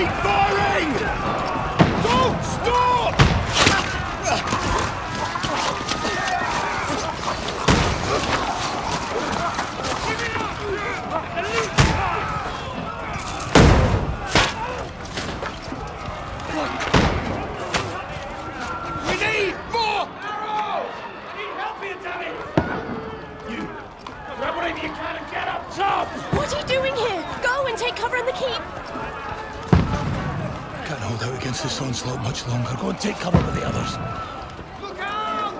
Keep firing! Don't stop! We need more arrows! I need help here, damn it! You, grab whatever you can and get up top! What are you doing here? Go and take cover in the keep! Can't hold out against this onslaught much longer. Go and take cover with the others. Look out!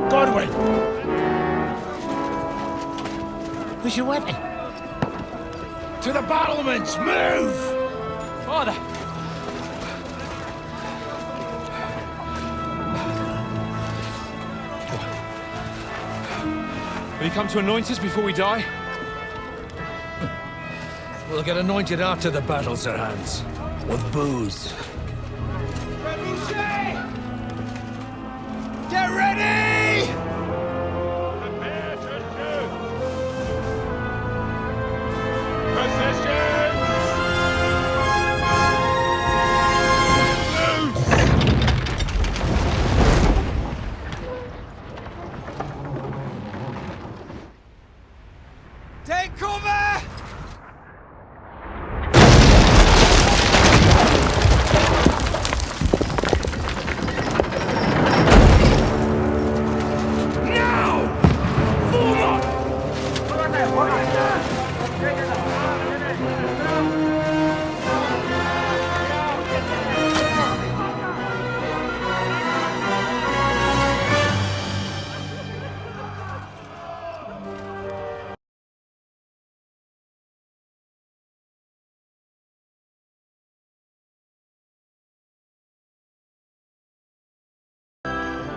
Godwin! Where's your weapon? To the battlements! Move! Father! Will you come to anoint us before we die? We'll get anointed after the battles are hands. With booze. Get ready! Prepare to shoot! Positions! Take cover!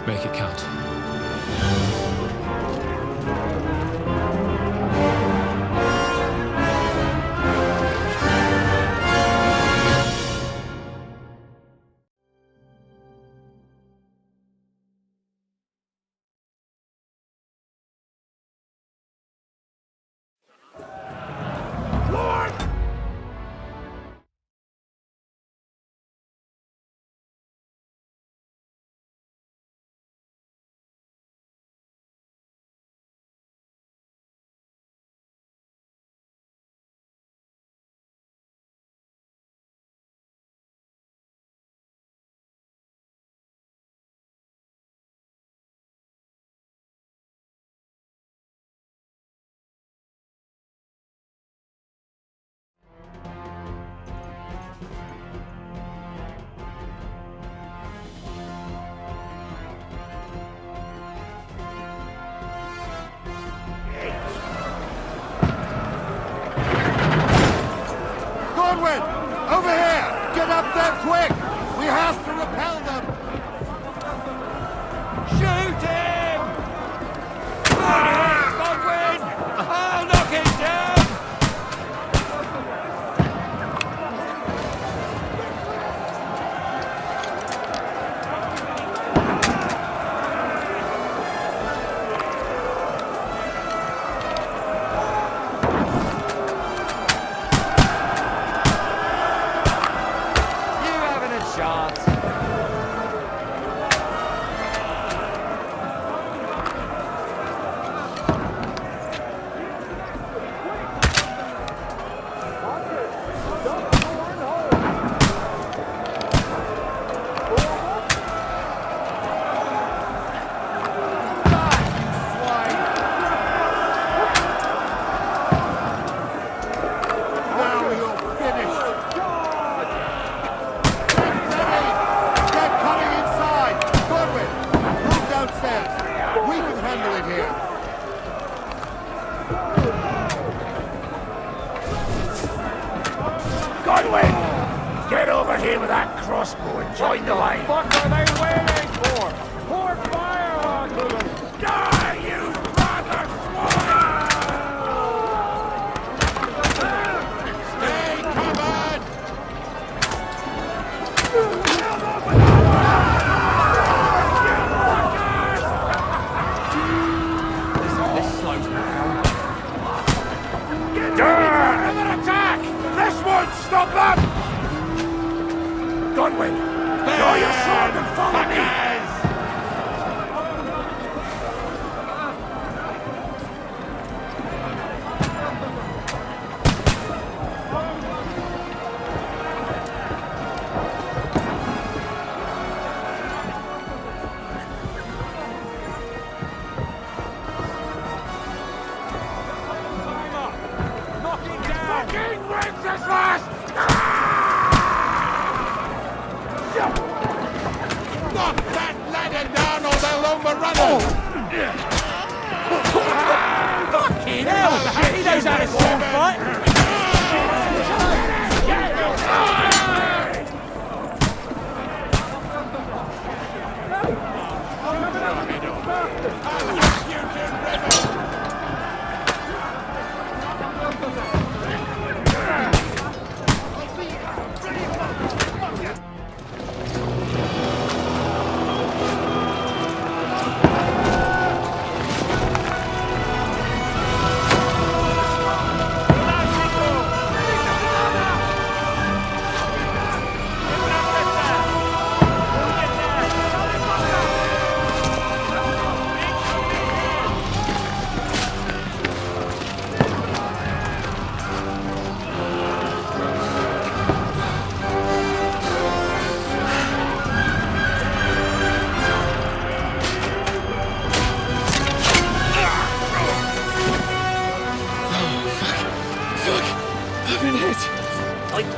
Make it count. Godwin! Over here! Get up there quick! We have to repel them! Shoot him! Godwin! I'll knock him down! You haven't a chance. Now you're finished. They're coming inside. Godwin, move downstairs. We can handle it here. Godwin! Get over here with that crossbow and join the line. What are they waiting for? Pour fire on them! Godwin! Draw your sword and follow me! Knock that ladder down or they'll overrun us! Fucking hell! He knows how to sword fight!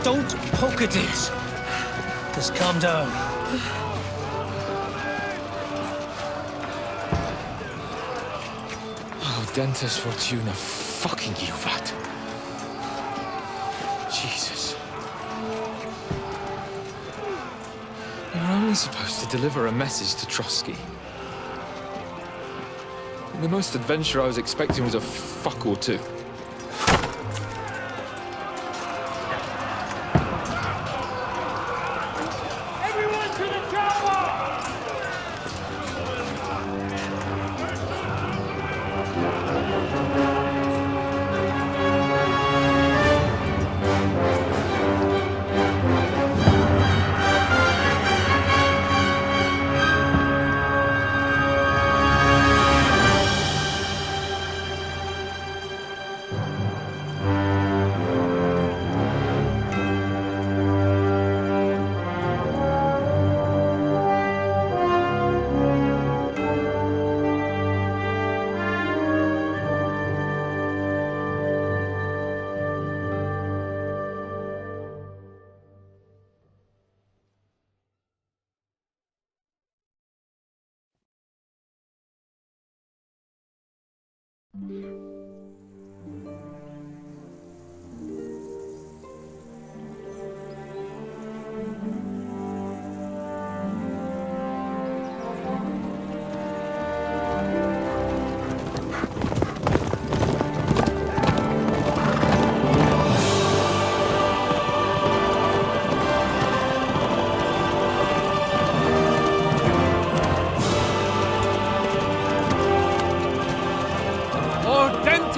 Don't poke at it. Just calm down. Oh, Dentes Fortuna, fucking you, Vat. Jesus. You're only supposed to deliver a message to Trotsky. The most adventure I was expecting was a fuck or two.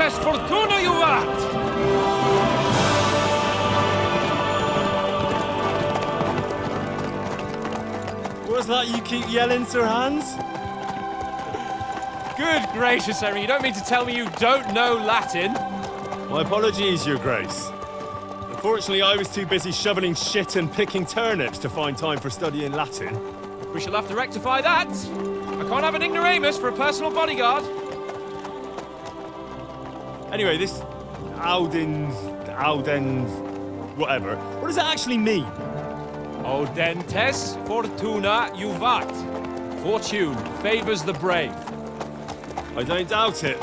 Fortuna, you vat! What's that you keep yelling, Sir Hans? Good gracious, Henry, you don't mean to tell me you don't know Latin? My apologies, Your Grace. Unfortunately, I was too busy shoveling shit and picking turnips to find time for studying Latin. We shall have to rectify that. I can't have an ignoramus for a personal bodyguard. Anyway, this Audens, whatever. What does that actually mean? Audentes fortuna juvat. Fortune favors the brave. I don't doubt it.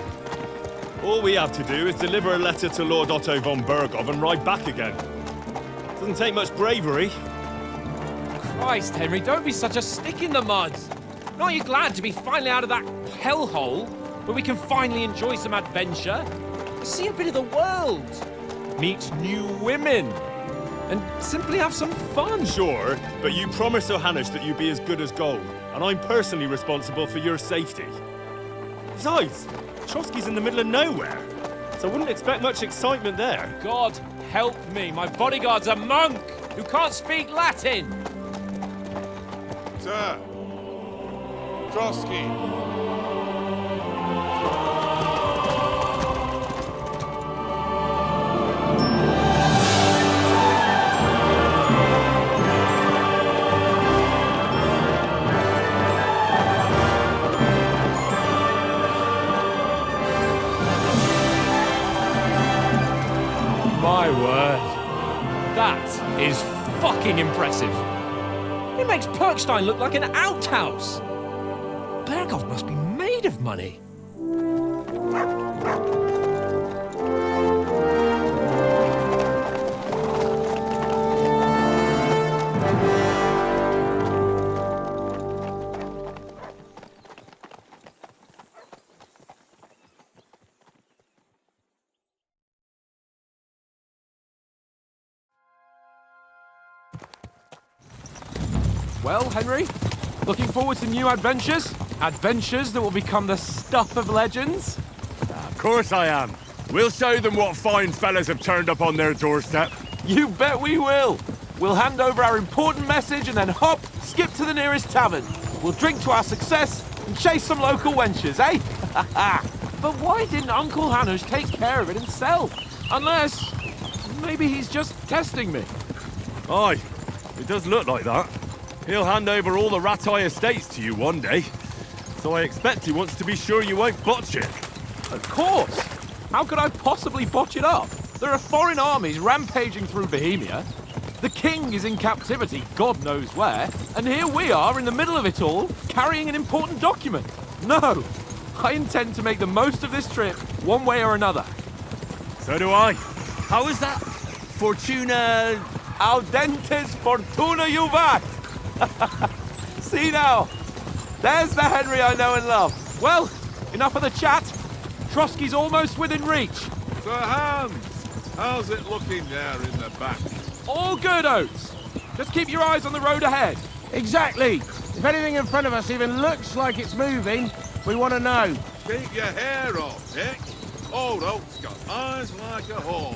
All we have to do is deliver a letter to Lord Otto von Bergov and ride back again. Doesn't take much bravery. Christ, Henry, don't be such a stick in the mud. Aren't you glad to be finally out of that hellhole where we can finally enjoy some adventure? See a bit of the world, meet new women, and simply have some fun. Sure, but you promised Johannes that you'd be as good as gold, and I'm personally responsible for your safety. Besides, Trotsky's in the middle of nowhere, so I wouldn't expect much excitement there. God help me, my bodyguard's a monk who can't speak Latin. Sir! Trotsky! My word. That is fucking impressive. It makes Perkstein look like an outhouse. Berghoff must be made of money. Well, Henry, looking forward to new adventures? Adventures that will become the stuff of legends? Of course I am. We'll show them what fine fellas have turned up on their doorstep. You bet we will. We'll hand over our important message and then hop, skip to the nearest tavern. We'll drink to our success and chase some local wenches, eh? But why didn't Uncle Hanush take care of it himself? Unless, maybe he's just testing me. Aye, it does look like that. He'll hand over all the Ratai estates to you one day. So I expect he wants to be sure you won't botch it. Of course. How could I possibly botch it up? There are foreign armies rampaging through Bohemia. The king is in captivity, God knows where. And here we are in the middle of it all, carrying an important document. No, I intend to make the most of this trip, one way or another. So do I. How is that? Fortuna... Audentes fortuna juvat! See now, there's the Henry I know and love. Well, enough of the chat. Trotsky's almost within reach. Sir Hans! How's it looking there in the back? All good, Oates. Just keep your eyes on the road ahead. Exactly. If anything in front of us even looks like it's moving, we want to know. Keep your hair off, Dick. Old Oak's got eyes like a hawk.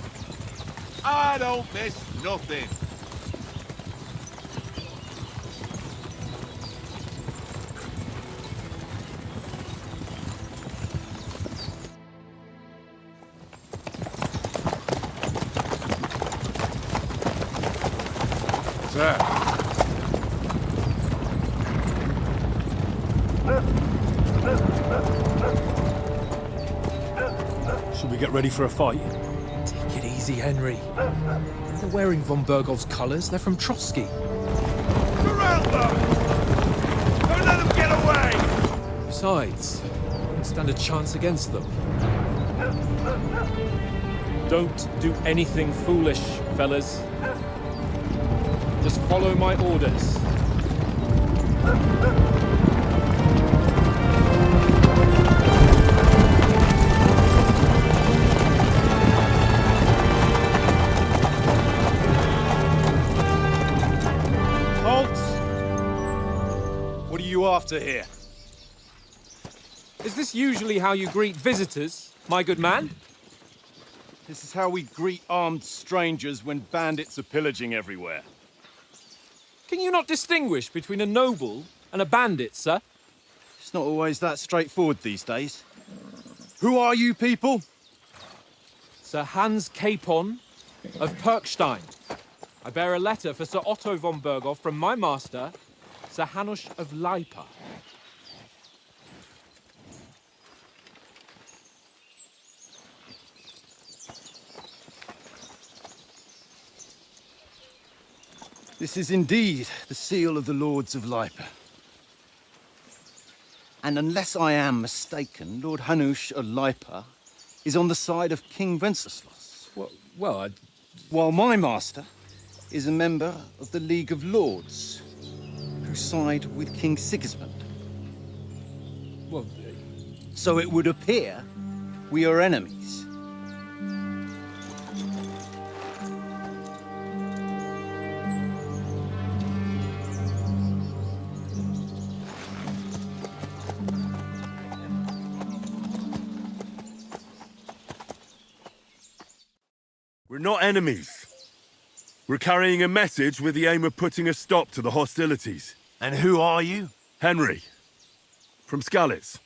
I don't miss nothing. Sir. Should we get ready for a fight? Take it easy, Henry. They're wearing von Berghoff's colours. They're from Trotsky. Surround them! Don't let them get away! Besides, don't stand a chance against them. Don't do anything foolish, fellas. Just follow my orders. Halt! What are you after here? Is this usually how you greet visitors, my good man? This is how we greet armed strangers when bandits are pillaging everywhere. Can you not distinguish between a noble and a bandit, sir? It's not always that straightforward these days. Who are you people? Sir Hans Capon of Perkstein. I bear a letter for Sir Otto von Berghoff from my master, Sir Hanush of Lipa. This is indeed the seal of the Lords of Lipa. And unless I am mistaken, Lord Hanush of Lipa is on the side of King Wenceslas. While my master is a member of the League of Lords, who side with King Sigismund. So it would appear we are enemies. We're not enemies. We're carrying a message with the aim of putting a stop to the hostilities. And who are you? Henry. From Skalitz.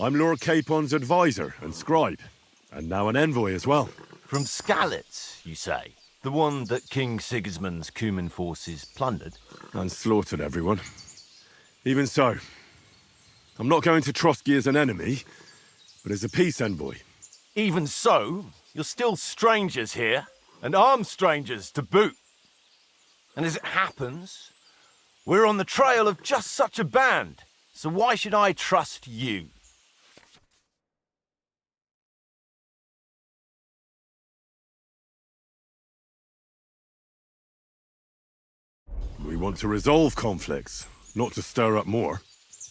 I'm Lord Capon's advisor and scribe, and now an envoy as well. From Skalitz, you say? The one that King Sigismund's Cuman forces plundered? And slaughtered everyone. Even so, I'm not going to Trotsky as an enemy, but as a peace envoy. Even so, you're still strangers here, and armed strangers to boot. And as it happens, we're on the trail of just such a band, so why should I trust you? We want to resolve conflicts, not to stir up more.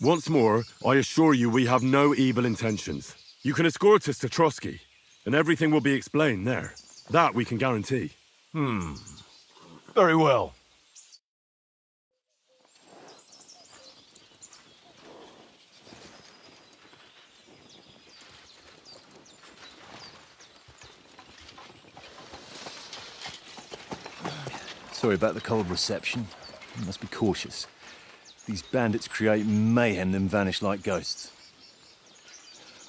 Once more, I assure you we have no evil intentions. You can escort us to Trotsky, and everything will be explained there. That we can guarantee. Very well. Sorry about the cold reception. You must be cautious. These bandits create mayhem, then vanish like ghosts.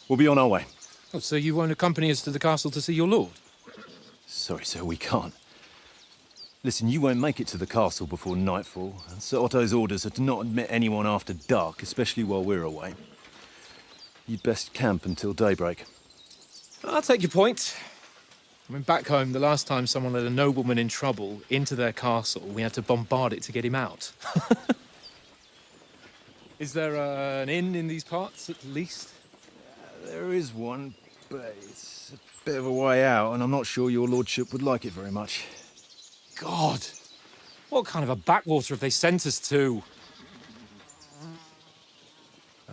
We'll be on our way. Oh, so you won't accompany us to the castle to see your lord? Sorry, sir, we can't. Listen, you won't make it to the castle before nightfall, and Sir Otto's orders are to not admit anyone after dark, especially while we're away. You'd best camp until daybreak. I'll take your point. I mean, back home, the last time someone let a nobleman in trouble into their castle, we had to bombard it to get him out. Is there an inn in these parts, at least? There is one, but it's a bit of a way out, and I'm not sure your lordship would like it very much. God! What kind of a backwater have they sent us to?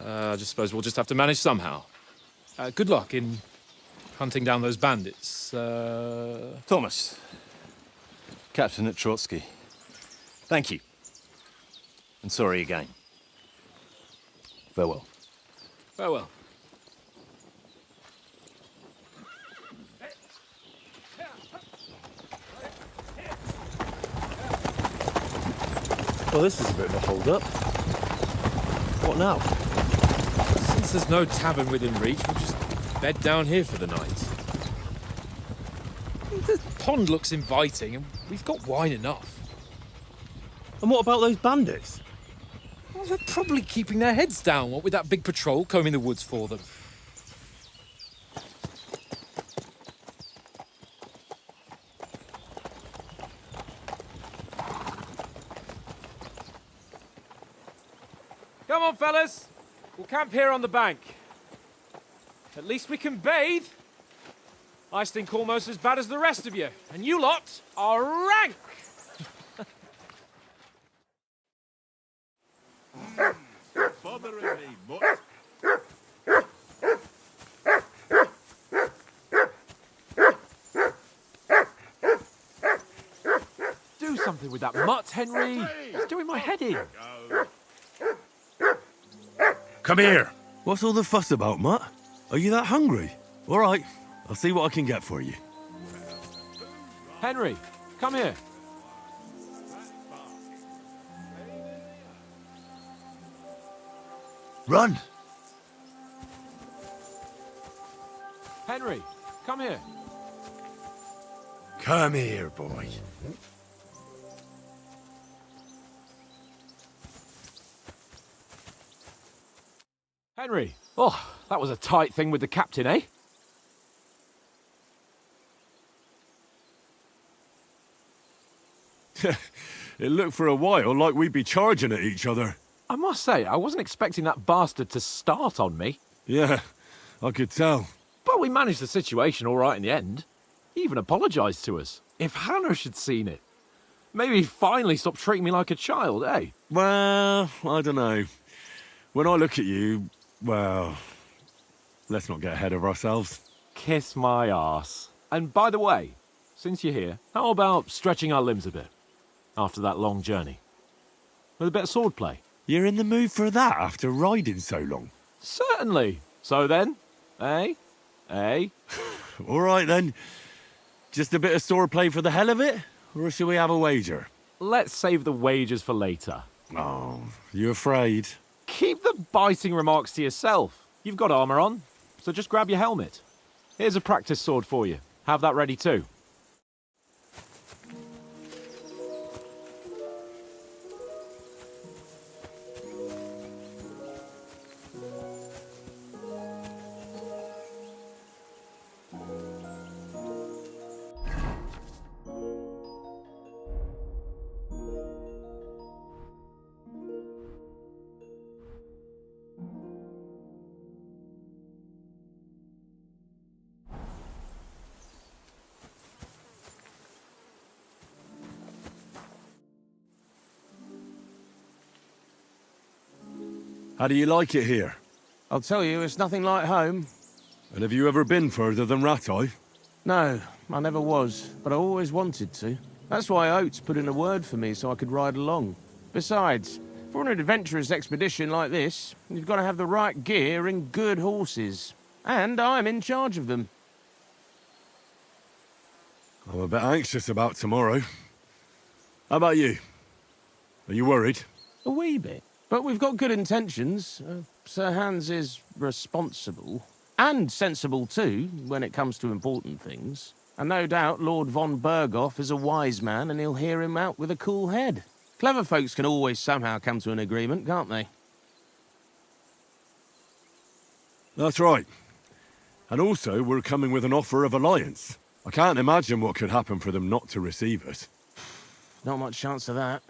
I just suppose we'll just have to manage somehow. Good luck in hunting down those bandits. Thomas, captain at Trotsky. Thank you. And sorry again. Farewell. Farewell. Well, this is a bit of a hold-up. What now? Since there's no tavern within reach, we'll just bed down here for the night. The pond looks inviting, and we've got wine enough. And what about those bandits? Well, they're probably keeping their heads down, what with that big patrol combing the woods for them. Come on, fellas. We'll camp here on the bank. At least we can bathe. I stink almost as bad as the rest of you, and you lot are rank. Bothering me much? Do something with that mutt, Henry. It's doing my head in. Come here. What's all the fuss about, Mutt? Are you that hungry? All right, I'll see what I can get for you. Henry, come here. Run! Henry, come here. Come here, boy. Henry. Oh, that was a tight thing with the captain, eh? It looked for a while like we'd be charging at each other. I must say, I wasn't expecting that bastard to start on me. Yeah, I could tell. But we managed the situation all right in the end. He even apologised to us. If Hanush had seen it. Maybe he'd finally stop treating me like a child, eh? Well, I don't know. When I look at you, well, let's not get ahead of ourselves. Kiss my arse. And by the way, since you're here, how about stretching our limbs a bit? After that long journey. With a bit of swordplay. You're in the mood for that after riding so long? Certainly. So then, eh? Eh? All right then. Just a bit of swordplay for the hell of it? Or shall we have a wager? Let's save the wagers for later. Oh, you afraid? Keep the biting remarks to yourself. You've got armor on, so just grab your helmet. Here's a practice sword for you. Have that ready too. How do you like it here? I'll tell you, it's nothing like home. And have you ever been further than Rattay? No, I never was, but I always wanted to. That's why Oates put in a word for me so I could ride along. Besides, for an adventurous expedition like this, you've got to have the right gear and good horses. And I'm in charge of them. I'm a bit anxious about tomorrow. How about you? Are you worried? A wee bit. But we've got good intentions. Sir Hans is responsible. And sensible too, when it comes to important things. And no doubt Lord von Berghoff is a wise man and he'll hear him out with a cool head. Clever folks can always somehow come to an agreement, can't they? That's right. And also, we're coming with an offer of alliance. I can't imagine what could happen for them not to receive us. Not much chance of that.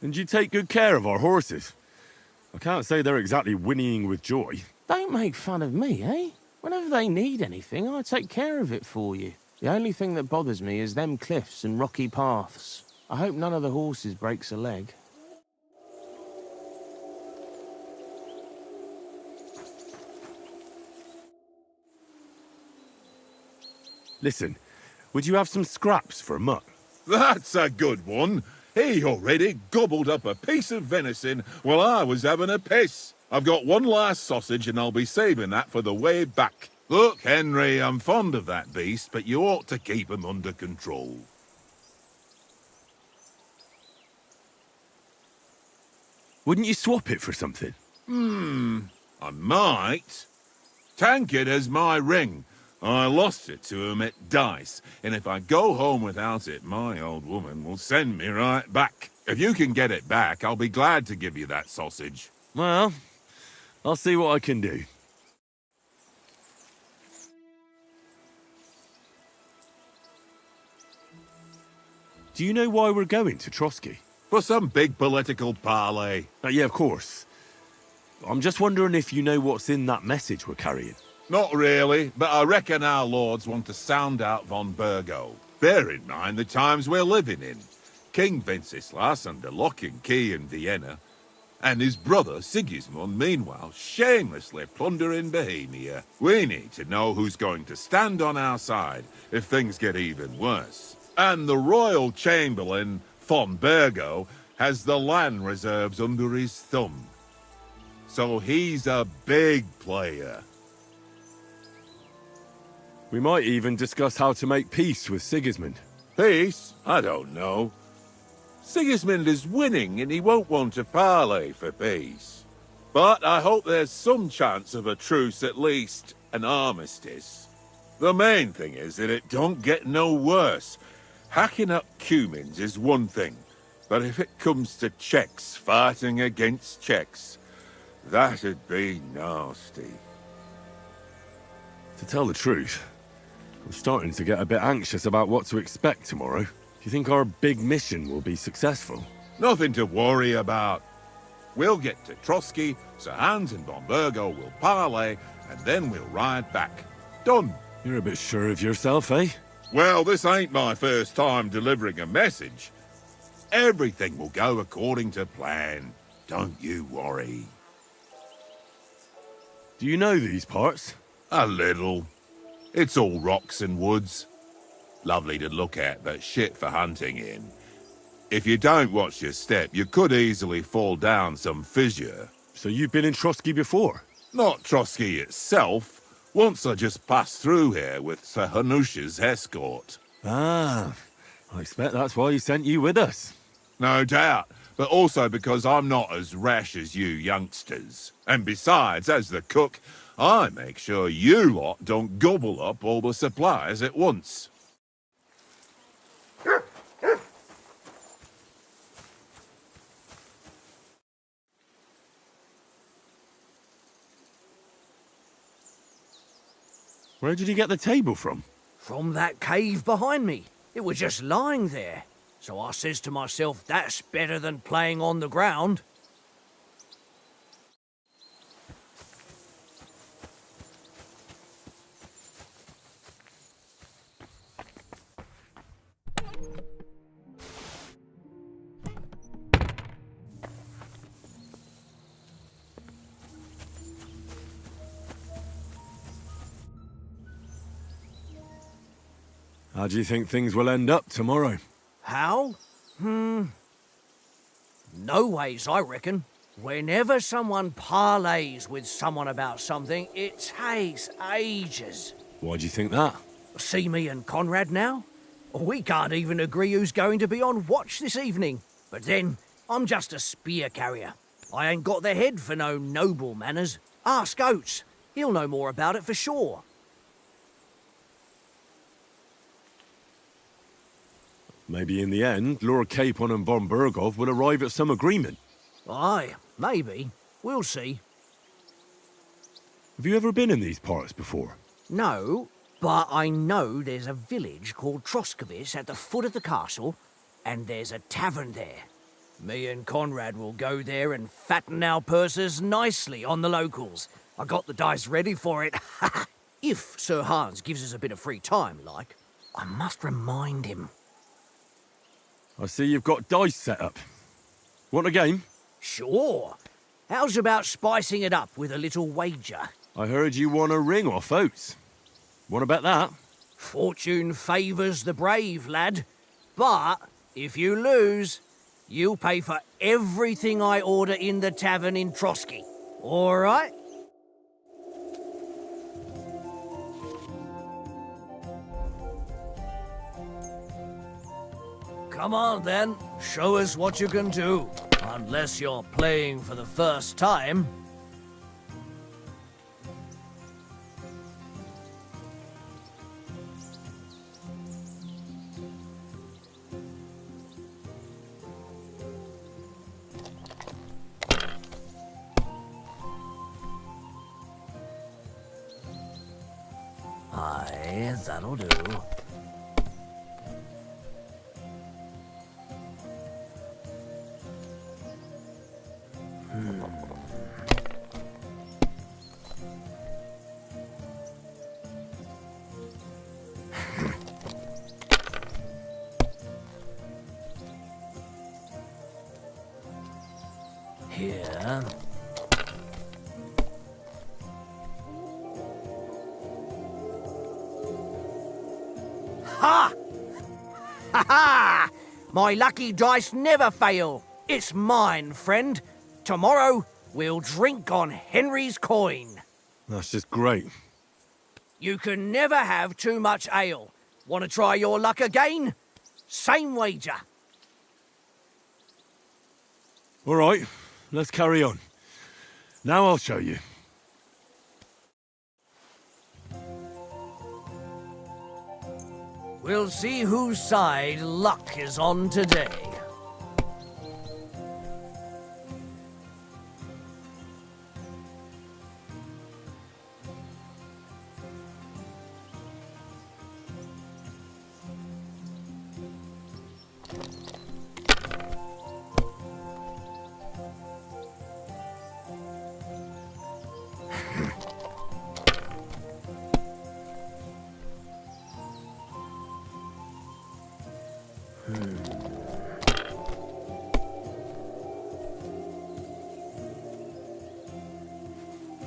And you take good care of our horses. I can't say they're exactly whinnying with joy. Don't make fun of me, eh? Whenever they need anything, I take care of it for you. The only thing that bothers me is them cliffs and rocky paths. I hope none of the horses breaks a leg. Listen, would you have some scraps for Mutt? That's a good one. He already gobbled up a piece of venison while I was having a piss. I've got one last sausage and I'll be saving that for the way back. Look, Henry, I'm fond of that beast, but you ought to keep him under control. Wouldn't you swap it for something? I might. Tankard has my ring. I lost it to him at dice, and if I go home without it, my old woman will send me right back. If you can get it back, I'll be glad to give you that sausage. Well, I'll see what I can do. Do you know why we're going to Trotsky? For some big political parley. Yeah, of course. I'm just wondering if you know what's in that message we're carrying. Not really, but I reckon our lords want to sound out von Burgo. Bear in mind the times we're living in. King Wenceslas under lock and key in Vienna, and his brother Sigismund, meanwhile, shamelessly plundering Bohemia. We need to know who's going to stand on our side if things get even worse. And the royal chamberlain, von Burgo, has the land reserves under his thumb. So he's a big player. We might even discuss how to make peace with Sigismund. Peace? I don't know. Sigismund is winning and he won't want to parley for peace. But I hope there's some chance of a truce, at least an armistice. The main thing is that it don't get no worse. Hacking up Cumans is one thing, but if it comes to Czechs fighting against Czechs, that'd be nasty. To tell the truth, I'm starting to get a bit anxious about what to expect tomorrow. Do you think our big mission will be successful? Nothing to worry about. We'll get to Trotsky, Sir Hans and von Burgo will parley, and then we'll ride back. Done. You're a bit sure of yourself, eh? Well, this ain't my first time delivering a message. Everything will go according to plan. Don't you worry. Do you know these parts? A little. It's all rocks and woods. Lovely to look at, but shit for hunting in. If you don't watch your step, you could easily fall down some fissure. So you've been in Trotsky before? Not Trotsky itself. Once I just passed through here with Sir Hanush's escort. Ah, I expect that's why he sent you with us. No doubt, but also because I'm not as rash as you youngsters. And besides, as the cook, I make sure you lot don't gobble up all the supplies at once. Where did you get the table from? From that cave behind me. It was just lying there. So I says to myself, that's better than playing on the ground. How do you think things will end up tomorrow? How? No ways, I reckon. Whenever someone parleys with someone about something, it takes ages. Why do you think that? See me and Conrad now? We can't even agree who's going to be on watch this evening. But then, I'm just a spear carrier. I ain't got the head for no noble manners. Ask Oates. He'll know more about it for sure. Maybe in the end, Lord Capon and von Berghoff will arrive at some agreement. Aye, maybe. We'll see. Have you ever been in these parts before? No, but I know there's a village called Troskowitz at the foot of the castle, and there's a tavern there. Me and Conrad will go there and fatten our purses nicely on the locals. I got the dice ready for it. If Sir Hans gives us a bit of free time, like. I must remind him. I see you've got dice set up. Want a game? Sure. How's about spicing it up with a little wager? I heard you won a ring off Oates. Want to bet that? Fortune favours the brave, lad. But if you lose, you'll pay for everything I order in the tavern in Trotsky. All right? Come on, then. Show us what you can do. Unless you're playing for the first time. Aye, that'll do. Here. Ha! Ha ha! My lucky dice never fail. It's mine, friend. Tomorrow, we'll drink on Henry's coin. That's just great. You can never have too much ale. Want to try your luck again? Same wager. All right, let's carry on. Now I'll show you. We'll see whose side luck is on today.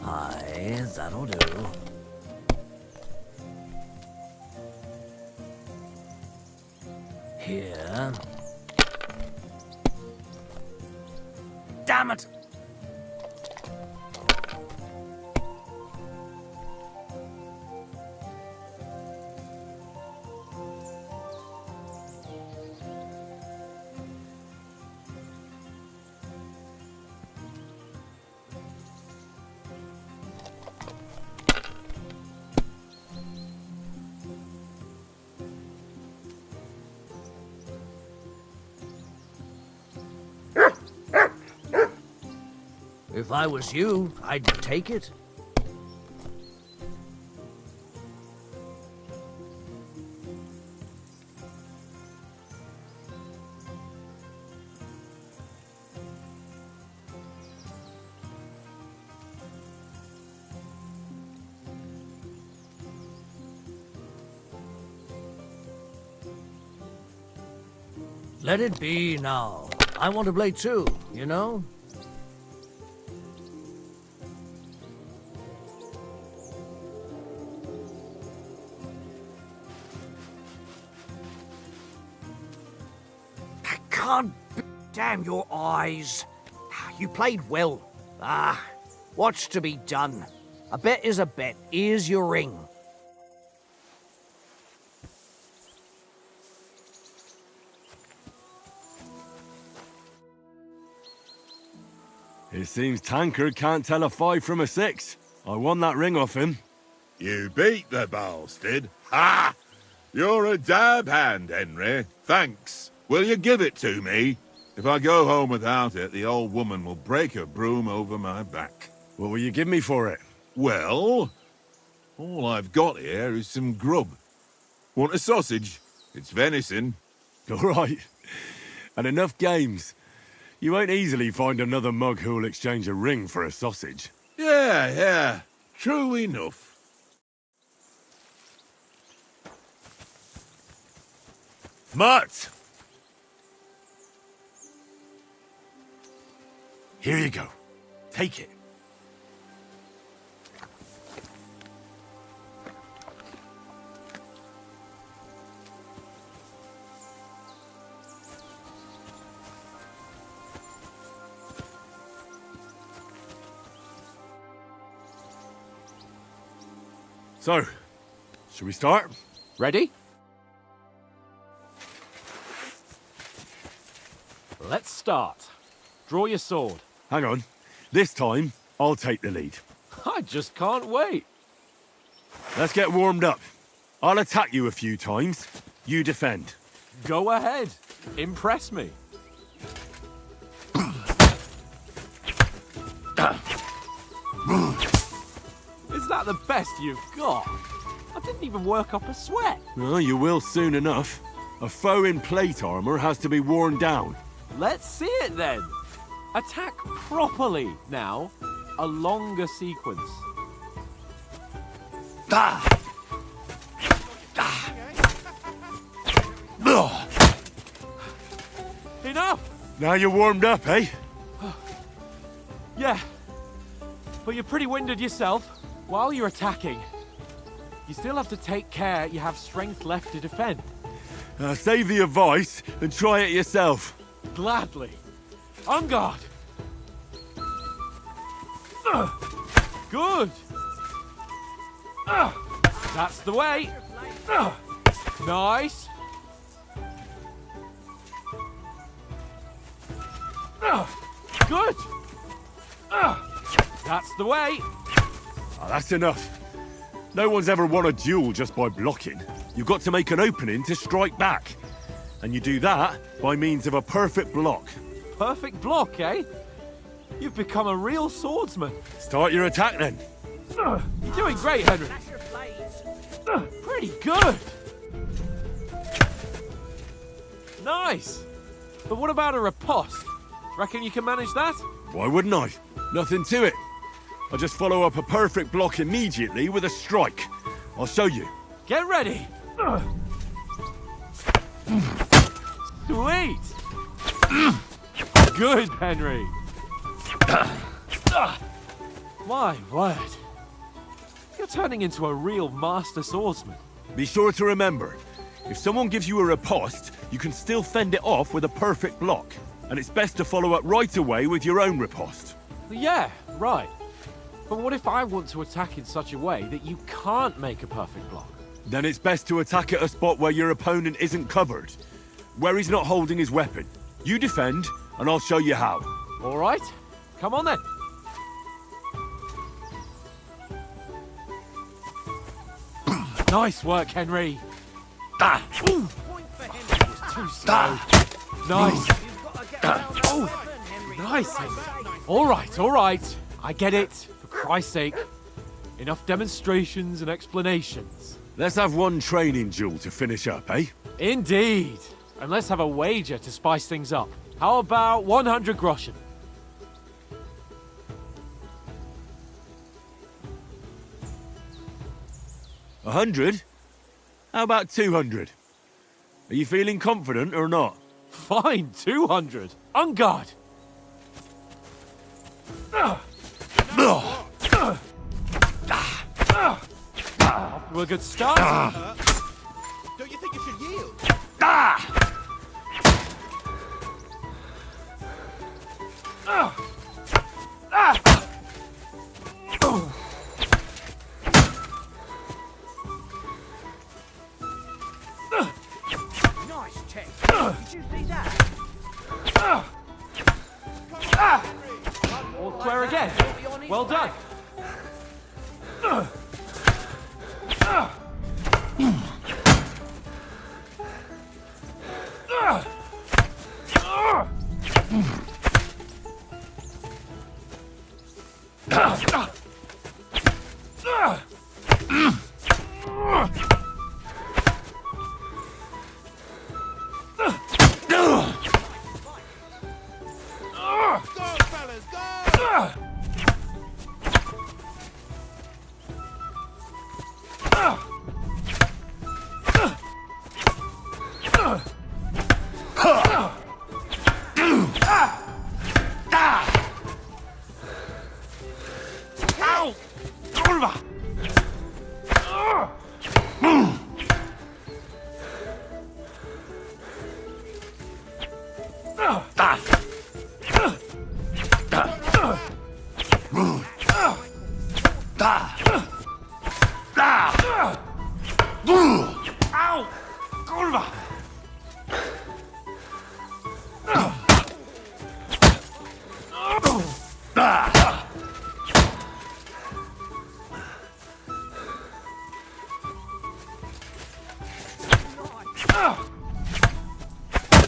Aye, that'll do. Here. Damn it! If I was you, I'd take it. Let it be now. I want to play too, you know? I can't... Damn your eyes. You played well. What's to be done? A bet is a bet. Here's your ring. It seems Tankard can't tell a 5 from a 6. I won that ring off him. You beat the bastard. Ha! You're a dab hand, Henry. Thanks. Will you give it to me? If I go home without it, the old woman will break her broom over my back. What will you give me for it? Well, all I've got here is some grub. Want a sausage? It's venison. All right. And enough games. You won't easily find another mug who'll exchange a ring for a sausage. Yeah. True enough. Mutt! Here you go. Take it. So, should we start? Ready? Let's start. Draw your sword. Hang on. This time, I'll take the lead. I just can't wait. Let's get warmed up. I'll attack you a few times. You defend. Go ahead. Impress me. Is that the best you've got? I didn't even work up a sweat. Well, you will soon enough. A foe in plate armor has to be worn down. Let's see it then. Attack properly now. A longer sequence. Enough! Now you're warmed up, eh? Yeah. But you're pretty winded yourself. While you're attacking, you still have to take care you have strength left to defend. Save the advice and try it yourself. Gladly. On guard. Good. That's the way. Nice. Good. That's the way. Oh, that's enough. No one's ever won a duel just by blocking. You've got to make an opening to strike back. And you do that by means of a perfect block. Perfect block, eh? You've become a real swordsman. Start your attack then. You're doing great, Henry. Pretty good. Nice. But what about a riposte? Reckon you can manage that? Why wouldn't I? Nothing to it. I just follow up a perfect block immediately with a strike. I'll show you. Get ready. Sweet. Good, Henry. My word. You're turning into a real master swordsman. Be sure to remember, if someone gives you a riposte, you can still fend it off with a perfect block. And it's best to follow up right away with your own riposte. Yeah, right. But what if I want to attack in such a way that you can't make a perfect block? Then it's best to attack at a spot where your opponent isn't covered. Where he's not holding his weapon. You defend, and I'll show you how. All right. Come on then. Nice work, Henry. Ooh. Too slow. Nice. Oh, nice, Henry. All right. I get it. For Christ's sake. Enough demonstrations and explanations. Let's have one training duel to finish up, eh? Indeed. And let's have a wager to spice things up. How about 100 groschen? 100? How about 200? Are you feeling confident or not? Fine, 200. On guard. Off to a good start. Don't you think you should yield? Nice check. Did you see that? All square again. Well done.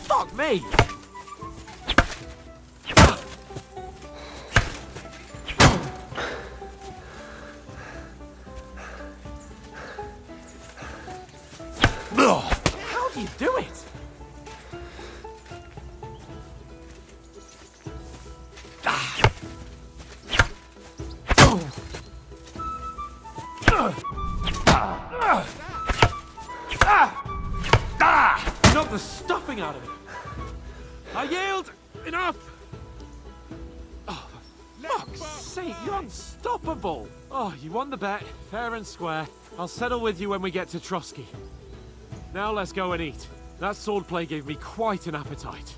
Fuck me! How do you do it? Knock the stuffing out of it. I yield. Enough. Oh, for fuck's sake, you're unstoppable. Oh, you won the bet, fair and square. I'll settle with you when we get to Trotsky. Now let's go and eat. That swordplay gave me quite an appetite.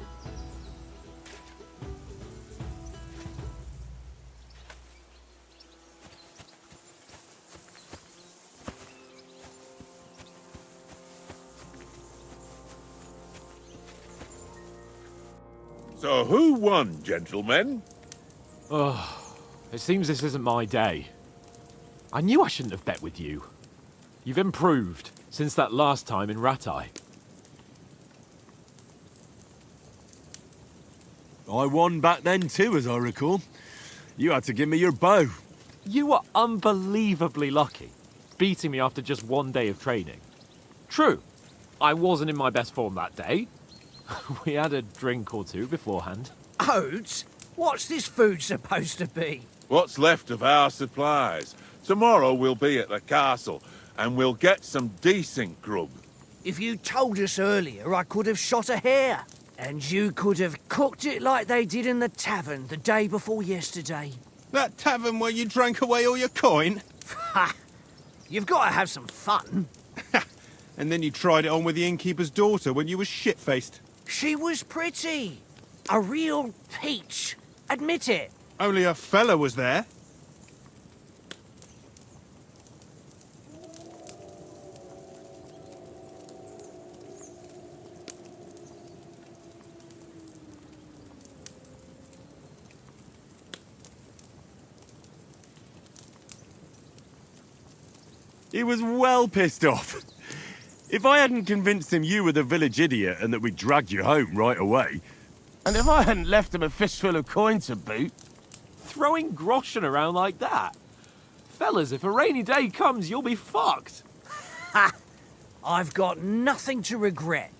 So who won, gentlemen? Oh, it seems this isn't my day. I knew I shouldn't have bet with you. You've improved since that last time in Ratai. I won back then too, as I recall. You had to give me your bow. You were unbelievably lucky, beating me after just one day of training. True, I wasn't in my best form that day. We had a drink or two beforehand. Oates? What's this food supposed to be? What's left of our supplies. Tomorrow we'll be at the castle, and we'll get some decent grub. If you told us earlier, I could have shot a hare. And you could have cooked it like they did in the tavern the day before yesterday. That tavern where you drank away all your coin? Ha! You've got to have some fun. And then you tried it on with the innkeeper's daughter when you were shit-faced. She was pretty. A real peach. Admit it. Only a fella was there. He was well pissed off. If I hadn't convinced him you were the village idiot and that we'd drag you home right away... And if I hadn't left him a fistful of coin to boot... throwing groschen around like that? Fellas, if a rainy day comes, you'll be fucked. Ha! I've got nothing to regret.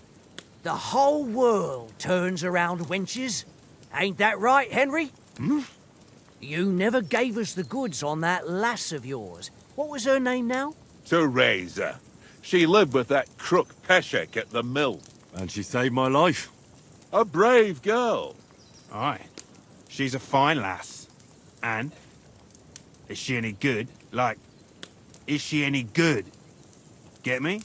The whole world turns around wenches. Ain't that right, Henry? Hmm? You never gave us the goods on that lass of yours. What was her name now? Teresa. She lived with that crook Peshek at the mill. And she saved my life. A brave girl. Aye. She's a fine lass. And? Is she any good? Like, is she any good? Get me?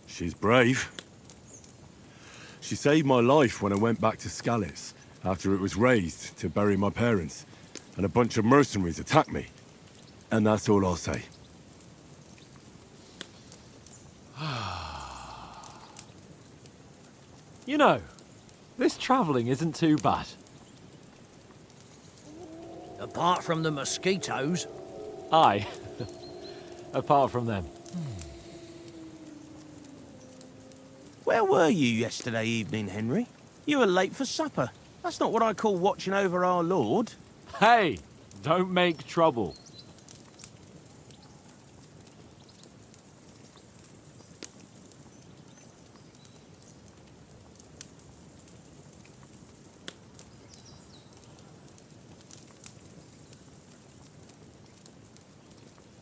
She's brave. She saved my life when I went back to Skalitz after it was razed to bury my parents, and a bunch of mercenaries attacked me. And that's all I'll say. You know, this travelling isn't too bad. Apart from the mosquitoes. Aye. Apart from them. Where were you yesterday evening, Henry? You were late for supper. That's not what I call watching over our Lord. Hey, don't make trouble.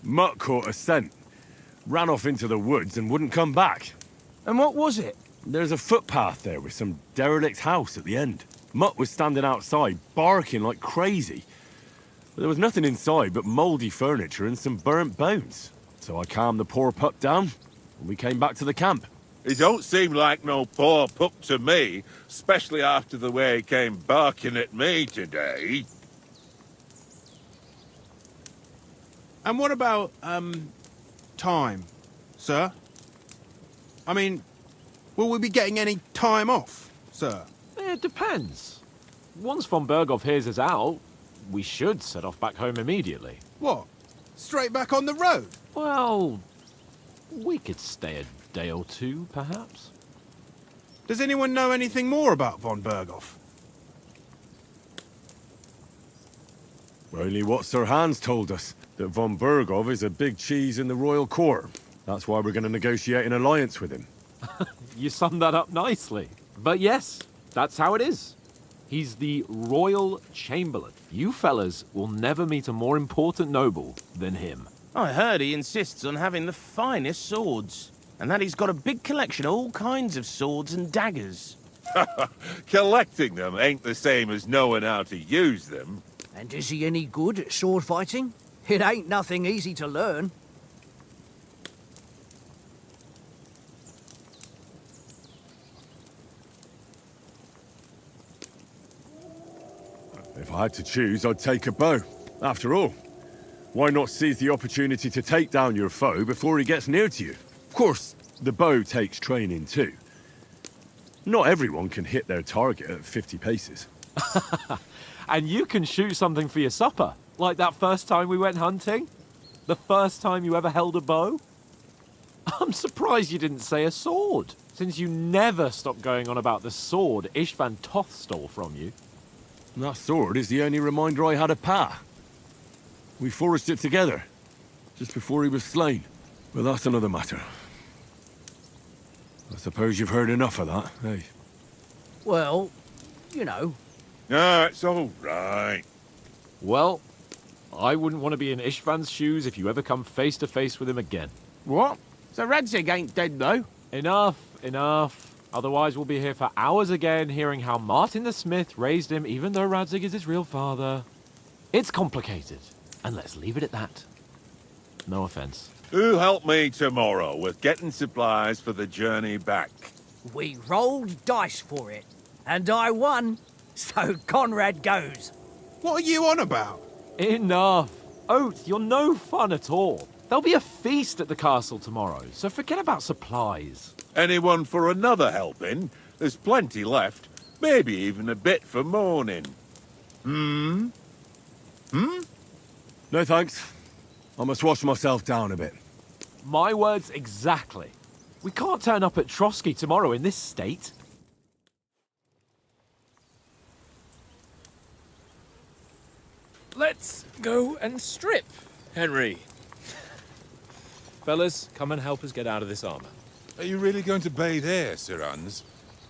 Mutt caught a scent, ran off into the woods and wouldn't come back. And what was it? There's a footpath there with some derelict house at the end. Mutt was standing outside, barking like crazy. But there was nothing inside but mouldy furniture and some burnt bones. So I calmed the poor pup down, and we came back to the camp. He don't seem like no poor pup to me, especially after the way he came barking at me today. And what about, time, sir? I mean, will we be getting any time off, sir? It depends. Once von Berghoff hears us out, we should set off back home immediately. What? Straight back on the road? Well, we could stay a day or two, perhaps. Does anyone know anything more about von Berghoff? Only what Sir Hans told us, that von Berghoff is a big cheese in the royal court. That's why we're going to negotiate an alliance with him. You summed that up nicely. But yes, that's how it is. He's the royal chamberlain. You fellas will never meet a more important noble than him. I heard he insists on having the finest swords, and that he's got a big collection of all kinds of swords and daggers. Collecting them ain't the same as knowing how to use them. And is he any good at sword fighting? It ain't nothing easy to learn. If I had to choose, I'd take a bow. After all, why not seize the opportunity to take down your foe before he gets near to you? Of course, the bow takes training too. Not everyone can hit their target at 50 paces. And you can shoot something for your supper, like that first time we went hunting? The first time you ever held a bow? I'm surprised you didn't say a sword, since you never stopped going on about the sword Ishvan Toth stole from you. That sword is the only reminder I had of Pa. We forged it together, just before he was slain. But that's another matter. I suppose you've heard enough of that, eh? Well, you know. No, it's all right. Well, I wouldn't want to be in Ishvan's shoes if you ever come face to face with him again. What? So Radzig ain't dead, though? Enough, enough. Otherwise we'll be here for hours again hearing how Martin the Smith raised him even though Radzig is his real father. It's complicated, and let's leave it at that. No offense. Who help me tomorrow with getting supplies for the journey back? We rolled dice for it, and I won, so Conrad goes. What are you on about? Enough. Oath, you're no fun at all. There'll be a feast at the castle tomorrow, so forget about supplies. Anyone for another helping? There's plenty left. Maybe even a bit for morning. Hmm? No thanks. I must wash myself down a bit. My words exactly. We can't turn up at Trotsky tomorrow in this state. Let's go and strip, Henry. Fellas, come and help us get out of this armor. Are you really going to bathe here, Sir Hans?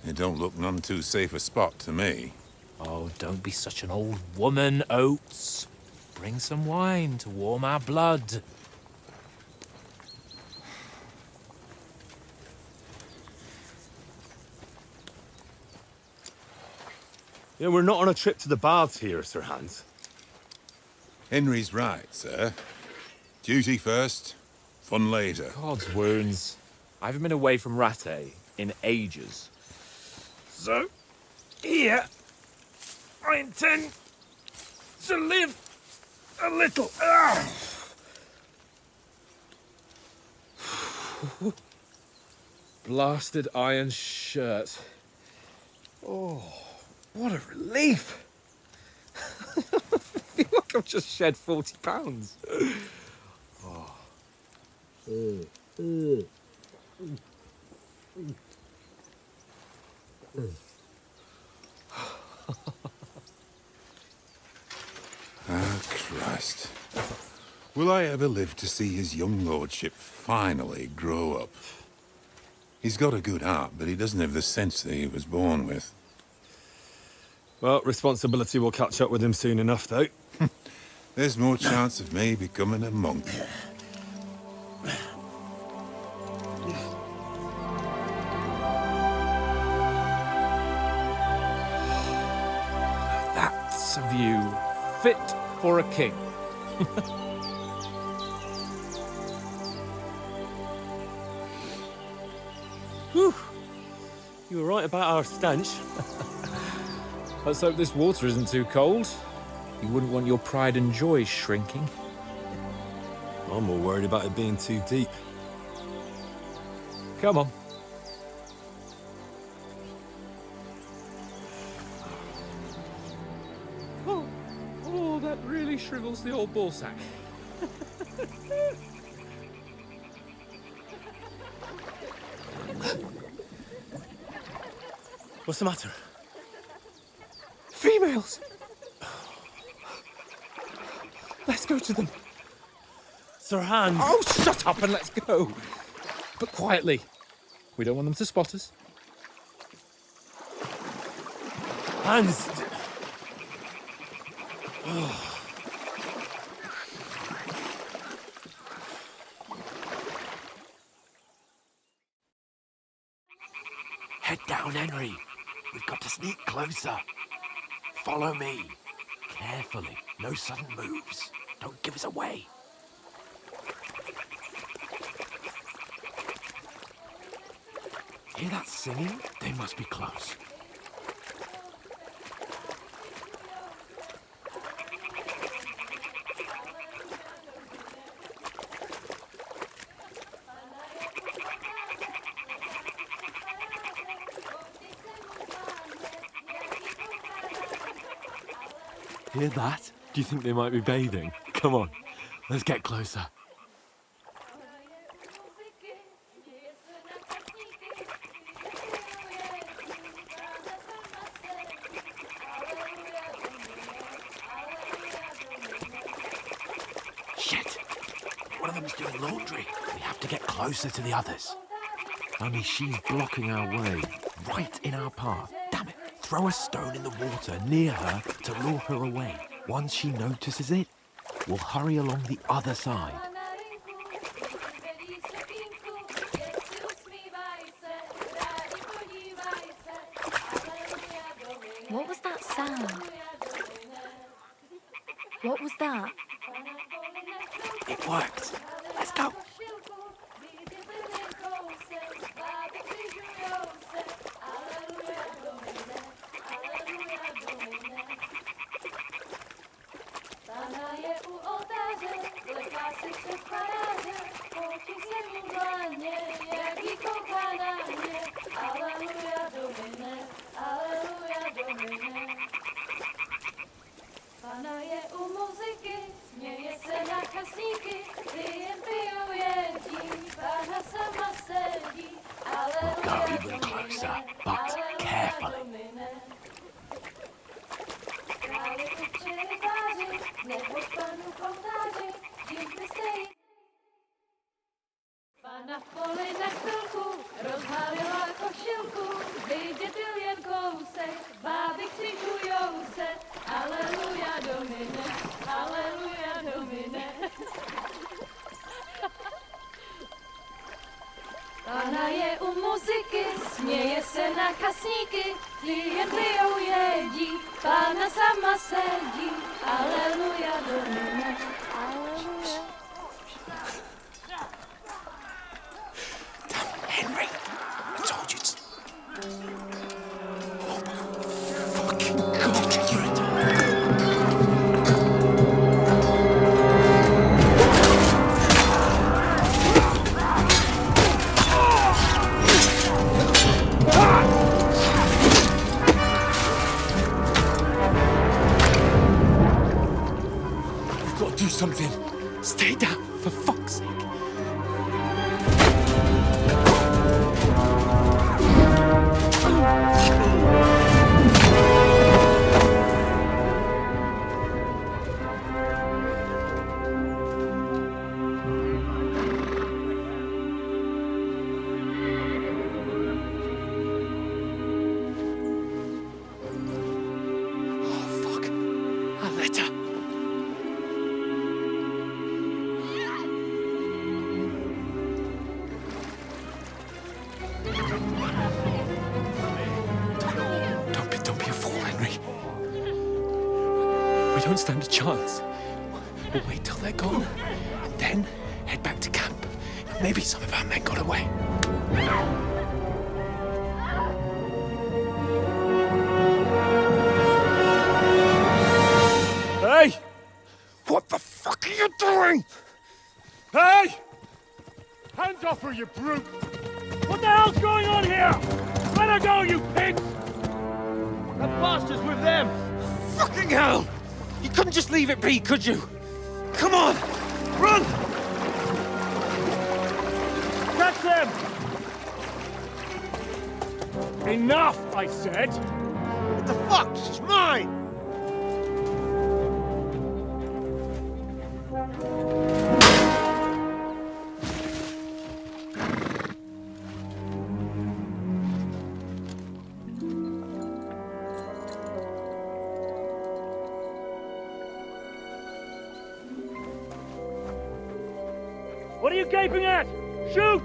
It don't look none too safe a spot to me. Oh, don't be such an old woman, Oates. Bring some wine to warm our blood. Yeah, we're not on a trip to the baths here, Sir Hans. Henry's right, sir. Duty first, fun later. God's wounds. I haven't been away from Rattay in ages. So, here, I intend to live a little. Blasted iron shirt. Oh, what a relief. I feel like I've just shed 40 pounds. Oh. Ah, Christ. Will I ever live to see his young lordship finally grow up? He's got a good heart, but he doesn't have the sense that he was born with. Well, responsibility will catch up with him soon enough, though. There's more chance of me becoming a monk. That's a view fit for a king. Whew. You were right about our stench. Let's hope this water isn't too cold. You wouldn't want your pride and joy shrinking. I'm more worried about it being too deep. Come on. Oh, that really shrivels the old ball sack. What's the matter? Females! Let's go to them. Sir Hans! Oh, shut up and let's go. But quietly. We don't want them to spot us. Hans! Oh. Head down, Henry. We've got to sneak closer. Follow me. Carefully. No sudden moves. Don't give us away. Hear that singing? They must be close. Hear that? Do you think they might be bathing? Come on, let's get closer. Shit! One of them's doing laundry. We have to get closer to the others. Only she's blocking our way, right in our path. Damn it! Throw a stone in the water near her to lure her away. Once she notices it, we'll hurry along the other side. What was that sound? What was that? It worked. Let's go. Panaje u muzyky, śmieje se na kasníky, klient pijuje dí, Pana sama sedí, se, báby křikujou se, aleluja Domine, aleluja Domine. Pána je u muziky, směje se na kasníky, klienty ją jedí, Pána sama sedí, aleluja Domine, aleluja. Henry, I told you to... Fucking God, you're a... We've got to do something. Stay down, for fuck's sake. Don't be a fool, Henry. We don't stand a chance. We'll wait till they're gone, and then head back to camp. Maybe some of our men got away. Hey! What the fuck are you doing? Hey! Hands off her, you brute! What the hell's going on here? Let her go, you pigs! That bastard's with them! Fucking hell! You couldn't just leave it be, could you? Come on! Run! Catch them! Enough, I said! What the fuck? She's mine! What are you gaping at? Shoot!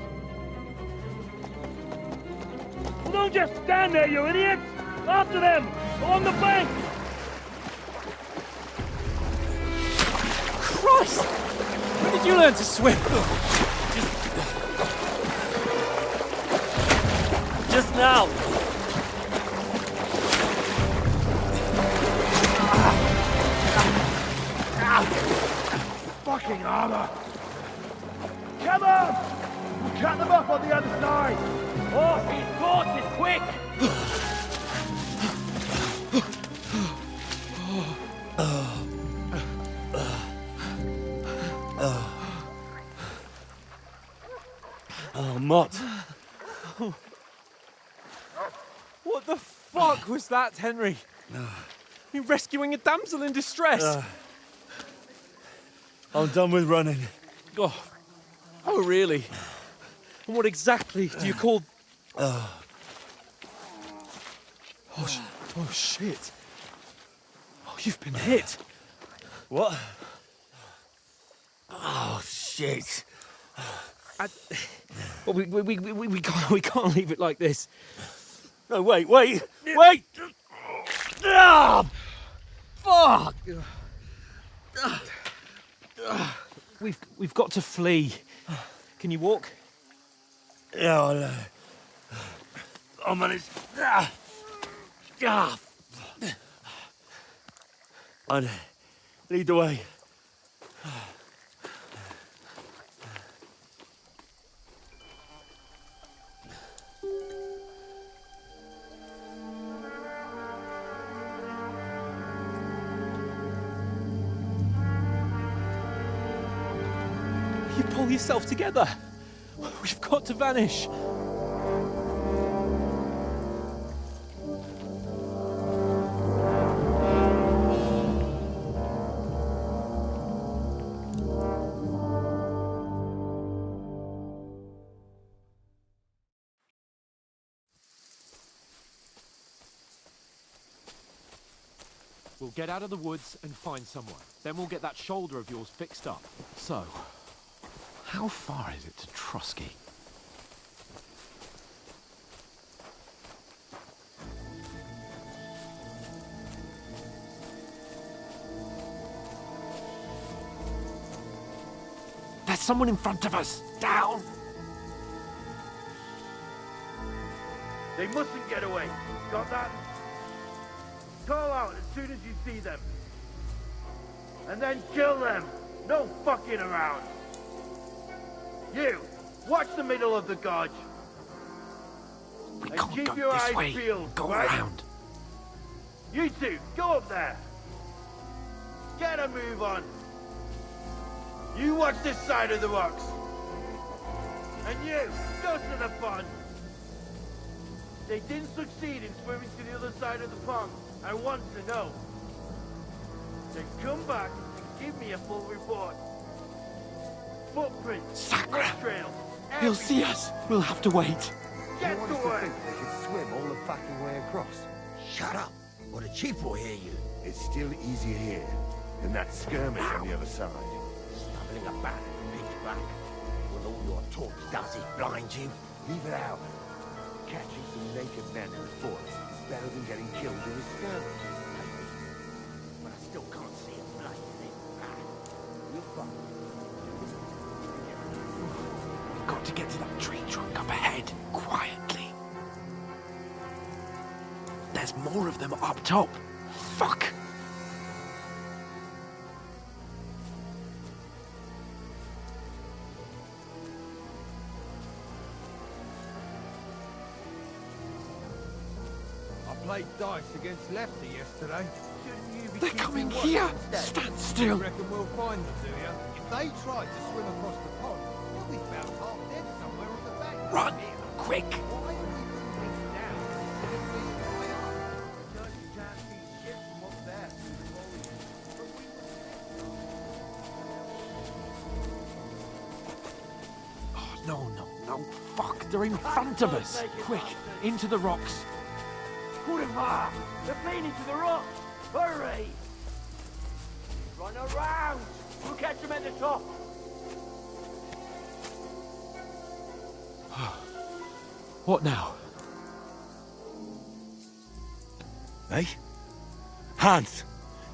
Well, don't just stand there, you idiots! After them! Along the bank! Christ! When did you learn to swim? Just now! Fucking armor! Come on! We'll cut them off on the other side! Off his horses, quick! Oh, Mott. What the fuck was that, Henry? You rescuing a damsel in distress? I'm done with running. Oh, really? And what exactly do you call... Oh, shit. Oh, you've been hit. What? Oh, shit. Well, we can't leave it like this. No, wait! Ah! Fuck! We've got to flee. Can you walk? Yeah, I'll manage. I'd lead the way. You pull yourself together. We've got to vanish. We'll get out of the woods and find someone. Then we'll get that shoulder of yours fixed up. So, how far is it to Trusky? There's someone in front of us! Down! They mustn't get away. Got that? Call out as soon as you see them. And then kill them. No fucking around. You, watch the middle of the gorge. We and can't keep go your this eyes way. peeled. Go right? around. You two, go up there. Get a move on. You watch this side of the rocks. And you, go to the pond. They didn't succeed in swimming to the other side of the pond. I want to know. Then come back and give me a full report. Footprints, Sacra! trails. He'll see us. We'll have to wait. Get to work. They could swim all the fucking way across. Shut up, or the chief will hear you. It's still easier here than that skirmish on the other side. Stumbling about, pitch black. Will all your talk does is blind you? Leave it out. Catching some naked men in the forest is better than getting killed in a skirmish. But I still can't see a bloody thing. You'll find. We've got to get to that tree trunk up ahead, quietly. There's more of them up top. Fuck! Played dice against Lefty yesterday. Shouldn't you be They're keeping coming watch here! instead? Stand still! You reckon we'll find them, do you? If they tried to swim across the pond, they'll be found half dead somewhere on the bank. Run! Quick! Why are we doing this now? Instead of being high up? Because you can't see shit from up there. But we Oh, no. Fuck, they're in front of us. Quick, into the rocks. Kurva! They're playing into the rocks! Hurry! Run around! We'll catch them at the top! What now? Hey? Hans!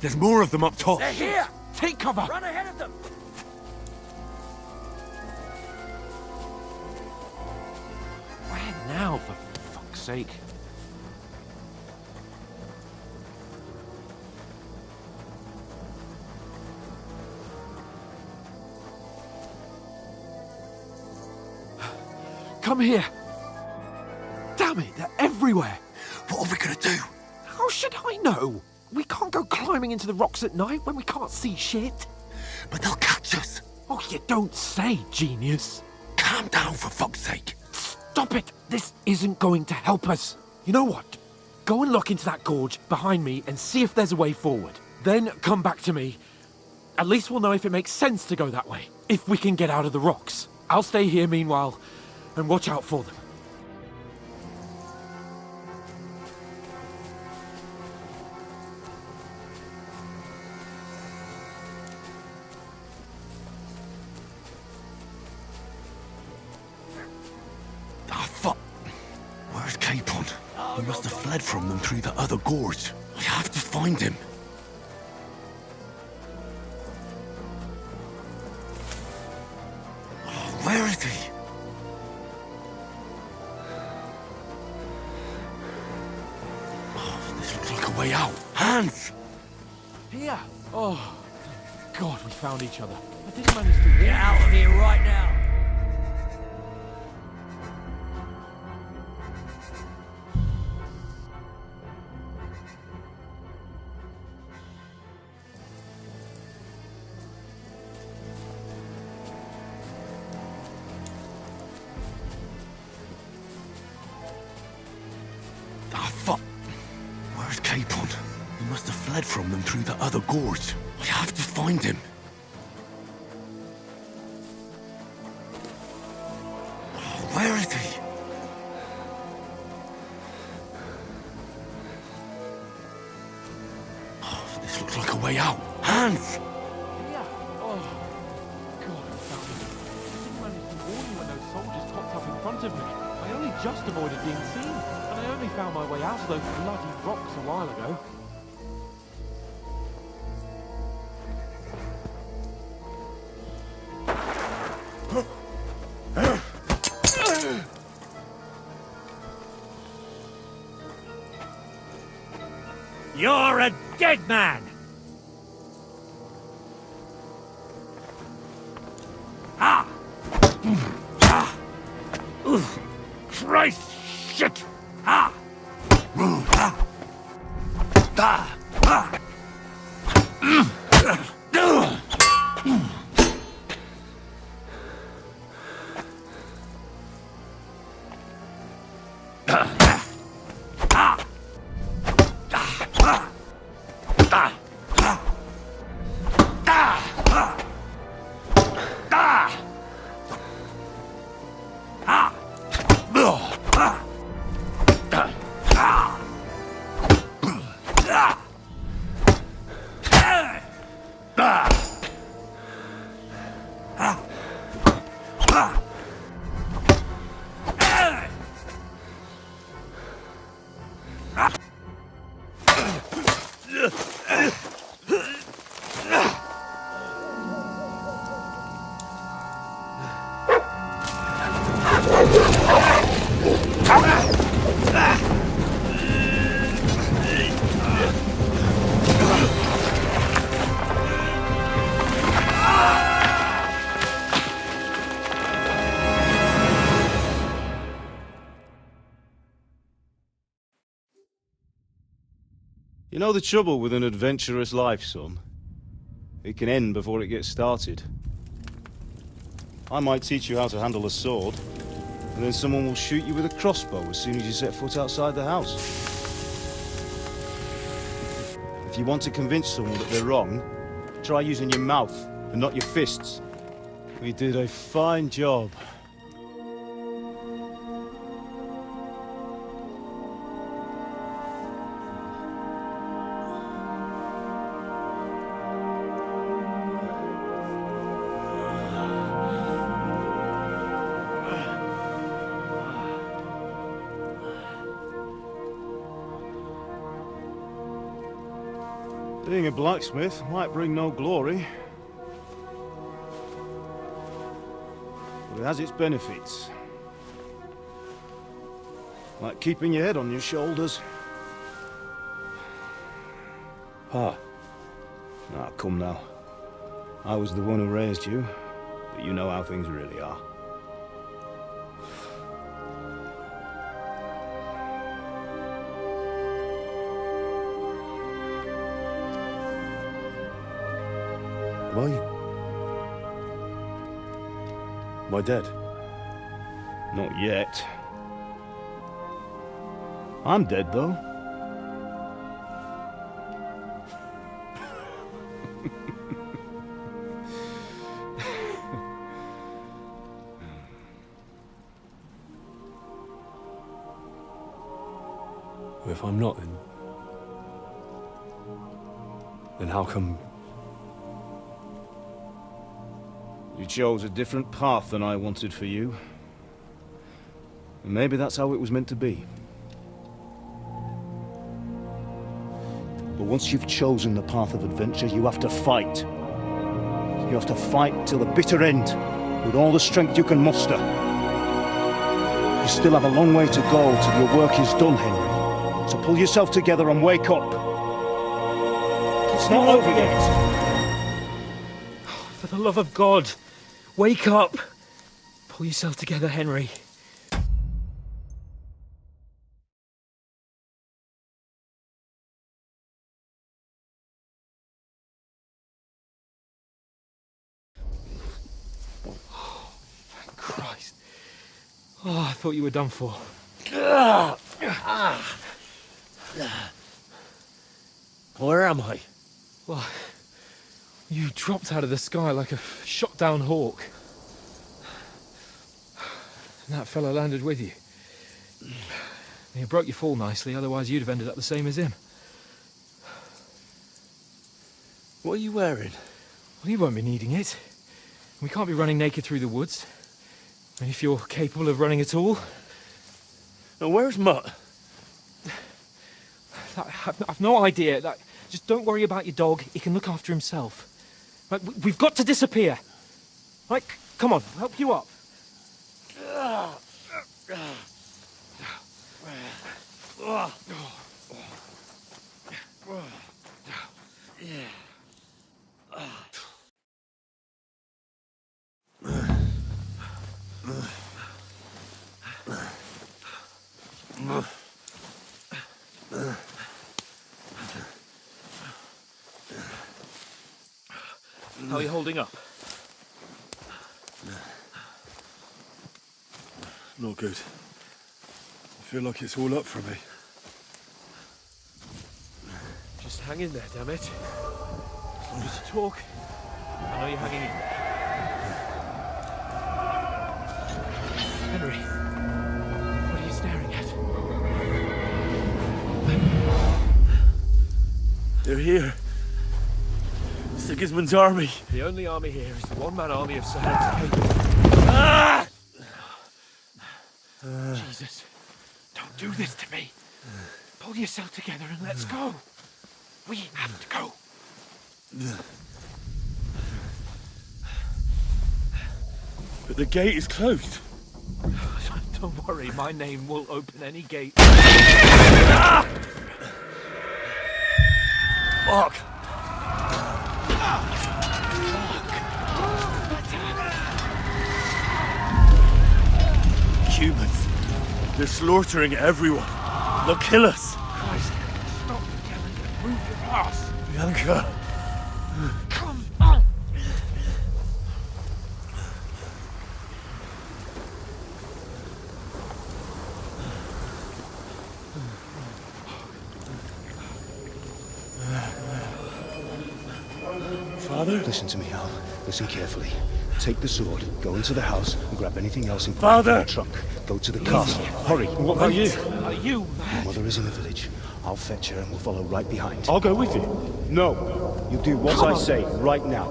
There's more of them up top! They're here! Take cover! Run ahead of them! Where now, for fuck's sake? Come here! Damn it, they're everywhere! What are we gonna do? How should I know? We can't go climbing into the rocks at night when we can't see shit. But they'll catch us. Oh, you don't say, genius. Calm down, for fuck's sake. Stop it! This isn't going to help us. You know what? Go and look into that gorge behind me and see if there's a way forward. Then come back to me. At least we'll know if it makes sense to go that way. If we can get out of the rocks. I'll stay here meanwhile and watch out for them. Ah, fuck. Where's Capon? He must have fled from them through the other gorge. I have to find him. Oh, where is he? Oh, this looks like a way out. Hans! Here! Oh, God, we found each other. I didn't manage to Get out of here right now! Ah, fuck. Where's Capon? He must have fled from them through the other gorge. I have to find him. Oh, where is he? Oh, this just avoided being seen, and I only found my way out of those bloody rocks a while ago. You're a dead man! Ah! Ah! Oof. Christ! Shit! Ah! Ah! Ah! Ah! You know the trouble with an adventurous life, son? It can end before it gets started. I might teach you how to handle a sword, and then someone will shoot you with a crossbow as soon as you set foot outside the house. If you want to convince someone that they're wrong, try using your mouth and not your fists. We did a fine job. Being a blacksmith might bring no glory, but it has its benefits. Like keeping your head on your shoulders. Pa. Ah, come now. I was the one who raised you, but you know how things really are. Am I dead? Not yet. I'm dead, though. If I'm not, then how come... You chose a different path than I wanted for you. And maybe that's how it was meant to be. But once you've chosen the path of adventure, you have to fight. You have to fight till the bitter end, with all the strength you can muster. You still have a long way to go till your work is done, Henry. So pull yourself together and wake up. It's not over yet. For the love of God, wake up. Pull yourself together, Henry. Thank Christ. Oh, I thought you were done for. Where am I? Well, you dropped out of the sky like a shot-down hawk. And that fella landed with you. You broke your fall nicely, otherwise you'd have ended up the same as him. What are you wearing? Well, you won't be needing it. We can't be running naked through the woods. And if you're capable of running at all, Now, where's Mutt? I've no idea. Just don't worry about your dog. He can look after himself. We've got to disappear. Right, come on, I'll help you up. How are you holding up? Not good. I feel like it's all up for me. Just hang in there, damn it. As long as you talk, I know you're hanging in there. Henry, what are you staring at? They're here. Sigismund's army. The only army here is the one-man army of Sir Hans. Jesus, don't do this to me. Pull yourself together and let's go. We have to go. But the gate is closed. Don't worry, my name will open any gate. Fuck! Humans. They're slaughtering everyone. They'll kill us. Christ, stop yelling and move your ass. Bianca. Come on. Father? Listen to me, Al. Listen carefully. Take the sword, go into the house, and grab anything else in Father! the trunk. Go to the castle. Hurry. What about you? Are you Your mother is in the village. I'll fetch her and we'll follow right behind. I'll go with you. No. You do what I say right now.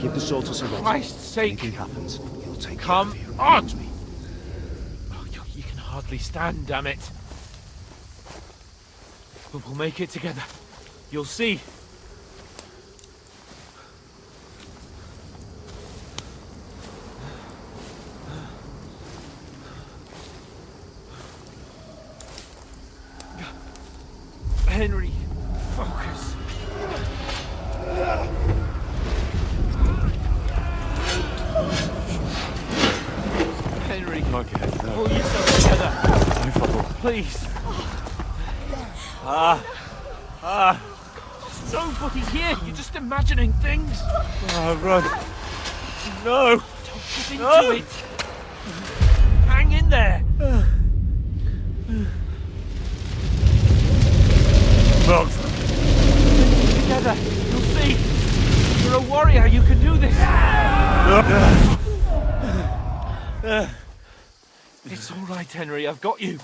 Give the sword to Sir Roger. Christ's sake. If anything happens, he'll take Come care of you. on. Me. Oh, you can hardly stand, damn it. But we'll make it together. You'll see. Henry, focus. Henry, pull yourself together. Please. There's nobody here. You're just imagining things. Run. No. Don't get into it. Hang in there. Bugs. Together. You'll see. You're a warrior. You can do this. It's all right, Henry. I've got you.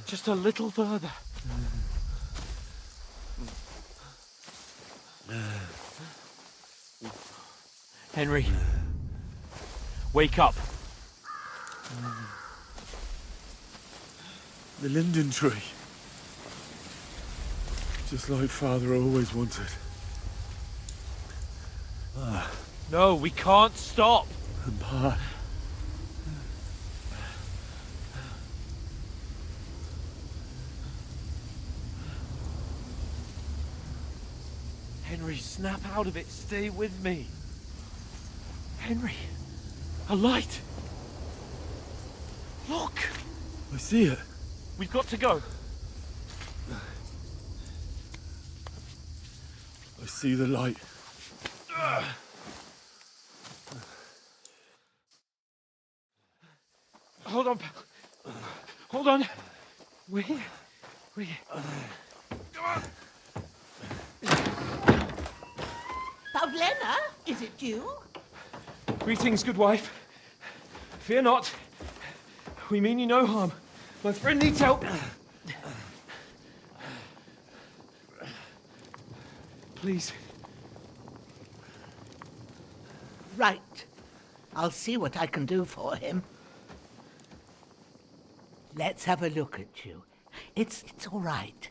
Just a little further. Henry. Wake up. The linden tree. Just like Father always wanted. No, we can't stop. And Pa. Henry, snap out of it. Stay with me. Henry, a light. Look. I see it. We've got to go. I see the light. Hold on, pal. Hold on. We're here. We're here. Come on. Pavlena, is it you? Greetings, good wife. Fear not. We mean you no harm. My friend needs help. Please. Right. I'll see what I can do for him. Let's have a look at you. It's all right.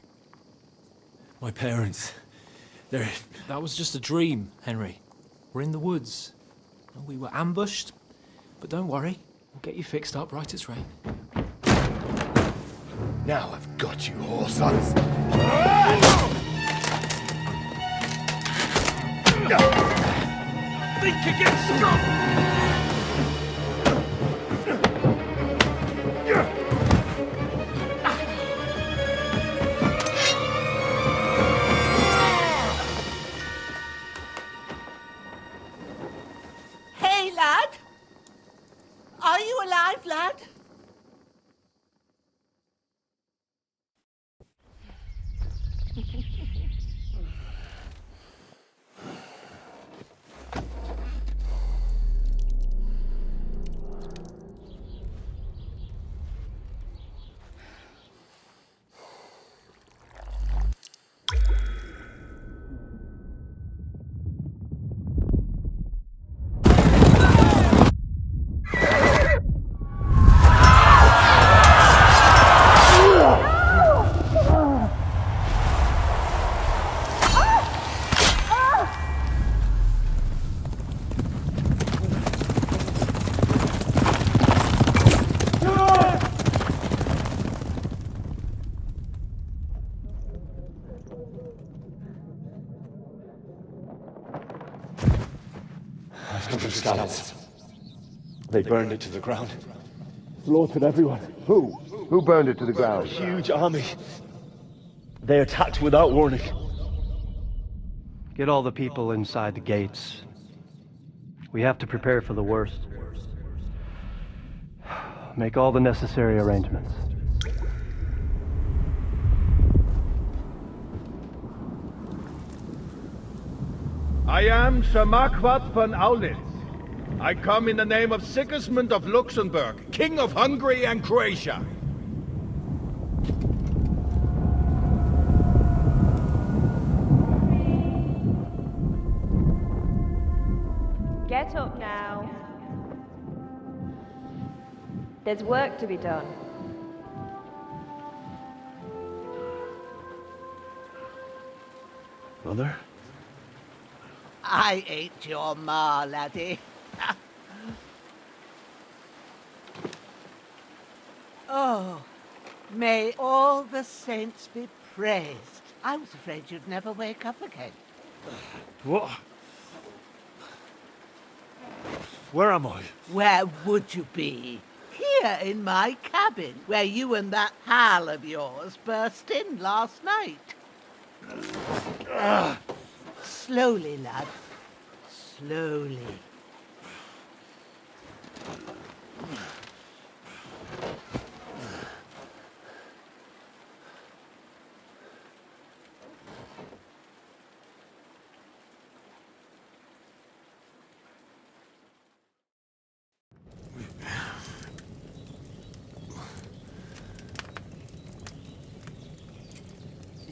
My parents, they're... That was just a dream, Henry. We're in the woods. We were ambushed, but don't worry. We'll get you fixed up right as rain. Now I've got you, whore sons. Think again, Scott! Hey, lad! Are you alive, lad? Scallops. They burned it to the ground. Slaughtered everyone. Who? Who burned it to the ground? A huge army. They attacked without warning. Get all the people inside the gates. We have to prepare for the worst. Make all the necessary arrangements. I am Sir Marquardt von Aulitz. I come in the name of Sigismund of Luxembourg, King of Hungary and Croatia. Get up now. There's work to be done. Mother? I ain't your ma, laddie. Oh, may all the saints be praised. I was afraid you'd never wake up again. What? Where am I? Where would you be? Here in my cabin, where you and that pal of yours burst in last night. Slowly, lad. Slowly.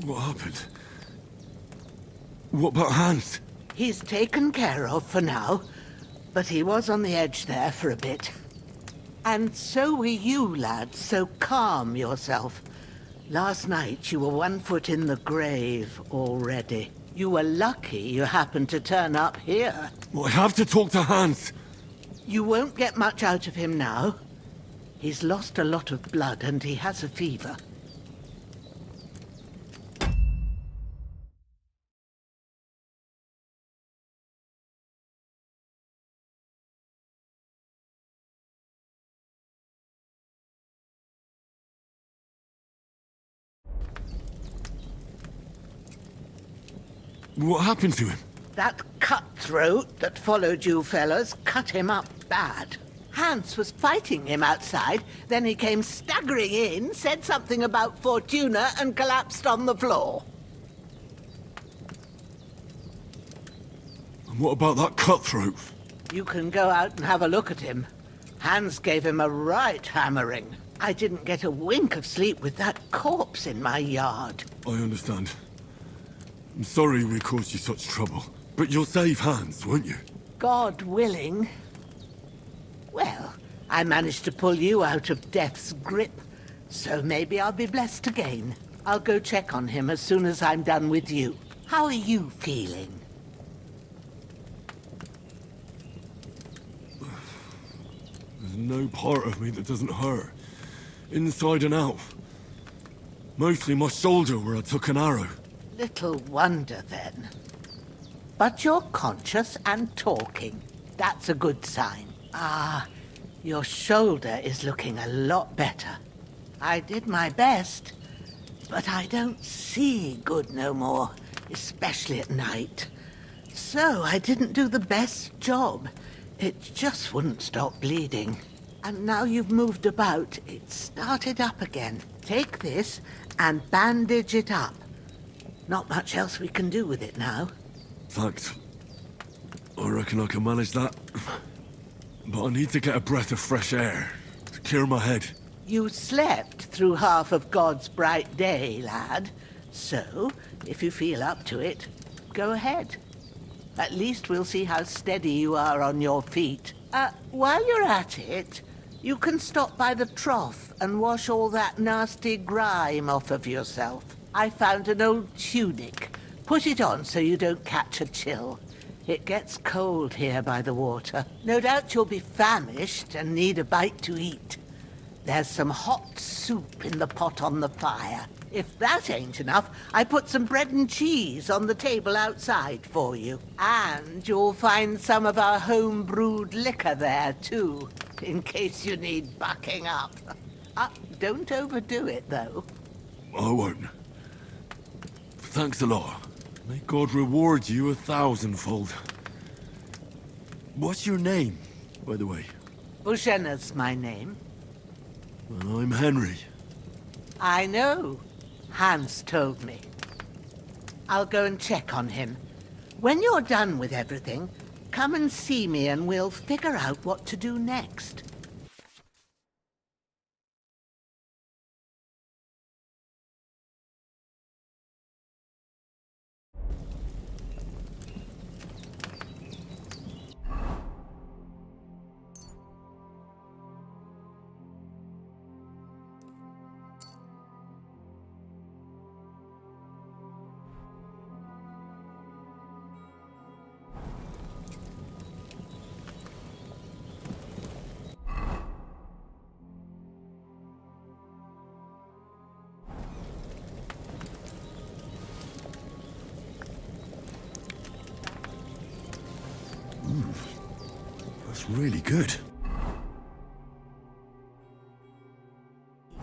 What happened? What about Hans? He's taken care of for now, but he was on the edge there for a bit. And so were you, lad, so calm yourself. Last night you were 1 foot in the grave already. You were lucky you happened to turn up here. Well, I have to talk to Hans. You won't get much out of him now. He's lost a lot of blood and he has a fever. What happened to him? That cutthroat that followed you fellas cut him up bad. Hans was fighting him outside, then he came staggering in, said something about Fortuna, and collapsed on the floor. And what about that cutthroat? You can go out and have a look at him. Hans gave him a right hammering. I didn't get a wink of sleep with that corpse in my yard. I understand. I'm sorry we caused you such trouble. But you'll save Hans, won't you? God willing. Well, I managed to pull you out of death's grip, So maybe I'll be blessed again. I'll go check on him as soon as I'm done with you. How are you feeling? There's no part of me that doesn't hurt. Inside and out. Mostly my shoulder where I took an arrow. Little wonder then. But you're conscious and talking. That's a good sign. Ah, your shoulder is looking a lot better. I did my best, but I don't see good no more, especially at night. So I didn't do the best job. It just wouldn't stop bleeding. And now you've moved about, it started up again. Take this and bandage it up. Not much else we can do with it now. Thanks. I reckon I can manage that. But I need to get a breath of fresh air to clear my head. You slept through half of God's bright day, lad. So, if you feel up to it, go ahead. At least we'll see how steady you are on your feet. While you're at it, you can stop by the trough and wash all that nasty grime off of yourself. I found an old tunic. Put it on so you don't catch a chill. It gets cold here by the water. No doubt you'll be famished and need a bite to eat. There's some hot soup in the pot on the fire. If that ain't enough, I put some bread and cheese on the table outside for you. And you'll find some of our home-brewed liquor there, too, in case you need bucking up. Don't overdo it, though. I won't. Thanks a lot. May God reward you 1,000-fold. What's your name, by the way? Bushenna's my name. Well, I'm Henry. I know. Hans told me. I'll go and check on him. When you're done with everything, come and see me and we'll figure out what to do next. That's really good.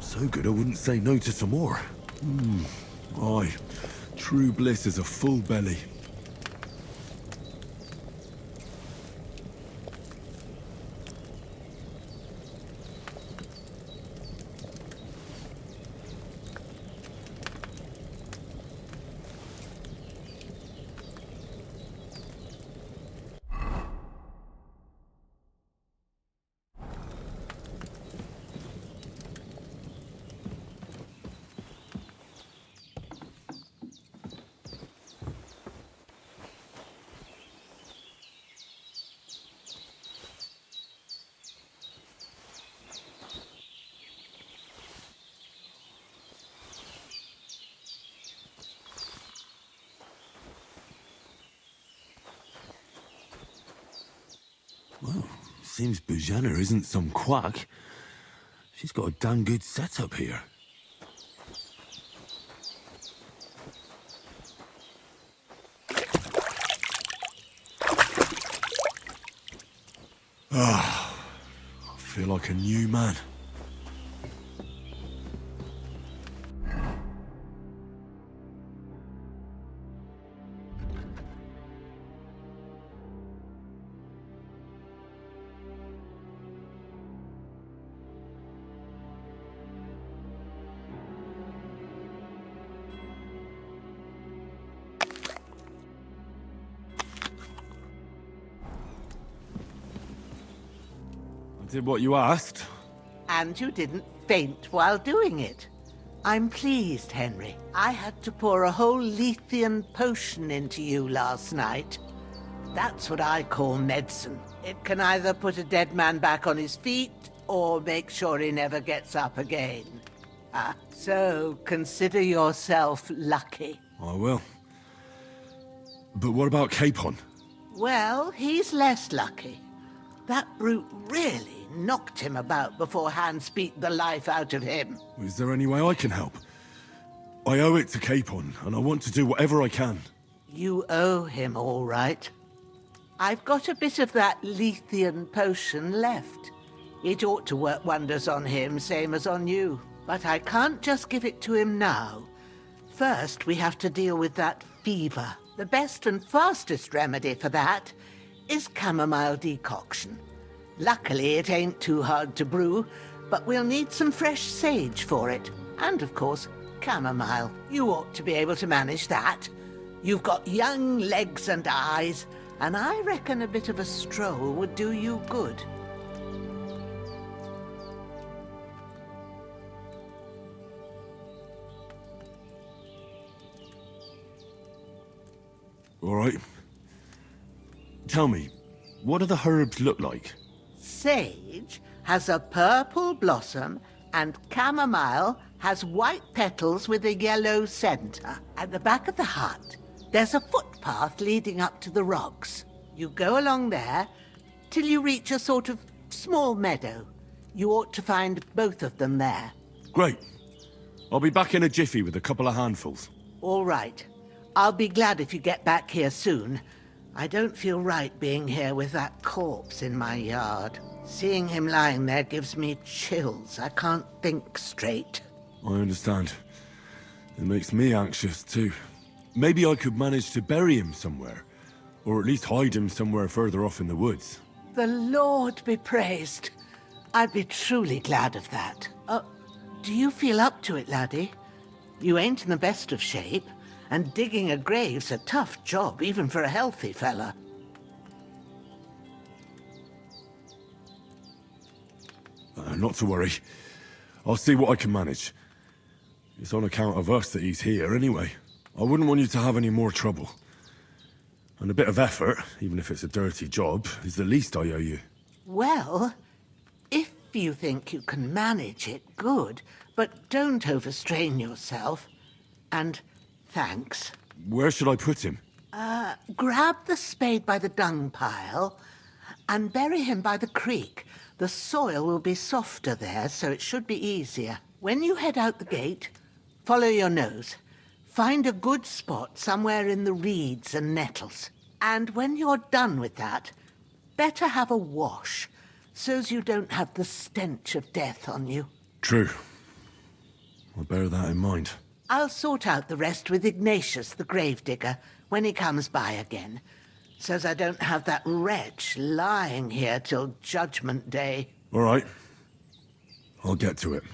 So good I wouldn't say no to some more. Aye, true bliss is a full belly. Well, seems Bujana isn't some quack. She's got a damn good setup here. I feel like a new man. I did what you asked. And you didn't faint while doing it. I'm pleased, Henry. I had to pour a whole Lethean potion into you last night. That's what I call medicine. It can either put a dead man back on his feet, or make sure he never gets up again. So, consider yourself lucky. I will. But what about Capon? Well, he's less lucky. That brute really knocked him about before Hans beat the life out of him. Is there any way I can help? I owe it to Capon, and I want to do whatever I can. You owe him, all right. I've got a bit of that Lethean potion left. It ought to work wonders on him, same as on you. But I can't just give it to him now. First, we have to deal with that fever. The best and fastest remedy for that is chamomile decoction. Luckily, it ain't too hard to brew, but we'll need some fresh sage for it. And, of course, chamomile. You ought to be able to manage that. You've got young legs and eyes, and I reckon a bit of a stroll would do you good. All right. Tell me, what do the herbs look like? Sage has a purple blossom, and chamomile has white petals with a yellow center. At the back of the hut, there's a footpath leading up to the rocks. You go along there till you reach a sort of small meadow. You ought to find both of them there. Great. I'll be back in a jiffy with a couple of handfuls. All right. I'll be glad if you get back here soon. I don't feel right being here with that corpse in my yard. Seeing him lying there gives me chills. I can't think straight. I understand. It makes me anxious, too. Maybe I could manage to bury him somewhere. Or at least hide him somewhere further off in the woods. The Lord be praised. I'd be truly glad of that. Do you feel up to it, laddie? You ain't in the best of shape, and digging a grave's a tough job, even for a healthy fella. Not to worry. I'll see what I can manage. It's on account of us that he's here, anyway. I wouldn't want you to have any more trouble. And a bit of effort, even if it's a dirty job, is the least I owe you. Well, if you think you can manage it, good. But don't overstrain yourself. And thanks. Where should I put him? Grab the spade by the dung pile and bury him by the creek. The soil will be softer there, so it should be easier. When you head out the gate, follow your nose. Find a good spot somewhere in the reeds and nettles. And when you're done with that, better have a wash, so's you don't have the stench of death on you. True. I'll bear that in mind. I'll sort out the rest with Ignatius, the gravedigger, when he comes by again, so's I don't have that wretch lying here till Judgment Day. All right. I'll get to it.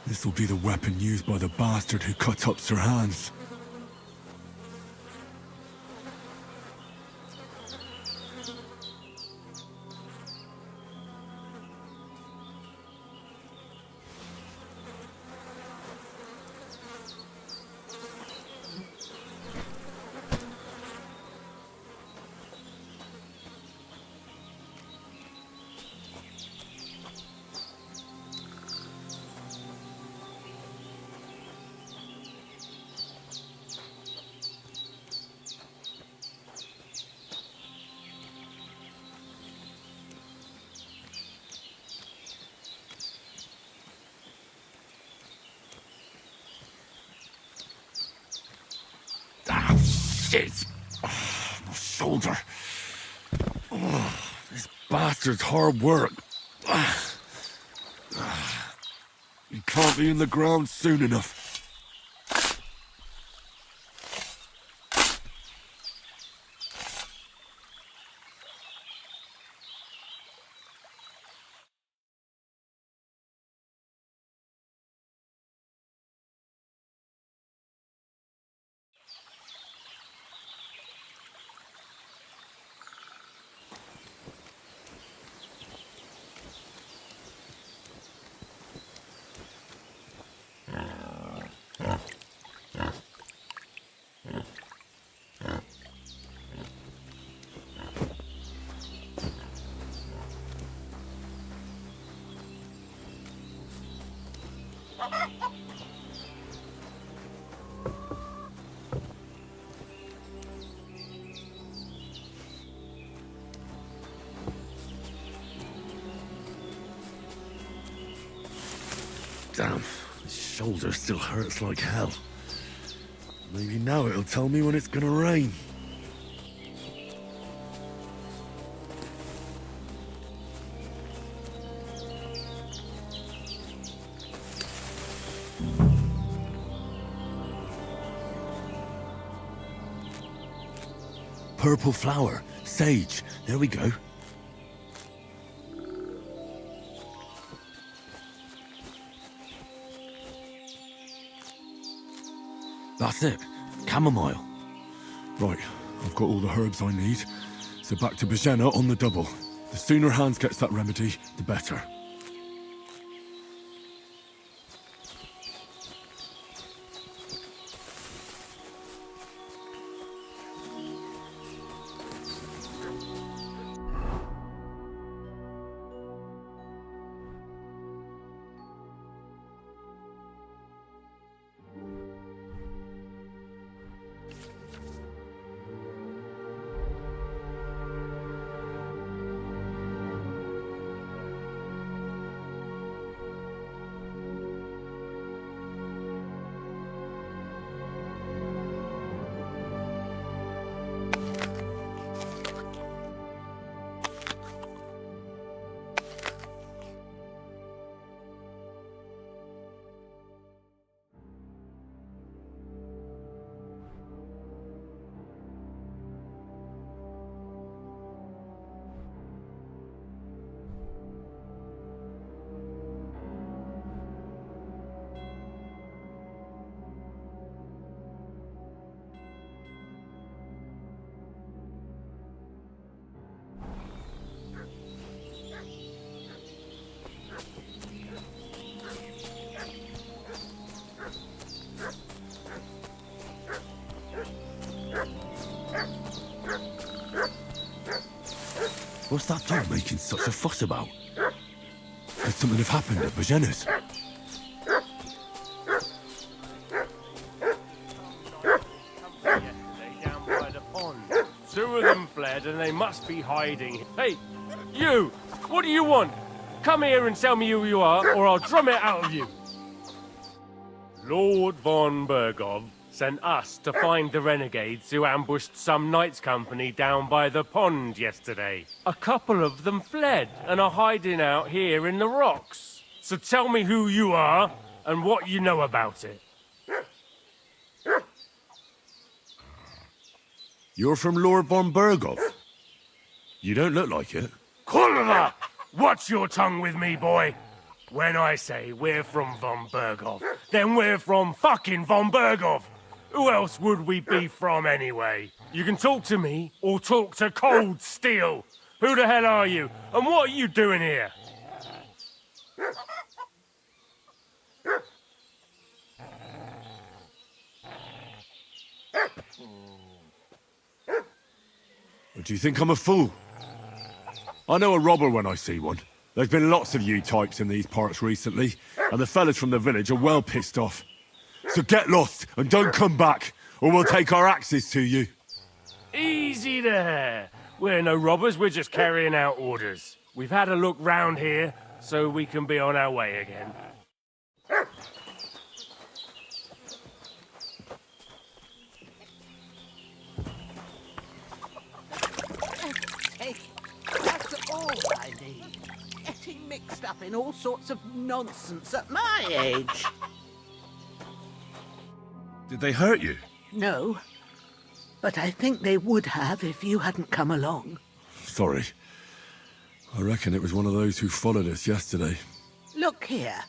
This'll be the weapon used by the bastard who cut up Sir Hans. Shit! Oh, my shoulder. Oh, this bastard's hard work. He can't be in the ground soon enough. Damn, my shoulder still hurts like hell. Maybe now it'll tell me when it's gonna rain. Purple flower, sage, there we go. That's it. Chamomile. Right, I've got all the herbs I need. So back to Bajena on the double. The sooner Hans gets that remedy, the better. What's that dog making such a fuss about? Could something have happened at Bajena's? Down by the pond. Two of them fled and they must be hiding. Hey, you! What do you want? Come here and tell me who you are, or I'll drum it out of you. Lord von Bergov sent us to find the renegades who ambushed some knights' company down by the pond yesterday. A couple of them fled and are hiding out here in the rocks. So tell me who you are and what you know about it. You're from Lord von Bergov? You don't look like it. Kulva! Watch your tongue with me, boy. When I say we're from von Bergov, then we're from fucking von Bergov. Who else would we be from anyway? You can talk to me or talk to cold steel. Who the hell are you? And what are you doing here? Do you think I'm a fool? I know a robber when I see one. There's been lots of you types in these parts recently, and the fellas from the village are well pissed off. So get lost and don't come back, or we'll take our axes to you. Easy there. We're no robbers, we're just carrying out orders. We've had a look round here, so we can be on our way again. Hey, that's all I need. Getting mixed up in all sorts of nonsense at my age. Did they hurt you? No, but I think they would have if you hadn't come along. Sorry. I reckon it was one of those who followed us yesterday. Look here.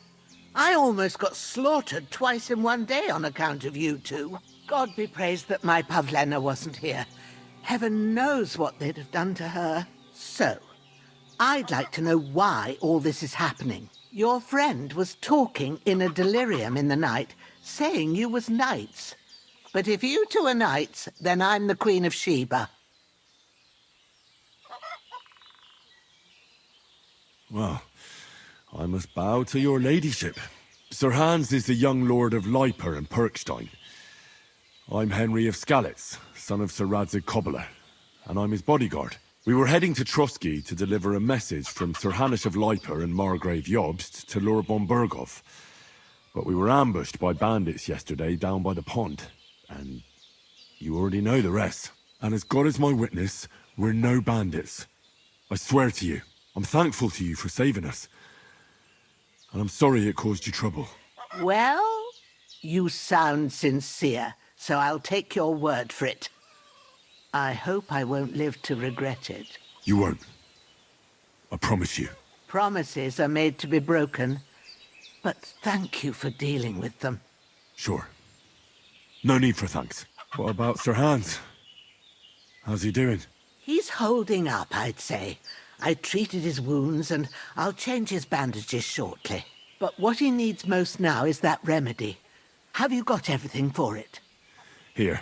I almost got slaughtered twice in one day on account of you two. God be praised that my Pavlena wasn't here. Heaven knows what they'd have done to her. So, I'd like to know why all this is happening. Your friend was talking in a delirium in the night, saying you was knights. But if you two are knights, then I'm the Queen of Sheba. Well, I must bow to your ladyship. Sir Hans is the young lord of Leiper and Perkstein. I'm Henry of Skalitz, son of Sir Radzig Cobbler, and I'm his bodyguard. We were heading to Trotsky to deliver a message from Sir Hanush of Leiper and Margrave Jobst to Lord von Berghoff. But we were ambushed by bandits yesterday down by the pond, and you already know the rest. And as God is my witness, we're no bandits. I swear to you, I'm thankful to you for saving us. And I'm sorry it caused you trouble. Well, you sound sincere, so I'll take your word for it. I hope I won't live to regret it. You won't. I promise you. Promises are made to be broken, but thank you for dealing with them. Sure. No need for thanks. What about Sir Hans? How's he doing? He's holding up, I'd say. I treated his wounds and I'll change his bandages shortly. But what he needs most now is that remedy. Have you got everything for it? Here.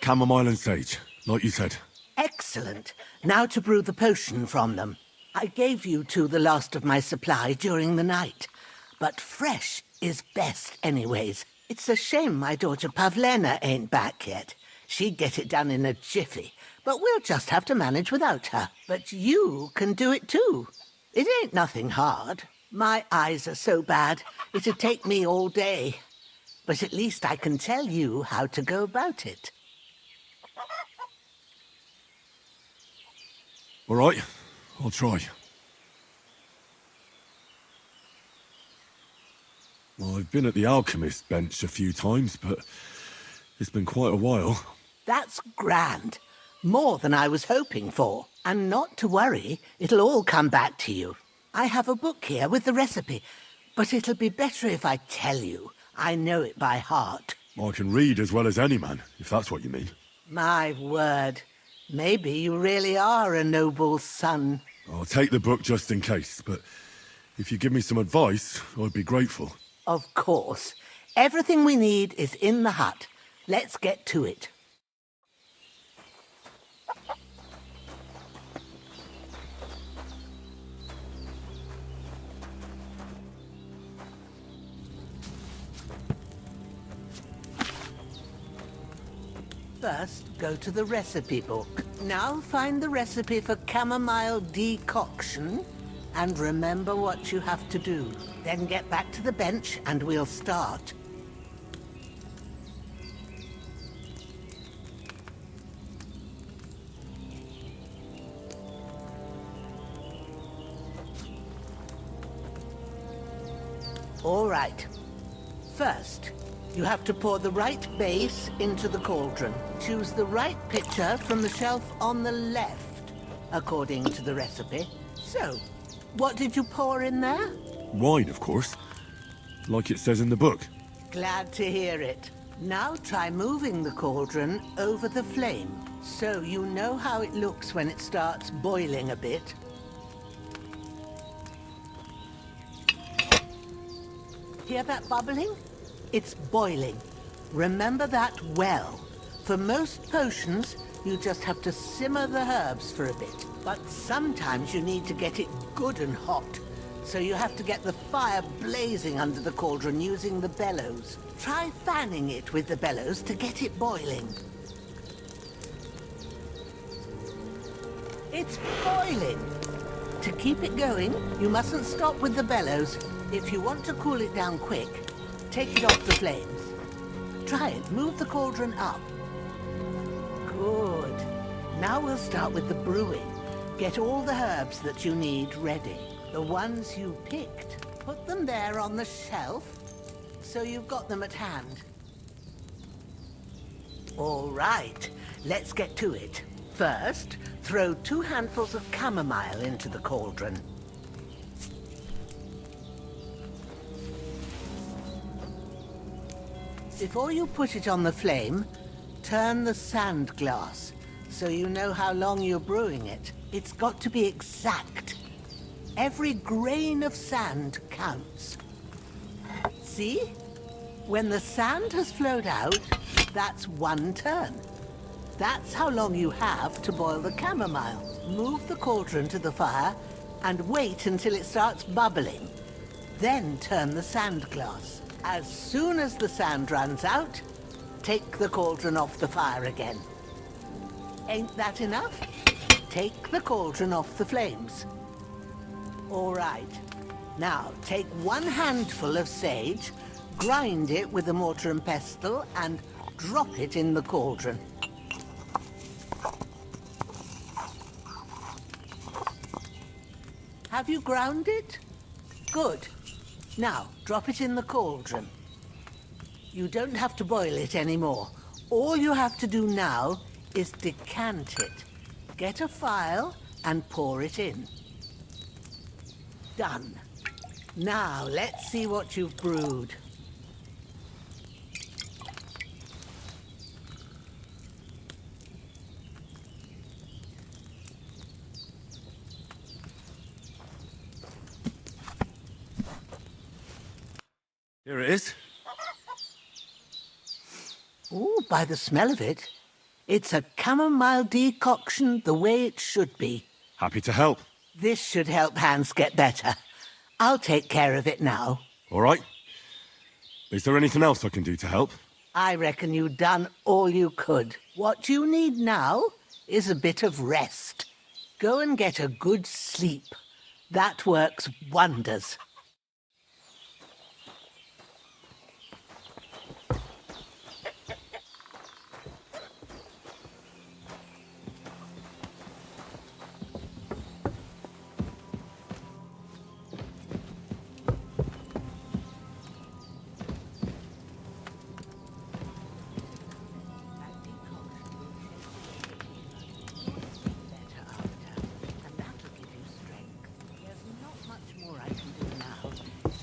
Chamomile and sage, like you said. Excellent. Now to brew the potion from them. I gave you two the last of my supply during the night. But fresh is best anyways. It's a shame my daughter Pavlena ain't back yet. She'd get it done in a jiffy, but we'll just have to manage without her. But you can do it too. It ain't nothing hard. My eyes are so bad, it'd take me all day. But at least I can tell you how to go about it. All right, I'll try. Well, I've been at the alchemist's bench a few times, but it's been quite a while. That's grand. More than I was hoping for. And not to worry, it'll all come back to you. I have a book here with the recipe, but it'll be better if I tell you. I know it by heart. I can read as well as any man, if that's what you mean. My word. Maybe you really are a noble son. I'll take the book just in case, but if you give me some advice, I'd be grateful. Of course. Everything we need is in the hut. Let's get to it. First, go to the recipe book. Now find the recipe for chamomile decoction and remember what you have to do. Then get back to the bench and we'll start. All right. First, you have to pour the right base into the cauldron. Choose the right pitcher from the shelf on the left, according to the recipe. So, what did you pour in there? Wine, of course. Like it says in the book. Glad to hear it. Now try moving the cauldron over the flame, so you know how it looks when it starts boiling a bit. Hear that bubbling? It's boiling. Remember that well. For most potions, you just have to simmer the herbs for a bit. But sometimes you need to get it good and hot. So you have to get the fire blazing under the cauldron using the bellows. Try fanning it with the bellows to get it boiling. It's boiling. To keep it going, you mustn't stop with the bellows. If you want to cool it down quick, take it off the flames. Try it. Move the cauldron up. Good. Now we'll start with the brewing. Get all the herbs that you need ready. The ones you picked. Put them there on the shelf, so you've got them at hand. All right. Let's get to it. First, throw 2 handfuls of chamomile into the cauldron. Before you put it on the flame, turn the sand glass so you know how long you're brewing it. It's got to be exact. Every grain of sand counts. See? When the sand has flowed out, that's 1 turn. That's how long you have to boil the chamomile. Move the cauldron to the fire and wait until it starts bubbling. Then turn the sand glass. As soon as the sand runs out, take the cauldron off the fire again. Ain't that enough? Take the cauldron off the flames. All right. Now, take 1 handful of sage, grind it with a mortar and pestle, and drop it in the cauldron. Have you ground it? Good. Now, drop it in the cauldron. You don't have to boil it anymore. All you have to do now is decant it. Get a phial and pour it in. Done. Now, let's see what you've brewed. Here it is. Ooh, by the smell of it, it's a chamomile decoction the way it should be. Happy to help. This should help Hans get better. I'll take care of it now. All right. Is there anything else I can do to help? I reckon you've done all you could. What you need now is a bit of rest. Go and get a good sleep. That works wonders.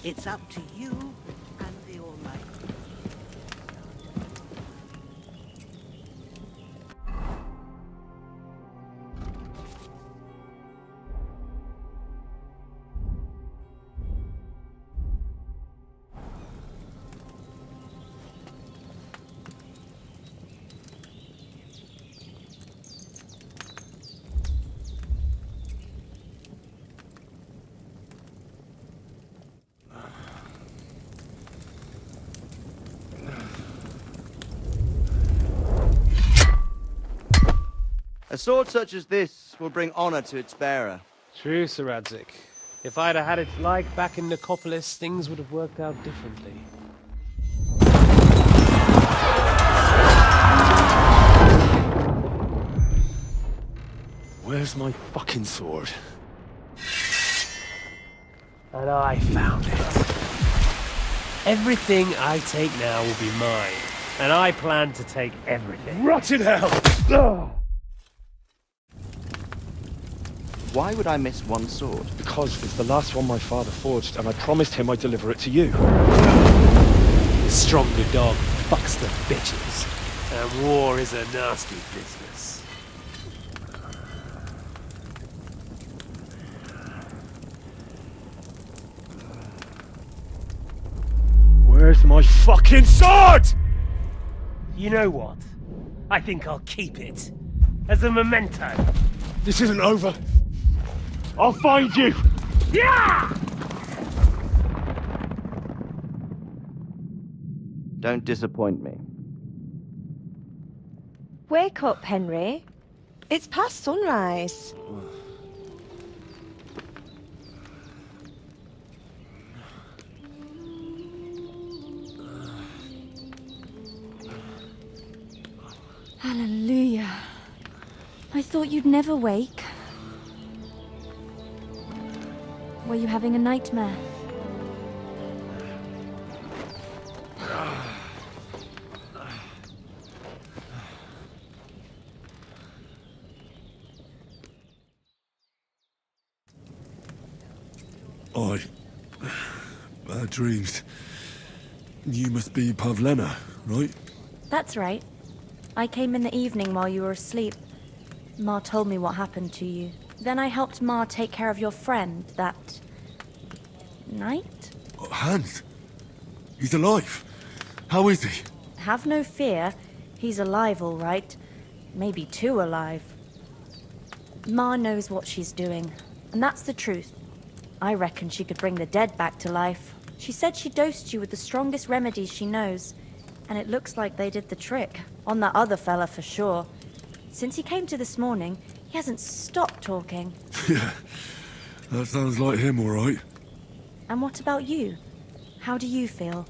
It's up to you and the Almighty. A sword such as this will bring honor to its bearer. True, Sir Radzik. If I'd have had its like back in Nicopolis, things would have worked out differently. Where's my fucking sword? And I found it. Everything I take now will be mine, and I plan to take everything. Rot in hell! Why would I miss one sword? Because it's the last one my father forged, and I promised him I'd deliver it to you. The stronger dog fucks the bitches, and war is a nasty business. Where's my fucking sword? You know what? I think I'll keep it. As a memento. This isn't over. I'll find you! Yeah! Don't disappoint me. Wake up, Henry. It's past sunrise. Hallelujah. I thought you'd never wake. Were you having a nightmare? Bad dreams. You must be Pavlena, right? That's right. I came in the evening while you were asleep. Ma told me what happened to you. Then I helped Ma take care of your friend that night? Hans? He's alive. How is he? Have no fear. He's alive, all right. Maybe too alive. Ma knows what she's doing, and that's the truth. I reckon she could bring the dead back to life. She said she dosed you with the strongest remedies she knows, and it looks like they did the trick. On that other fella for sure. Since he came to this morning, he hasn't stopped talking. Yeah, that sounds like him, all right. And what about you? How do you feel?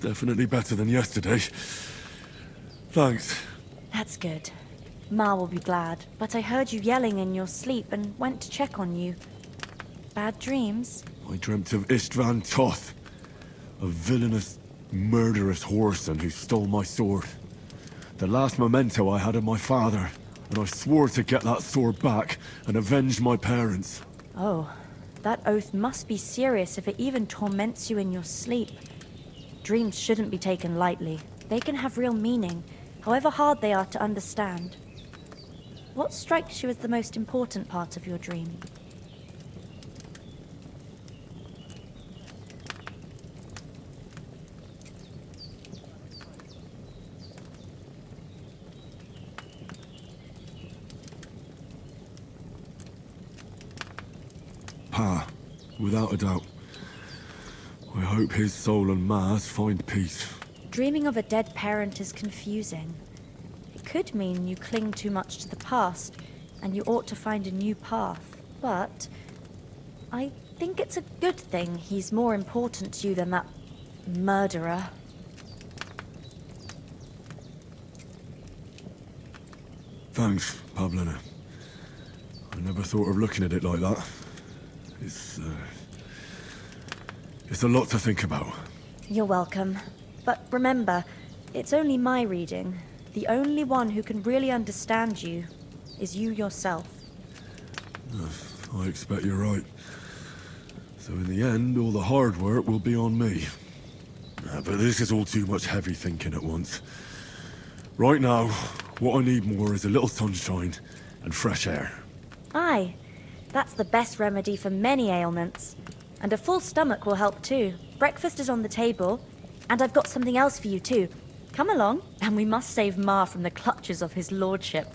Definitely better than yesterday. Thanks. That's good. Ma will be glad, but I heard you yelling in your sleep and went to check on you. Bad dreams? I dreamt of Istvan Toth, a villainous, murderous whoreson who stole my sword. The last memento I had of my father, and I swore to get that sword back and avenge my parents. Oh, that oath must be serious if it even torments you in your sleep. Dreams shouldn't be taken lightly. They can have real meaning, however hard they are to understand. What strikes you as the most important part of your dream? Pa, without a doubt. I hope his soul and Ma's find peace. Dreaming of a dead parent is confusing. It could mean you cling too much to the past, and you ought to find a new path. But I think it's a good thing he's more important to you than that murderer. Thanks, Pavlina. I never thought of looking at it like that. It's a lot to think about. You're welcome. But remember, it's only my reading. The only one who can really understand you is you yourself. I expect you're right. So in the end, all the hard work will be on me. But this is all too much heavy thinking at once. Right now, what I need more is a little sunshine and fresh air. Aye, that's the best remedy for many ailments. And a full stomach will help too. Breakfast is on the table, and I've got something else for you too. Come along, and we must save Ma from the clutches of his lordship.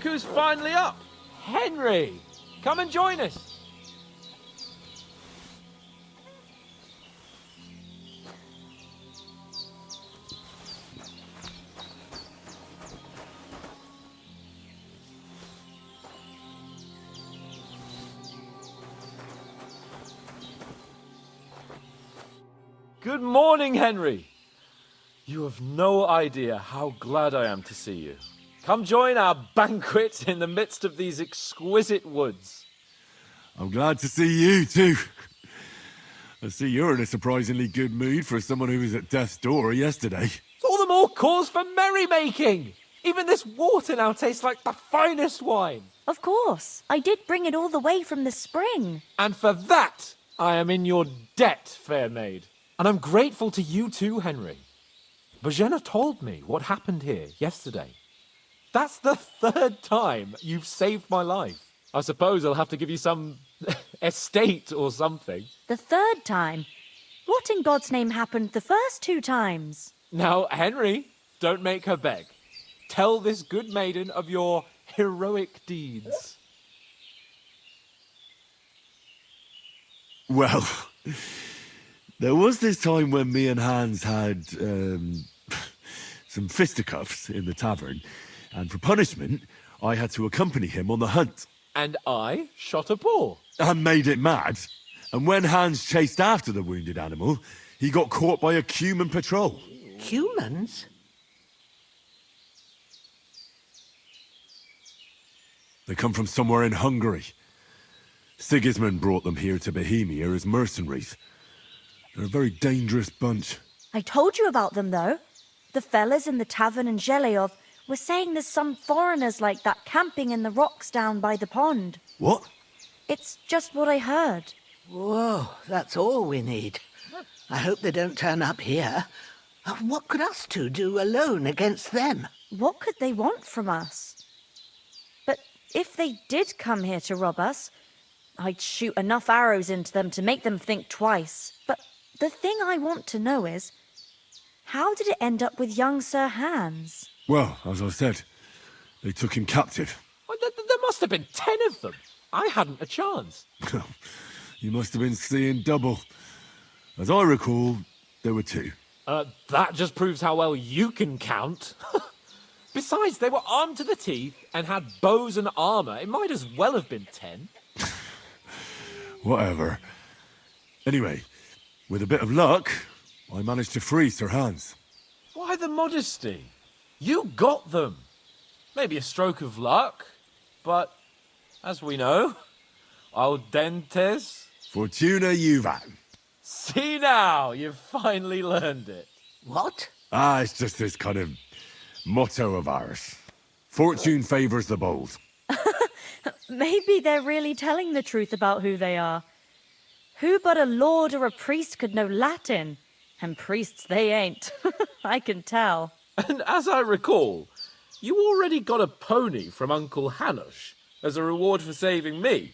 Look who's finally up. Henry, come and join us. Good morning, Henry. You have no idea how glad I am to see you. Come join our banquet in the midst of these exquisite woods. I'm glad to see you too. I see you're in a surprisingly good mood for someone who was at death's door yesterday. It's all the more cause for merrymaking. Even this water now tastes like the finest wine. Of course. I did bring it all the way from the spring. And for that, I am in your debt, fair maid. And I'm grateful to you too, Henry. Bojena told me what happened here yesterday. That's the 3rd time you've saved my life. I suppose I'll have to give you some estate or something. The 3rd time? What in God's name happened the first 2 times? Now, Henry, don't make her beg. Tell this good maiden of your heroic deeds. Well, there was this time when me and Hans had some fisticuffs in the tavern, and for punishment, I had to accompany him on the hunt. And I shot a boar. And made it mad. And when Hans chased after the wounded animal, he got caught by a human patrol. Humans? They come from somewhere in Hungary. Sigismund brought them here to Bohemia as mercenaries. They're a very dangerous bunch. I told you about them, though. The fellas in the tavern in Zheleov were saying there's some foreigners like that camping in the rocks down by the pond. What? It's just what I heard. Whoa, that's all we need. I hope they don't turn up here. What could us two do alone against them? What could they want from us? But if they did come here to rob us, I'd shoot enough arrows into them to make them think twice. But the thing I want to know is, how did it end up with young Sir Hans? Well, as I said, they took him captive. Well, there must have been 10 of them. I hadn't a chance. You must have been seeing double. As I recall, there were 2. That just proves how well you can count. Besides, they were armed to the teeth and had bows and armor. It might as well have been 10. Whatever. Anyway, with a bit of luck, I managed to free Sir Hans. Why the modesty? You got them. Maybe a stroke of luck, but as we know, audentes. Fortuna juvat. See now, you've finally learned it. What? It's just this kind of motto of ours. Fortune favours the bold. Maybe they're really telling the truth about who they are. Who but a lord or a priest could know Latin? And priests they ain't. I can tell. And as I recall, you already got a pony from Uncle Hanush as a reward for saving me.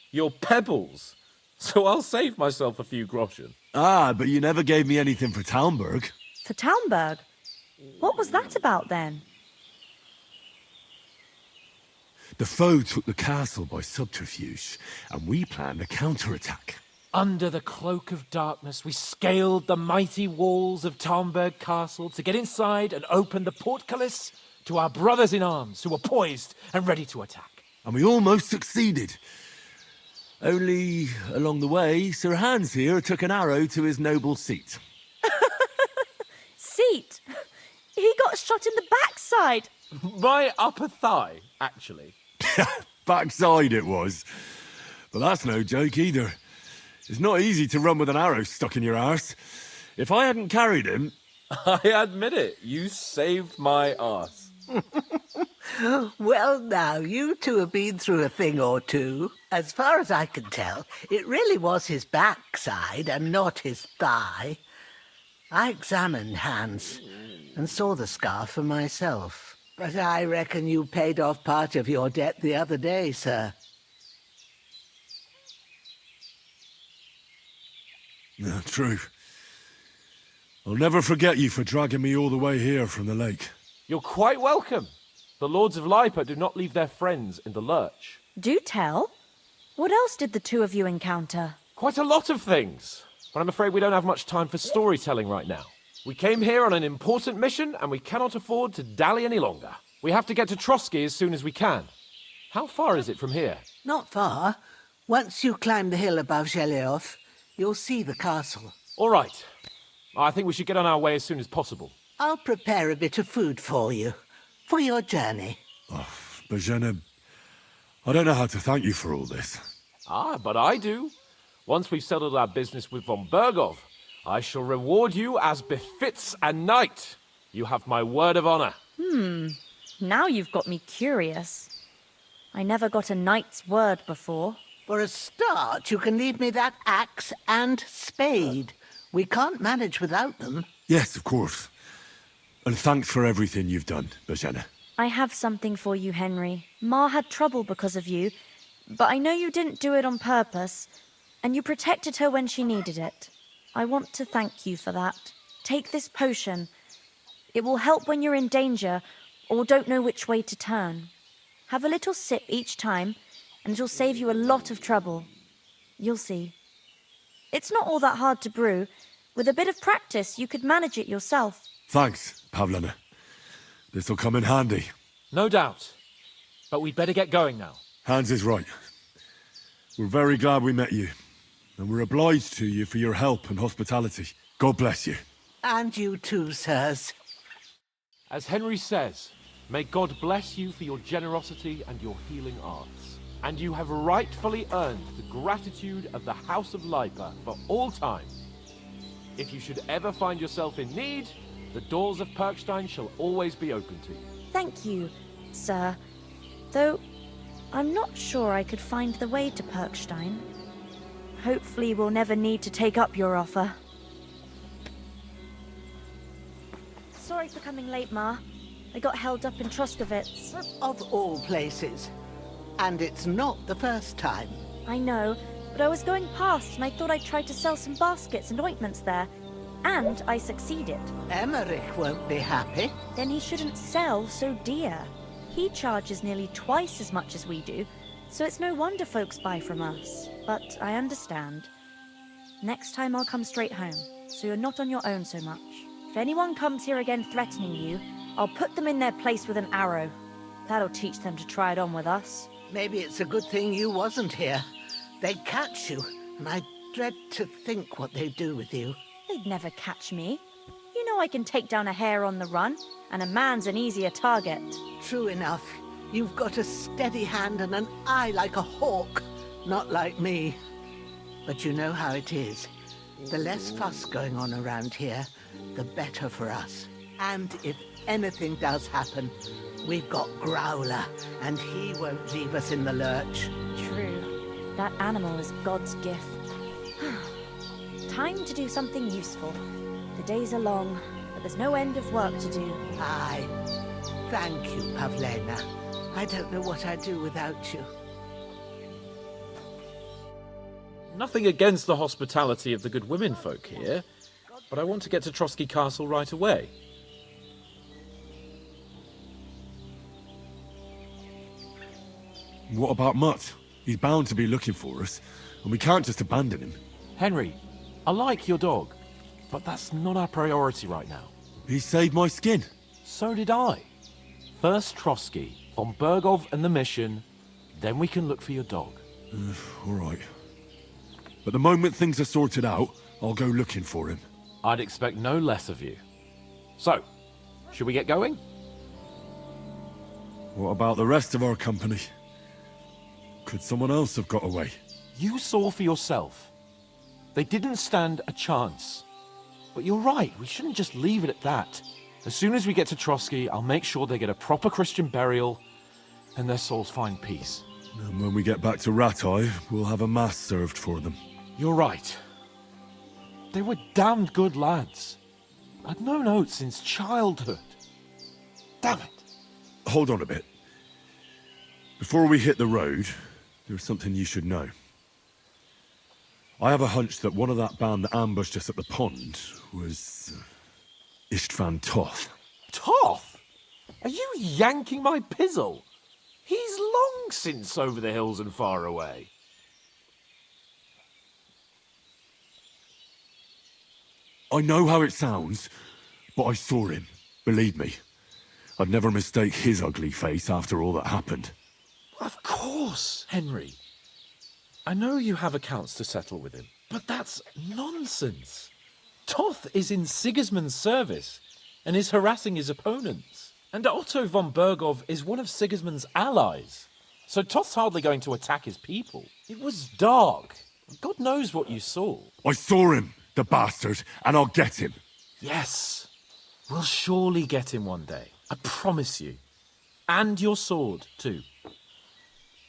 Your pebbles. So I'll save myself a few groschen. But you never gave me anything for Talmberg. For Talmberg? What was that about then? The foe took the castle by subterfuge, and we planned a counterattack. Under the cloak of darkness, we scaled the mighty walls of Talmberg Castle to get inside and open the portcullis to our brothers in arms who were poised and ready to attack. And we almost succeeded. Only, along the way, Sir Hans here took an arrow to his noble seat. Seat? He got shot in the backside. My upper thigh, actually. Backside it was. But that's no joke either. It's not easy to run with an arrow stuck in your arse. If I hadn't carried him... I admit it, you saved my arse. Well, now, you two have been through a thing or two. As far as I can tell, it really was his backside and not his thigh. I examined Hans and saw the scar for myself. But I reckon you paid off part of your debt the other day, sir. True. I'll never forget you for dragging me all the way here from the lake. You're quite welcome. The Lords of Lipa do not leave their friends in the lurch. Do tell. What else did the two of you encounter? Quite a lot of things. But I'm afraid we don't have much time for storytelling right now. We came here on an important mission, and we cannot afford to dally any longer. We have to get to Trotsky as soon as we can. How far is it from here? Not far. Once you climb the hill above Zheleov, you'll see the castle. All right. I think we should get on our way as soon as possible. I'll prepare a bit of food for you, for your journey. Bozhena, I don't know how to thank you for all this. Ah, but I do. Once we've settled our business with von Bergov, I shall reward you as befits a knight. You have my word of honor. Now you've got me curious. I never got a knight's word before. For a start, you can leave me that axe and spade. We can't manage without them. Yes, of course. And thanks for everything you've done, Bozhena. I have something for you, Henry. Ma had trouble because of you, but I know you didn't do it on purpose, and you protected her when she needed it. I want to thank you for that. Take this potion. It will help when you're in danger or don't know which way to turn. Have a little sip each time, and it'll save you a lot of trouble. You'll see. It's not all that hard to brew. With a bit of practice, you could manage it yourself. Thanks, Pavlena. This'll come in handy. No doubt. But we'd better get going now. Hans is right. We're very glad we met you. And we're obliged to you for your help and hospitality. God bless you. And you too, sirs. As Henry says, may God bless you for your generosity and your healing arts. And you have rightfully earned the gratitude of the House of Lipa for all time. If you should ever find yourself in need, the doors of Perkstein shall always be open to you. Thank you, sir. Though, I'm not sure I could find the way to Perkstein. Hopefully we'll never need to take up your offer. Sorry for coming late, Ma. I got held up in Troskovitz. Of all places. And it's not the first time. I know, but I was going past and I thought I'd try to sell some baskets and ointments there. And I succeeded. Emmerich won't be happy. Then he shouldn't sell so dear. He charges nearly twice as much as we do, so it's no wonder folks buy from us. But I understand. Next time I'll come straight home, so you're not on your own so much. If anyone comes here again threatening you, I'll put them in their place with an arrow. That'll teach them to try it on with us. Maybe it's a good thing you wasn't here. They'd catch you, and I dread to think what they'd do with you. They'd never catch me. You know I can take down a hare on the run, and a man's an easier target. True enough. You've got a steady hand and an eye like a hawk. Not like me. But you know how it is. The less fuss going on around here, the better for us. And if anything does happen, we've got Growler, and he won't leave us in the lurch. True. That animal is God's gift. Time to do something useful. The days are long, but there's no end of work to do. Aye. Thank you, Pavlena. I don't know what I'd do without you. Nothing against the hospitality of the good women folk here, but I want to get to Trotsky Castle right away. What about Mutt? He's bound to be looking for us, and we can't just abandon him. Henry, I like your dog, but that's not our priority right now. He saved my skin. So did I. First Trotsky, von Bergov and the mission, then we can look for your dog. All right. But the moment things are sorted out, I'll go looking for him. I'd expect no less of you. So, should we get going? What about the rest of our company? Could someone else have got away? You saw for yourself. They didn't stand a chance. But you're right, we shouldn't just leave it at that. As soon as we get to Trotsky, I'll make sure they get a proper Christian burial and their souls find peace. And when we get back to Ratai, we'll have a mass served for them. You're right. They were damned good lads. I'd known Oates since childhood. Damn it. Hold on a bit. Before we hit the road, there's something you should know. I have a hunch that one of that band that ambushed us at the pond was Istvan Toth. Toth? Are you yanking my pizzle? He's long since over the hills and far away. I know how it sounds, but I saw him. Believe me. I'd never mistake his ugly face after all that happened. Of course, Henry. I know you have accounts to settle with him, but that's nonsense. Toth is in Sigismund's service and is harassing his opponents. And Otto von Bergov is one of Sigismund's allies. So Toth's hardly going to attack his people. It was dark. God knows what you saw. I saw him, the bastard, and I'll get him. Yes. We'll surely get him one day. I promise you. And your sword, too.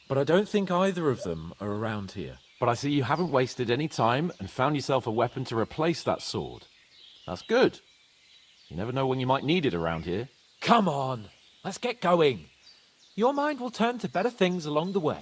But I don't think either of them are around here. But I see you haven't wasted any time and found yourself a weapon to replace that sword. That's good. You never know when you might need it around here. Come on, let's get going. Your mind will turn to better things along the way.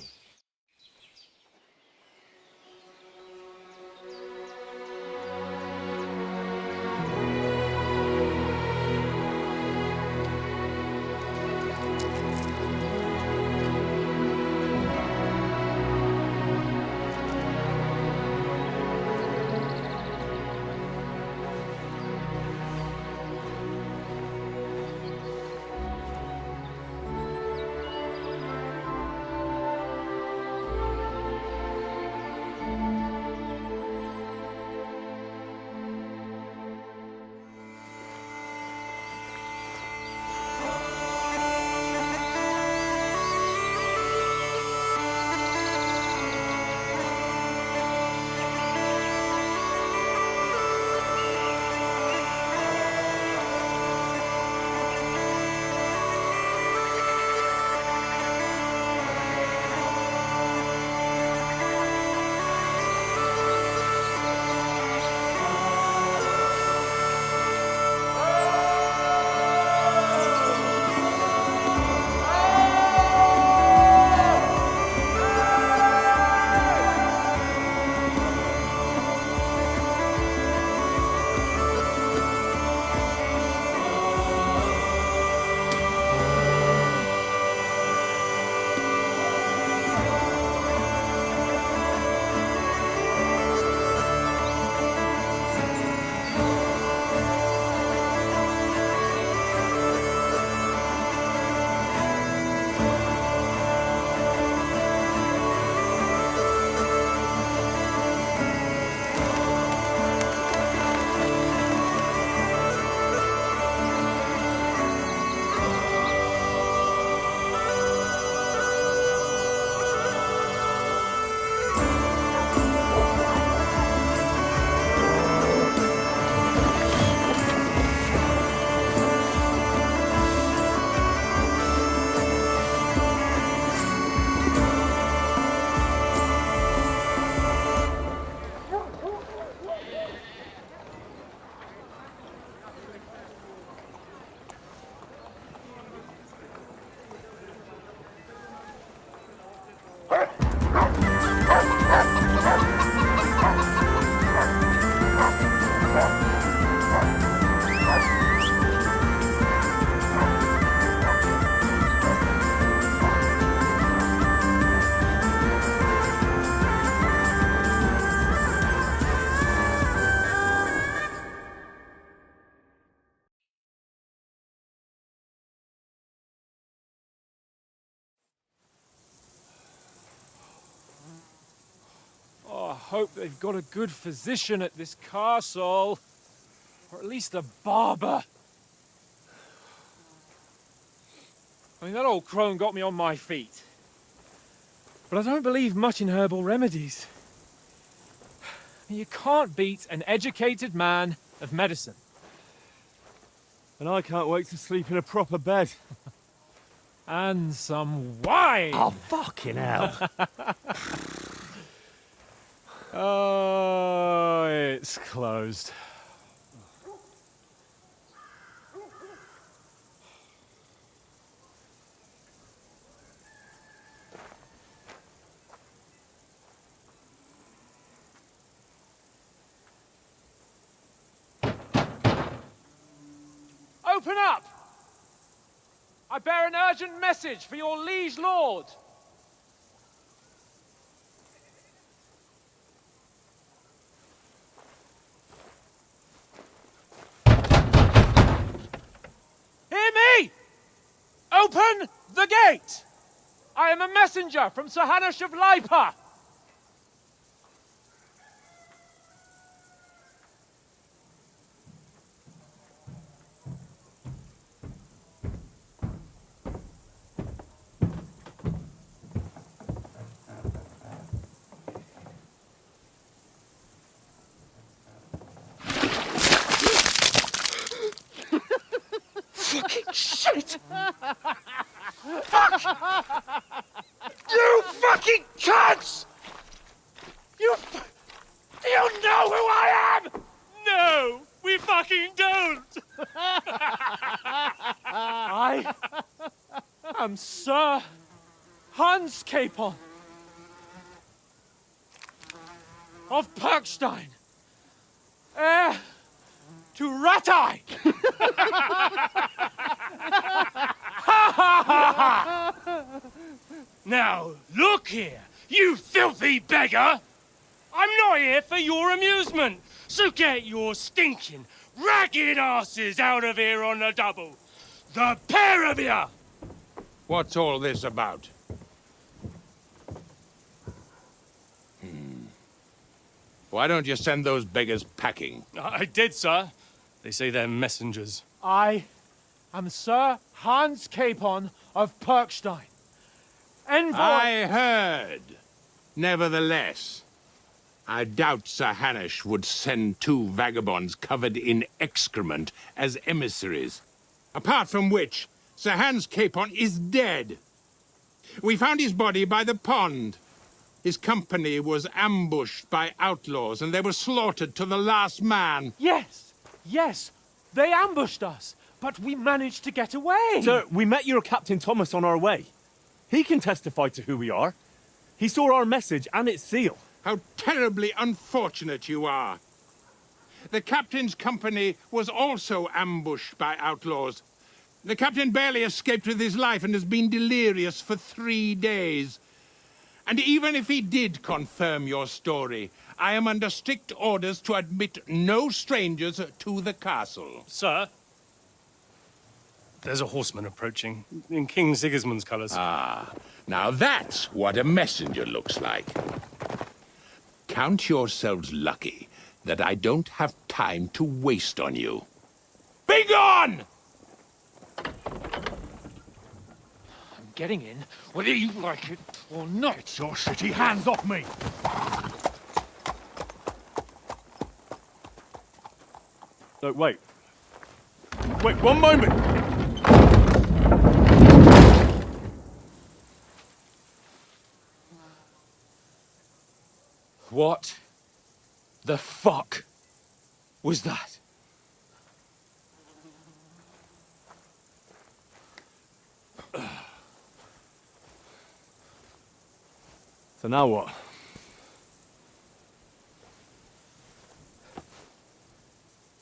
I hope they've got a good physician at this castle. Or at least a barber. I mean, that old crone got me on my feet. But I don't believe much in herbal remedies. You can't beat an educated man of medicine. And I can't wait to sleep in a proper bed. And some wine! Oh, fucking hell. Oh, it's closed. Open up! I bear an urgent message for your liege lord. Hear me! Open the gate! I am a messenger from Sir Hanush of Lipa. Fucking shit! Fuck! You fucking cunts! Do you know who I am? No, we fucking don't. I am Sir Hans Capon of Perkstein, heir to Ratai. Now, look here, you filthy beggar! I'm not here for your amusement, so get your stinking, ragged asses out of here on the double. The pair of you! What's all this about? Why don't you send those beggars packing? I did, sir. They say they're messengers. I am Sir Hans Capon of Perkstein, envoy. I heard. Nevertheless, I doubt Sir Hanush would send two vagabonds covered in excrement as emissaries. Apart from which, Sir Hans Capon is dead. We found his body by the pond. His company was ambushed by outlaws, and they were slaughtered to the last man. Yes, yes, they ambushed us, but we managed to get away. Sir, we met your Captain Thomas on our way. He can testify to who we are. He saw our message and its seal. How terribly unfortunate you are. The captain's company was also ambushed by outlaws. The captain barely escaped with his life and has been delirious for 3 days. And even if he did confirm your story, I am under strict orders to admit no strangers to the castle. Sir, there's a horseman approaching in King Sigismund's colours. Ah, now that's what a messenger looks like. Count yourselves lucky that I don't have time to waste on you. Be gone! I'm getting in, whether you like it or not. Get your shitty hands off me! No, wait. Wait, one moment! What the fuck was that? So now what?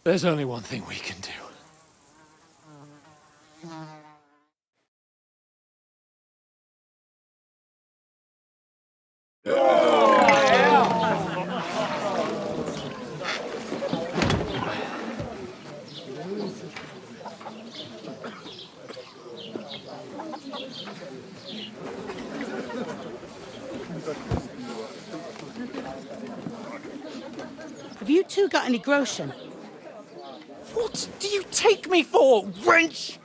There's only one thing we can do. Have you two got any groschen? What do you take me for, wench?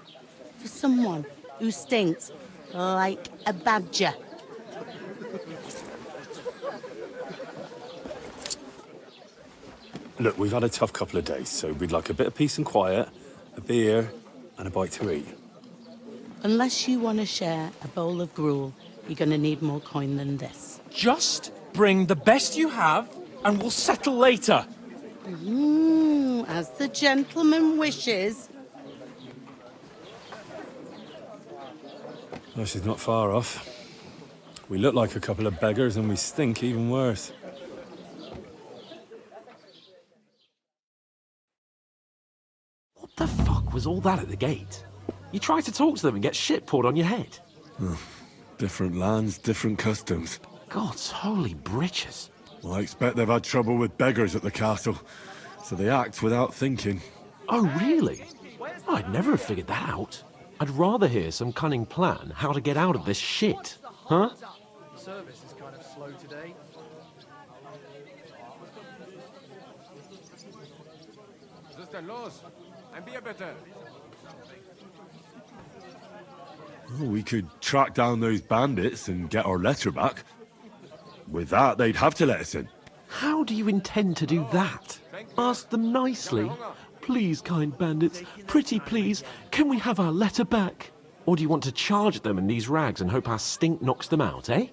For someone who stinks like a badger. Look, we've had a tough couple of days, so we'd like a bit of peace and quiet, a beer, and a bite to eat. Unless you want to share a bowl of gruel, you're going to need more coin than this. Just bring the best you have, and we'll settle later. As the gentleman wishes. Well, she's not far off. We look like a couple of beggars, and we stink even worse. What the fuck was all that at the gate? You try to talk to them and get shit poured on your head. Different lands, different customs. God's holy britches. Well, I expect they've had trouble with beggars at the castle, so they act without thinking. Oh, really? I'd never have figured that out. I'd rather hear some cunning plan how to get out of this shit. Huh? Service is kind of slow today. Well, we could track down those bandits and get our letter back. With that, they'd have to let us in. How do you intend to do that? Ask them nicely. Please, kind bandits, pretty please, can we have our letter back? Or do you want to charge at them in these rags and hope our stink knocks them out, eh?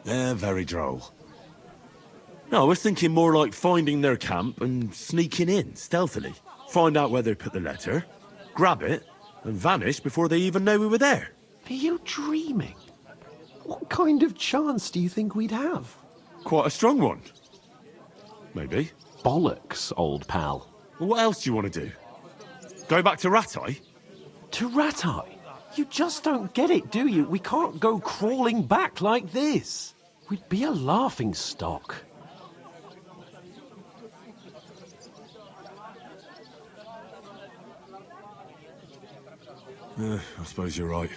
They're very droll. No, I was thinking more like finding their camp and sneaking in, stealthily. Find out where they put the letter, grab it, and vanish before they even know we were there. Are you dreaming? What kind of chance do you think we'd have? Quite a strong one. Maybe. Bollocks, old pal. Well, what else do you want to do? Go back to Ratai? To Ratai? You just don't get it, do you? We can't go crawling back like this. We'd be a laughing stock. I suppose you're right.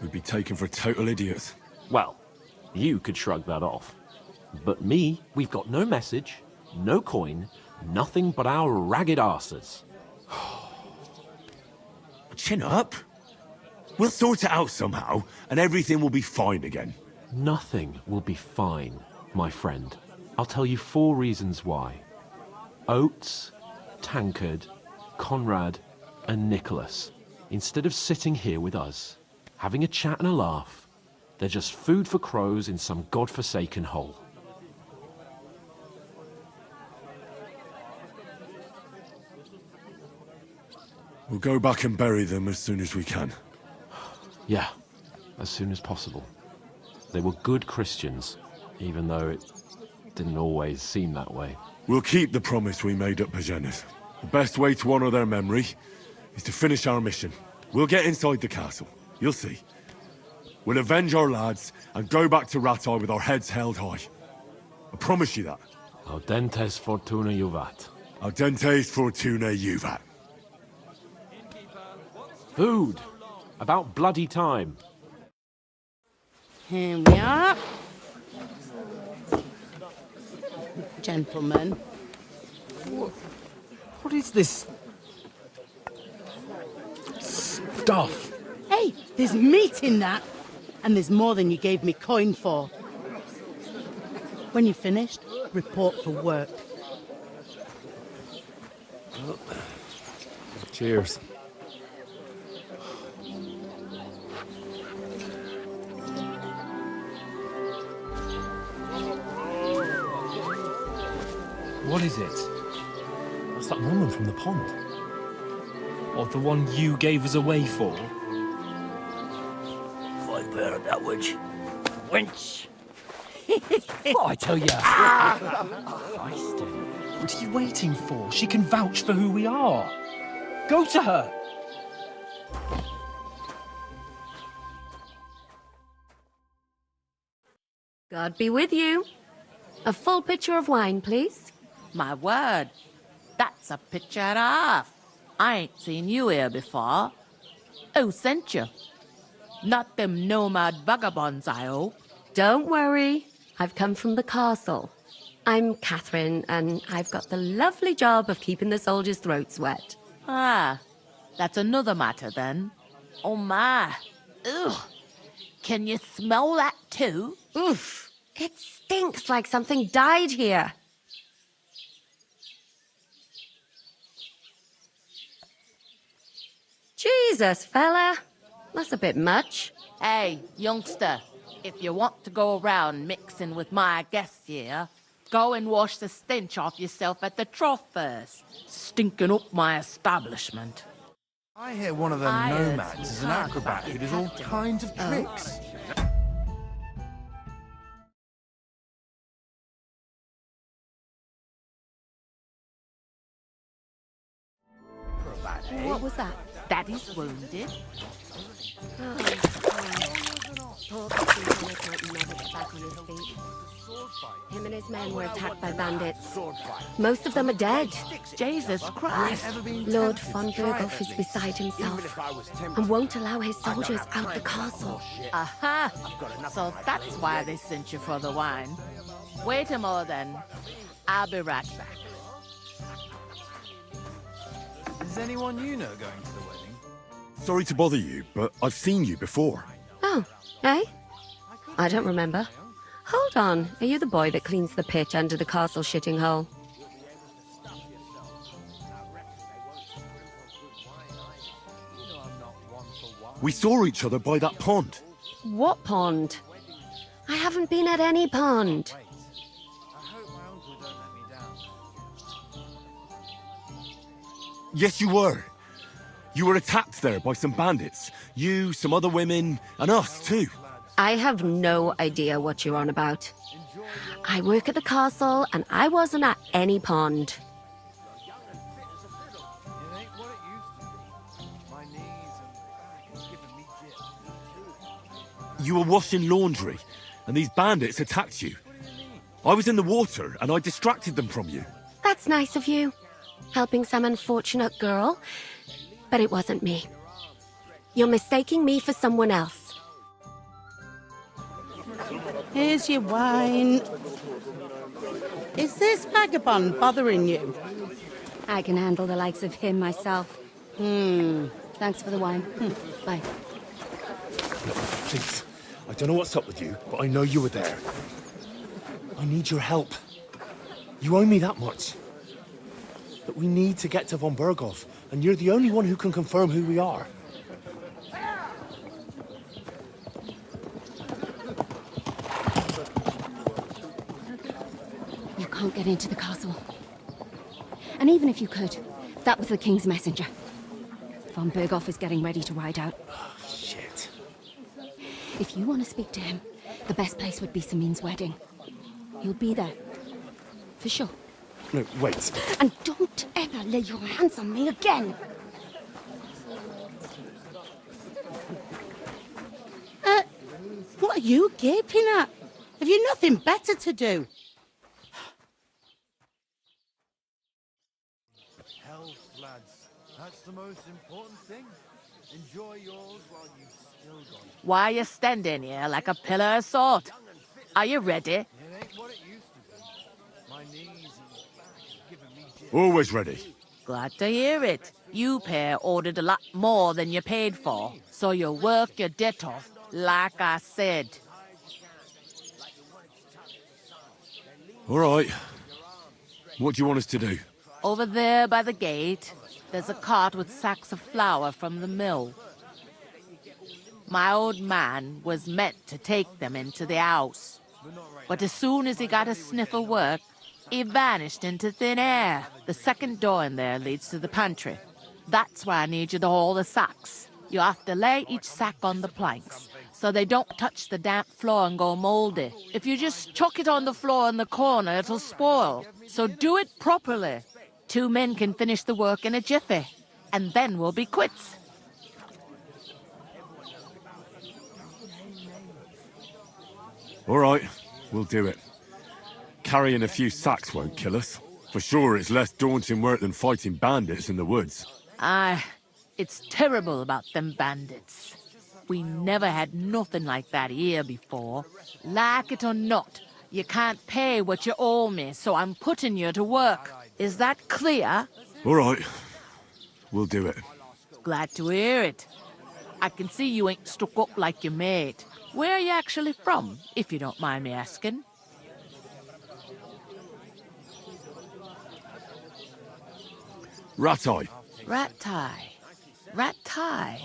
We'd be taken for total idiots. Well, you could shrug that off. But me, we've got no message, no coin, nothing but our ragged arses. Chin up. We'll sort it out somehow, and everything will be fine again. Nothing will be fine, my friend. I'll tell you 4 reasons why. Oates, Tankard, Conrad, and Nicholas, instead of sitting here with us, having a chat and a laugh, they're just food for crows in some godforsaken hole. We'll go back and bury them as soon as we can. Yeah, as soon as possible. They were good Christians, even though it didn't always seem that way. We'll keep the promise we made at Pagenis. The best way to honor their memory is to finish our mission. We'll get inside the castle. You'll see. We'll avenge our lads and go back to Ratai with our heads held high. I promise you that. Audentes fortuna juvat. Audentes fortuna juvat. Food! About bloody time. Here we are. Gentlemen. What is this stuff? Hey, there's meat in that. And there's more than you gave me coin for. When you're finished, report for work. Cheers. What is it? What's that woman from the pond? Or the one you gave us away for? I've heard that witch. Wench! What I tell you? What are you waiting for? She can vouch for who we are. Go to her. God be with you. A full pitcher of wine, please. My word, that's a picture and a half. I ain't seen you here before. Who sent you? Not them nomad vagabonds, I hope. Don't worry. I've come from the castle. I'm Catherine, and I've got the lovely job of keeping the soldiers' throats wet. Ah, that's another matter then. Oh my. Ugh. Can you smell that too? Oof. It stinks like something died here. Jesus, fella. That's a bit much. Hey, youngster, if you want to go around mixing with my guests here, go and wash the stench off yourself at the trough first. Stinking up my establishment. I hear one of them nomads is an acrobat who does all kinds of tricks. What was that? Daddy's wounded. Oh, poor Captain might never get back on his feet. Him and his men were attacked by bandits. Most of them are dead. Jesus Christ. Lord von Berghoff is beside himself and won't allow his soldiers out the castle. Aha! So that's why they sent you for the wine. Wait a moment then. I'll be right back. Is anyone you know going to the wedding? Sorry to bother you, but I've seen you before. Oh, eh? I don't remember. Hold on, are you the boy that cleans the pitch under the castle shitting hole? We saw each other by that pond. What pond? I haven't been at any pond. Yes, you were. You were attacked there by some bandits. You, some other women, and us too. I have no idea what you're on about. I work at the castle, and I wasn't at any pond. You were washing laundry, and these bandits attacked you. I was in the water, and I distracted them from you. That's nice of you, helping some unfortunate girl. But it wasn't me. You're mistaking me for someone else. Here's your wine. Is this vagabond bothering you? I can handle the likes of him myself. Thanks for the wine. Bye. Look, please. I don't know what's up with you, but I know you were there. I need your help. You owe me that much. But we need to get to von Berghoff, and you're the only one who can confirm who we are. You can't get into the castle. And even if you could, that was the king's messenger. Von Berghoff is getting ready to ride out. Oh, shit. If you want to speak to him, the best place would be Samin's wedding. He'll be there. For sure. No, wait. And don't ever lay your hands on me again! What are you gaping at? Have you nothing better to do? Health, lads. That's the most important thing. Enjoy yours while you've still got it. Why are you standing here like a pillar of salt? Are you ready? It ain't what it used to be. My knees and back are giving me jitters. Always ready. Glad to hear it. You pair ordered a lot more than you paid for, so you work your debt off, like I said. All right. What do you want us to do? Over there by the gate, there's a cart with sacks of flour from the mill. My old man was meant to take them into the house, but as soon as he got a sniff of work, he vanished into thin air. The second door in there leads to the pantry. That's why I need you to haul the sacks. You have to lay each sack on the planks, so they don't touch the damp floor and go moldy. If you just chuck it on the floor in the corner, it'll spoil. So do it properly. 2 men can finish the work in a jiffy, and then we'll be quits. All right, we'll do it. Carrying a few sacks won't kill us. For sure, it's less daunting work than fighting bandits in the woods. Aye, it's terrible about them bandits. We never had nothing like that here before. Like it or not, you can't pay what you owe me, so I'm putting you to work. Is that clear? All right, we'll do it. Glad to hear it. I can see you ain't stuck up like your mate. Where are you actually from, if you don't mind me asking? Ratai. Ratai.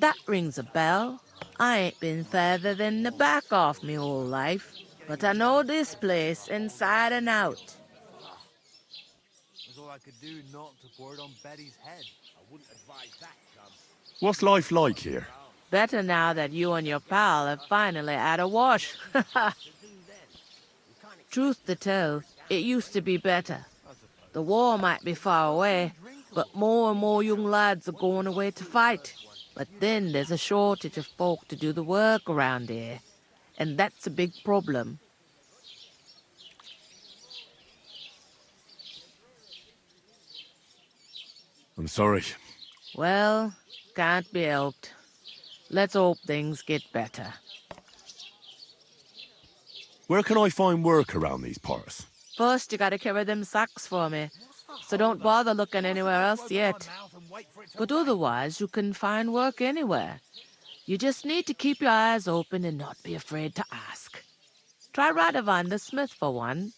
That rings a bell. I ain't been further than the back off me whole life, but I know this place inside and out. That's all I could do not to pour it on Betty's head. I wouldn't advise that, chum. What's life like here? Better now that you and your pal have finally had a wash. Truth to tell, it used to be better. The war might be far away, But more and more young lads are going away to fight. But then there's a shortage of folk to do the work around here. And that's a big problem. I'm sorry. Well, can't be helped. Let's hope things get better. Where can I find work around these parts? First, you gotta carry them sacks for me. So don't bother looking anywhere else yet. But otherwise, you can find work anywhere. You just need to keep your eyes open and not be afraid to ask. Try Radovan the smith for one.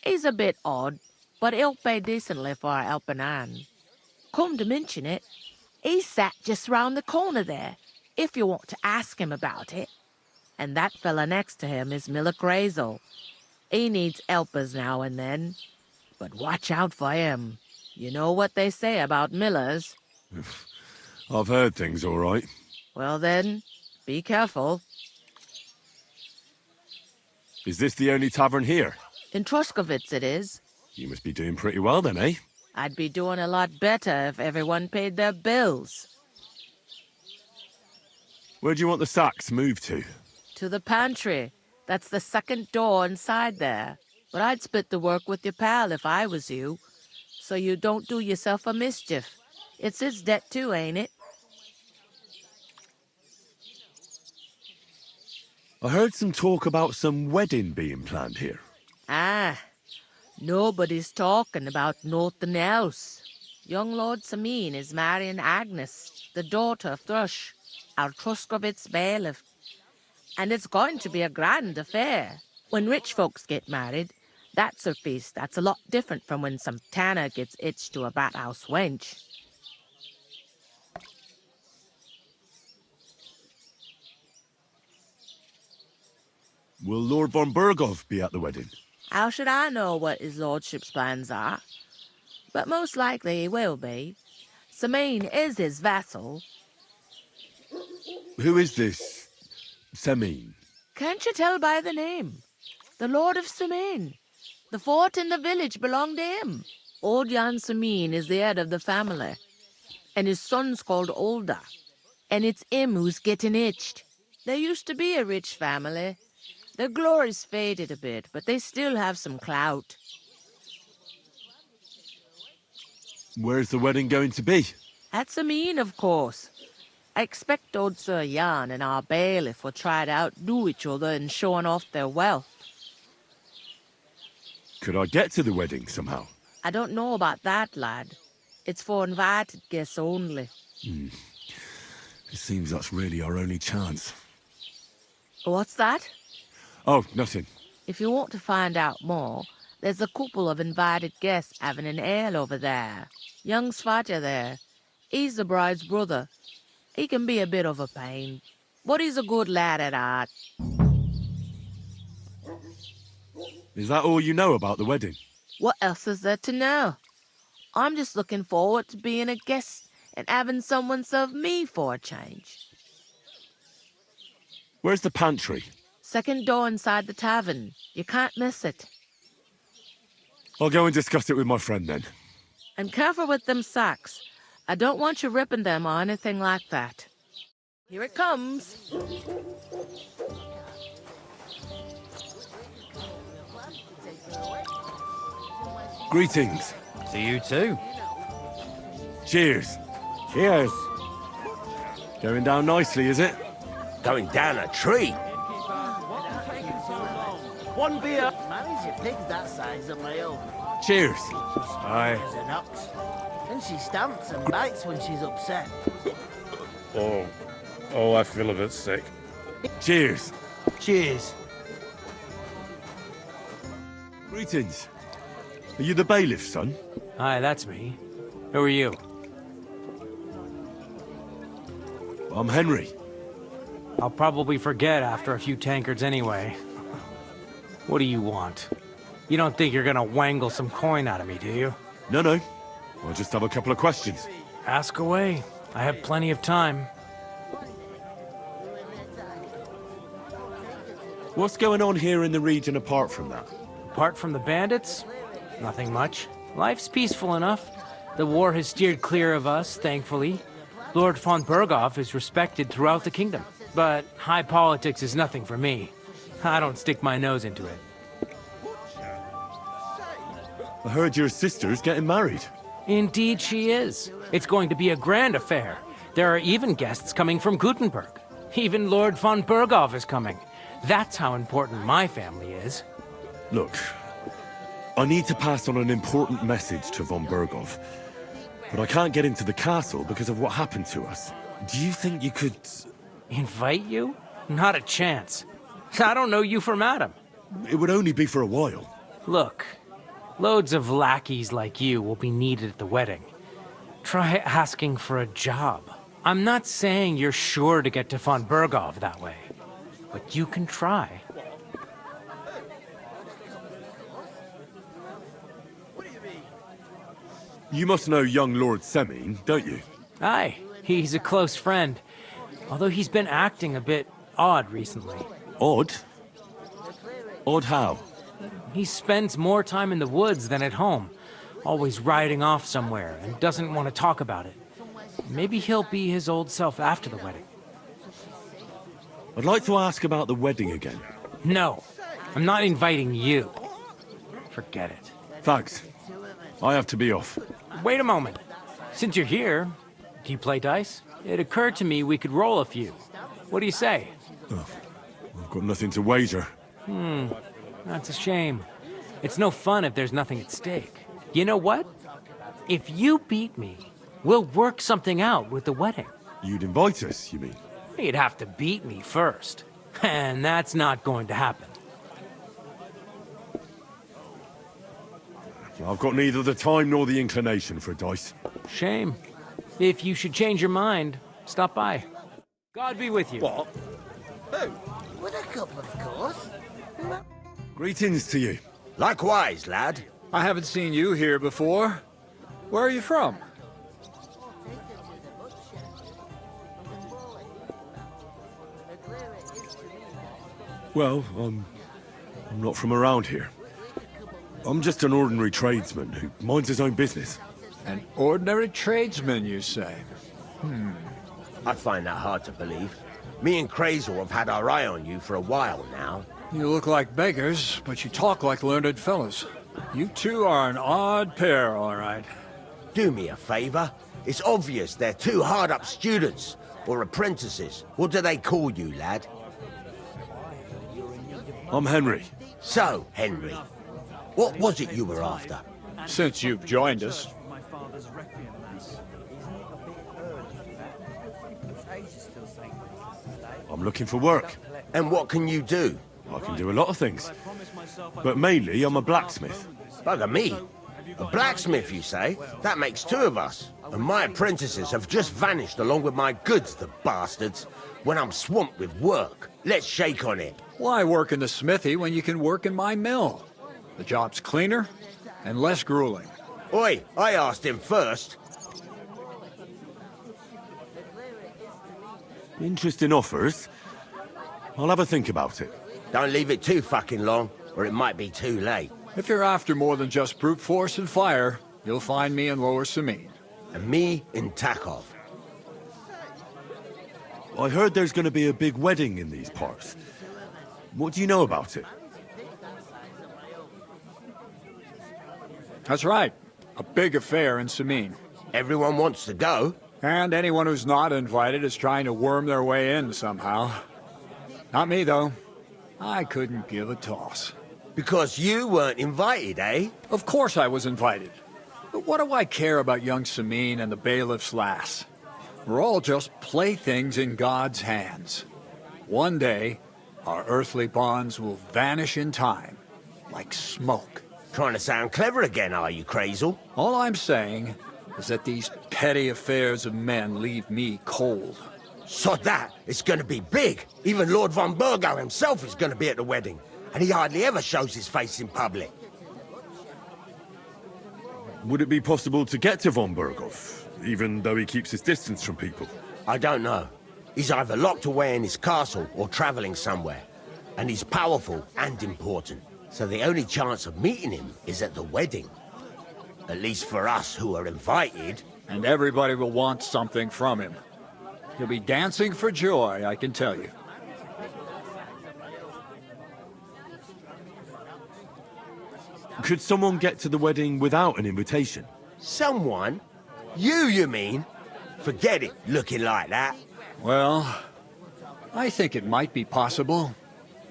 He's a bit odd, but he'll pay decently for a helping hand. Come to mention it, he's sat just round the corner there, if you want to ask him about it. And that fella next to him is Miller Crazel. He needs helpers now and then. But watch out for him. You know what they say about Millers. I've heard things all right. Well then, be careful. Is this the only tavern here? In Troskovitz it is. You must be doing pretty well then, eh? I'd be doing a lot better if everyone paid their bills. Where do you want the sacks moved to? To the pantry. That's the second door inside there. But I'd split the work with your pal if I was you. So you don't do yourself a mischief. It's his debt too, ain't it? I heard some talk about some wedding being planned here. Ah, nobody's talking about nothing else. Young Lord Samin is marrying Agnes, the daughter of Thrush, our Truskovitz bailiff. And it's going to be a grand affair. When rich folks get married, that's a feast that's a lot different from when some tanner gets hitched to a bathouse wench. Will Lord von Berghoff be at the wedding? How should I know what his lordship's plans are? But most likely he will be. Samin is his vassal. Who is this Semin? Can't you tell by the name? The Lord of Samin. The fort and the village belong to him. Old Jan Samin is the head of the family. And his son's called Olda. And it's him who's getting itched. There used to be a rich family. Their glory's faded a bit, but they still have some clout. Where's the wedding going to be? At Samin, of course. I expect old Sir Jan and our bailiff will try to outdo each other in showing off their wealth. Could I get to the wedding somehow? I don't know about that, lad. It's for invited guests only. It seems that's really our only chance. What's that? Oh, nothing. If you want to find out more, there's a couple of invited guests having an ale over there. Young Svaja there. He's the bride's brother. He can be a bit of a pain, but he's a good lad at heart. Is that all you know about the wedding? What else is there to know? I'm just looking forward to being a guest and having someone serve me for a change. Where's the pantry? Second door inside the tavern. You can't miss it. I'll go and discuss it with my friend then. And careful with them sacks. I don't want you ripping them or anything like that. Here it comes. Greetings. To you too. Cheers. Cheers. Going down nicely, is it? Going down a tree. One beer. Manage a pig that size on my own. Cheers. Aye. As an ox. And she stamps and bites when she's upset. Oh, I feel a bit sick. Cheers. Cheers. Greetings. Are you the bailiff's son? Hi, that's me. Who are you? I'm Henry. I'll probably forget after a few tankards anyway. What do you want? You don't think you're gonna wangle some coin out of me, do you? No. I just have a couple of questions. Ask away. I have plenty of time. What's going on here in the region apart from that? Apart from the bandits? Nothing much. Life's peaceful enough. The war has steered clear of us, thankfully. Lord von Berghoff is respected throughout the kingdom. But high politics is nothing for me. I don't stick my nose into it. I heard your sister's getting married. Indeed she is. It's going to be a grand affair. There are even guests coming from Gutenberg. Even Lord von Berghoff is coming. That's how important my family is. Look, I need to pass on an important message to von Berghoff. But I can't get into the castle because of what happened to us. Do you think you could... Invite you? Not a chance. I don't know you from Adam. It would only be for a while. Look, loads of lackeys like you will be needed at the wedding. Try asking for a job. I'm not saying you're sure to get to von Berghoff that way, but you can try. You must know young Lord Semine, don't you? Aye, he's a close friend. Although he's been acting a bit odd recently. Odd? Odd how? He spends more time in the woods than at home, always riding off somewhere and doesn't want to talk about it. Maybe he'll be his old self after the wedding. I'd like to ask about the wedding again. No, I'm not inviting you. Forget it. Thanks. I have to be off. Wait a moment. Since you're here, do you play dice? It occurred to me we could roll a few. What do you say? Oh, I've got nothing to wager. That's a shame. It's no fun if there's nothing at stake. You know what? If you beat me, we'll work something out with the wedding. You'd invite us, you mean? You'd have to beat me first. And that's not going to happen. I've got neither the time nor the inclination for dice. Shame. If you should change your mind, stop by. God be with you. What? Who? With a cup, of course. Greetings to you. Likewise, lad. I haven't seen you here before. Where are you from? Well, I'm not from around here. I'm just an ordinary tradesman who minds his own business. An ordinary tradesman, you say? I find that hard to believe. Me and Crazel have had our eye on you for a while now. You look like beggars, but you talk like learned fellows. You two are an odd pair, all right. Do me a favor. It's obvious they're two hard-up students, or apprentices. What do they call you, lad? I'm Henry. So, Henry, what was it you were after? Since you've joined us. I'm looking for work. And what can you do? I can do a lot of things. But mainly, I'm a blacksmith. Bugger me. A blacksmith, you say? That makes two of us. And my apprentices have just vanished along with my goods, the bastards. When I'm swamped with work. Let's shake on it. Why work in the smithy when you can work in my mill? The job's cleaner and less grueling. Oi, I asked him first. Interesting offers. I'll have a think about it. Don't leave it too fucking long, or it might be too late. If you're after more than just brute force and fire, you'll find me in Lower Samine. And me in Takov. I heard there's going to be a big wedding in these parts. What do you know about it? That's right. A big affair in Samine. Everyone wants to go. And anyone who's not invited is trying to worm their way in somehow. Not me, though. I couldn't give a toss. Because you weren't invited, eh? Of course I was invited. But what do I care about young Samine and the bailiff's lass? We're all just playthings in God's hands. One day, our earthly bonds will vanish in time, like smoke. Trying to sound clever again, are you, Crazel? All I'm saying is that these petty affairs of men leave me cold. Sod that! It's gonna be big! Even Lord von Burgo himself is gonna be at the wedding. And he hardly ever shows his face in public. Would it be possible to get to von Berghoff, even though he keeps his distance from people? I don't know. He's either locked away in his castle or traveling somewhere. And he's powerful and important. So the only chance of meeting him is at the wedding. At least for us who are invited. And everybody will want something from him. He'll be dancing for joy, I can tell you. Could someone get to the wedding without an invitation? Someone? You mean? Forget it, looking like that. Well, I think it might be possible,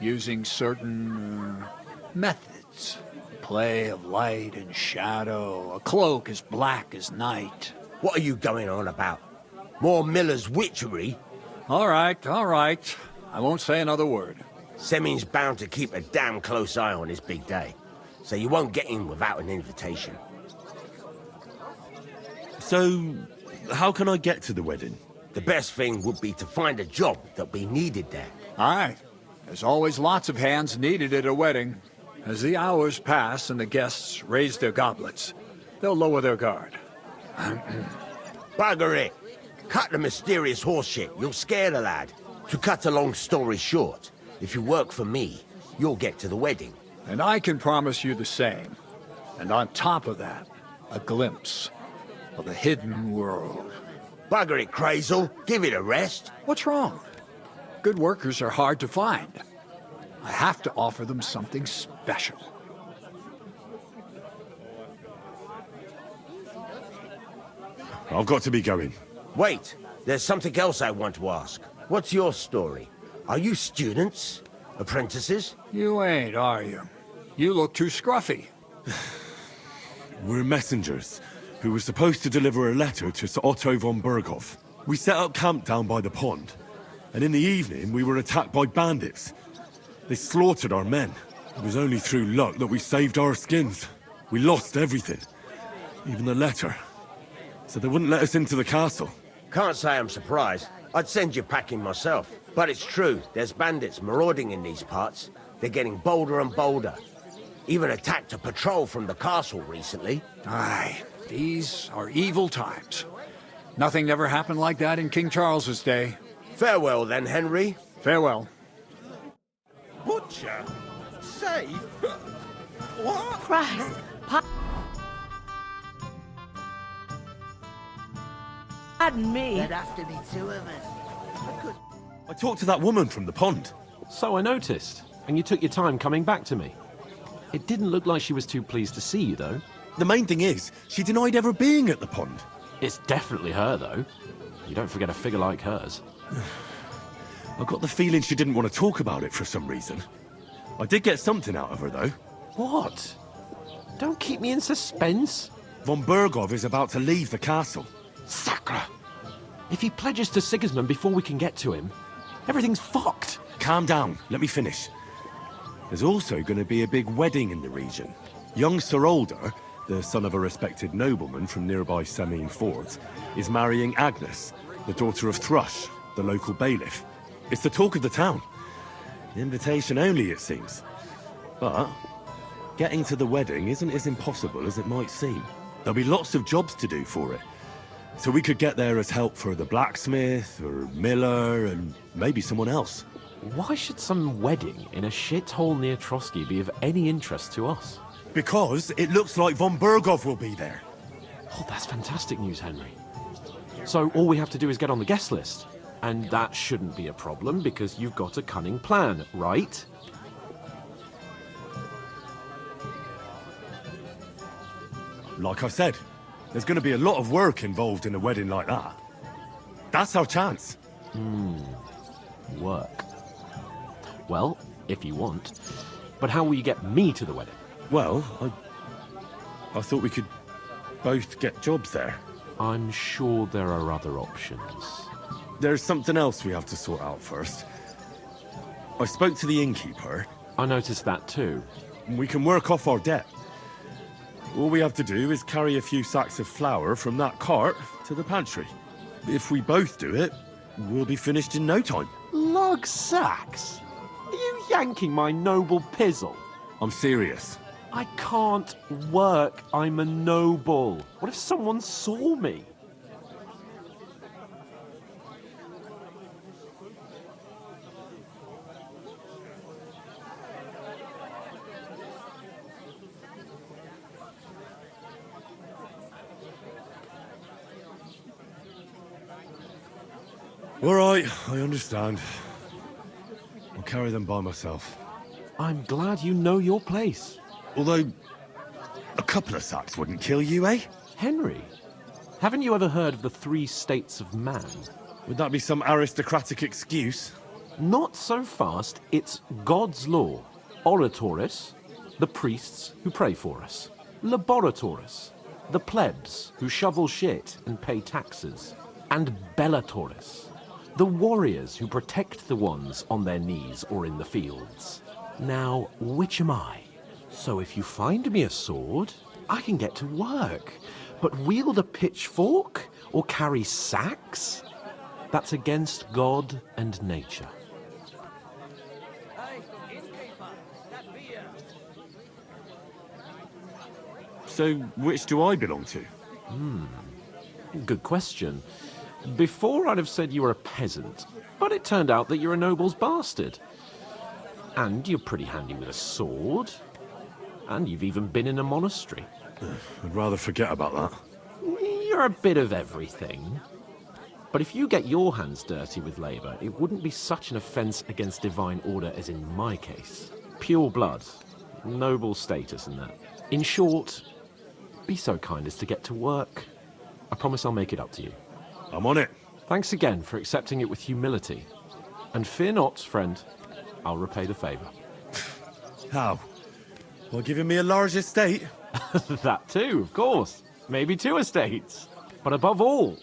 using certain methods. Play of light and shadow, a cloak as black as night. What are you going on about? More Miller's witchery? All right, all right. I won't say another word. Semin's bound to keep a damn close eye on his big day, so you won't get in without an invitation. So, how can I get to the wedding? The best thing would be to find a job that we needed there. All right. There's always lots of hands needed at a wedding. As the hours pass and the guests raise their goblets, they'll lower their guard. Bugger it! Cut the mysterious horse shit. You'll scare the lad. To cut a long story short, if you work for me, you'll get to the wedding. And I can promise you the same. And on top of that, a glimpse of the hidden world. Bugger it, Crazel. Give it a rest. What's wrong? Good workers are hard to find. I have to offer them something special. I've got to be going. Wait, there's something else I want to ask. What's your story? Are you students? Apprentices? You ain't, are you? You look too scruffy. We're messengers who were supposed to deliver a letter to Sir Otto von Berghoff. We set up camp down by the pond, and in the evening we were attacked by bandits. They slaughtered our men. It was only through luck that we saved our skins. We lost everything, even the letter. So they wouldn't let us into the castle. Can't say I'm surprised. I'd send you packing myself. But it's true, there's bandits marauding in these parts. They're getting bolder and bolder. Even attacked a patrol from the castle recently. Aye, these are evil times. Nothing ever happened like that in King Charles's day. Farewell then, Henry. Farewell. Butcher? Safe? What? Christ. Pardon me. There'd have to be two of us. I talked to that woman from the pond. So I noticed, and you took your time coming back to me. It didn't look like she was too pleased to see you, though. The main thing is, she denied ever being at the pond. It's definitely her, though. You don't forget a figure like hers. I got the feeling she didn't want to talk about it for some reason. I did get something out of her, though. What? Don't keep me in suspense. Von Berghoff is about to leave the castle. Sacre! If he pledges to Sigismund before we can get to him, everything's fucked. Calm down, let me finish. There's also going to be a big wedding in the region. Young Sir Older, the son of a respected nobleman from nearby Semine Fords, is marrying Agnes, the daughter of Thrush, the local bailiff. It's the talk of the town. Invitation only, it seems. But getting to the wedding isn't as impossible as it might seem. There'll be lots of jobs to do for it. So we could get there as help for the blacksmith, or miller, and maybe someone else. Why should some wedding in a shithole near Trotsky be of any interest to us? Because it looks like von Berghoff will be there. Oh, that's fantastic news, Henry. So all we have to do is get on the guest list. And that shouldn't be a problem because you've got a cunning plan, right? Like I said, there's going to be a lot of work involved in a wedding like that. That's our chance. Work. Well, if you want. But how will you get me to the wedding? Well, I thought we could both get jobs there. I'm sure there are other options. There's something else we have to sort out first. I spoke to the innkeeper. I noticed that too. We can work off our debt. All we have to do is carry a few sacks of flour from that cart to the pantry. If we both do it, we'll be finished in no time. Lug sacks? Are you yanking my noble pizzle? I'm serious. I can't work. I'm a noble. What if someone saw me? All right, I understand. I'll carry them by myself. I'm glad you know your place. Although, a couple of sacks wouldn't kill you, eh? Henry, haven't you ever heard of the 3 states of man? Would that be some aristocratic excuse? Not so fast. It's God's law. Oratoris, the priests who pray for us. Laboratoris, the plebs who shovel shit and pay taxes. And Bellatoris, the warriors who protect the ones on their knees or in the fields. Now, which am I? So if you find me a sword, I can get to work. But wield a pitchfork or carry sacks? That's against God and nature. So, which do I belong to? Good question. Before I'd have said you were a peasant, but it turned out that you're a noble's bastard. And you're pretty handy with a sword. And you've even been in a monastery. I'd rather forget about that. You're a bit of everything. But if you get your hands dirty with labour, it wouldn't be such an offence against divine order as in my case. Pure blood, noble status and that. In short, be so kind as to get to work. I promise I'll make it up to you. I'm on it. Thanks again for accepting it with humility. And fear not, friend, I'll repay the favour. How? Well, giving me a large estate? That too, of course. Maybe 2 estates. But above all,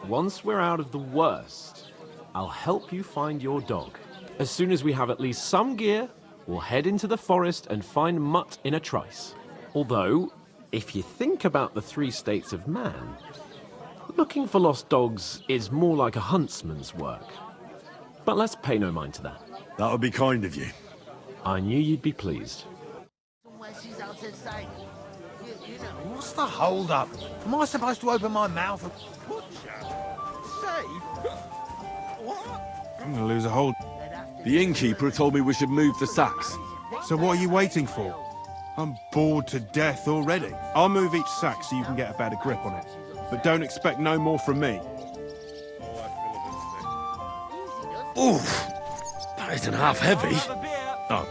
once we're out of the worst, I'll help you find your dog. As soon as we have at least some gear, we'll head into the forest and find Mutt in a trice. Although, if you think about the 3 states of man, looking for lost dogs is more like a huntsman's work. But let's pay no mind to that. That would be kind of you. I knew you'd be pleased. What's the hold up? Am I supposed to open my mouth and I'm gonna lose a hold. The innkeeper told me we should move the sacks. So what are you waiting for? I'm bored to death already. I'll move each sack so you can get a better grip on it. But don't expect no more from me. Oof! That isn't half heavy. Oh.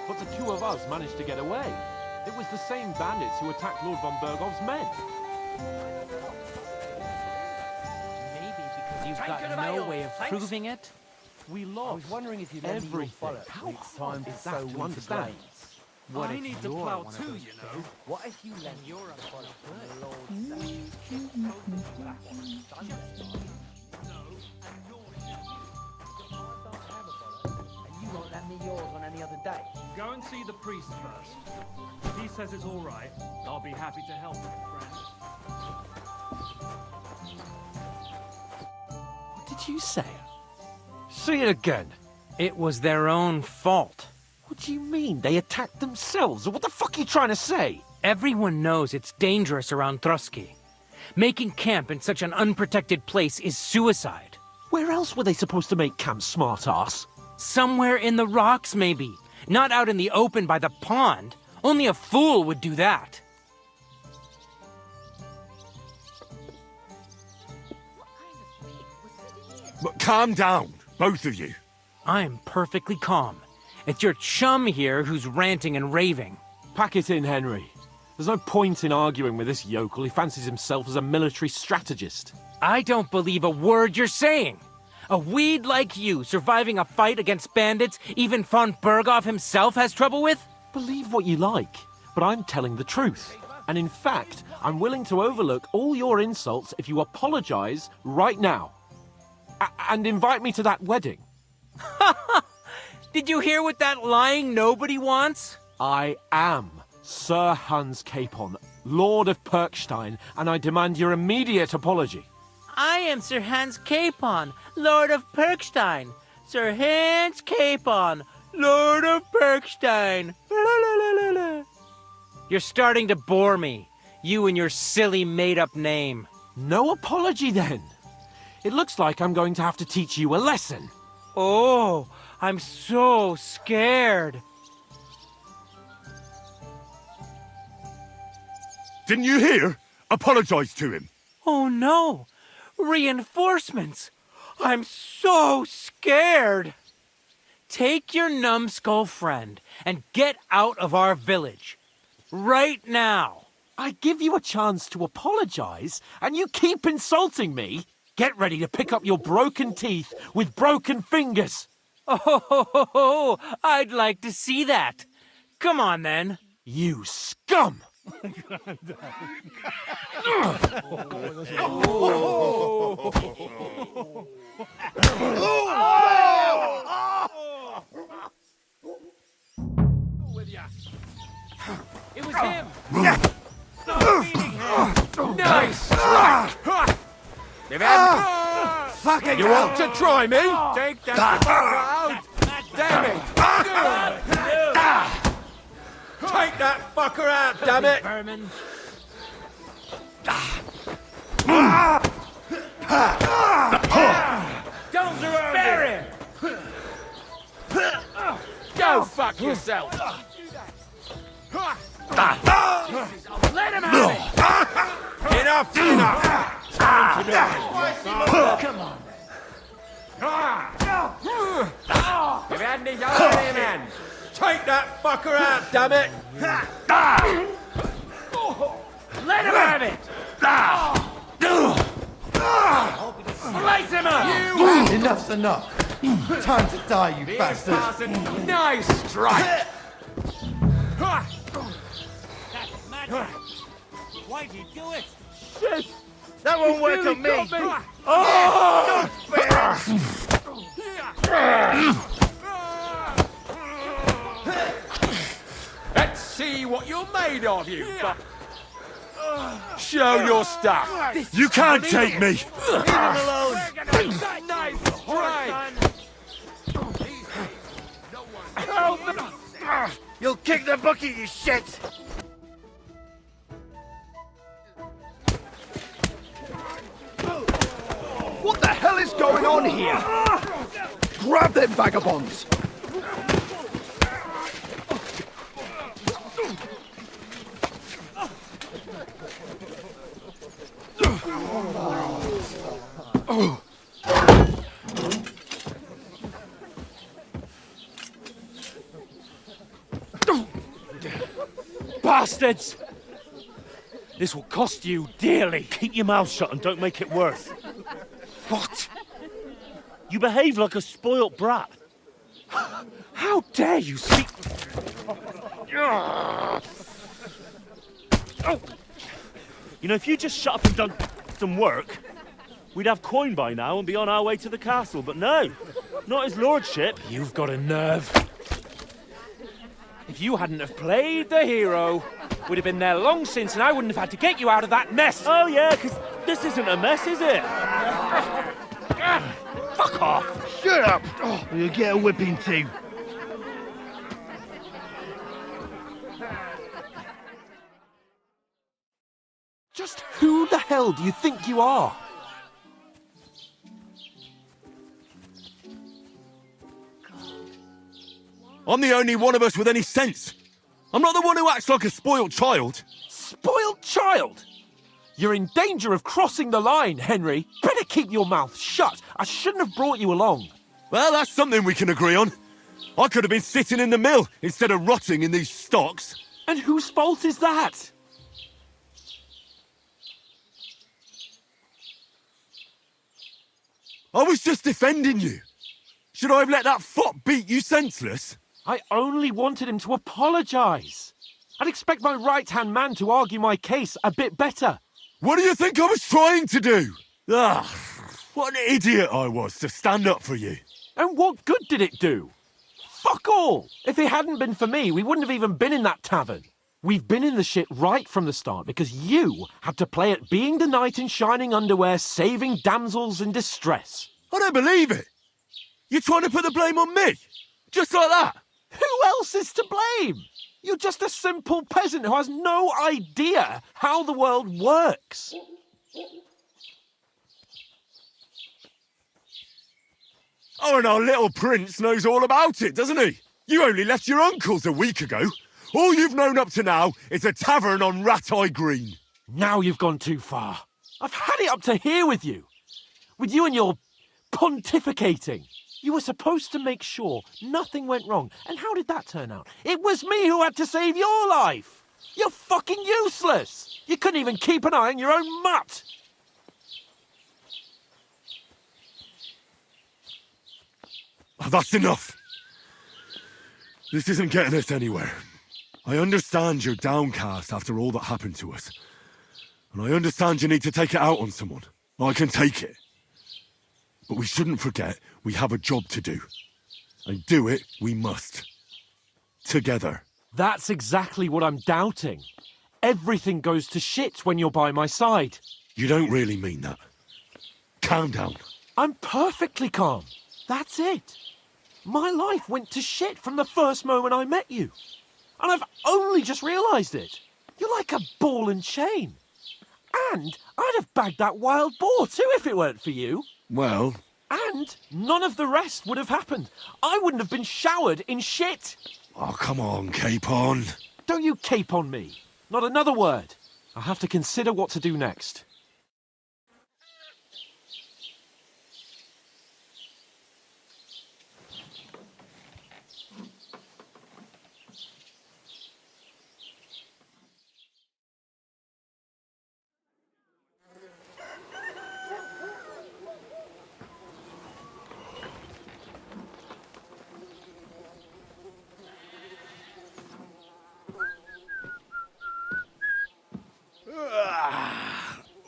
But the 2 of us managed to get away. It was the same bandits who attacked Lord von Bergov's men. Maybe because you've got no way of proving it? We lost. I was wondering if you'd let me your everything. bullet. How hard is that to understand? What I if need to you're plow one of too, those you know. two? What if you lend your bullet to the Lord? And you won't let me yours on any other day. Go and see the priest first. If he says it's all right, I'll be happy to help you, friend. What did you say? Say it again. It was their own fault. What do you mean? They attacked themselves? What the fuck are you trying to say? Everyone knows it's dangerous around Trotsky. Making camp in such an unprotected place is suicide. Where else were they supposed to make camp, smart-ass? Somewhere in the rocks, maybe. Not out in the open by the pond. Only a fool would do that. But calm down, both of you. I'm perfectly calm. It's your chum here who's ranting and raving. Pack it in, Henry. There's no point in arguing with this yokel who fancies himself as a military strategist. I don't believe a word you're saying. A weed like you surviving a fight against bandits even von Berghoff himself has trouble with? Believe what you like, but I'm telling the truth. And in fact, I'm willing to overlook all your insults if you apologize right now. And invite me to that wedding. Did you hear what that lying nobody wants? I am Sir Hans Capon, Lord of Perkstein, and I demand your immediate apology. I am Sir Hans Capon, Lord of Perkstein. Sir Hans Capon, Lord of Perkstein. You're starting to bore me. You and your silly made-up name. No apology, then. It looks like I'm going to have to teach you a lesson. Oh, I'm so scared. Didn't you hear? Apologize to him. Oh no! Reinforcements! I'm so scared! Take your numbskull friend and get out of our village. Right now! I give you a chance to apologize, and you keep insulting me? Get ready to pick up your broken teeth with broken fingers. Oh, I'd like to see that. Come on, then. You scum! It was him! Stop beating him! Nice strike! Fucking You want to try me? Take that fucker out! Damn it! Take that fucker out, damn it! Vermin. Don't spare him! Go fuck yourself! Let him have it! Enough! Time to die! Come on. Wir werden dich ausnehmen! Take that fucker out, damn it! Let him have it! Slice him up! Enough's enough. Time to die, you bastard. Nice strike! Why'd you do it? Shit! That won't work on me! Oh! Let's see what you're made of, you Show your stuff! You can't take me! Leave him alone! Nice strike! You'll kick the bucket, you shit! What the hell is going on here? Grab them vagabonds! Bastards! This will cost you dearly. Keep your mouth shut and don't make it worse. What? You behave like a spoilt brat. How dare you speak... You know, if you just shut up and done some work, we'd have coin by now and be on our way to the castle. But no, not his lordship. You've got a nerve. If you hadn't have played the hero, we'd have been there long since and I wouldn't have had to get you out of that mess. Oh yeah, because this isn't a mess, is it? Fuck off. Shut up! Or you'll get a whipping too. Just who the hell do you think you are? I'm the only one of us with any sense. I'm not the one who acts like a spoiled child. Spoiled child? You're in danger of crossing the line, Henry. Better keep your mouth shut. I shouldn't have brought you along. Well, that's something we can agree on. I could have been sitting in the mill instead of rotting in these stocks. And whose fault is that? I was just defending you. Should I have let that fop beat you senseless? I only wanted him to apologise. I'd expect my right-hand man to argue my case a bit better. What do you think I was trying to do? What an idiot I was to stand up for you. And what good did it do? Fuck all! If it hadn't been for me, we wouldn't have even been in that tavern. We've been in the shit right from the start because you had to play at being the knight in shining underwear, saving damsels in distress. I don't believe it. You're trying to put the blame on me? Just like that? Who else is to blame? You're just a simple peasant who has no idea how the world works. Oh, and our little prince knows all about it, doesn't he? You only left your uncle's a week ago. All you've known up to now is a tavern on Rat-Eye Green. Now you've gone too far. I've had it up to here with you. With you and your pontificating. You were supposed to make sure nothing went wrong. And how did that turn out? It was me who had to save your life. You're fucking useless. You couldn't even keep an eye on your own mutt. Oh, that's enough. This isn't getting us anywhere. I understand you're downcast after all that happened to us. And I understand you need to take it out on someone. I can take it. But we shouldn't forget we have a job to do. And do it we must. Together. That's exactly what I'm doubting. Everything goes to shit when you're by my side. You don't really mean that. Calm down. I'm perfectly calm. That's it. My life went to shit from the first moment I met you. And I've only just realised it. You're like a ball and chain. And I'd have bagged that wild boar too if it weren't for you. Well... And none of the rest would have happened. I wouldn't have been showered in shit. Oh, come on, Capon. Don't you cape on me. Not another word. I'll have to consider what to do next.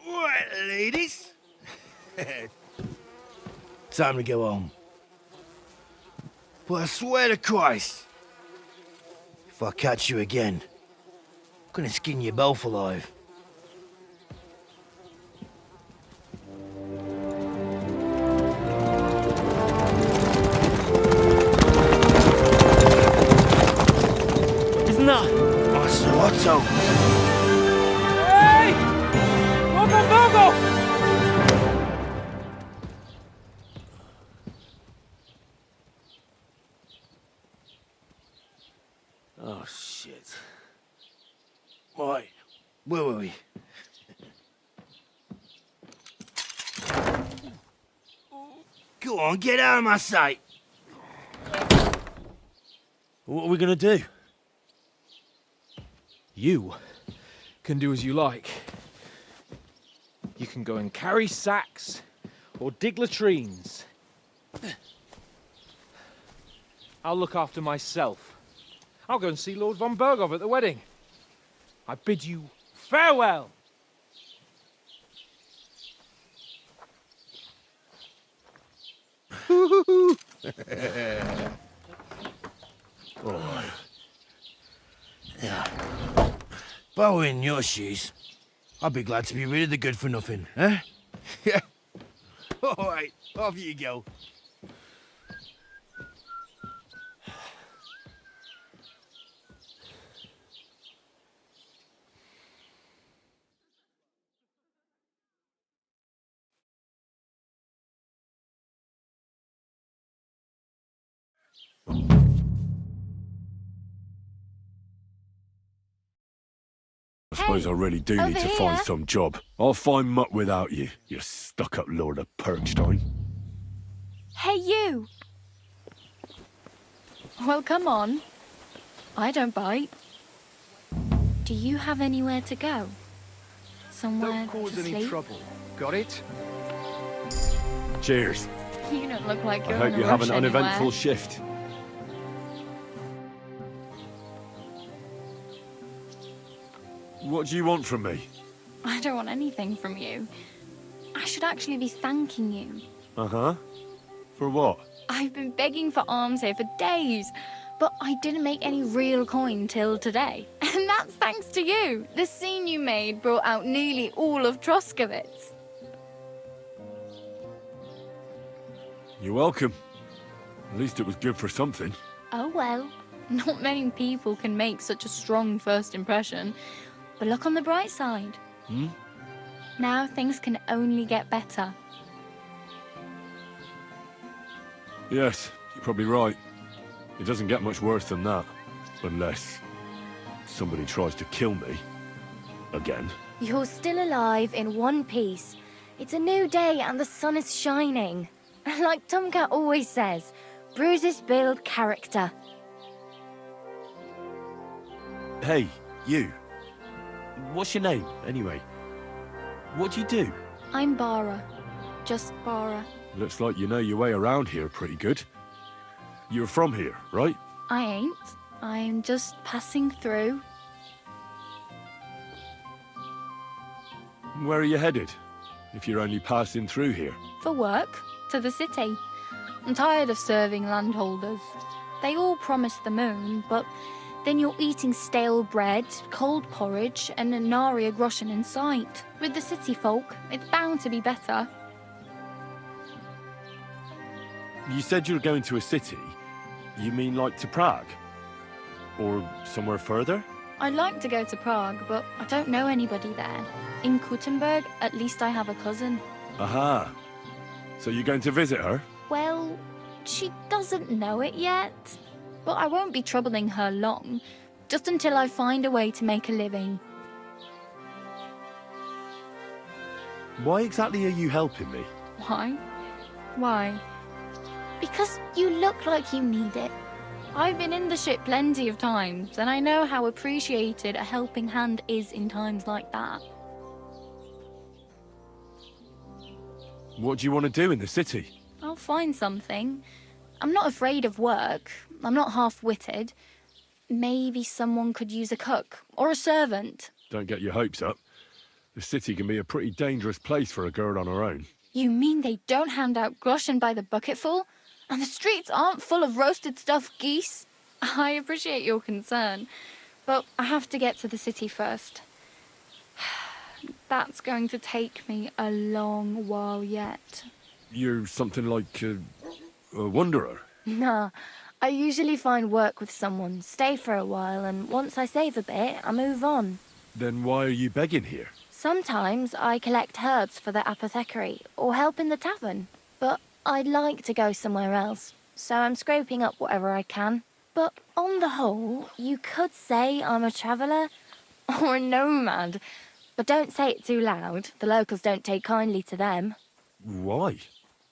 Right, ladies. Time to go home. But I swear to Christ, if I catch you again, I'm gonna skin you both alive. Isn't that? Oh, so Otto. Hey! Welcome, Virgo! Oh, shit. Right, where were we? Go on, get out of my sight. What are we gonna do? You can do as you like. You can go and carry sacks or dig latrines. I'll look after myself. I'll go and see Lord von Berghoff at the wedding. I bid you farewell. All right. Yeah. If I were in your shoes, I'd be glad to be rid of the good for nothing, eh? Yeah. All right, off you go. I suppose I really do need to find some job. I'll find mutt without you, you stuck-up Lord of Perkstein. Hey, you! Well, come on. I don't bite. Do you have anywhere to go? Somewhere Don't cause to any sleep? trouble. Got it? Cheers. You don't look like I you're hope in a you have rush an uneventful anywhere. shift. What do you want from me? I don't want anything from you. I should actually be thanking you. Uh-huh. For what? I've been begging for alms here for days, but I didn't make any real coin till today. And that's thanks to you. The scene you made brought out nearly all of Troskowitz. You're welcome. At least it was good for something. Oh well, not many people can make such a strong first impression. But look on the bright side. Hmm? Now things can only get better. Yes, you're probably right. It doesn't get much worse than that. Unless somebody tries to kill me. Again. You're still alive in one piece. It's a new day and the sun is shining. Like Tomcat always says, bruises build character. Hey, you. What's your name, anyway? What do you do? I'm Bara. Just Bara. Looks like you know your way around here pretty good. You're from here, right? I ain't. I'm just passing through. Where are you headed? If you're only passing through here. For work. To the city. I'm tired of serving landholders. They all promise the moon, but then you're eating stale bread, cold porridge, and a nary a groschen in sight. With the city folk, it's bound to be better. You said you're going to a city. You mean like to Prague? Or somewhere further? I'd like to go to Prague, but I don't know anybody there. In Kuttenberg, at least I have a cousin. Aha. So you're going to visit her? Well, she doesn't know it yet. But I won't be troubling her long, just until I find a way to make a living. Why exactly are you helping me? Why? Why? Because you look like you need it. I've been in the ship plenty of times, and I know how appreciated a helping hand is in times like that. What do you want to do in the city? I'll find something. I'm not afraid of work. I'm not half-witted. Maybe someone could use a cook or a servant. Don't get your hopes up. The city can be a pretty dangerous place for a girl on her own. You mean they don't hand out groschen by the bucketful? And the streets aren't full of roasted stuffed geese? I appreciate your concern, but I have to get to the city first. That's going to take me a long while yet. You're something like a wanderer. Nah, I usually find work with someone, stay for a while, and once I save a bit, I move on. Then why are you begging here? Sometimes I collect herbs for the apothecary or help in the tavern, but I'd like to go somewhere else, so I'm scraping up whatever I can. But on the whole, you could say I'm a traveller or a nomad. But don't say it too loud. The locals don't take kindly to them. Why?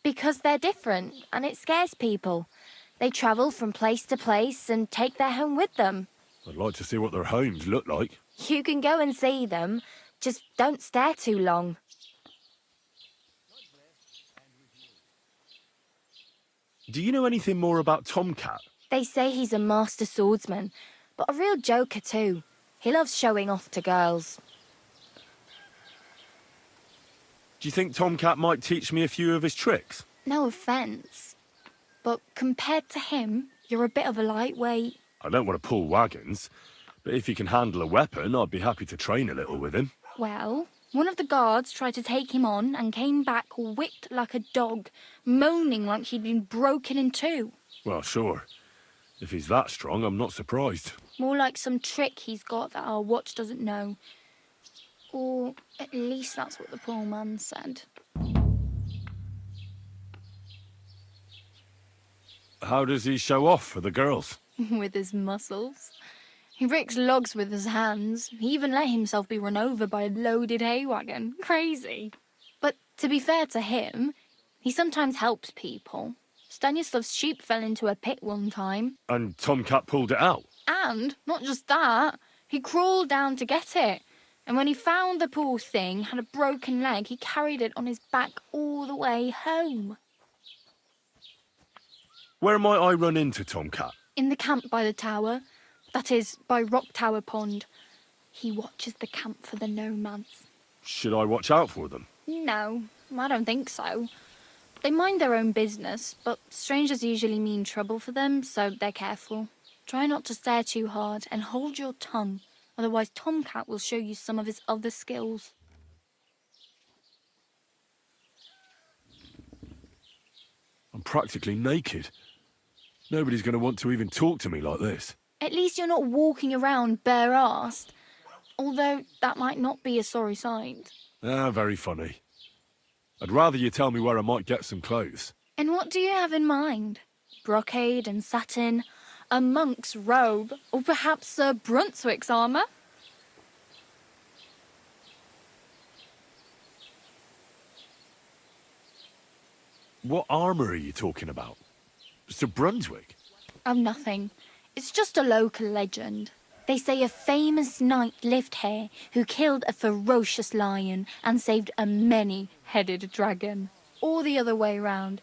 Because they're different, and it scares people. They travel from place to place and take their home with them. I'd like to see what their homes look like. You can go and see them, just don't stare too long. Do you know anything more about Tomcat? They say he's a master swordsman, but a real joker too. He loves showing off to girls. Do you think Tomcat might teach me a few of his tricks? No offence, but compared to him, you're a bit of a lightweight. I don't want to pull wagons, but if he can handle a weapon, I'd be happy to train a little with him. Well, one of the guards tried to take him on and came back whipped like a dog, moaning like he'd been broken in two. Well, sure. If he's that strong, I'm not surprised. More like some trick he's got that our watch doesn't know. Or at least that's what the poor man said. How does he show off for the girls? With his muscles. He ricks logs with his hands. He even let himself be run over by a loaded hay wagon. Crazy. But to be fair to him, he sometimes helps people. Stanislav's sheep fell into a pit one time. And Tomcat pulled it out? And, not just that, he crawled down to get it. And when he found the poor thing had a broken leg, he carried it on his back all the way home. Where might I run into Tomcat? In the camp by the tower, that is, by Rock Tower Pond. He watches the camp for the nomads. Should I watch out for them? No, I don't think so. They mind their own business, but strangers usually mean trouble for them, so they're careful. Try not to stare too hard and hold your tongue, otherwise Tomcat will show you some of his other skills. I'm practically naked. Nobody's going to want to even talk to me like this. At least you're not walking around bare-assed, although that might not be a sorry sight. Ah, very funny. I'd rather you tell me where I might get some clothes. And what do you have in mind? Brocade and satin, a monk's robe, or perhaps Sir Brunswick's armour? What armour are you talking about? Sir Brunswick? Oh, nothing. It's just a local legend. They say a famous knight lived here who killed a ferocious lion and saved a many-headed dragon. Or the other way round.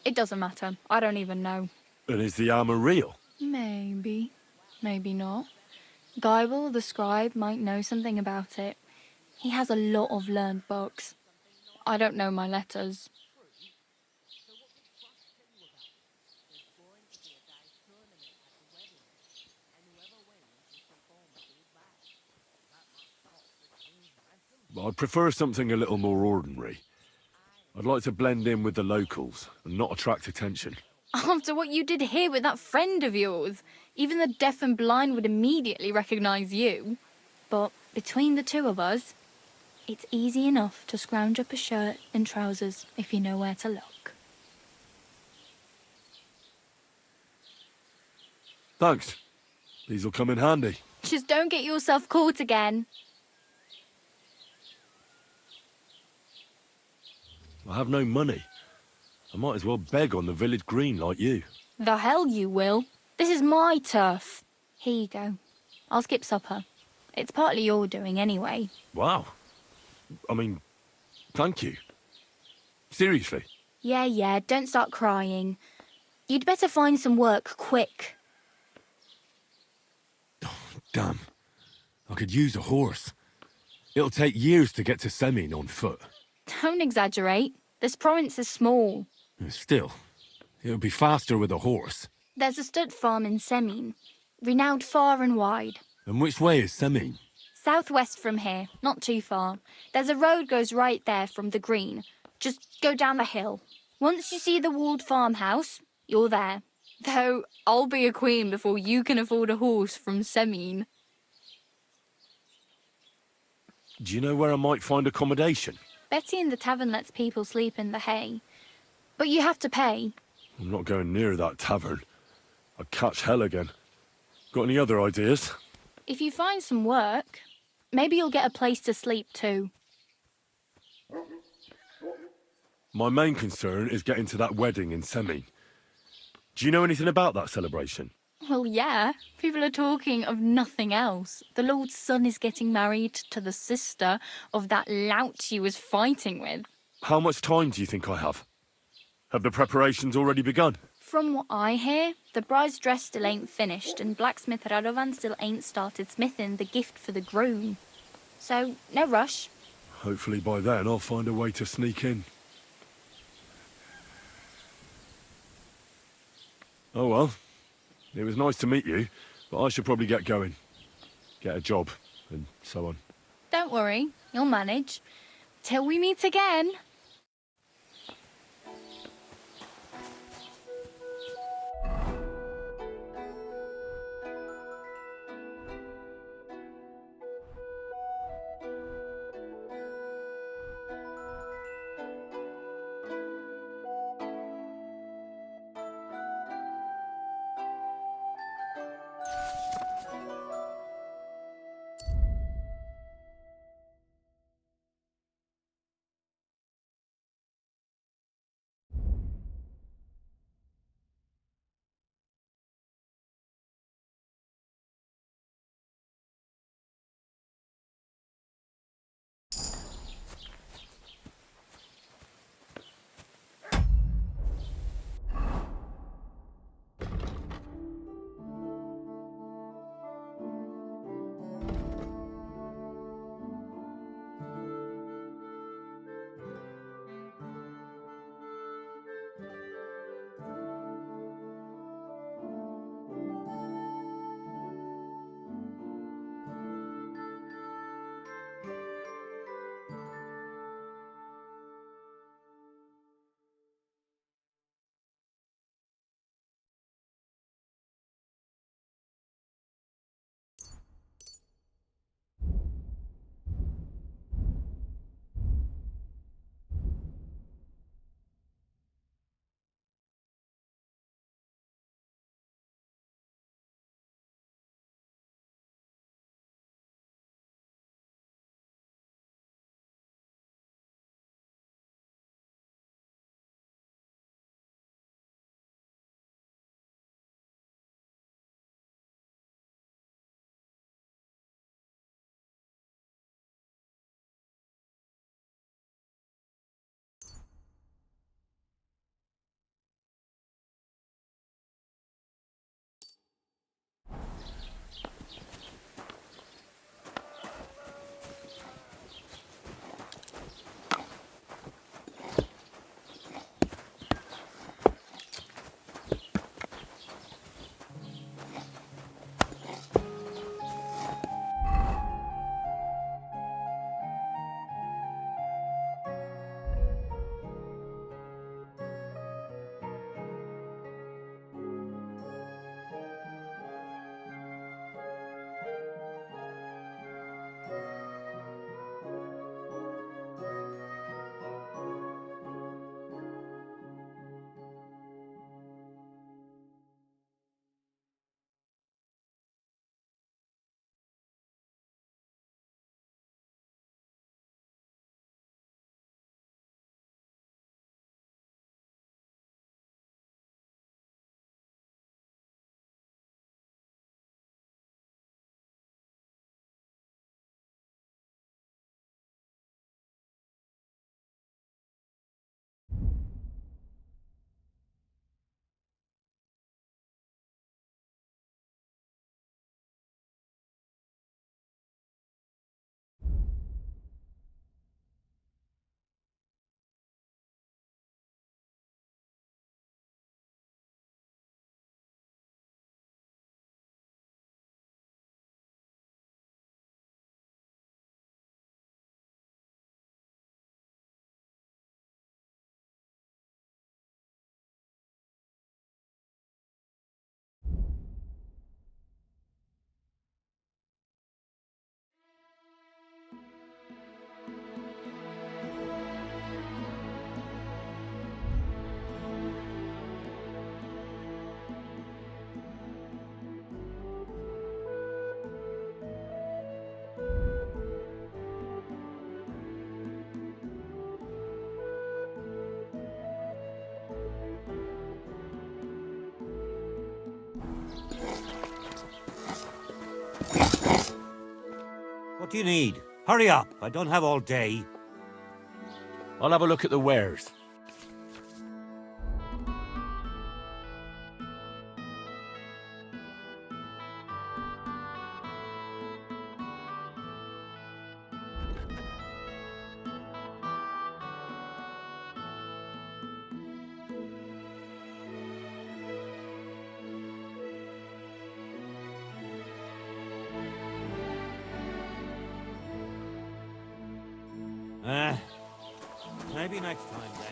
It doesn't matter. I don't even know. And is the armour real? Maybe. Maybe not. Geibel, the scribe, might know something about it. He has a lot of learned books. I don't know my letters. I'd prefer something a little more ordinary. I'd like to blend in with the locals and not attract attention. After what you did here with that friend of yours, even the deaf and blind would immediately recognise you. But between the two of us, it's easy enough to scrounge up a shirt and trousers if you know where to look. Thanks. These'll come in handy. Just don't get yourself caught again. I have no money. I might as well beg on the village green like you. The hell you will. This is my turf. Here you go. I'll skip supper. It's partly your doing anyway. Wow. I mean, thank you. Seriously. Yeah, don't start crying. You'd better find some work quick. Damn. I could use a horse. It'll take years to get to Semin on foot. Don't exaggerate. This province is small. Still, it'll be faster with a horse. There's a stud farm in Semin, renowned far and wide. And which way is Semin? Southwest from here, not too far. There's a road goes right there from the green. Just go down the hill. Once you see the walled farmhouse, you're there. Though I'll be a queen before you can afford a horse from Semin. Do you know where I might find accommodation? Betty in the tavern lets people sleep in the hay. But you have to pay. I'm not going near that tavern. I'd catch hell again. Got any other ideas? If you find some work, maybe you'll get a place to sleep too. My main concern is getting to that wedding in Semin. Do you know anything about that celebration? Well, yeah. People are talking of nothing else. The Lord's son is getting married to the sister of that lout he was fighting with. How much time do you think I have? Have the preparations already begun? From what I hear, the bride's dress still ain't finished and blacksmith Radovan still ain't started smithing the gift for the groom. So, no rush. Hopefully by then I'll find a way to sneak in. Oh well. It was nice to meet you, but I should probably get going. Get a job, and so on. Don't worry, you'll manage. Till we meet again. do you need? Hurry up, I don't have all day. I'll have a look at the wares. Maybe next time then.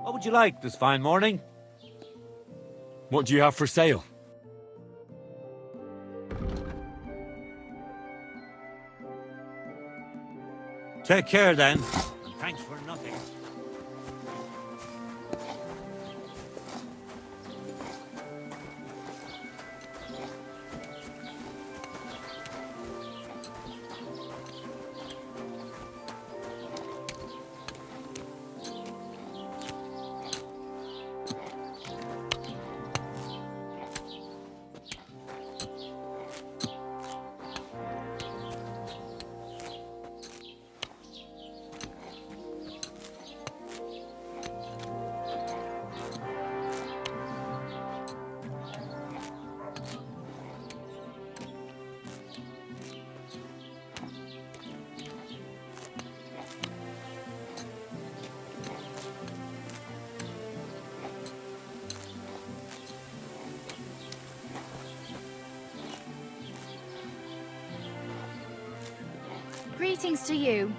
What would you like this fine morning? What do you have for sale? Take care then, and thanks for nothing. Greetings to you.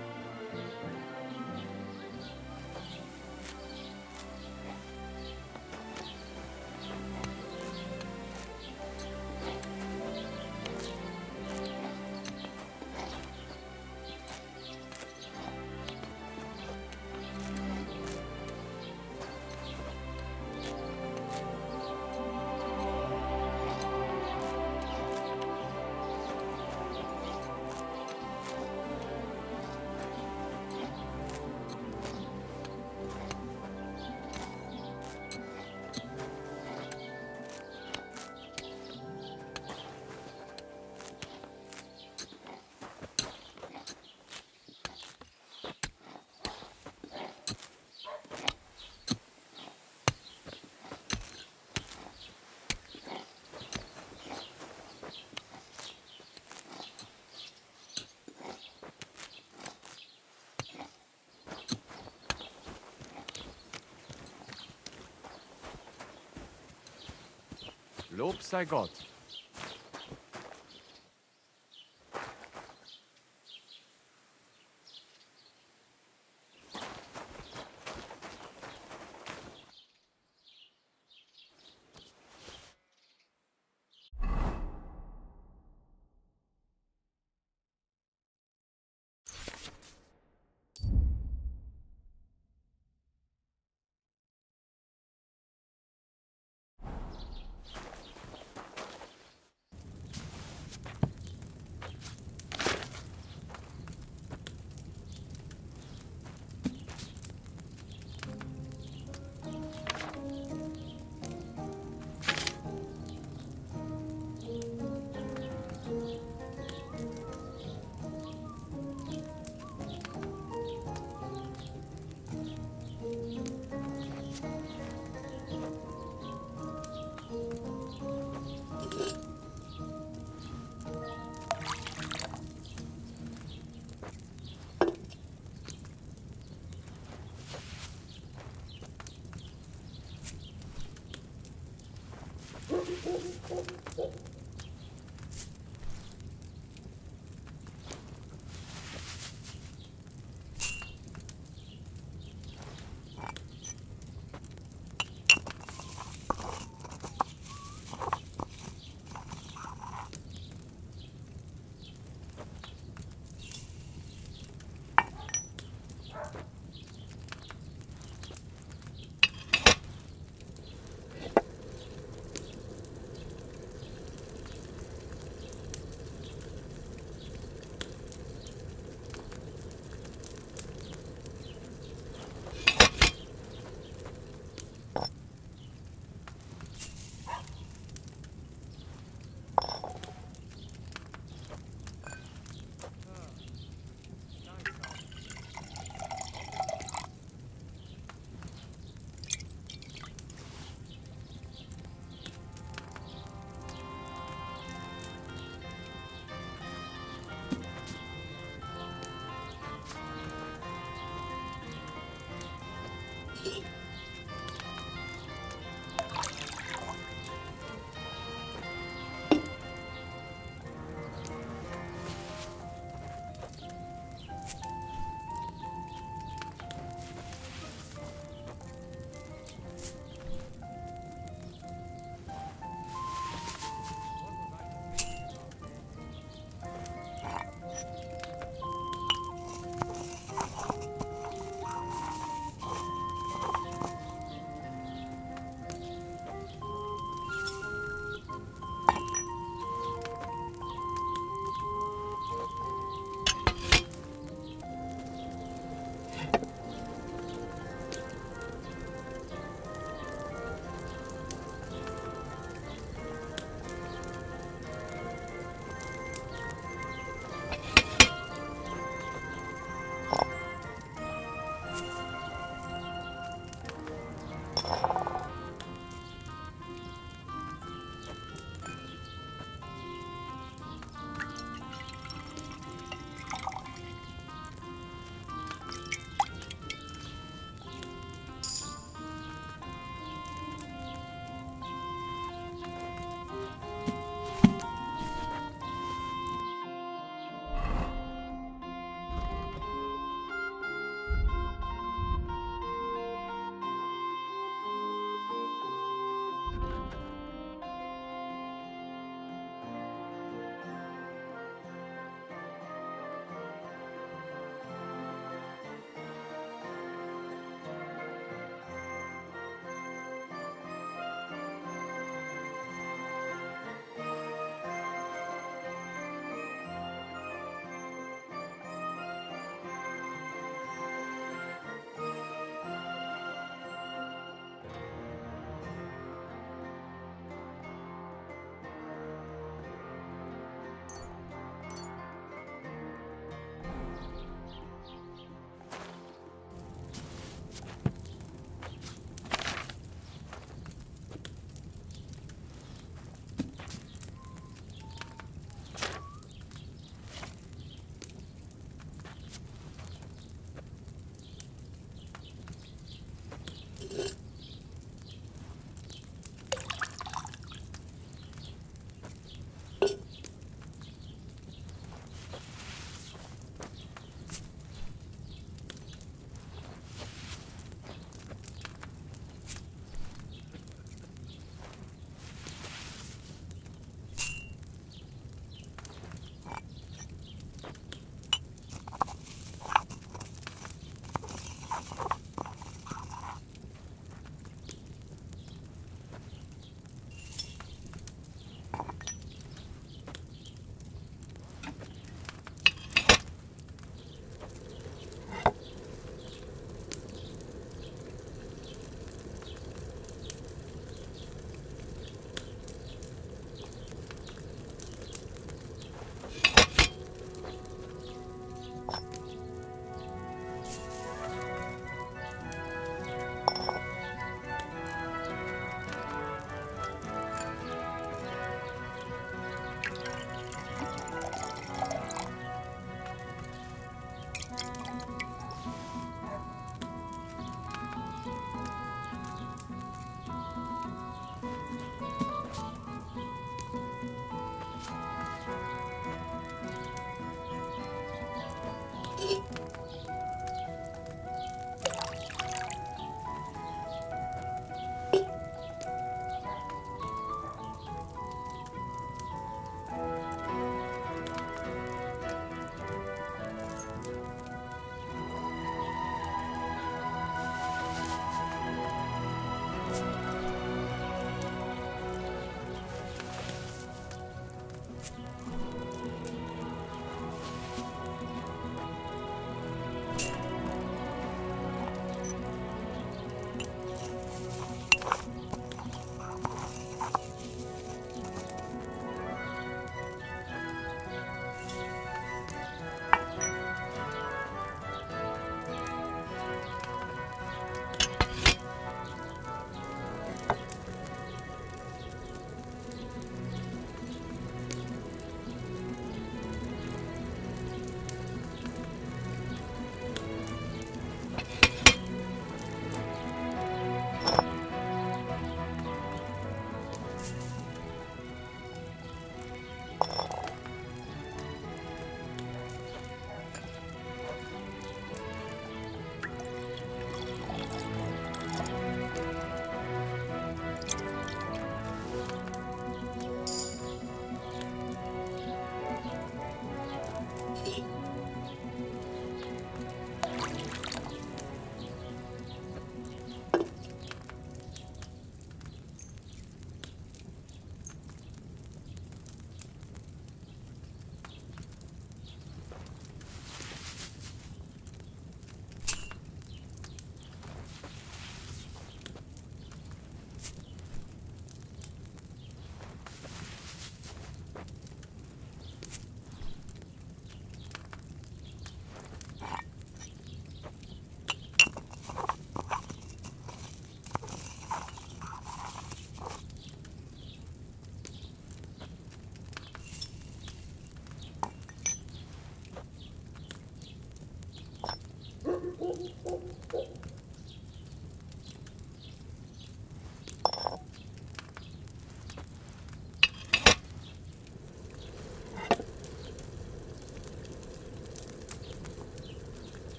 Lob sei Gott.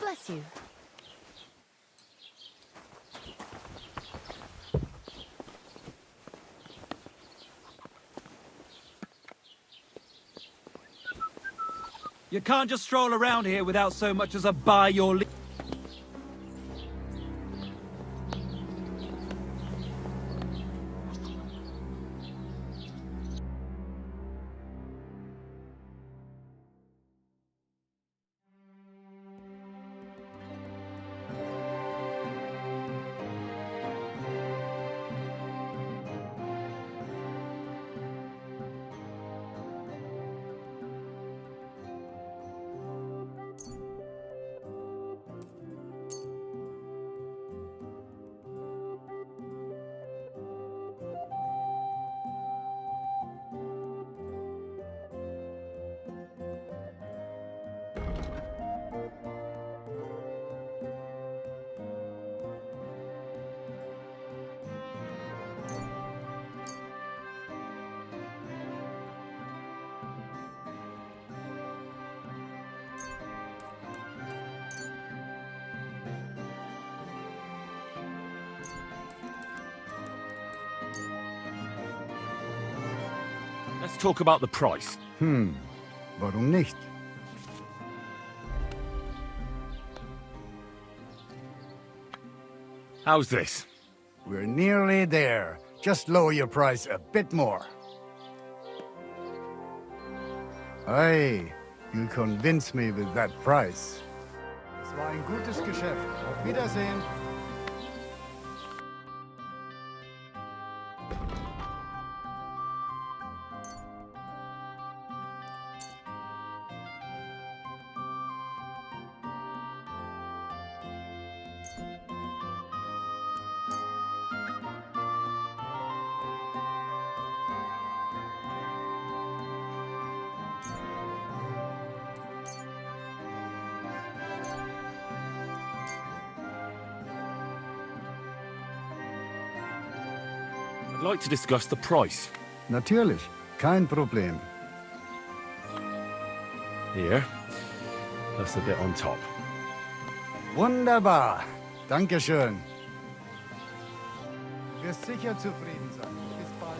bless you. You can't just stroll around here without so much as a by your leave. Let's talk about the price. Warum nicht? How's this? We're nearly there. Just lower your price a bit more. Hey, you convince me with that price. Es war ein gutes Geschäft. Auf Wiedersehen. I'd like to discuss the price. Natürlich, kein Problem. Here. That's a bit on top. Wunderbar. Dankeschön. Du wirst sicher zufrieden sein. Bis bald.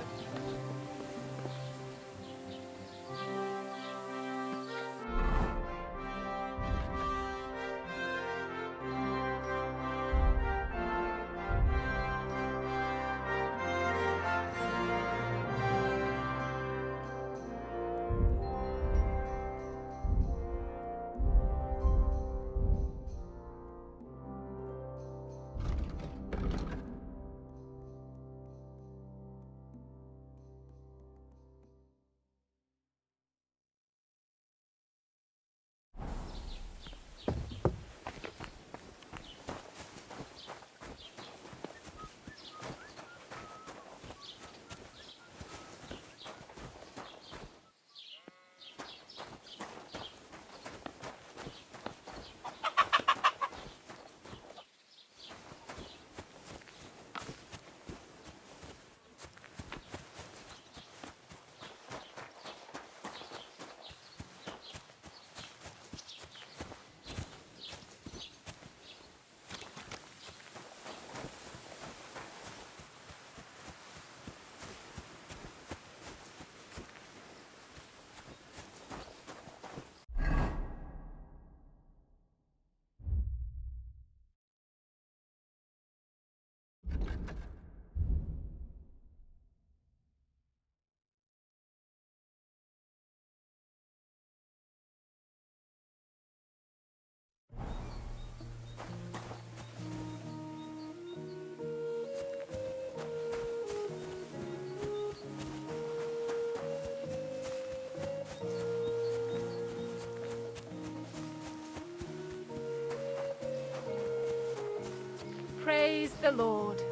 Praise the Lord.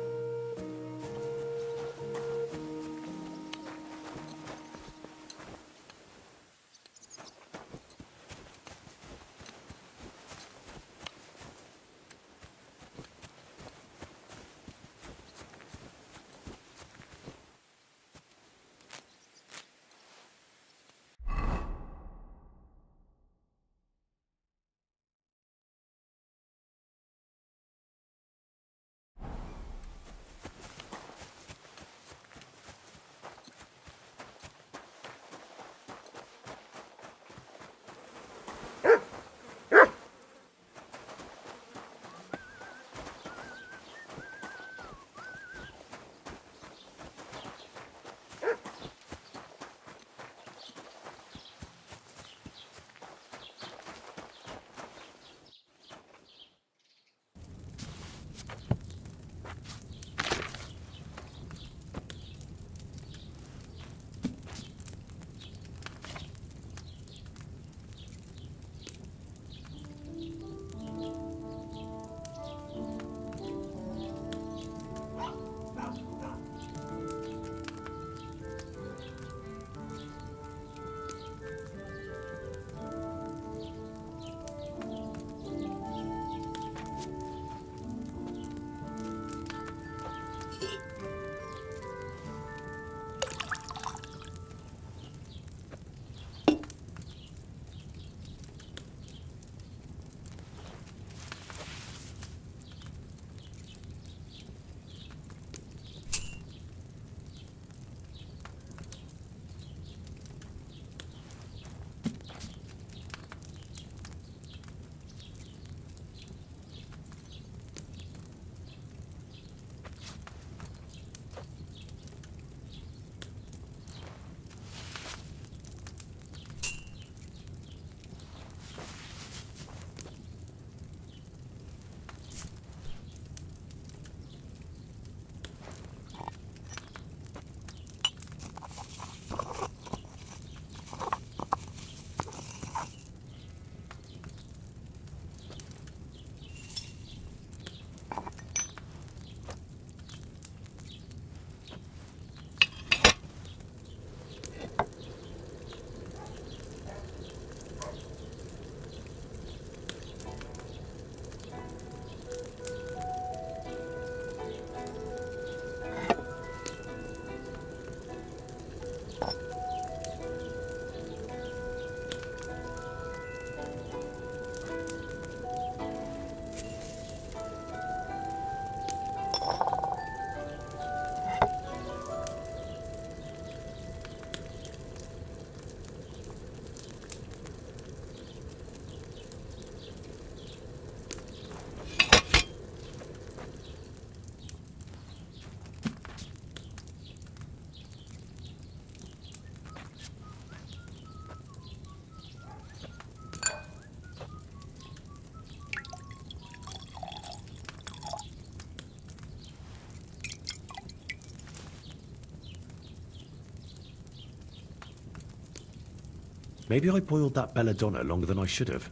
Maybe I boiled that belladonna longer than I should have.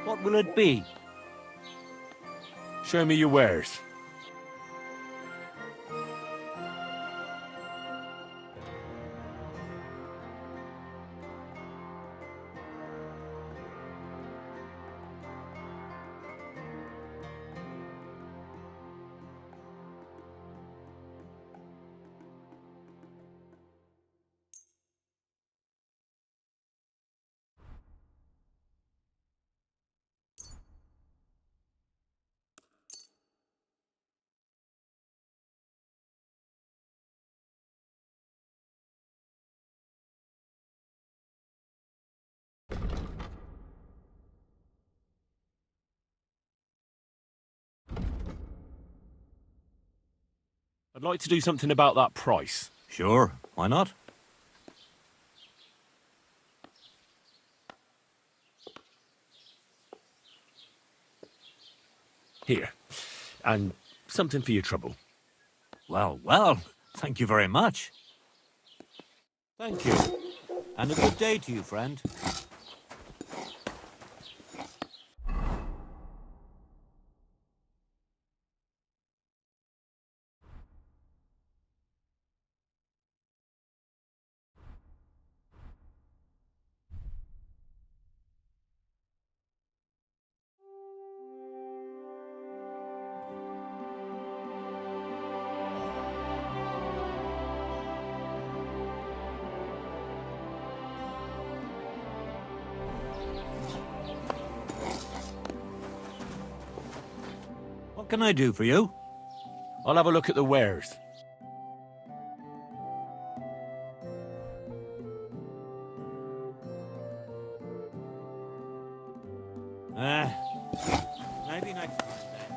What will it be? Show me your wares. I'd like to do something about that price. Sure, why not? Here. And something for your trouble. Well, well, thank you very much. Thank you. And a good day to you, friend. What can I do for you? I'll have a look at the wares. Maybe next time then.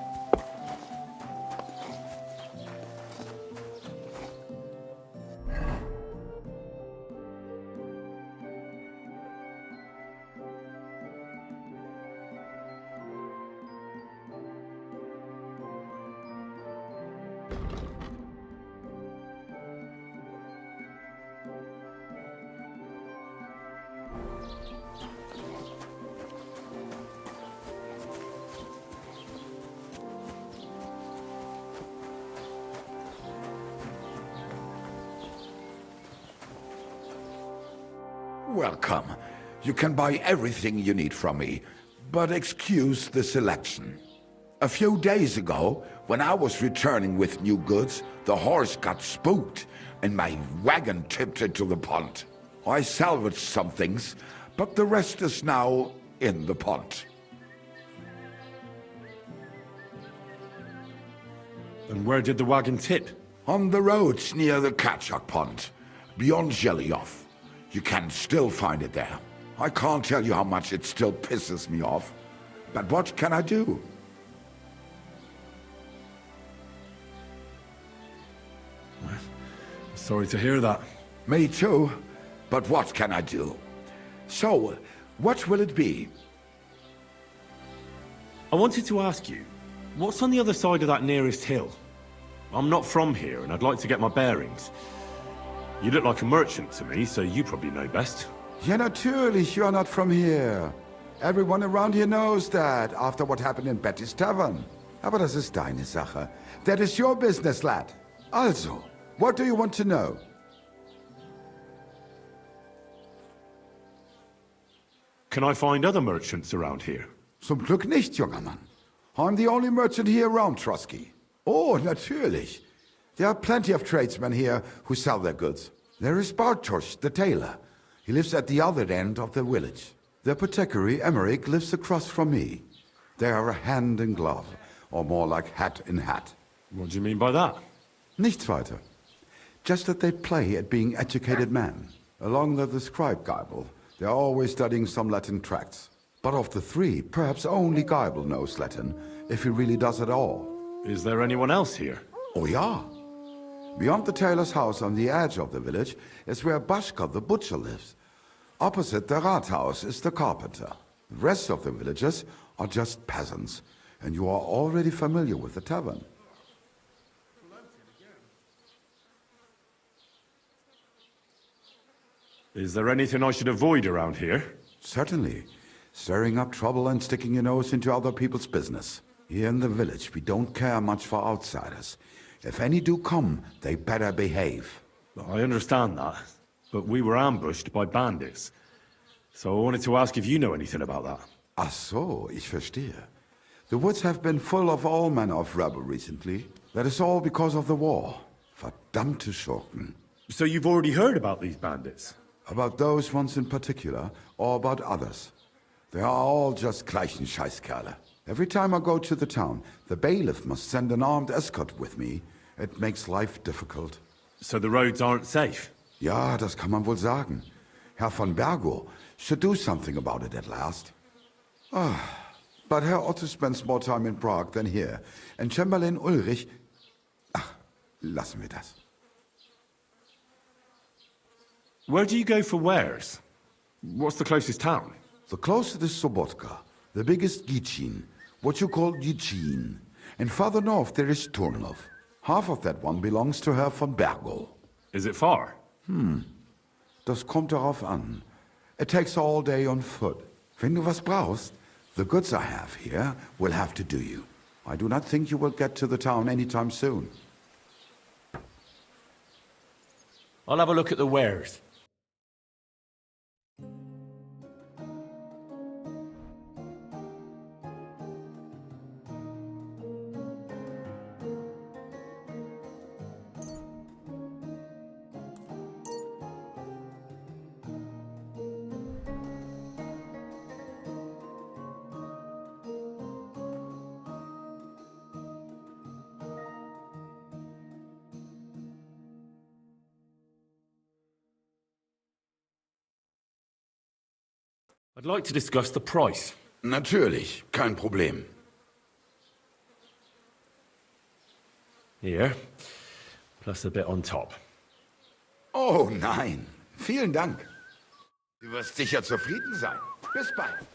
welcome. You can buy everything you need from me, but excuse the selection. A few days ago, when I was returning with new goods, the horse got spooked and my wagon tipped into the pond. I salvaged some things, but the rest is now in the pond. And where did the wagon tip? On the roads near the Katchak Pond, beyond Jellyov. You can still find it there. I can't tell you how much it still pisses me off, but what can I do? Sorry to hear that. Me too, but what can I do? So, what will it be? I wanted to ask you, what's on the other side of that nearest hill? I'm not from here, and I'd like to get my bearings. You look like a merchant to me, so you probably know best. Ja, natürlich, you're not from here. Everyone around here knows that, after what happened in Betty's Tavern. Aber das ist deine Sache. That is your business, lad. Also, what do you want to know? Can I find other merchants around here? Zum Glück nicht, junger Mann. I'm the only merchant here around, Trotsky. Oh, natürlich. There are plenty of tradesmen here who sell their goods. There is Bartosz, the tailor. He lives at the other end of the village. The apothecary, Emmerich, lives across from me. They are hand in glove, or more like hat in hat. What do you mean by that? Nichts weiter. Just that they play at being educated men. Along with the scribe Geibel, they are always studying some Latin tracts. But of the three, perhaps only Geibel knows Latin, if he really does at all. Is there anyone else here? Oh, yeah. Beyond the tailor's house on the edge of the village is where Bashka the butcher lives. Opposite the Rathaus is the carpenter. The rest of the villagers are just peasants, and you are already familiar with the tavern. Is there anything I should avoid around here? Certainly. Stirring up trouble and sticking your nose into other people's business. Here in the village, we don't care much for outsiders. If any do come, they better behave. I understand that, but we were ambushed by bandits. So I wanted to ask if you know anything about that. Ach so, ich verstehe. The woods have been full of all manner of rebel recently. That is all because of the war. Verdammte Schurken. So you've already heard about these bandits? About those ones in particular, or about others. They are all just gleichen Scheißkerle. Every time I go to the town, the bailiff must send an armed escort with me. It makes life difficult. So the roads aren't safe? Ja, das kann man wohl sagen. Herr von Bergo should do something about it at last. But Herr Otto spends more time in Prague than here. And Chamberlain Ulrich... Ach, lassen wir das. Where do you go for wares? What's the closest town? The closest is Sobotka, the biggest Gichin, what you call Gichin. And farther north there is Turnov. Half of that one belongs to Herr von Bergo. Is it far? Das kommt darauf an. It takes all day on foot. Wenn du was brauchst, the goods I have here will have to do you. I do not think you will get to the town anytime soon. I'll have a look at the wares. I'd like to discuss the price. Natürlich, kein Problem. Here, plus a bit on top. Oh nein, vielen Dank. Du wirst sicher zufrieden sein. Bis bald.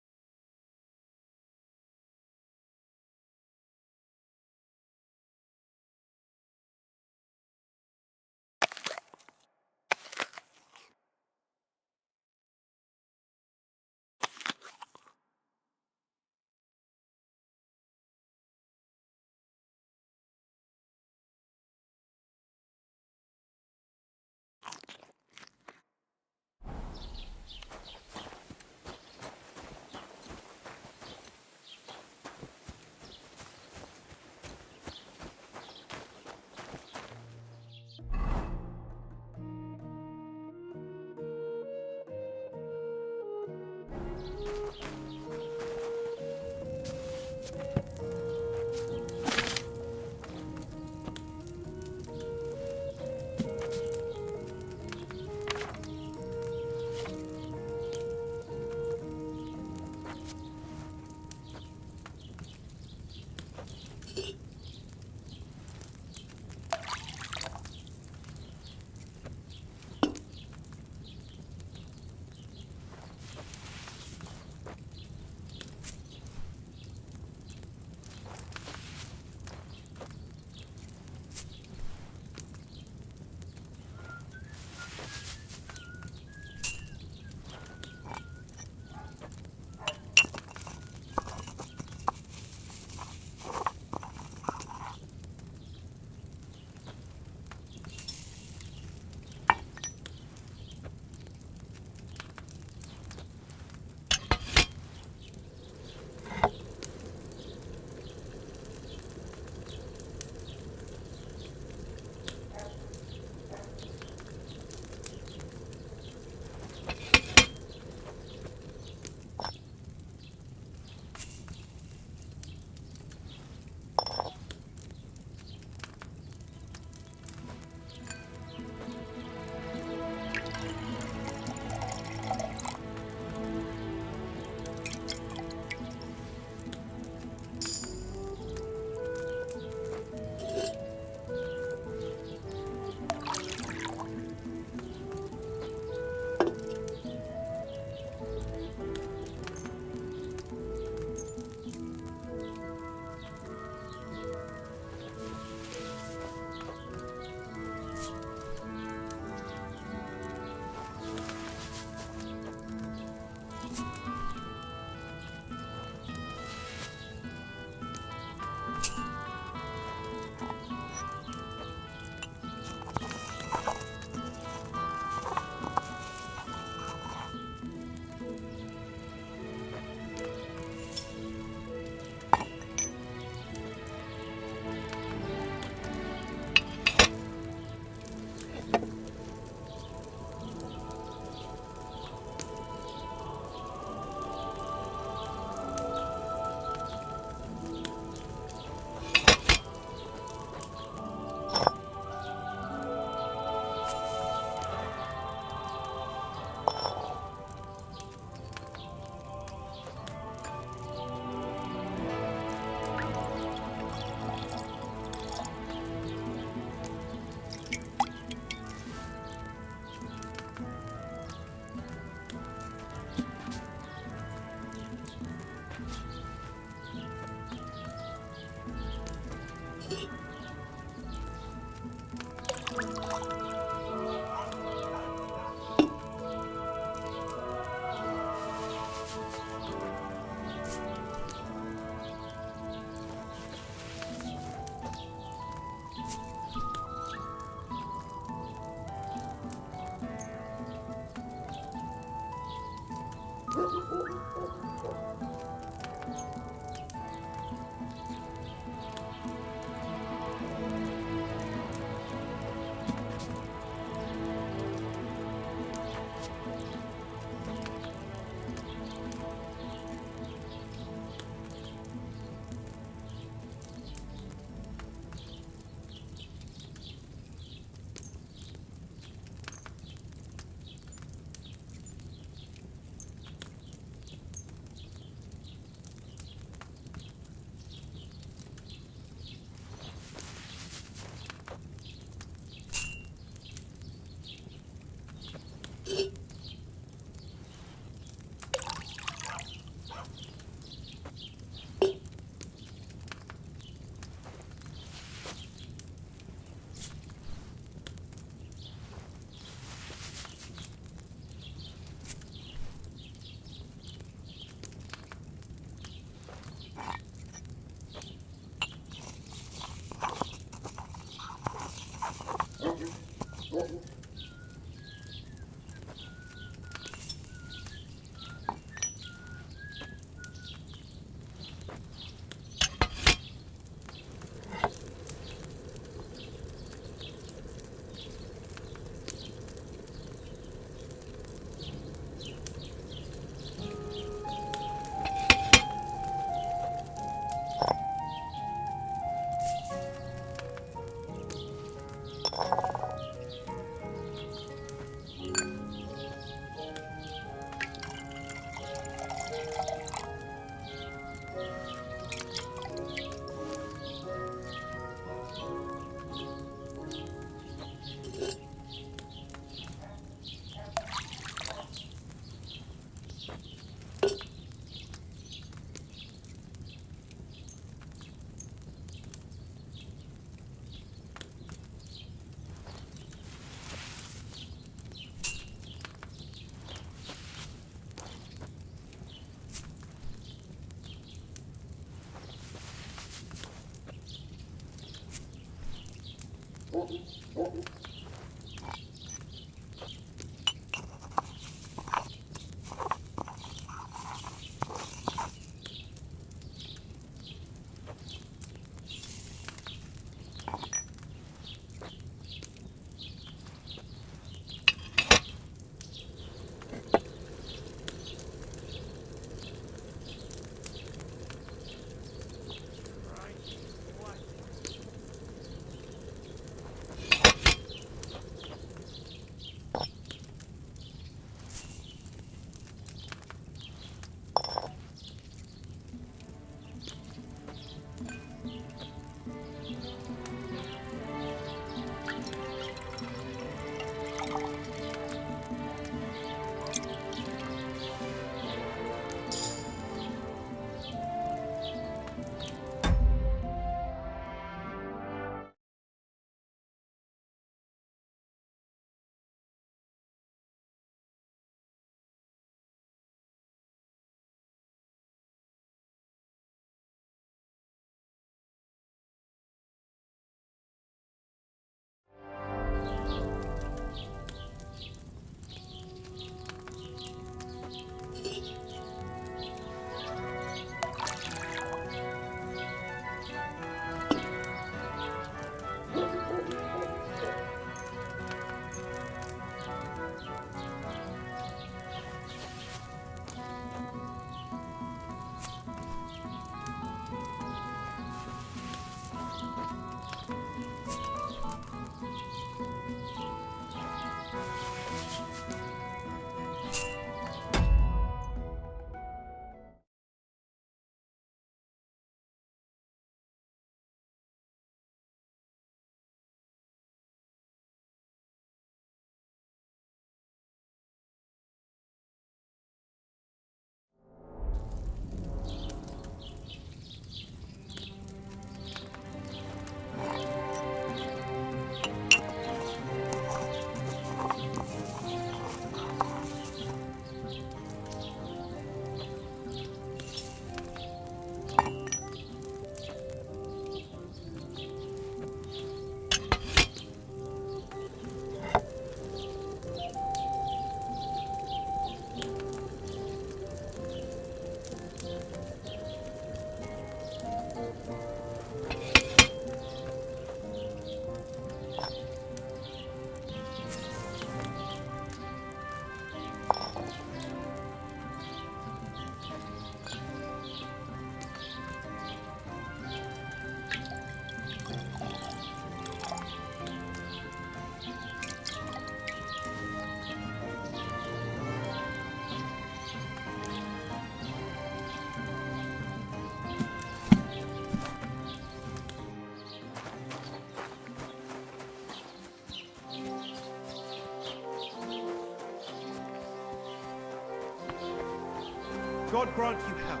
God grant you health.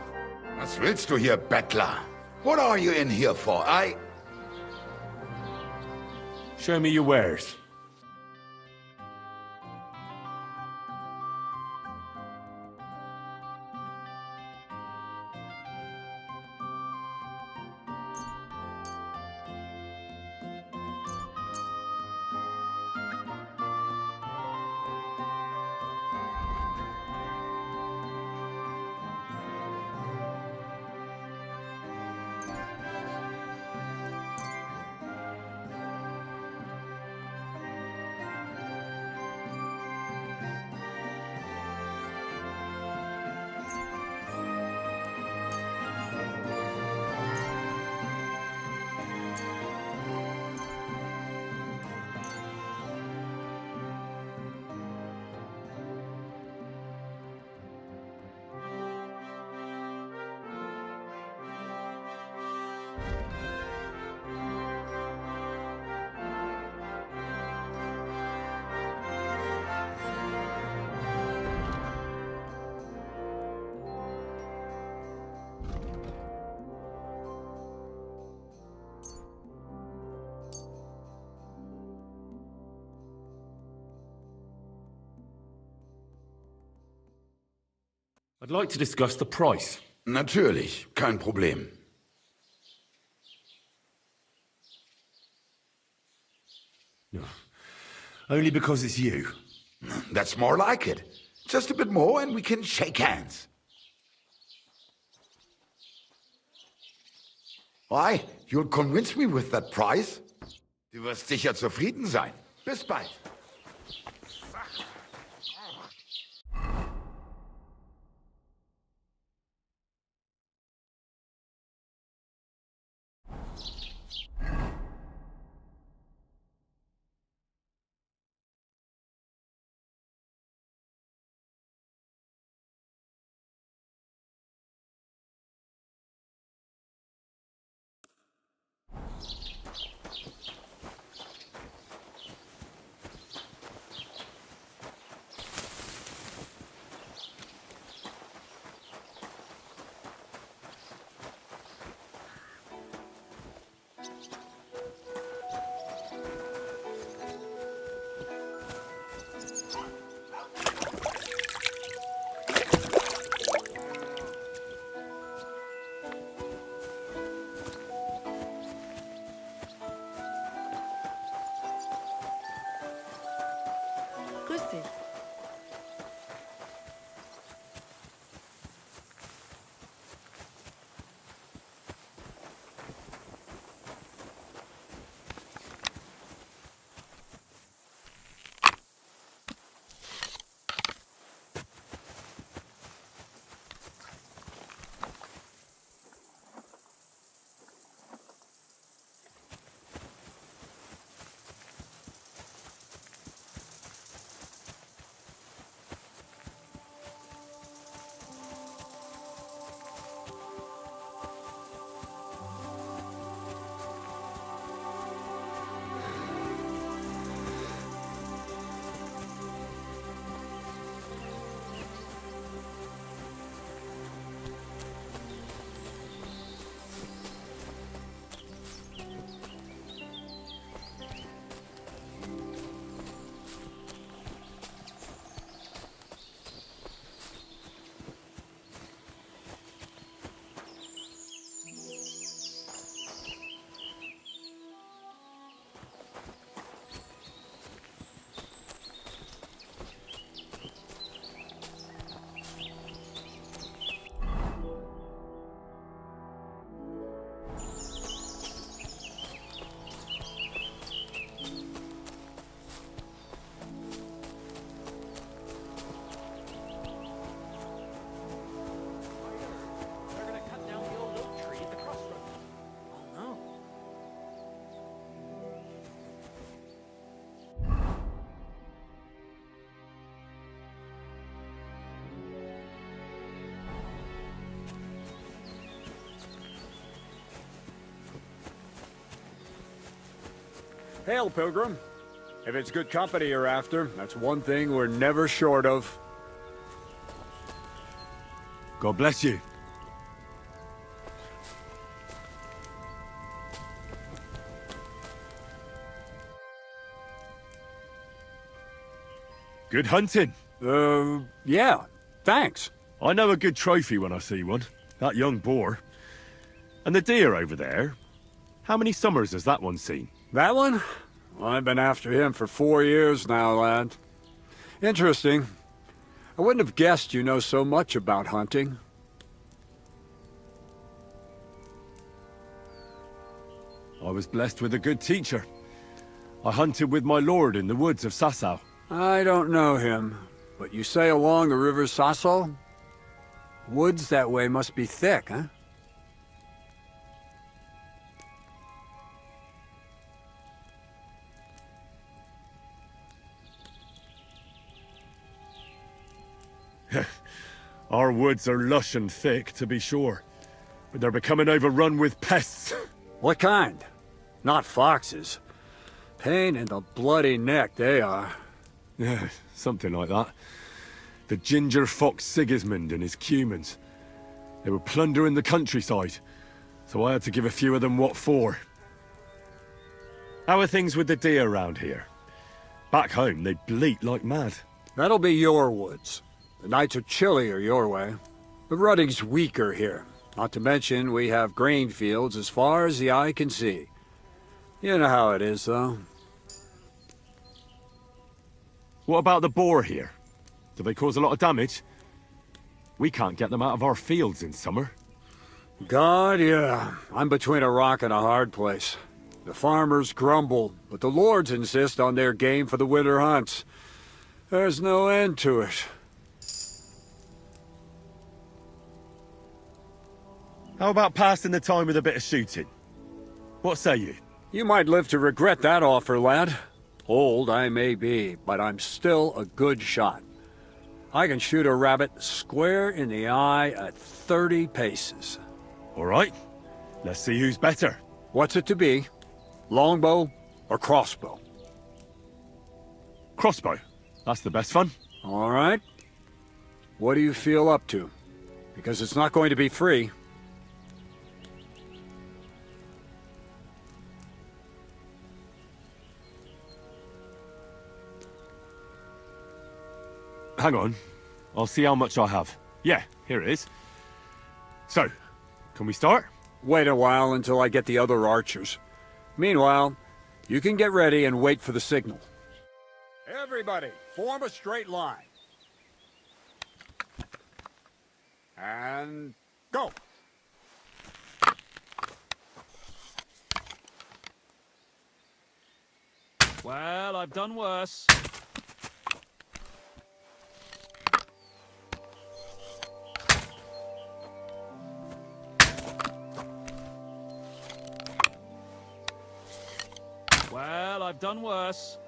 Was willst du hier, Bettler? What are you in here for? Show me your wares. I'd like to discuss the price. Natürlich, kein Problem. Only because it's you. That's more like it. Just a bit more and we can shake hands. Why? You'll convince me with that price? Du wirst sicher zufrieden sein. Bis bald. Grüß dich. Hail, Pilgrim. If it's good company you're after, that's one thing we're never short of. God bless you. Good hunting. Yeah, thanks. I know a good trophy when I see one. That young boar. And the deer over there. How many summers has that one seen? That one? I've been after him for 4 years now, lad. Interesting. I wouldn't have guessed you know so much about hunting. I was blessed with a good teacher. I hunted with my lord in the woods of Sasau. I don't know him, but you say along the river Sasau? Woods that way must be thick, huh? Our woods are lush and thick, to be sure. But they're becoming overrun with pests. What kind? Not foxes. Pain in the bloody neck, they are. Yeah, something like that. The ginger fox Sigismund and his cumans. They were plundering the countryside, so I had to give a few of them what for. How are things with the deer around here? Back home, they bleat like mad. That'll be your woods. The nights are chillier your way. The rutting's weaker here. Not to mention, we have grain fields as far as the eye can see. You know how it is, though. What about the boar here? Do they cause a lot of damage? We can't get them out of our fields in summer. God, yeah. I'm between a rock and a hard place. The farmers grumble, but the lords insist on their game for the winter hunts. There's no end to it. How about passing the time with a bit of shooting? What say you? You might live to regret that offer, lad. Old I may be, but I'm still a good shot. I can shoot a rabbit square in the eye at 30 paces. All right. Let's see who's better. What's it to be? Longbow or crossbow? Crossbow. That's the best fun. All right. What do you feel up to? Because it's not going to be free. Hang on. I'll see how much I have. Yeah, here it is. So, can we start? Wait a while until I get the other archers. Meanwhile, you can get ready and wait for the signal. Everybody, form a straight line. And go. Well, I've done worse. Well, I've done worse.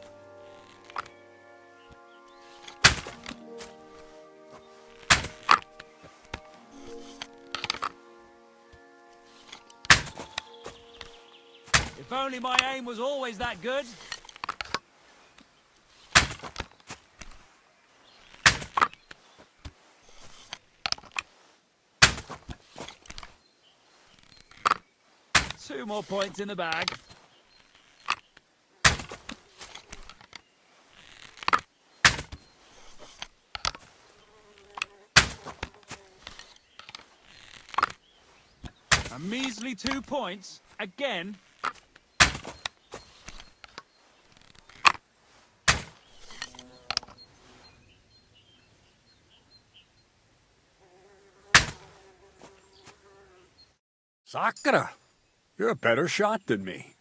If only my aim was always that good. Two more points in the bag. A measly 2 points, again. Sakura, you're a better shot than me.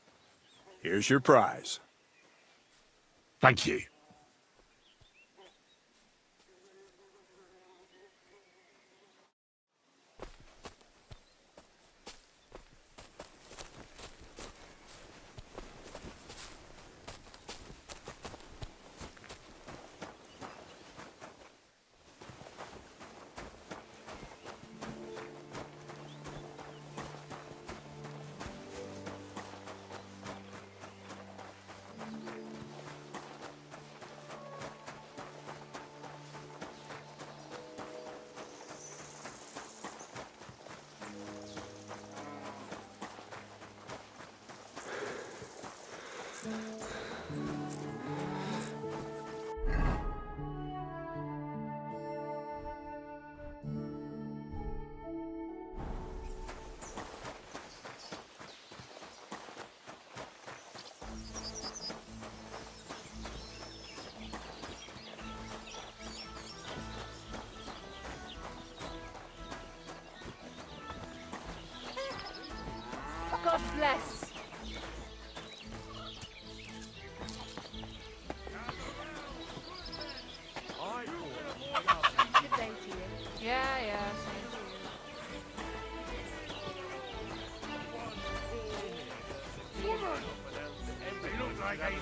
Here's your prize. Thank you.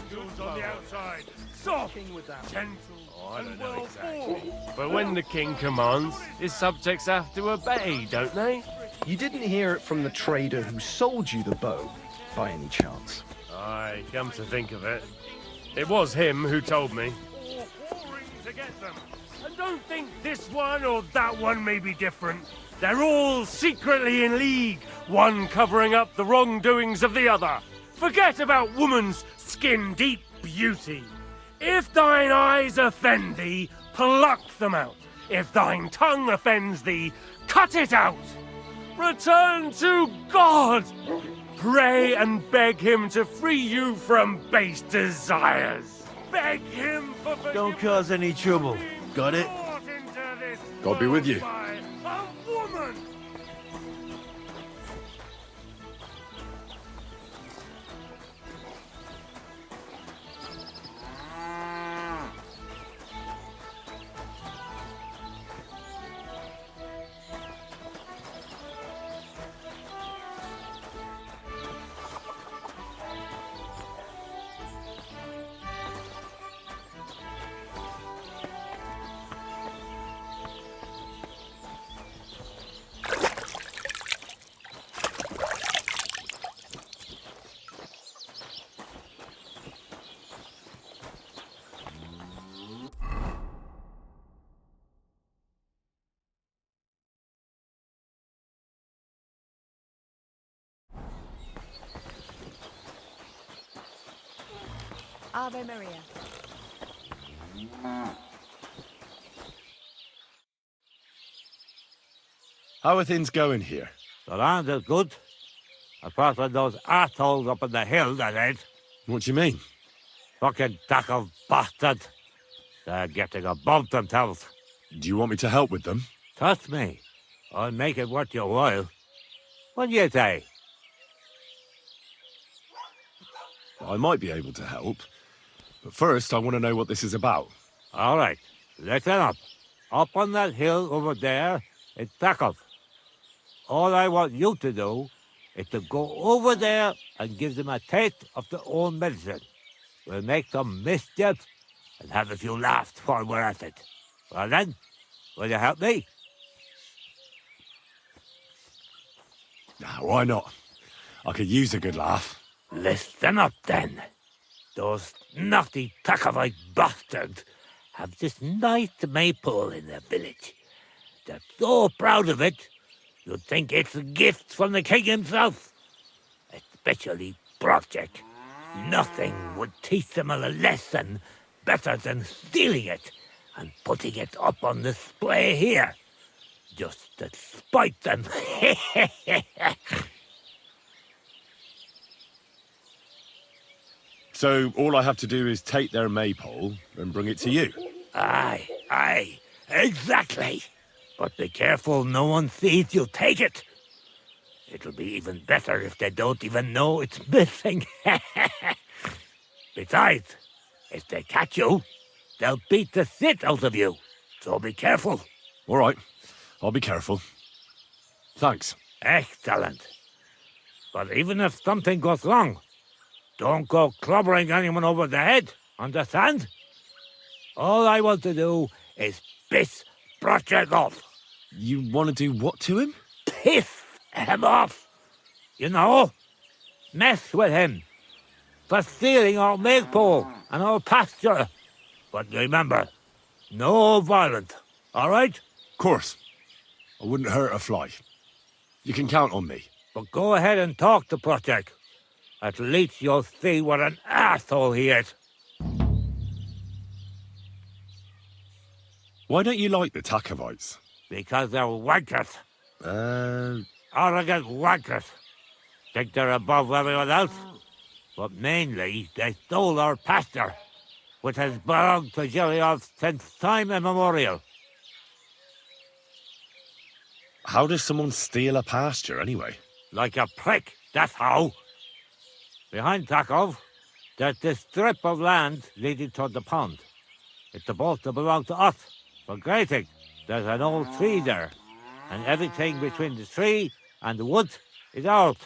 angels on the outside. Soft, gentle, and well exactly. But when the king commands, his subjects have to obey, don't they? You didn't hear it from the trader who sold you the bow, by any chance? Aye, come to think of it. It was him who told me. To get them. And don't think this one or that one may be different. They're all secretly in league, one covering up the wrongdoings of the other. Forget about woman's skin-deep beauty. If thine eyes offend thee, pluck them out. If thine tongue offends thee, cut it out. Return to God. Pray and beg him to free you from base desires. Beg him for forgiveness. Don't cause any trouble. Got it? God be with you. A woman. Ave Maria. How are things going here? The land is good. Apart from those assholes up on the hill, that is. What do you mean? Fucking tackle bastards. They're getting above themselves. Do you want me to help with them? Trust me. I'll make it worth your while. What do you say? I might be able to help. But first, I want to know what this is about. All right. Listen up. Up on that hill over there, it's tackles. All I want you to do is to go over there and give them a taste of their own medicine. We'll make some mischief and have a few laughs while we're at it. Well then, will you help me? Why not? I could use a good laugh. Listen up then. Those naughty Takavite bastards have this nice maypole in their village. They're so proud of it, you'd think it's a gift from the king himself. Especially Project. Nothing would teach them a lesson better than stealing it and putting it up on display here. Just to spite them. So all I have to do is take their maypole and bring it to you? Aye, exactly. But be careful no one sees you take it. It'll be even better if they don't even know it's missing. Besides, if they catch you, they'll beat the shit out of you. So be careful. All right, I'll be careful. Thanks. Excellent. But even if something goes wrong, don't go clobbering anyone over the head, understand? All I want to do is piss Project off. You want to do what to him? Piss him off. You know, mess with him. For stealing our maypole and our pasture. But remember, no violence, all right? Of course. I wouldn't hurt a fly. You can count on me. But go ahead and talk to Project. At least you'll see what an asshole he is. Why don't you like the Takavites? Because they're wankers. Arrogant wankers. Think they're above everyone else? But mainly, they stole our pasture, which has belonged to Giliov since time immemorial. How does someone steal a pasture, anyway? Like a prick, that's how. Behind Takov, there's this strip of land leading toward the pond. It's supposed to belong to us. For grazing, there's an old tree there, and everything between the tree and the woods is ours.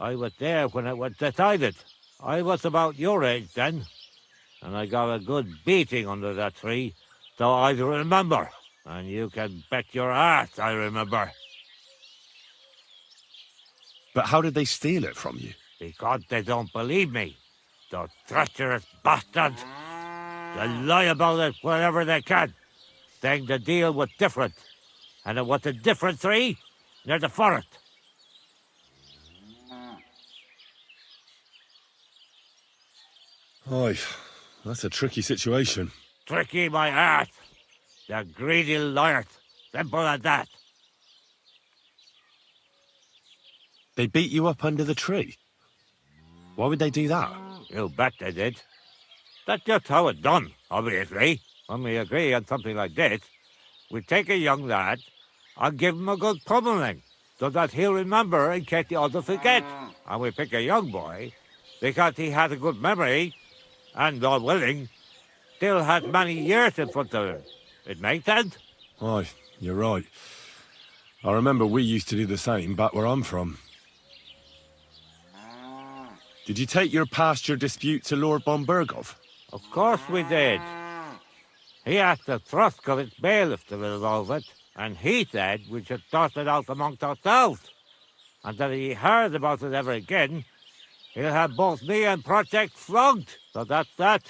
I was there when it was decided. I was about your age then, and I got a good beating under that tree, so I remember. And you can bet your ass I remember. But how did they steal it from you? Because they don't believe me. The treacherous bastards. They lie about it wherever they can, saying the deal was different. And it was a different tree near the forest. Aye, that's a tricky situation. Tricky my ass. The greedy liars. Simple as that. They beat you up under the tree? Why would they do that? You bet they did. That's just how it's done, obviously. When we agree on something like this, we take a young lad and give him a good pummeling, so that he'll remember in case the others forget. And we pick a young boy because he has a good memory and, God willing, still has many years in front of him. It makes sense? Aye, you're right. I remember we used to do the same back where I'm from. Did you take your pasture dispute to Lord Bombergov? Of course we did. He asked the Troskovitz bailiff to resolve it, and he said we should toss it out amongst ourselves. And that if he heard about it ever again, he'll have both me and Project flogged. So that's that.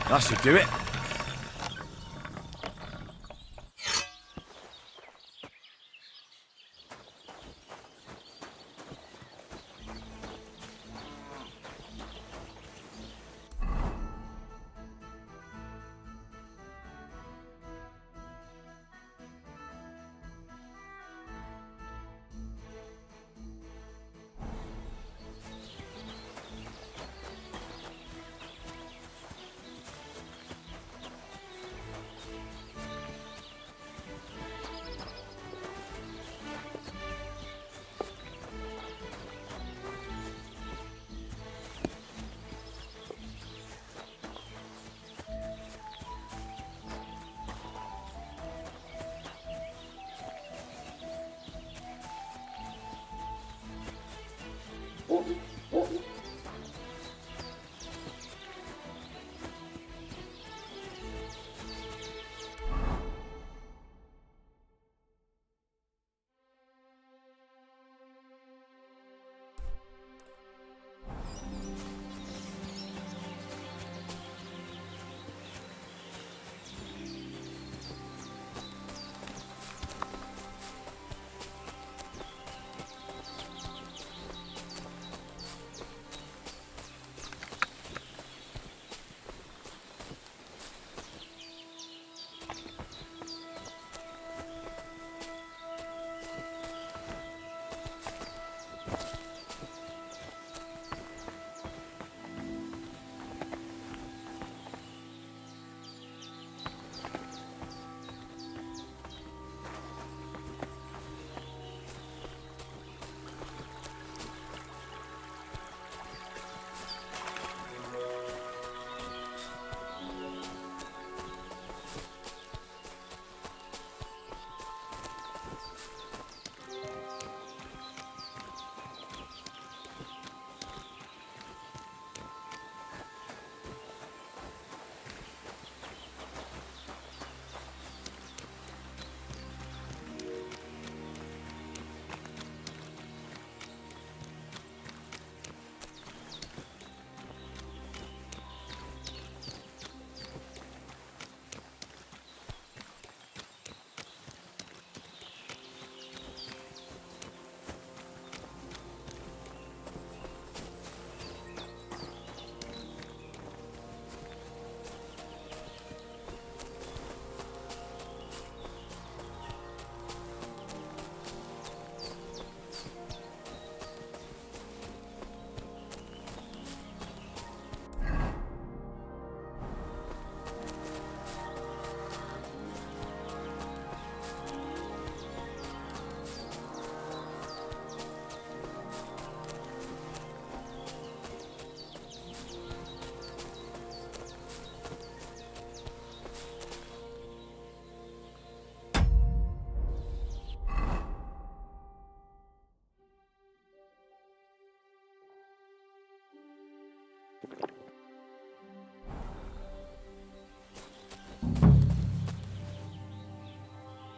That should do it.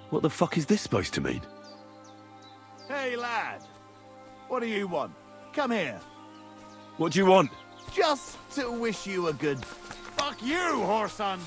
What the fuck is this supposed to mean? Hey, lad. What do you want? Come here. What do you want? Just to wish you a good... Fuck you, whoreson!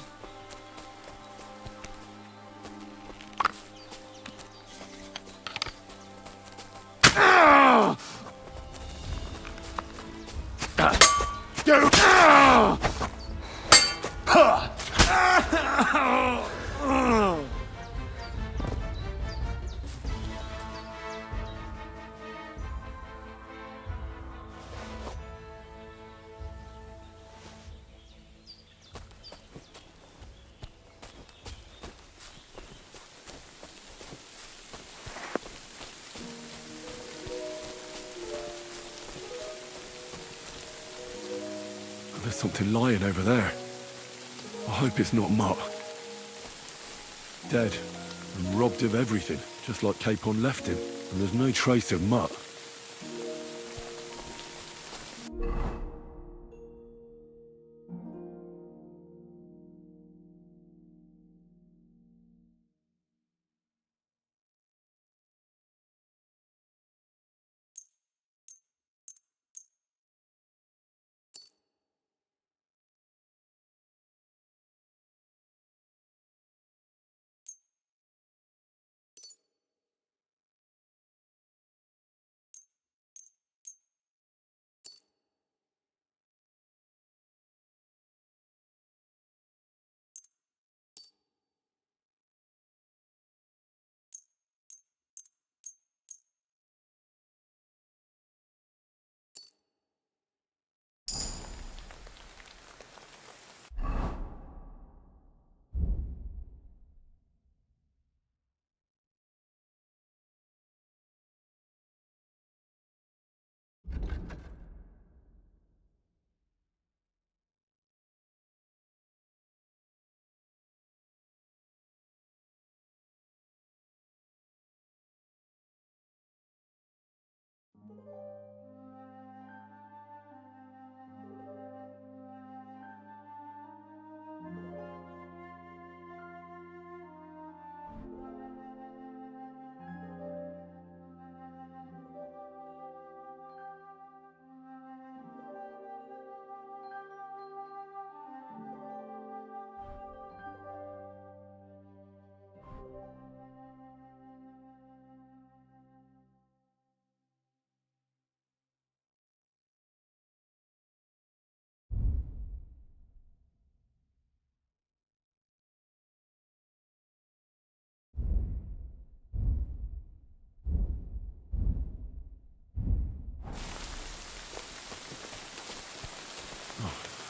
There's something lying over there. I hope it's not Mutt. Dead and robbed of everything, just like Capon left him. And there's no trace of Mutt.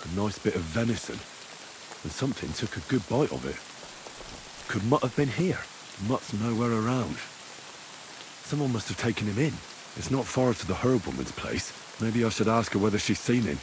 A nice bit of venison. And something took a good bite of it. Could Mutt have been here? Mutt's nowhere around. Someone must have taken him in. It's not far to the herb woman's place. Maybe I should ask her whether she's seen him.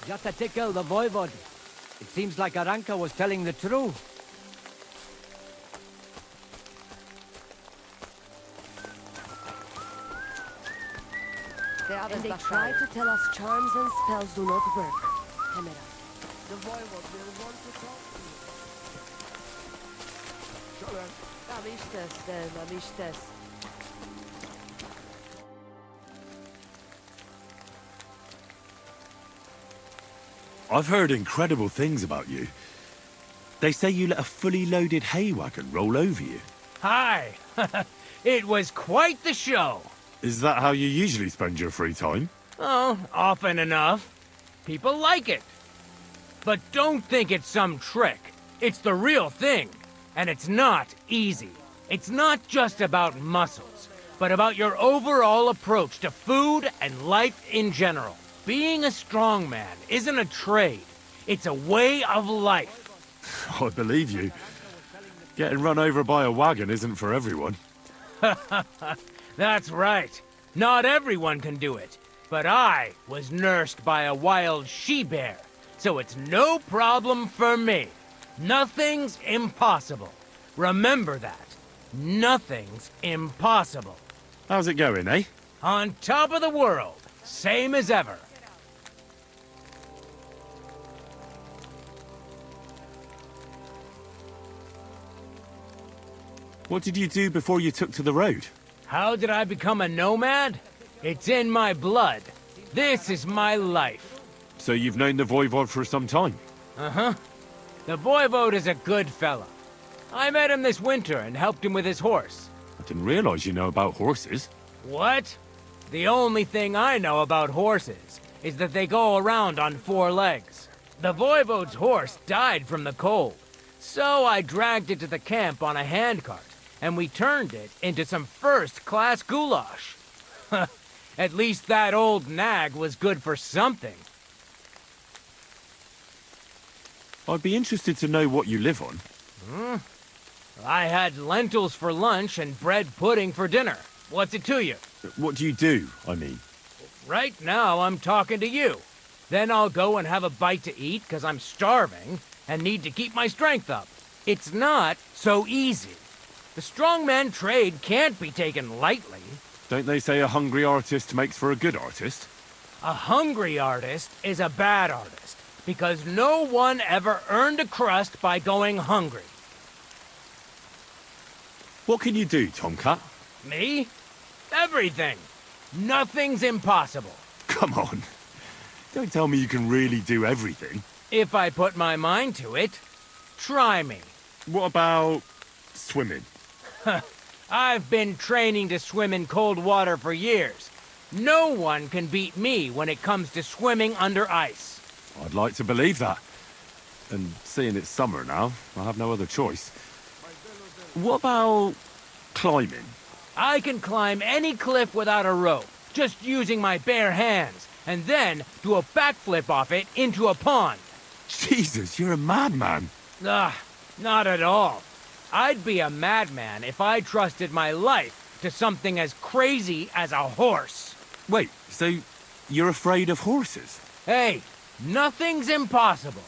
Just to tickle the voivod. It seems like Aranka was telling the truth. And they try to tell us charms and spells do not work. Chimera. The voivod will want to talk to you. Namistes. I've heard incredible things about you. They say you let a fully loaded hay wagon roll over you. Hi! It was quite the show. Is that how you usually spend your free time? Oh, often enough. People like it. But don't think it's some trick. It's the real thing. And it's not easy. It's not just about muscles, but about your overall approach to food and life in general. Being a strongman isn't a trade. It's a way of life. I believe you. Getting run over by a wagon isn't for everyone. That's right. Not everyone can do it. But I was nursed by a wild she-bear, so it's no problem for me. Nothing's impossible. Remember that. Nothing's impossible. How's it going, eh? On top of the world. Same as ever. What did you do before you took to the road? How did I become a nomad? It's in my blood. This is my life. So you've known the Voivod for some time? Uh-huh. The Voivod is a good fella. I met him this winter and helped him with his horse. I didn't realize you know about horses. What? The only thing I know about horses is that they go around on 4 legs. The Voivod's horse died from the cold, so I dragged it to the camp on a handcart, and we turned it into some first-class goulash. At least that old nag was good for something. I'd be interested to know what you live on. I had lentils for lunch and bread pudding for dinner. What's it to you? What do you do, I mean? Right now, I'm talking to you. Then I'll go and have a bite to eat, because I'm starving and need to keep my strength up. It's not so easy. The strongman trade can't be taken lightly. Don't they say a hungry artist makes for a good artist? A hungry artist is a bad artist, because no one ever earned a crust by going hungry. What can you do, Tomcat? Me? Everything. Nothing's impossible. Come on. Don't tell me you can really do everything. If I put my mind to it. Try me. What about swimming? I've been training to swim in cold water for years. No one can beat me when it comes to swimming under ice. I'd like to believe that. And seeing it's summer now, I have no other choice. What about climbing? I can climb any cliff without a rope, just using my bare hands, and then do a backflip off it into a pond. Jesus, you're a madman. Not at all. I'd be a madman if I trusted my life to something as crazy as a horse. Wait, so you're afraid of horses? Hey, nothing's impossible.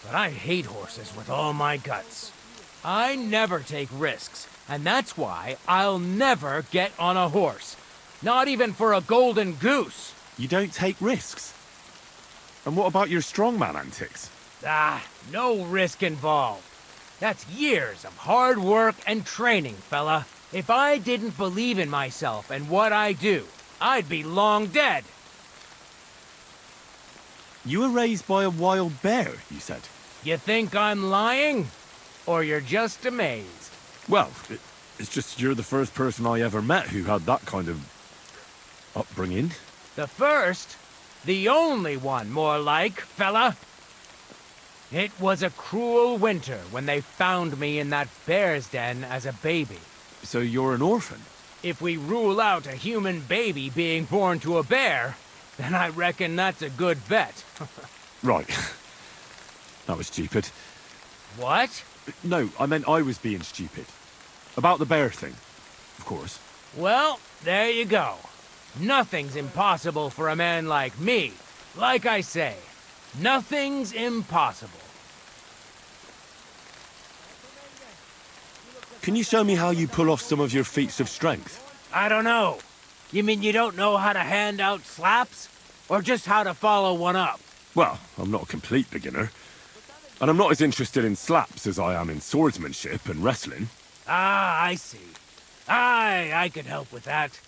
But I hate horses with all my guts. I never take risks, and that's why I'll never get on a horse. Not even for a golden goose. You don't take risks? And what about your strongman antics? No risk involved. That's years of hard work and training, fella. If I didn't believe in myself and what I do, I'd be long dead. You were raised by a wild bear, you said. You think I'm lying? Or you're just amazed? Well, it's just you're the first person I ever met who had that kind of upbringing. The first? The only one, more like, fella. It was a cruel winter when they found me in that bear's den as a baby. So you're an orphan? If we rule out a human baby being born to a bear, then I reckon that's a good bet. Right. That was stupid. What? No, I meant I was being stupid. About the bear thing, of course. Well, there you go. Nothing's impossible for a man like me. Like I say, Nothing's impossible. Can you show me how you pull off some of your feats of strength? I don't know. You mean you don't know how to hand out slaps? Or just how to follow one up? Well, I'm not a complete beginner. And I'm not as interested in slaps as I am in swordsmanship and wrestling. Ah, I see. I could help with that.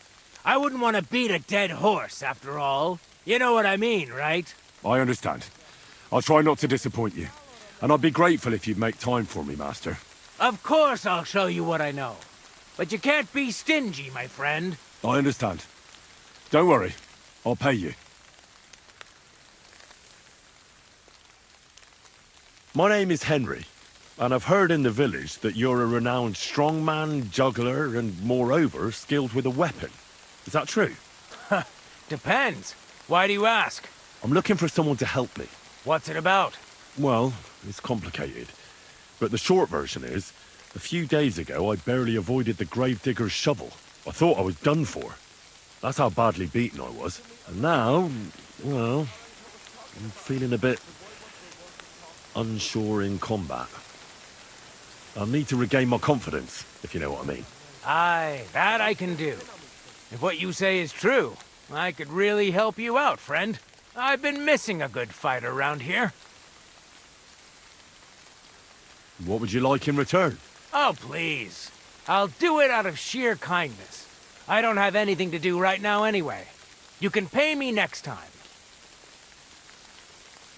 I wouldn't want to beat a dead horse, after all. You know what I mean, right? I understand. I'll try not to disappoint you. And I'd be grateful if you'd make time for me, Master. Of course I'll show you what I know. But you can't be stingy, my friend. I understand. Don't worry. I'll pay you. My name is Henry, and I've heard in the village that you're a renowned strongman, juggler, and moreover, skilled with a weapon. Is that true? Depends. Why do you ask? I'm looking for someone to help me. What's it about? Well, it's complicated. But the short version is, a few days ago I barely avoided the gravedigger's shovel. I thought I was done for. That's how badly beaten I was. And now, well, I'm feeling a bit unsure in combat. I'll need to regain my confidence, if you know what I mean. Aye, that I can do. If what you say is true, I could really help you out, friend. I've been missing a good fighter around here. What would you like in return? Oh, please. I'll do it out of sheer kindness. I don't have anything to do right now anyway. You can pay me next time.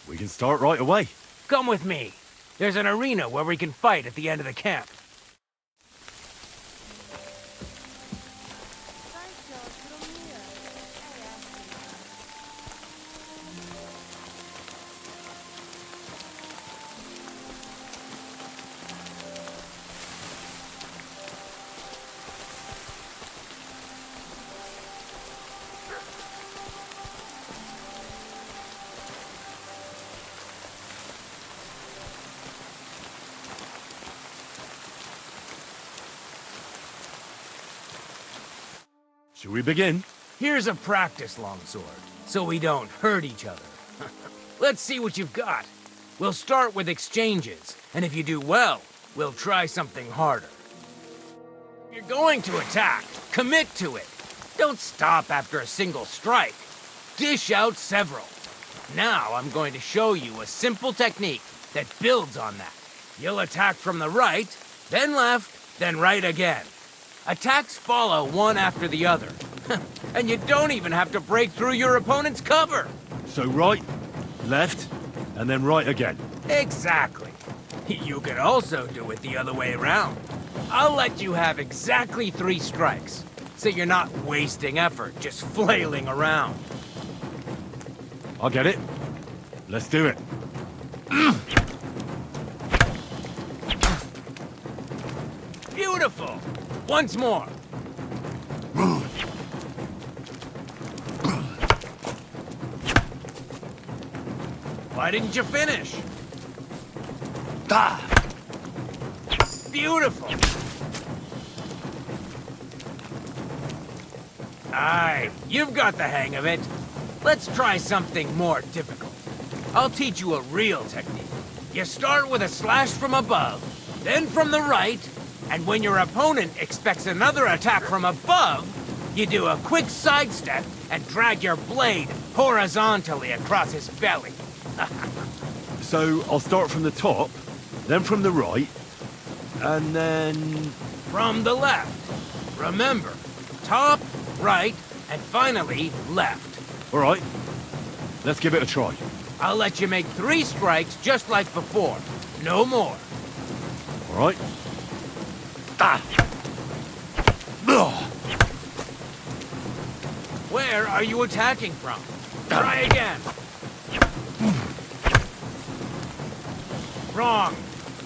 We can start right away. Come with me. There's an arena where we can fight at the end of the camp. Should we begin? Here's a practice longsword, so we don't hurt each other. Let's see what you've got. We'll start with exchanges, and if you do well, we'll try something harder. If you're going to attack, commit to it. Don't stop after a single strike. Dish out several. Now I'm going to show you a simple technique that builds on that. You'll attack from the right, then left, then right again. Attacks follow one after the other. And you don't even have to break through your opponent's cover. So right, left, and then right again. Exactly. You could also do it the other way around. I'll let you have exactly 3 strikes, so you're not wasting effort just flailing around. I'll get it. Let's do it. Beautiful. Once more. Why didn't you finish? Beautiful. Aye, you've got the hang of it. Let's try something more difficult. I'll teach you a real technique. You start with a slash from above, then from the right, and when your opponent expects another attack from above, you do a quick sidestep and drag your blade horizontally across his belly. So I'll start from the top, then from the right, and then... From the left. Remember, top, right, and finally left. All right, let's give it a try. I'll let you make 3 strikes just like before. No more. All right. Where are you attacking from? Try again. Wrong.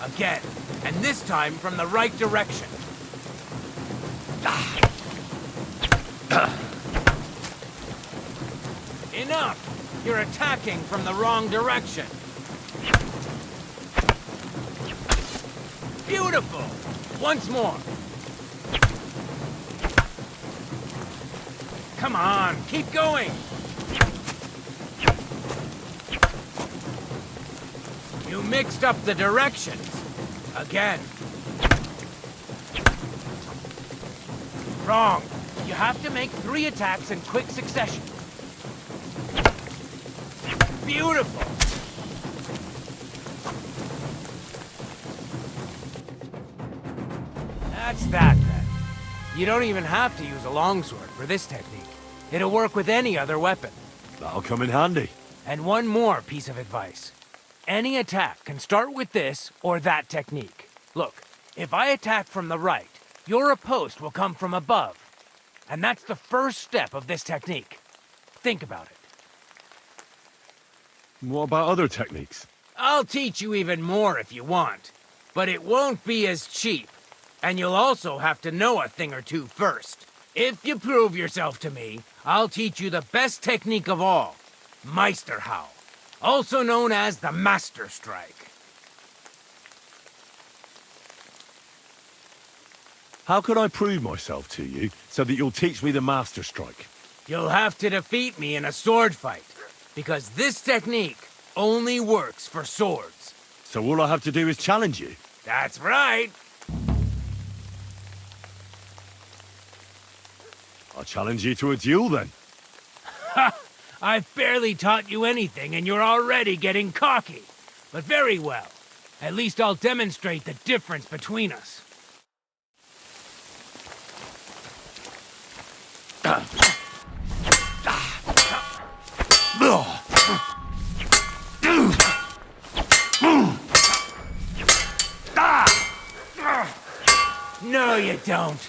Again. And this time from the right direction. Enough! You're attacking from the wrong direction. Beautiful! Once more. Come on, keep going. You mixed up the directions. Again. Wrong. You have to make 3 attacks in quick succession. Beautiful. That's that, then. You don't even have to use a longsword for this technique. It'll work with any other weapon. That'll come in handy. And one more piece of advice. Any attack can start with this or that technique. Look, if I attack from the right, your riposte will come from above. And that's the first step of this technique. Think about it. What about other techniques? I'll teach you even more if you want. But it won't be as cheap. And you'll also have to know a thing or two first. If you prove yourself to me, I'll teach you the best technique of all. Meisterhau. Also known as the Master Strike. How can I prove myself to you so that you'll teach me the Master Strike? You'll have to defeat me in a sword fight. Because this technique only works for swords. So all I have to do is challenge you? That's right. I'll challenge you to a duel then. Ha! I've barely taught you anything and you're already getting cocky. But very well. At least I'll demonstrate the difference between us. No, you don't.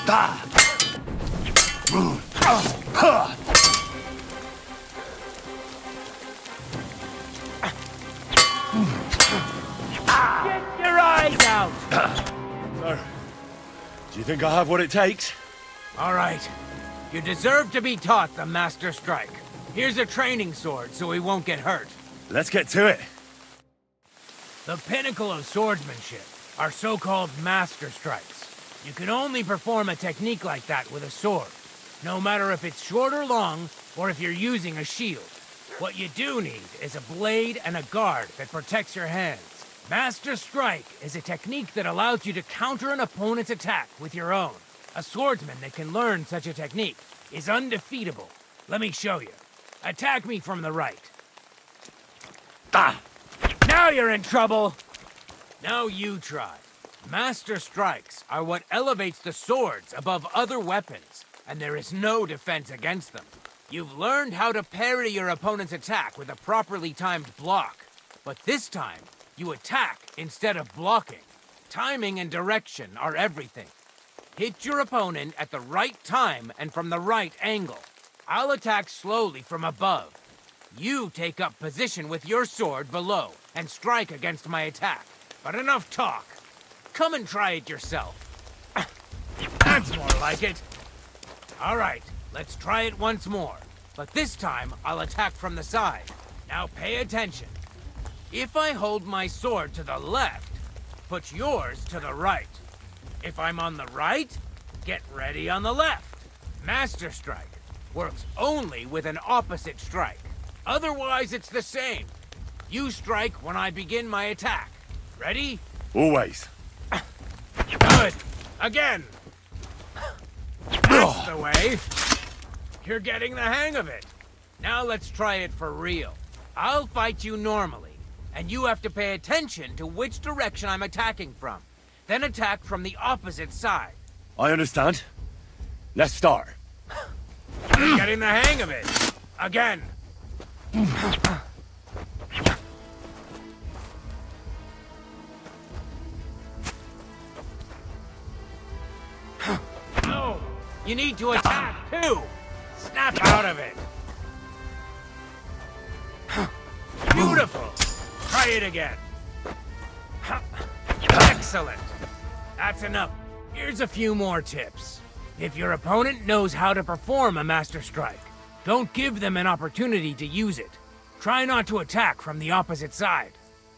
Get your eyes out! So, do you think I have what it takes? All right. You deserve to be taught the Master Strike. Here's a training sword so he won't get hurt. Let's get to it. The pinnacle of swordsmanship are so-called Master Strikes. You can only perform a technique like that with a sword, no matter if it's short or long, or if you're using a shield. What you do need is a blade and a guard that protects your hands. Master Strike is a technique that allows you to counter an opponent's attack with your own. A swordsman that can learn such a technique is undefeatable. Let me show you. Attack me from the right. Now you're in trouble! Now you try. Master Strikes are what elevates the swords above other weapons, and there is no defense against them. You've learned how to parry your opponent's attack with a properly timed block, but this time, you attack instead of blocking. Timing and direction are everything. Hit your opponent at the right time and from the right angle. I'll attack slowly from above. You take up position with your sword below and strike against my attack. But enough talk. Come and try it yourself. That's more like it. All right, let's try it once more. But this time, I'll attack from the side. Now pay attention. If I hold my sword to the left, put yours to the right. If I'm on the right, get ready on the left. Master Strike works only with an opposite strike. Otherwise, it's the same. You strike when I begin my attack. Ready? Always. Good. Again. That's the way. You're getting the hang of it. Now let's try it for real. I'll fight you normally, and you have to pay attention to which direction I'm attacking from. Then attack from the opposite side. I understand. Let's start. You're getting the hang of it. Again. No! You need to attack, too! Snap out of it! Beautiful! Try it again. Excellent! That's enough. Here's a few more tips. If your opponent knows how to perform a Master Strike, don't give them an opportunity to use it. Try not to attack from the opposite side.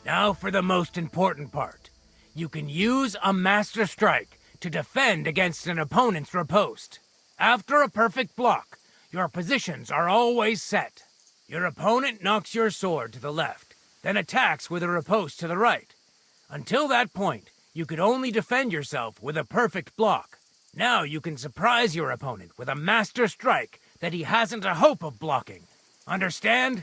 Now for the most important part. You can use a Master Strike to defend against an opponent's riposte. After a perfect block, your positions are always set. Your opponent knocks your sword to the left, then attacks with a riposte to the right. Until that point, you could only defend yourself with a perfect block. Now you can surprise your opponent with a master strike that he hasn't a hope of blocking. Understand?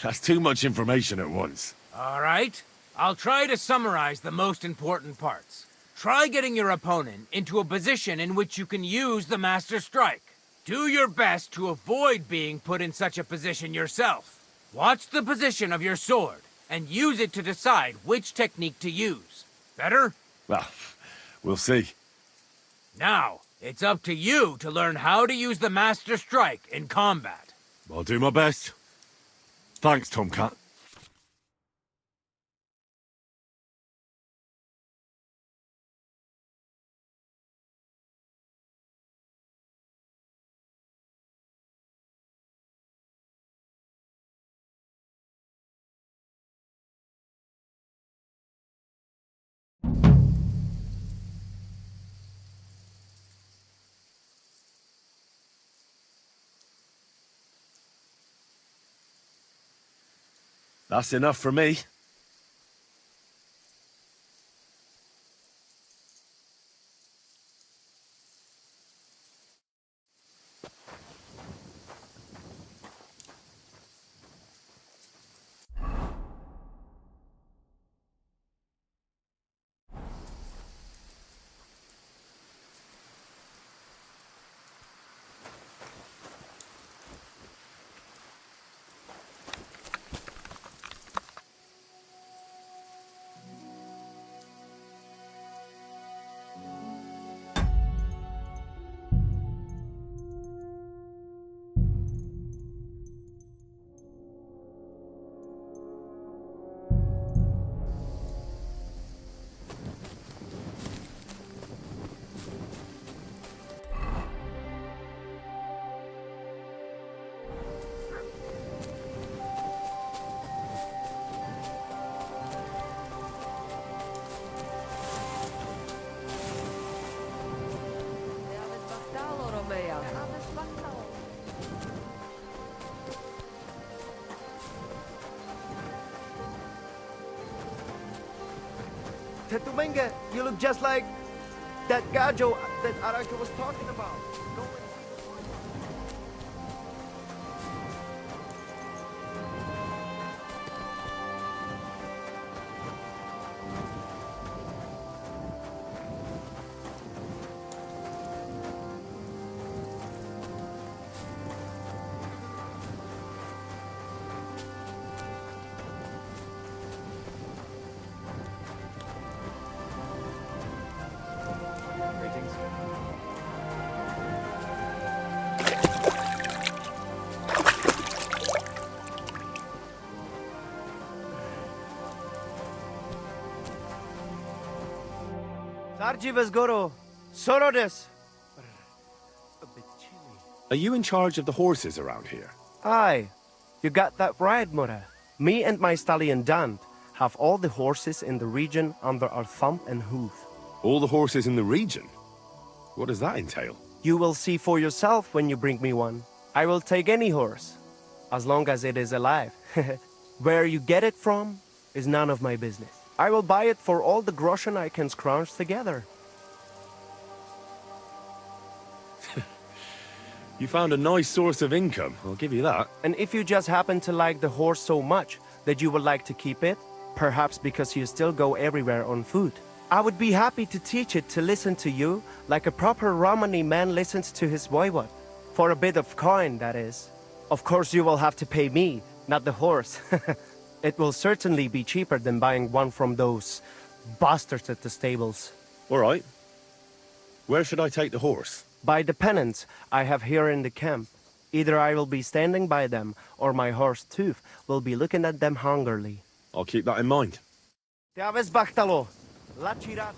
That's too much information at once. All right. I'll try to summarize the most important parts. Try getting your opponent into a position in which you can use the Master Strike. Do your best to avoid being put in such a position yourself. Watch the position of your sword, and use it to decide which technique to use. Better? Well, we'll see. Now, it's up to you to learn how to use the Master Strike in combat. I'll do my best. Thanks, Tomcat. That's enough for me. Tetumenga, you look just like that Gajo that Araka was talking about. Sarjivas Goro, Sorodes. Are you in charge of the horses around here? Aye, you got that right, Mura. Me and my stallion Dan have all the horses in the region under our thumb and hoof. All the horses in the region? What does that entail? You will see for yourself when you bring me one. I will take any horse, as long as it is alive. Where you get it from is none of my business. I will buy it for all the groschen I can scrounge together. You found a nice source of income, I'll give you that. And if you just happen to like the horse so much that you would like to keep it, perhaps because you still go everywhere on foot, I would be happy to teach it to listen to you like a proper Romani man listens to his voivod. For a bit of coin, that is. Of course you will have to pay me, not the horse. It will certainly be cheaper than buying one from those bastards at the stables. All right. Where should I take the horse? By the pennants I have here in the camp. Either I will be standing by them, or my horse Tooth will be looking at them hungrily. I'll keep that in mind. Teaves Bachtalo, Lachirat.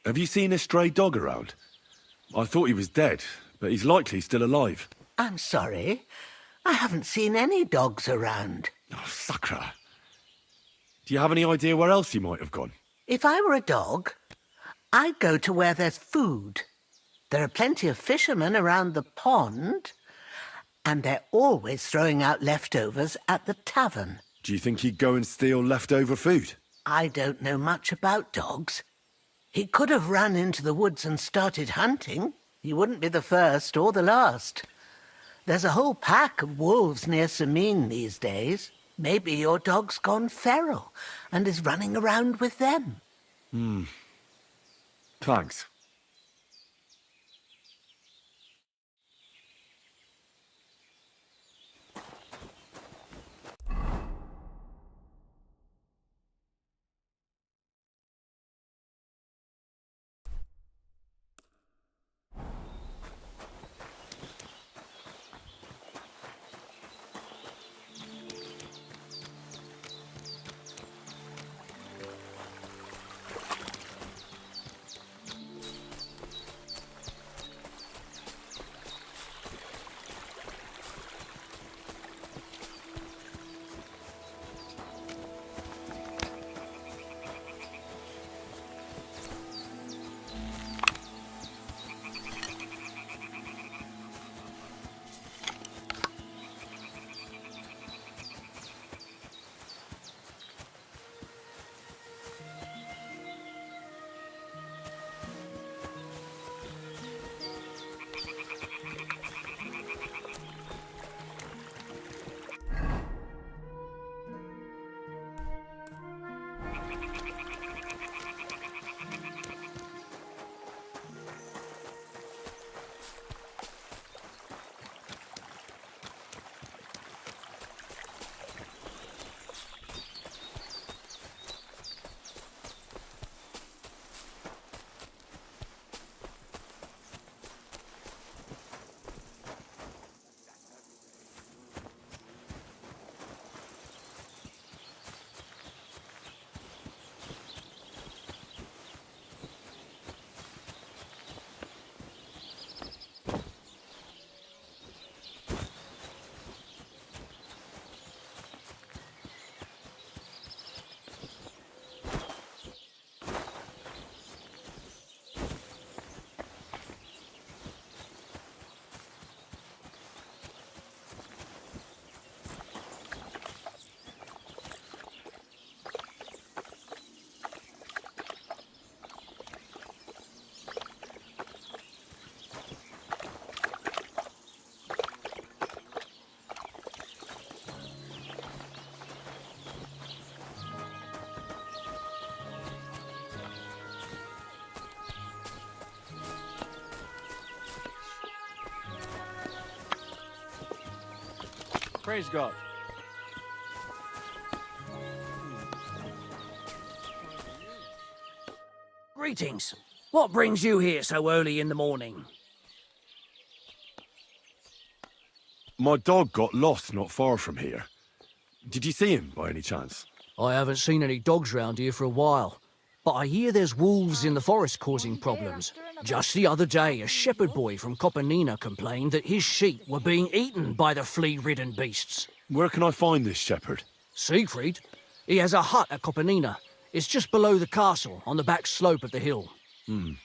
Have you seen a stray dog around? I thought he was dead, but he's likely still alive. I'm sorry. I haven't seen any dogs around. Oh, Sakra. Do you have any idea where else he might have gone? If I were a dog, I'd go to where there's food. There are plenty of fishermen around the pond, and they're always throwing out leftovers at the tavern. Do you think he'd go and steal leftover food? I don't know much about dogs. He could have run into the woods and started hunting. He wouldn't be the first or the last. There's a whole pack of wolves near Samin these days. Maybe your dog's gone feral and is running around with them. Thanks. Praise God. Greetings. What brings you here so early in the morning? My dog got lost not far from here. Did you see him by any chance? I haven't seen any dogs round here for a while, but I hear there's wolves in the forest causing problems. Just the other day, a shepherd boy from Kopanina complained that his sheep were being eaten by the flea-ridden beasts. Where can I find this shepherd? Siegfried? He has a hut at Kopanina. It's just below the castle, on the back slope of the hill. And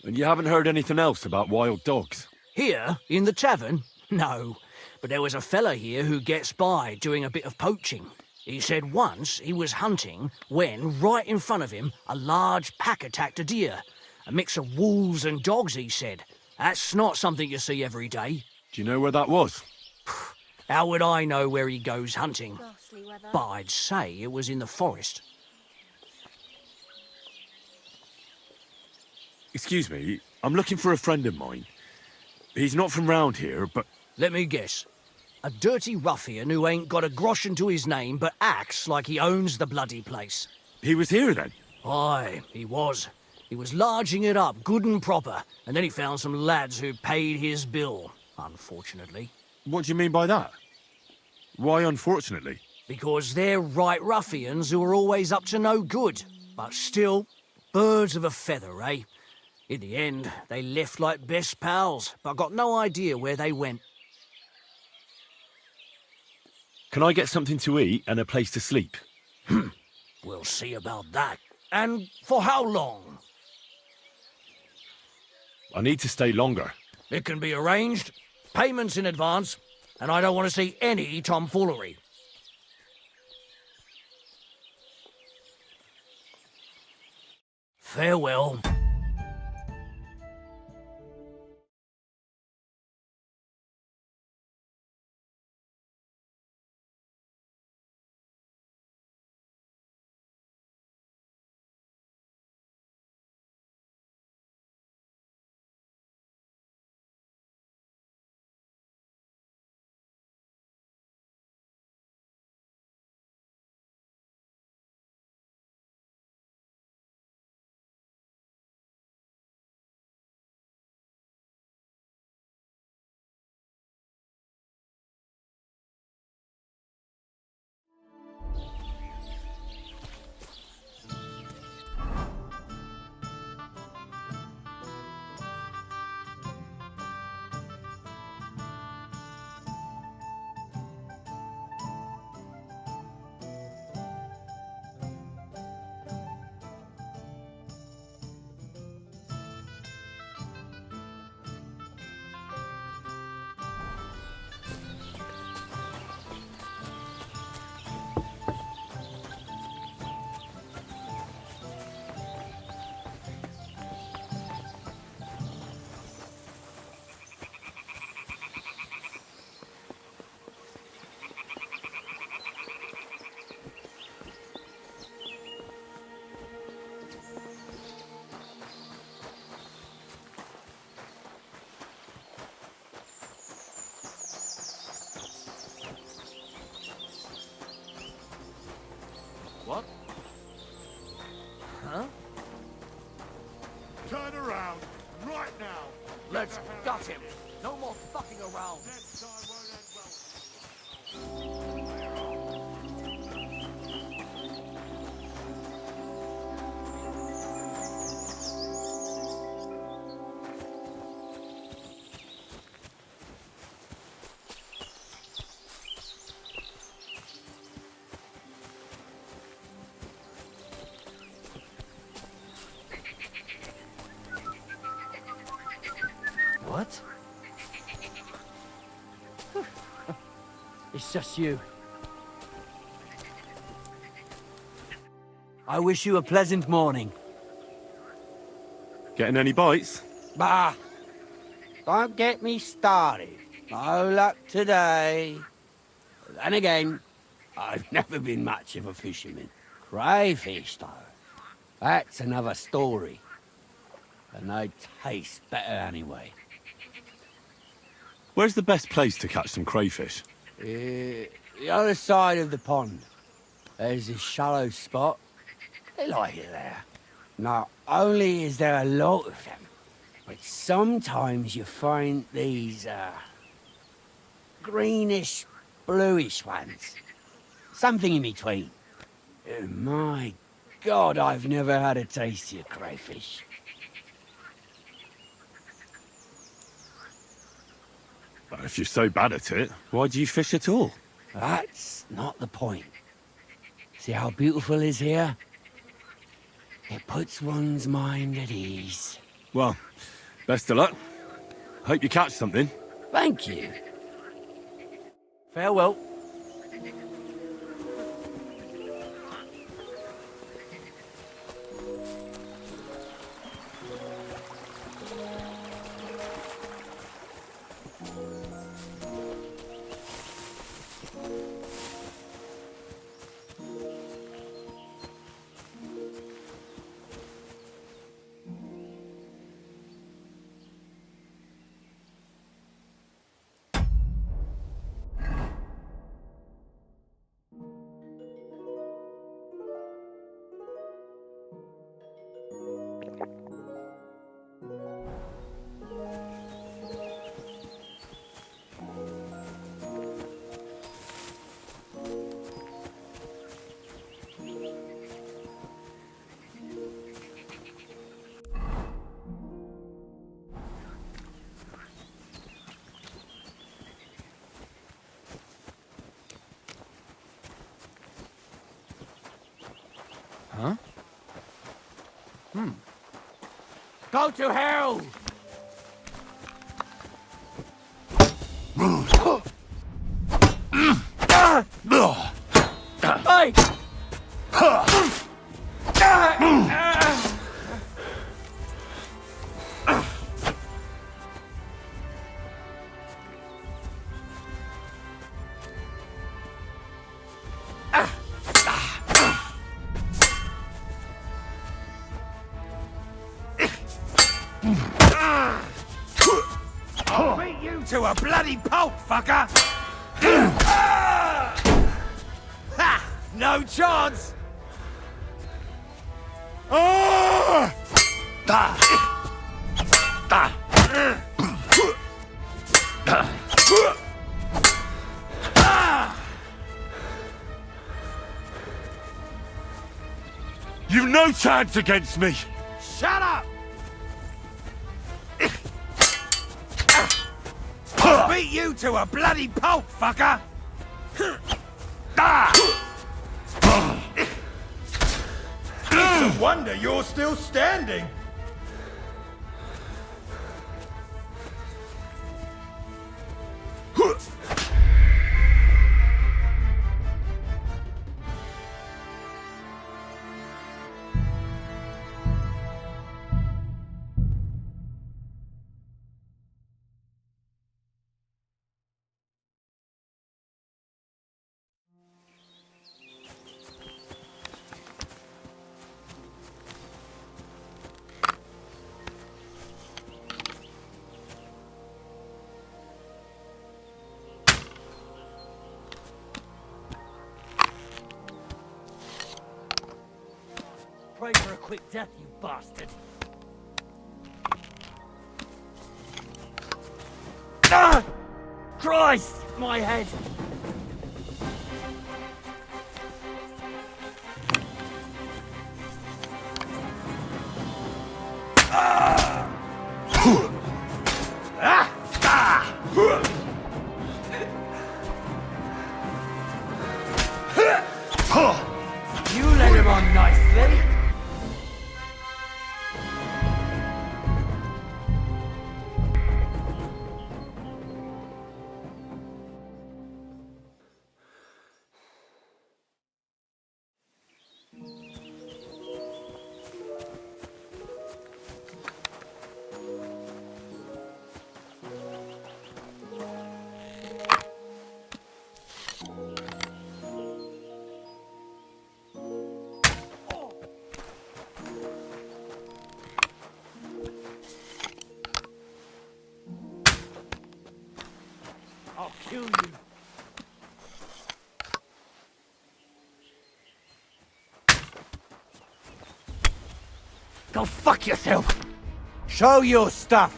you haven't heard anything else about wild dogs? Here, in the tavern? No. But there was a fella here who gets by doing a bit of poaching. He said once he was hunting when, right in front of him, a large pack attacked a deer. A mix of wolves and dogs, he said. That's not something you see every day. Do you know where that was? How would I know where he goes hunting? But I'd say it was in the forest. Excuse me, I'm looking for a friend of mine. He's not from round here, but... Let me guess. A dirty ruffian who ain't got a groschen to his name but acts like he owns the bloody place. He was here then? Aye, he was. He was larging it up good and proper, and then he found some lads who paid his bill, unfortunately. What do you mean by that? Why because they're right ruffians who are always up to no good. But still, Birds of a feather, eh? In the end, they left like best pals, but I got no idea where they went. Can I get something to eat and a place to sleep? We'll see about that. And for how long? I need to stay longer. It can be arranged. Payments in advance. And I don't want to see any tomfoolery. Farewell. What? Huh? Turn around, right now! Let's gut him. No more fucking around. What? It's just you. I wish you a pleasant morning. Getting any bites? Bah! Don't get me started. No luck today. Then again, I've never been much of a fisherman. Crayfish, though. That's another story. And they taste better anyway. Where's the best place to catch some crayfish? The other side of the pond. There's this shallow spot. They like it there. Not only is there a lot of them, but sometimes you find these, greenish, bluish ones. Something in between. My God, I've never had a tastier crayfish. Well, if you're so bad at it, why do you fish at all? That's not the point. See how beautiful it is here? It puts one's mind at ease. Well, best of luck. Hope you catch something. Thank you. Farewell. Huh? Go to hell! Hey! I'll beat you to a bloody pulp, fucker! Ha! No chance! You've no chance against me! Shut up! Beat you to a bloody pulp, fucker! It's a wonder you're still standing. Pray for a quick death, you bastard! Christ! My head! You let him on nicely! I'll kill you. Go fuck yourself. Show your stuff.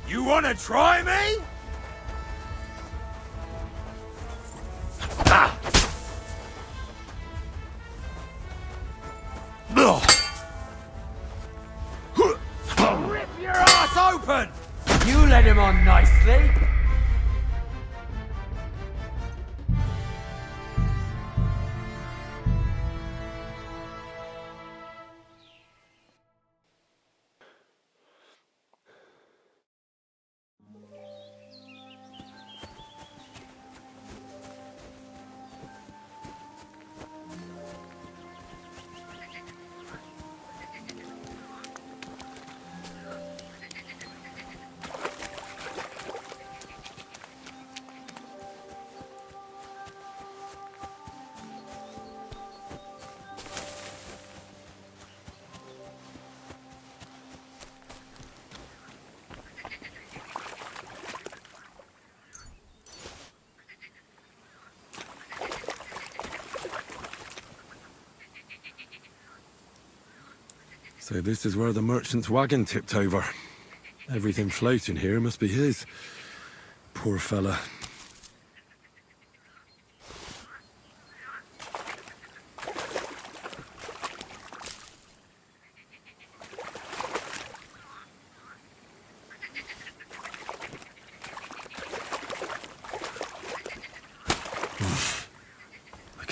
You wanna try me? Rip your ass open! You let him on nicely. So this is where the merchant's wagon tipped over. Everything floating here must be his. Poor fella.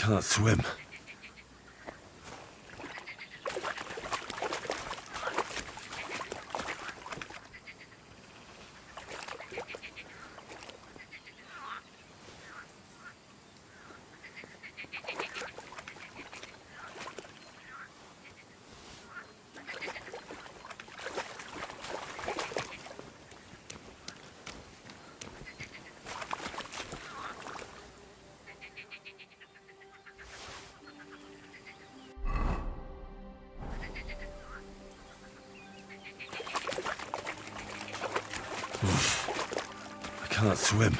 can't swim. I can't swim.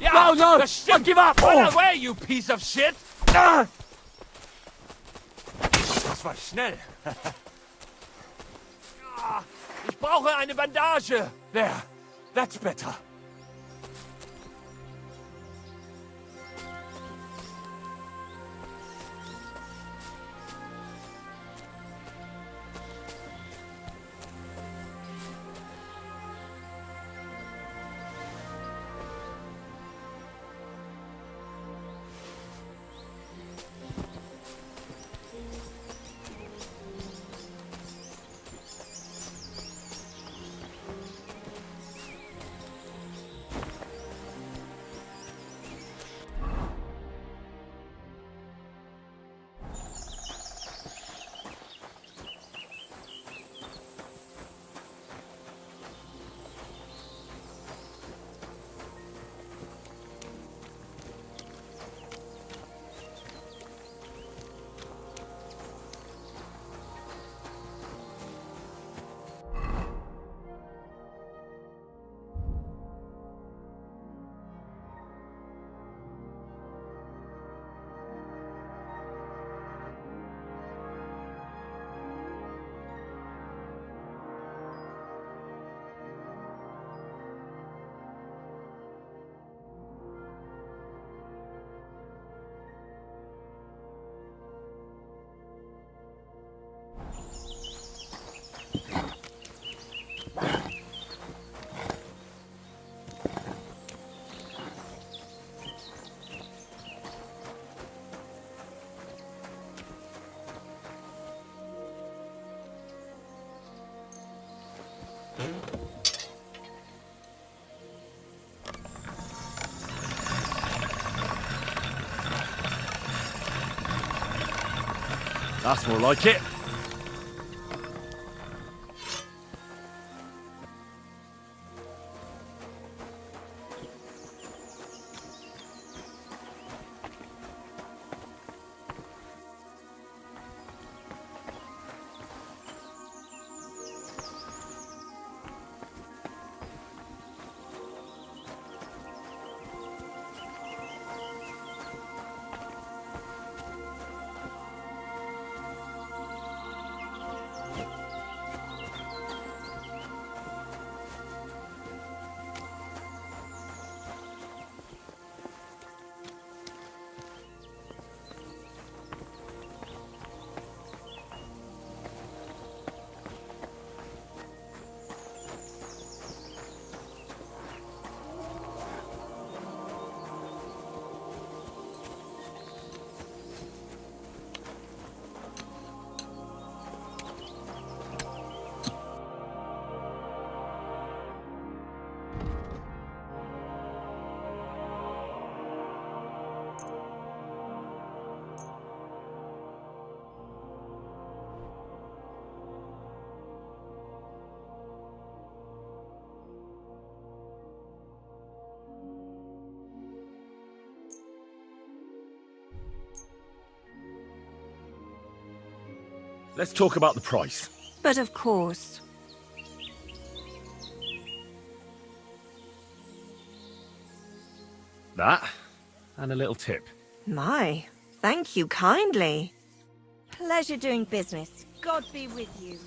Ja, no, just give up! Run away, you piece of shit! Das war schnell. Ich brauche eine Bandage. There, that's better. That's more like it. Let's talk about the price. But of course. That, and a little tip. My, thank you kindly. Pleasure doing business. God be with you.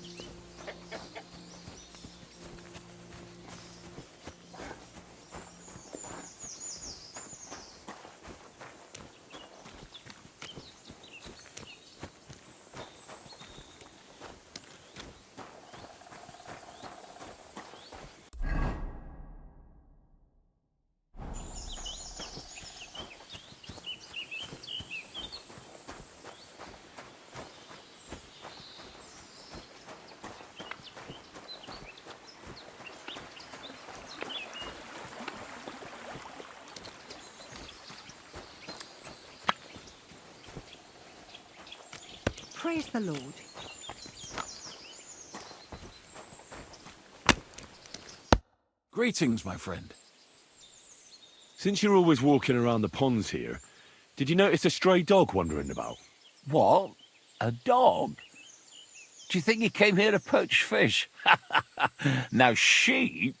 Praise the Lord. Greetings, my friend. Since you're always walking around the ponds here, did you notice a stray dog wandering about? What? A dog? Do you think he came here to poach fish? Now, sheep?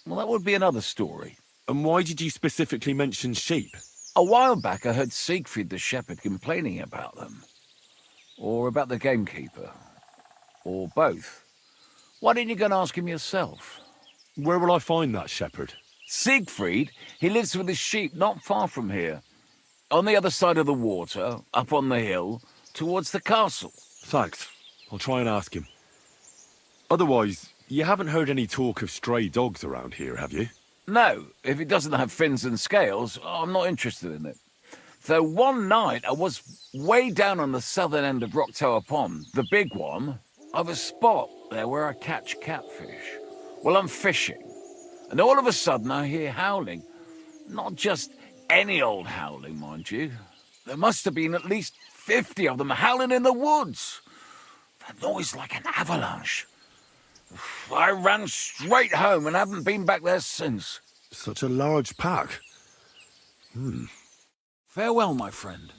Well, that would be another story. And why did you specifically mention sheep? A while back, I heard Siegfried the shepherd complaining about them. Or about the gamekeeper. Or both. Why didn't you go and ask him yourself? Where will I find that shepherd? Siegfried? He lives with his sheep not far from here. On the other side of the water, up on the hill, towards the castle. Thanks. I'll try and ask him. Otherwise, you haven't heard any talk of stray dogs around here, have you? No, if it doesn't have fins and scales, I'm not interested in it. Though one night I was way down on the southern end of Rock Tower Pond, the big one. I've a spot there where I catch catfish. Well, I'm fishing, and all of a sudden I hear howling. Not just any old howling, mind you. There must have been at least 50 of them howling in the woods. That noise like an avalanche. I ran straight home and haven't been back there since. Such a large pack. Farewell, my friend.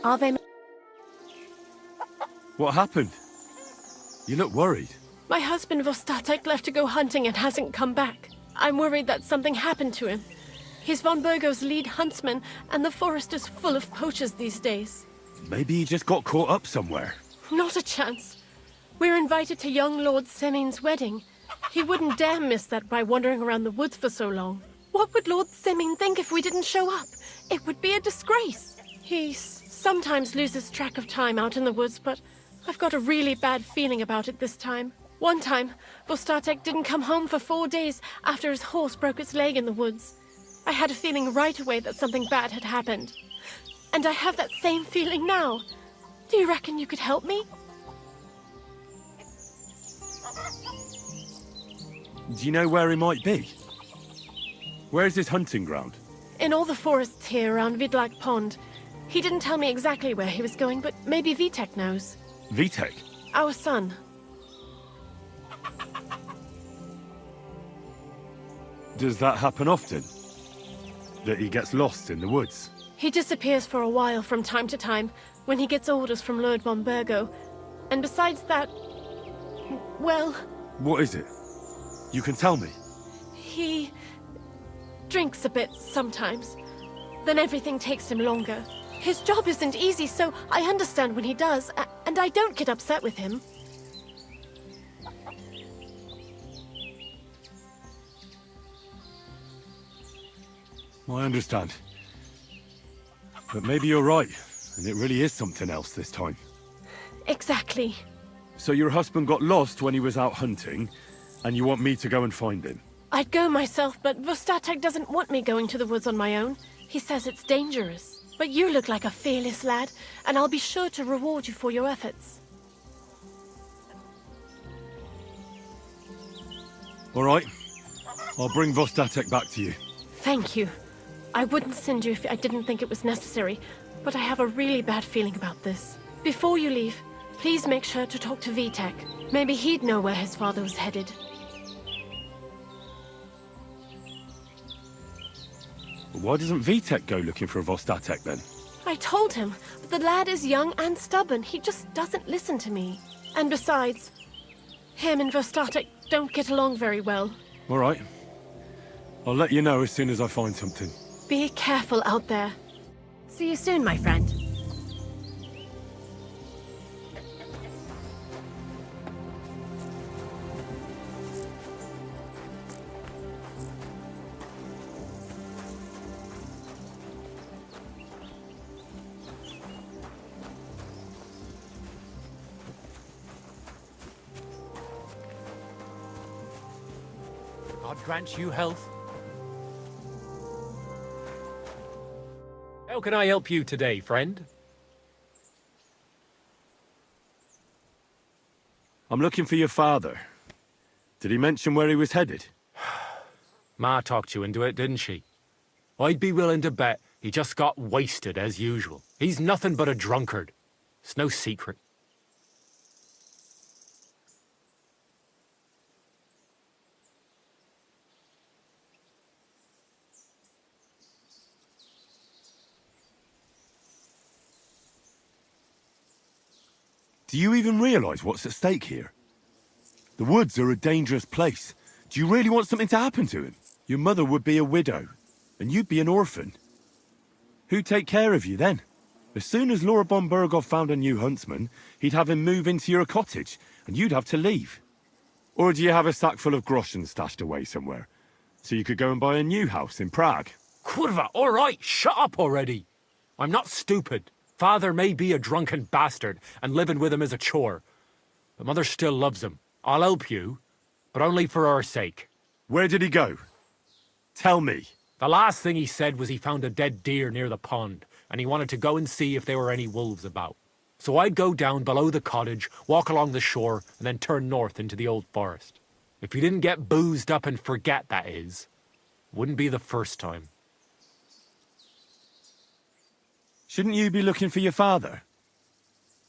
Are they... What happened? You look worried. My husband Vostatek left to go hunting and hasn't come back. I'm worried that something happened to him. He's von Burgo's lead huntsman, and the forest is full of poachers these days. Maybe he just got caught up somewhere. Not a chance. We're invited to young Lord Semin's wedding. He wouldn't dare miss that by wandering around the woods for so long. What would Lord Semin think if we didn't show up? It would be a disgrace. He sometimes loses track of time out in the woods, but I've got a really bad feeling about it this time. One time, Vostatek didn't come home for 4 days after his horse broke its leg in the woods. I had a feeling right away that something bad had happened. And I have that same feeling now. Do you reckon you could help me? Do you know where he might be? Where's his hunting ground? In all the forests here around Vidlak Pond. He didn't tell me exactly where he was going, but maybe Vitek knows. Vitek? Our son. Does that happen often? That he gets lost in the woods? He disappears for a while from time to time when he gets orders from Lord von Burgo. And besides that, well... What is it? You can tell me. He drinks a bit sometimes. Then everything takes him longer. His job isn't easy, so I understand when he does, and I don't get upset with him. I understand. But maybe you're right, and it really is something else this time. Exactly. So your husband got lost when he was out hunting, and you want me to go and find him? I'd go myself, but Vostatek doesn't want me going to the woods on my own. He says it's dangerous. But you look like a fearless lad, and I'll be sure to reward you for your efforts. All right. I'll bring Vostatek back to you. Thank you. I wouldn't send you if I didn't think it was necessary, but I have a really bad feeling about this. Before you leave, please make sure to talk to Vitek. Maybe he'd know where his father was headed. Why doesn't Vitek go looking for Vostatek then? I told him, but the lad is young and stubborn. He just doesn't listen to me. And besides, him and Vostatek don't get along very well. All right. I'll let you know as soon as I find something. Be careful out there. See you soon, my friend. God grant you health. How can I help you today, friend? I'm looking for your father. Did he mention where he was headed? Ma talked you into it, didn't she? I'd be willing to bet he just got wasted as usual. He's nothing but a drunkard. It's no secret. Do you even realise what's at stake here? The woods are a dangerous place. Do you really want something to happen to him? Your mother would be a widow, and you'd be an orphan. Who'd take care of you then? As soon as Lord von Burgov found a new huntsman, he'd have him move into your cottage, and you'd have to leave. Or do you have a sack full of groschen stashed away somewhere, so you could go and buy a new house in Prague? Kurva, all right, shut up already. I'm not stupid. Father may be a drunken bastard, and living with him is a chore. But Mother still loves him. I'll help you, but only for our sake. Where did he go? Tell me. The last thing he said was he found a dead deer near the pond, and he wanted to go and see if there were any wolves about. So I'd go down below the cottage, walk along the shore, and then turn north into the old forest. If you didn't get boozed up and forget, that is. Wouldn't be the first time. Shouldn't you be looking for your father?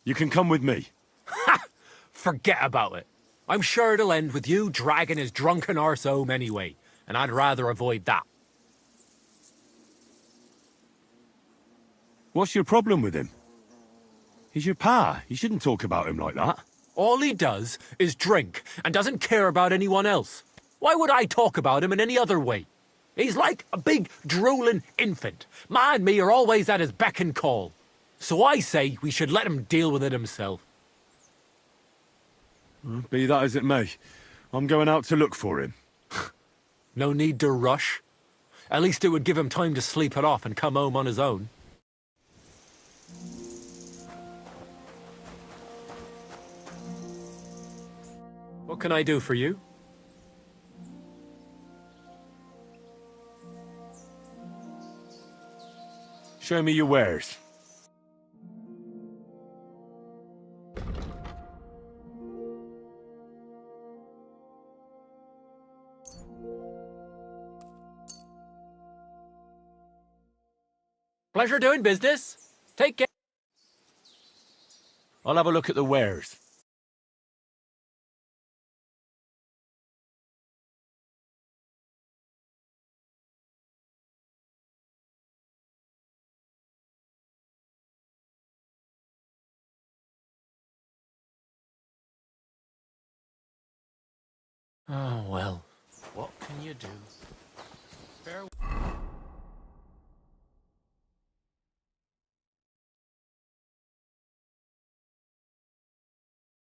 You can come with me. Ha! Forget about it. I'm sure it'll end with you dragging his drunken arse home anyway, and I'd rather avoid that. What's your problem with him? He's your pa. You shouldn't talk about him like that. All he does is drink and doesn't care about anyone else. Why would I talk about him in any other way? He's like a big, drooling infant. Ma and me are always at his beck and call. So I say we should let him deal with it himself. Be that as it may, I'm going out to look for him. No need to rush. At least it would give him time to sleep it off and come home on his own. What can I do for you? Show me your wares. Pleasure doing business. Take care. I'll have a look at the wares. Oh, well. What can you do? Fair.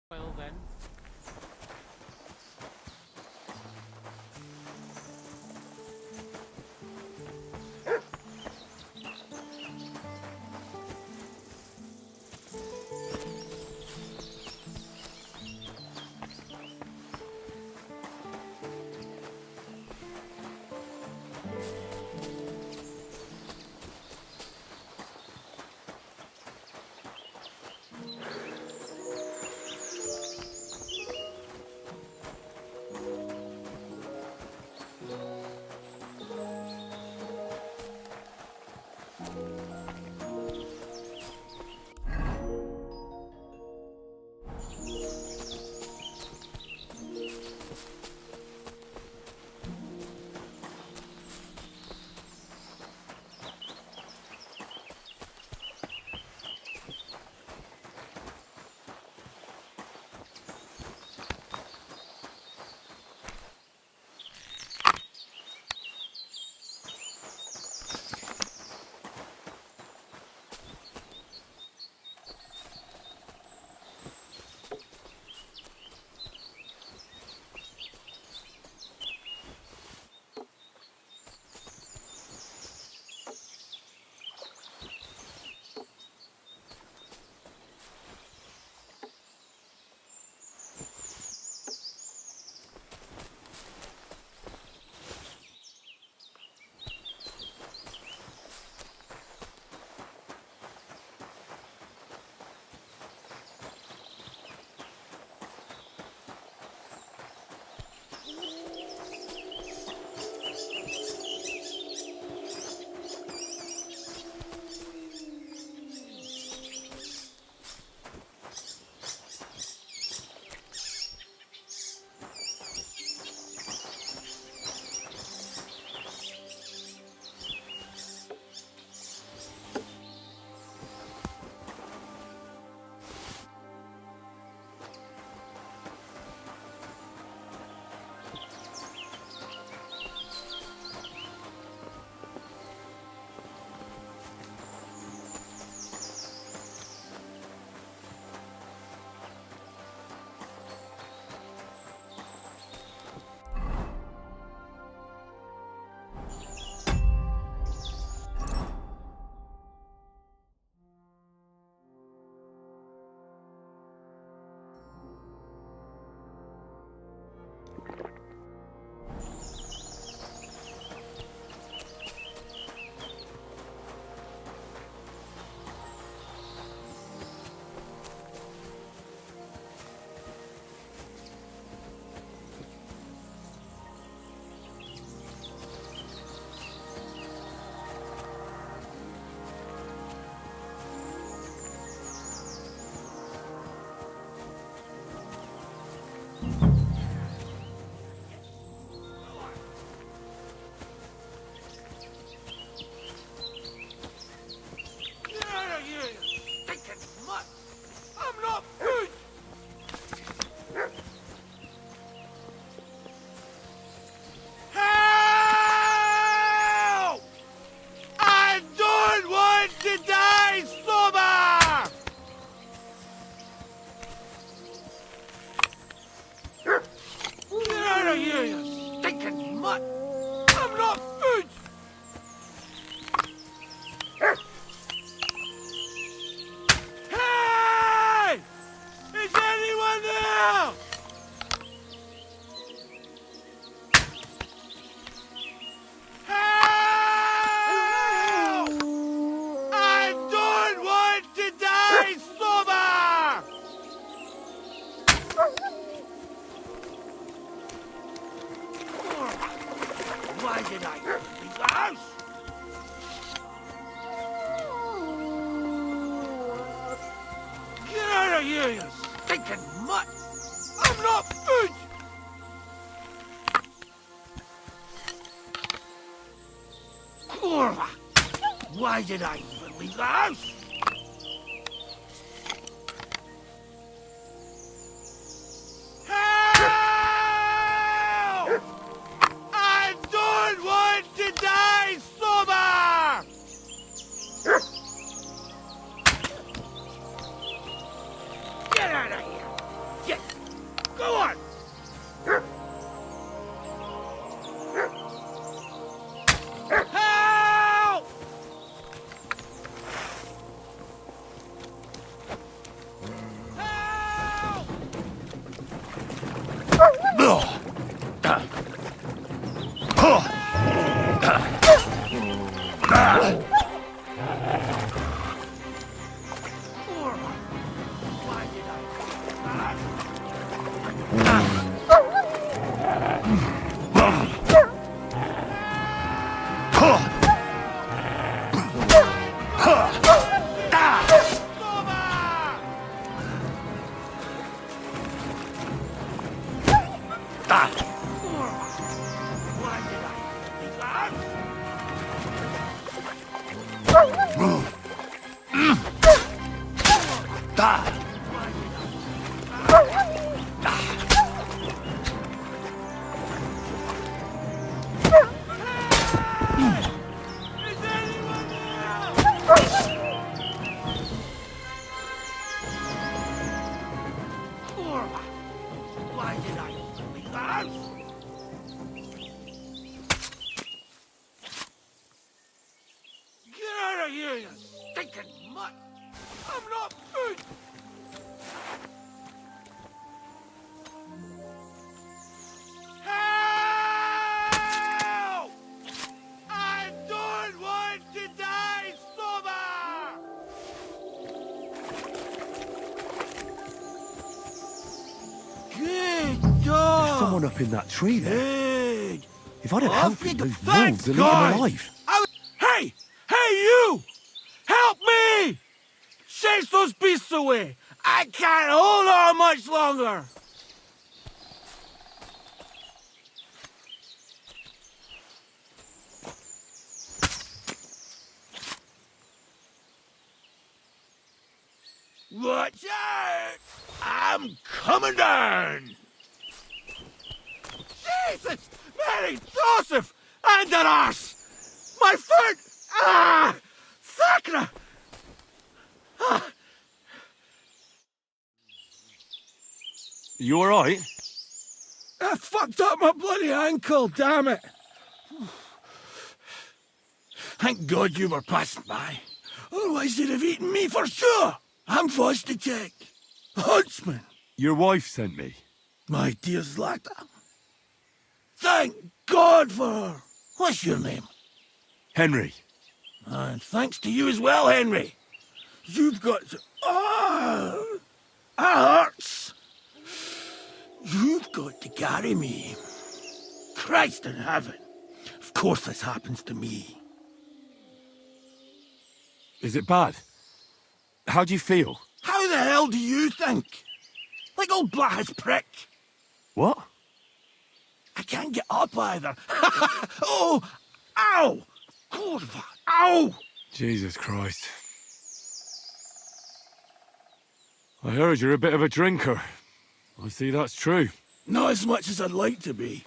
Well, then. did I leave the house? Get out of here, you stinking mutt! I'm not food! Kurva! Why did I even leave the house? Help! I don't want to die sober! Get out of here! Get! Go on! Help! Why did I leave the house? Get out of here, you stinking mutt! I'm not food! Help! I don't want to die sober! Good dog! There's someone up in that tree there. Good! If I'd have helped him, those Thank wolves would God! eat him alive. Hey! Hey, you! Help me! Chase those beasts away! I can't hold on much longer! Watch out! I'm coming down! Jesus! Mary Joseph! And an arse! My foot! Ah! Sacra! Ah. You alright? I fucked up my bloody ankle, damn it! Thank God you were passing by. Otherwise they'd have eaten me for sure! I'm forced to check. Huntsman! Your wife sent me. My dear Zlata. Thank God for her! What's your name? Henry. And thanks to you as well, Henry. You've got to... Oh! That hurts! You've got to carry me. Christ in heaven. Of course this happens to me. Is it bad? How do you feel? How the hell do you think? Like old Black's prick. What? I can't get up either. Oh! Ow! Kurva! Ow! Jesus Christ. I heard you're a bit of a drinker. I see that's true. Not as much as I'd like to be.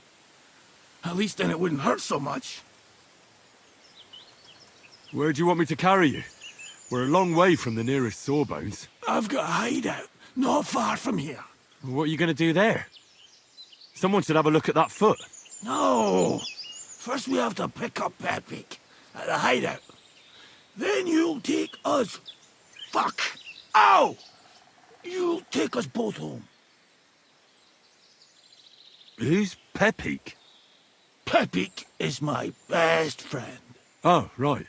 At least then it wouldn't hurt so much. Where do you want me to carry you? We're a long way from the nearest sawbones. I've got a hideout, not far from here. What are you going to do there? Someone should have a look at that foot. No! First we have to pick up Pepik at the hideout. Then you'll take us... Fuck! Ow! You'll take us both home. Who's Pepik? Pepik is my best friend. Oh, right.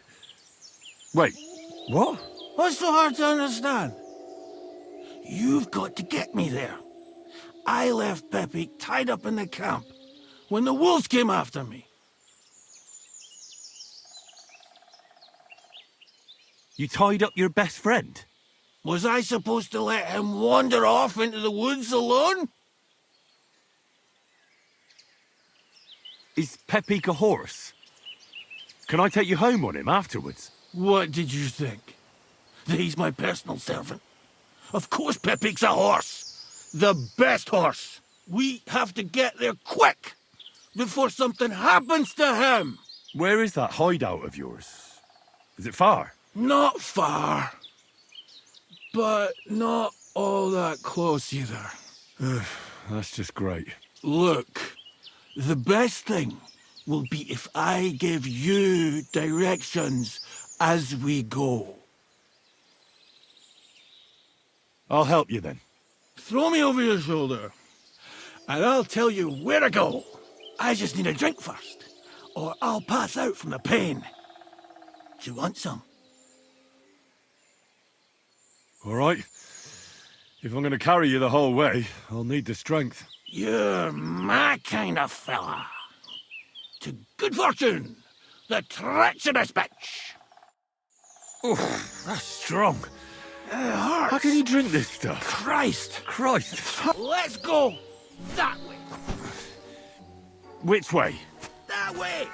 Wait, what? What's so hard to understand? You've got to get me there. I left Pepik tied up in the camp when the wolves came after me. You tied up your best friend? Was I supposed to let him wander off into the woods alone? Is Pepik a horse? Can I take you home on him afterwards? What did you think? That he's my personal servant? Of course Pepik's a horse! The best horse! We have to get there quick! Before something happens to him! Where is that hideout of yours? Is it far? Not far. But not all that close either. That's just great. Look, the best thing will be if I give you directions as we go. I'll help you then. Throw me over your shoulder, and I'll tell you where to go. I just need a drink first, or I'll pass out from the pain. Do you want some? All right. If I'm going to carry you the whole way, I'll need the strength. You're my kind of fella. To good fortune, the treacherous bitch. Oof, that's strong. How can you drink this stuff? Christ. Let's go that way. Which way? That way.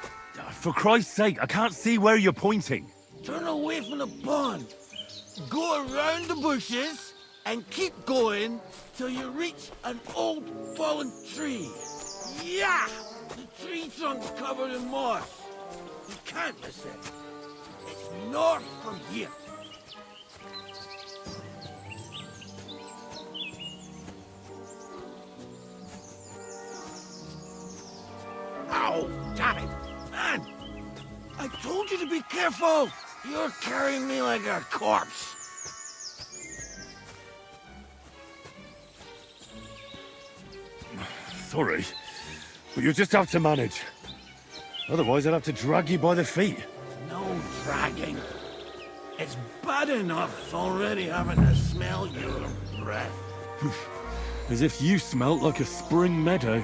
For Christ's sake, I can't see where you're pointing. Turn away from the pond. Go around the bushes and keep going till you reach an old fallen tree. Yeah! The tree trunk's covered in moss. You can't miss it. It's north from here. Ow! Damn it! Man! I told you to be careful! You're carrying me like a corpse. Sorry, but you'll just have to manage. Otherwise, I'd have to drag you by the feet. No dragging. It's bad enough already having to smell your breath. As if you smelt like a spring meadow.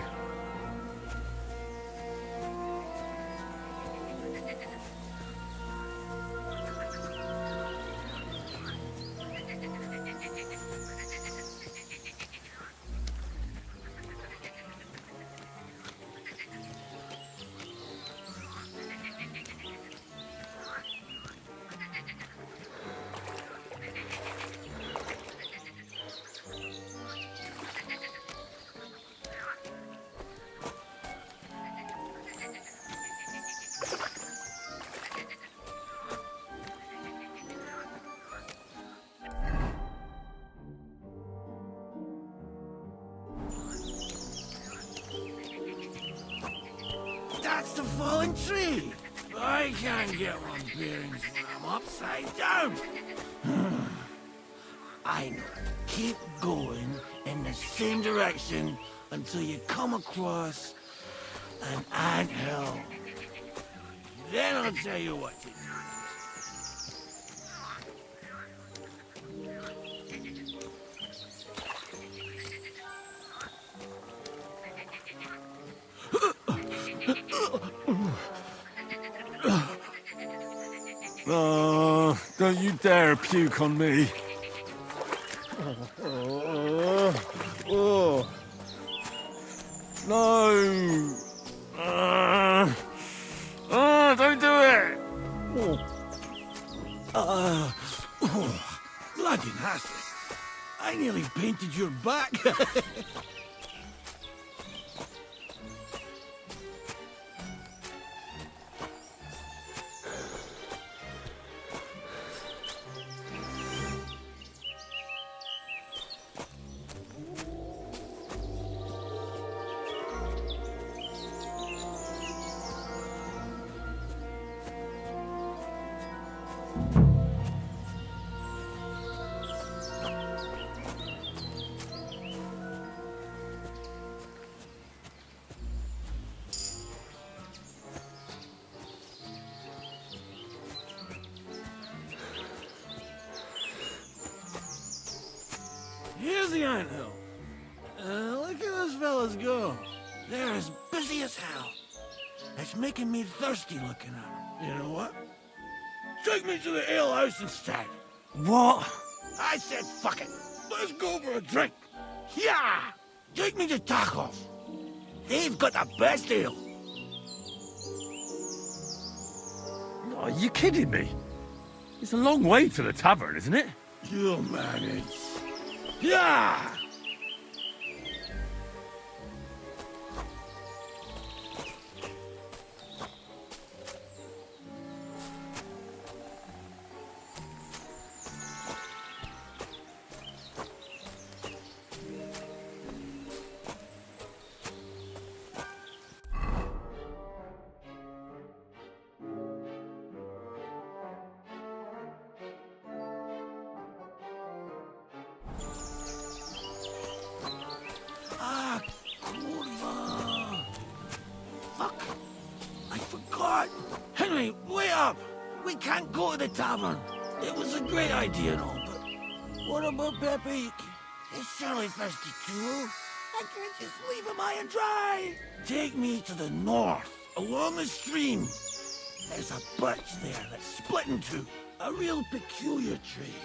That's the fallen tree. I can't get one bearings when I'm upside down. I know. Keep going in the same direction until you come across an anthill. Then I'll tell you what to do. Oh, don't you dare puke on me. No. Don't do it. Bloody nasty. I nearly painted your back. Here's the anthill. Look at those fellas go. They're as busy as hell. It's making me thirsty looking at them. You know what? Take me to the alehouse instead. What? I said fuck it. Let's go for a drink. Yeah! Take me to Tacos. They've got the best ale. Are you kidding me? It's a long way to the tavern, isn't it? You'll manage. Yeah! Ah, kurva. Fuck. I forgot. Henry, wait up. We can't go to the tavern. It was a great idea and all, but what about Pepe? It's surely thirsty too. I can't just leave him high and dry. Take me to the north, along the stream. There's a birch there that's split in two. A real peculiar tree.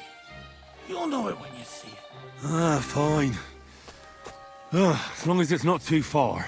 You'll know it when you see it. Ah, fine. As long as it's not too far.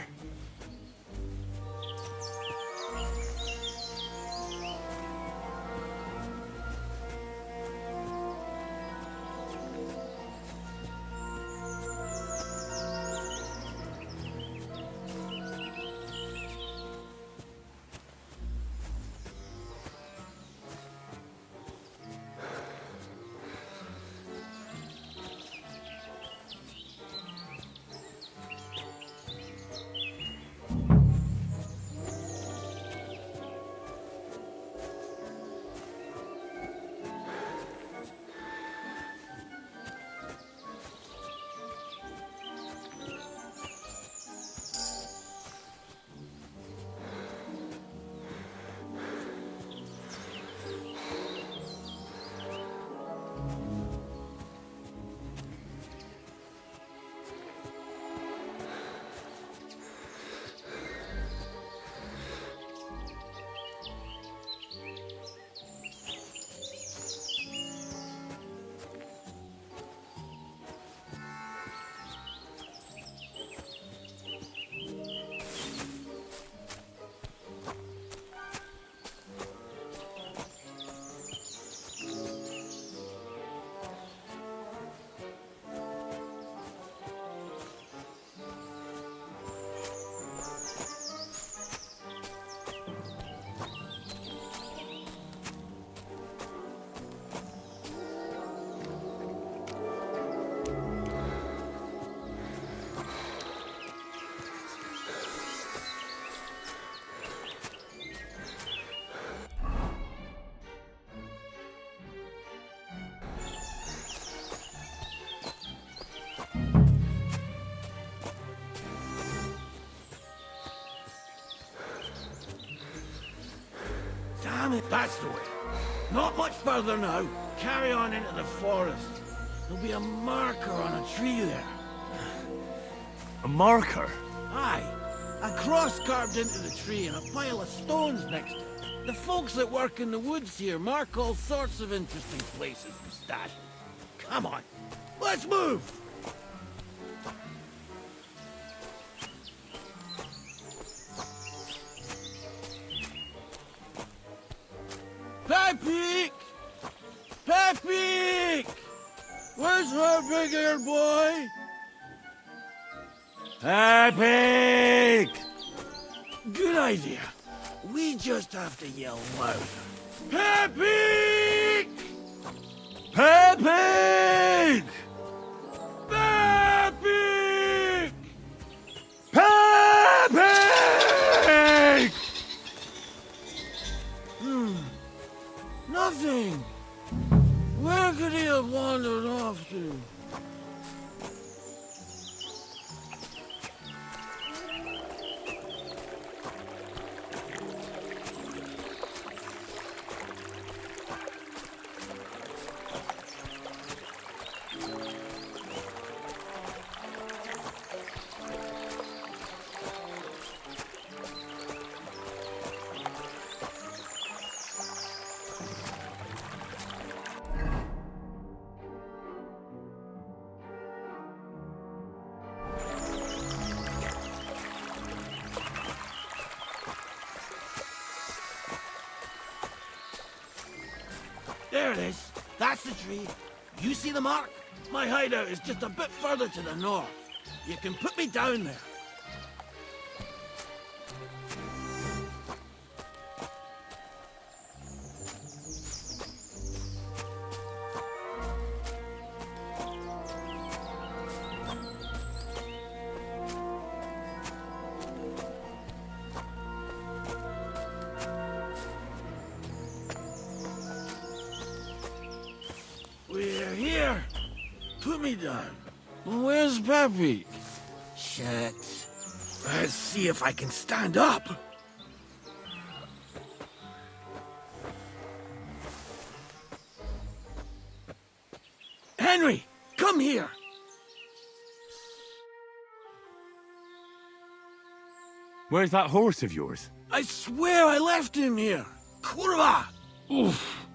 Damn it, that's the way. Not much further now. Carry on into the forest. There'll be a marker on a tree there. A marker? Aye. A cross carved into the tree and a pile of stones next to it. The folks that work in the woods here mark all sorts of interesting places and stashes. Come on, let's move! Pepe! Pepe! Where's our big-eared boy? Pepe! Good idea. We just have to yell louder. Pepe! Pepe! Pepe! Pepe! Nothing. Where could he have wandered off to? it is. That's the tree. You see the mark? My hideout is just a bit further to the north. You can put me down there. We're here. Put me down. Where's Peppy? Shit. Let's see if I can stand up. Henry, come here. Where's that horse of yours? I swear I left him here. Kurwa! Oof.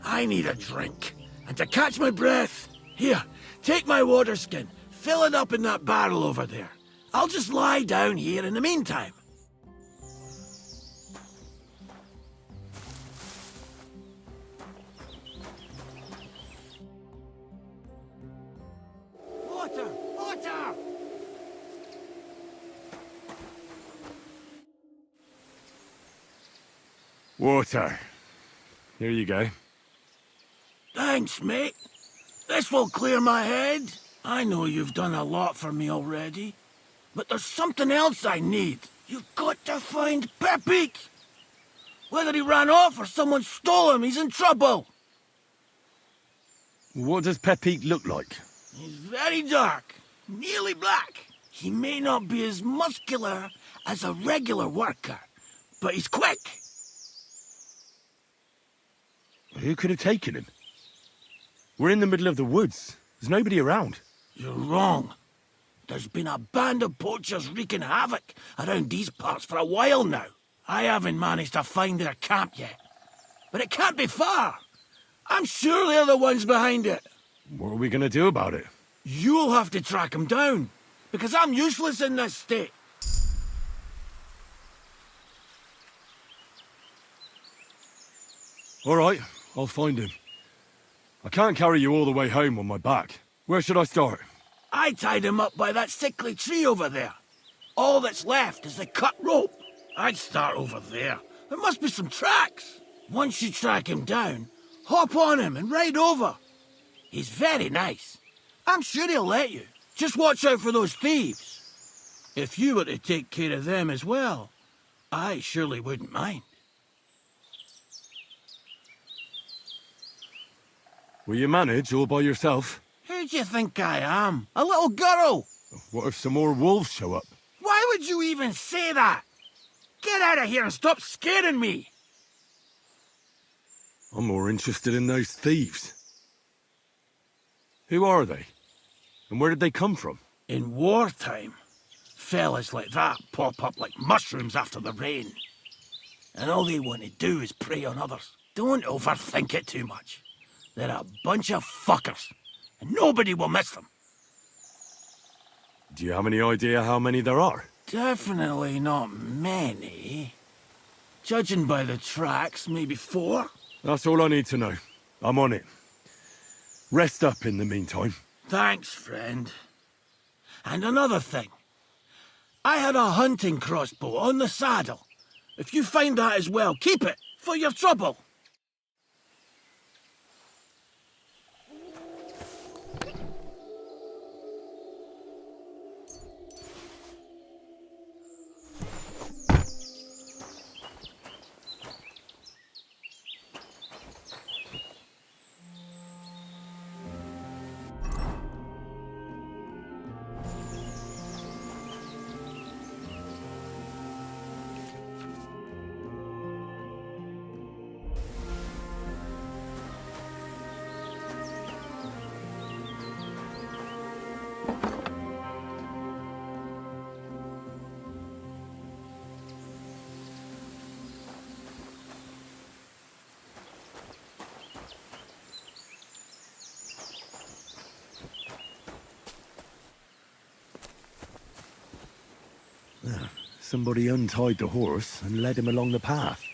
I need a drink. And to catch my breath, here, take my water skin. Fill it up in that barrel over there. I'll just lie down here in the meantime. Water! Water! Water. Here you go. Thanks, mate. This will clear my head. I know you've done a lot for me already, but there's something else I need. You've got to find Pepik. Whether he ran off or someone stole him, he's in trouble. What does Pepik look like? He's very dark, nearly black. He may not be as muscular as a regular worker, but he's quick. Who could have taken him? We're in the middle of the woods. There's nobody around. You're wrong. There's been a band of poachers wreaking havoc around these parts for a while now. I haven't managed to find their camp yet. But it can't be far. I'm sure they're the ones behind it. What are we gonna do about it? You'll have to track them down, because I'm useless in this state. All right, I'll find him. I can't carry you all the way home on my back. Where should I start? I tied him up by that sickly tree over there. All that's left is the cut rope. I'd start over there. There must be some tracks. Once you track him down, hop on him and ride over. He's very nice. I'm sure he'll let you. Just watch out for those thieves. If you were to take care of them as well, I surely wouldn't mind. Will you manage all by yourself? Who do you think I am? A little girl? What if some more wolves show up? Why would you even say that? Get out of here and stop scaring me! I'm more interested in those thieves. Who are they? And where did they come from? In wartime, fellas like that pop up like mushrooms after the rain. And all they want to do is prey on others. Don't overthink it too much. They're a bunch of fuckers, and nobody will miss them. Do you have any idea how many there are? Definitely not many. Judging by the tracks, maybe 4. That's all I need to know. I'm on it. Rest up in the meantime. Thanks, friend. And another thing. I had a hunting crossbow on the saddle. If you find that as well, keep it, for your trouble. Somebody untied the horse and led him along the path.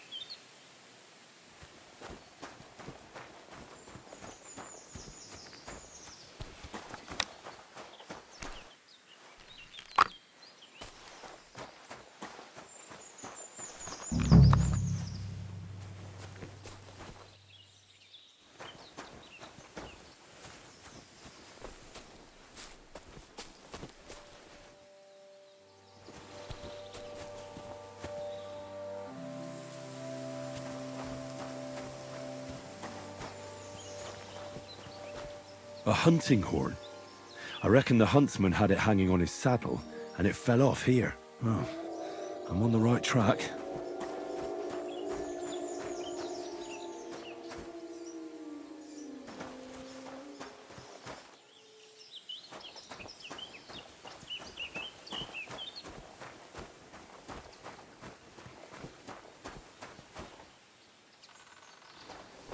A hunting horn. I reckon the huntsman had it hanging on his saddle, and it fell off here. Oh, I'm on the right track.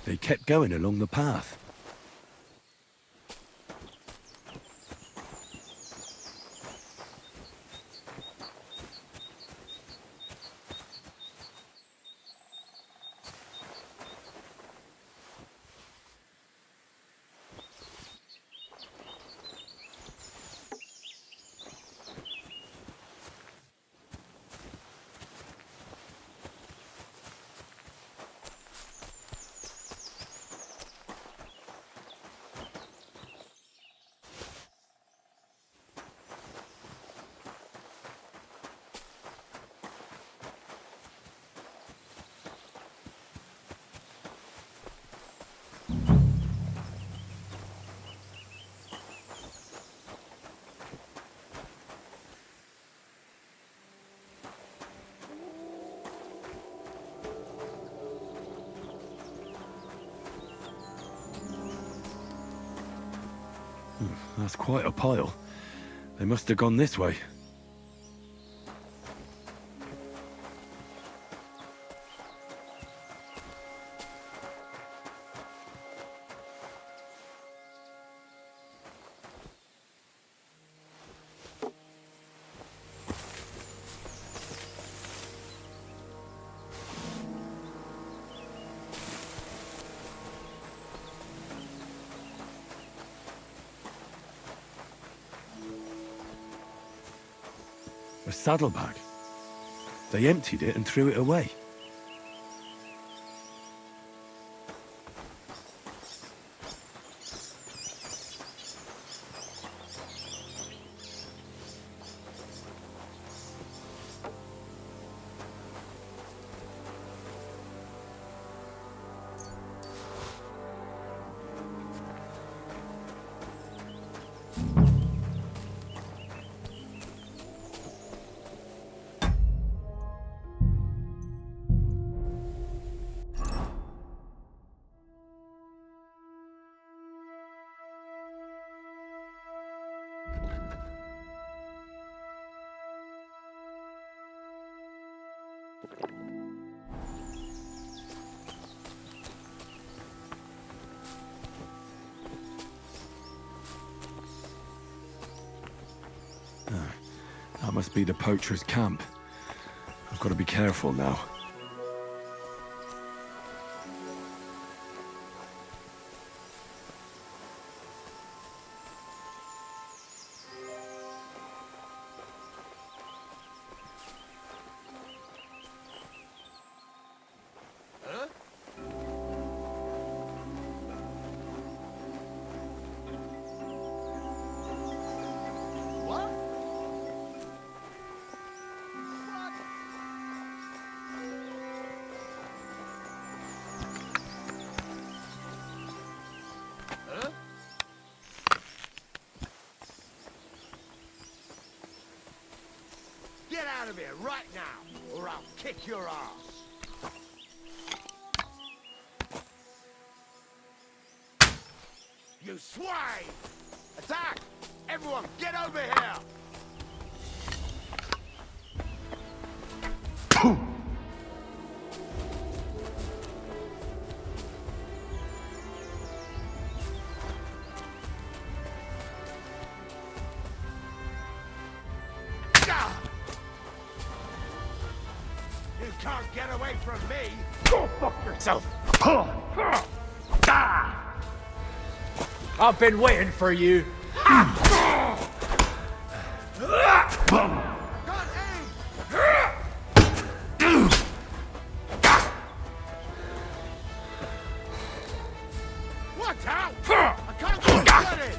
They kept going along the path. That's quite a pile. They must have gone this way. A saddlebag. They emptied it and threw it away. That must be the poacher's camp. I've got to be careful now. Get out of here right now, or I'll kick your ass. You swine! Attack! Everyone, get over here! You can't get away from me! Go fuck yourself! I've been waiting for you. Watch out! I can't get it!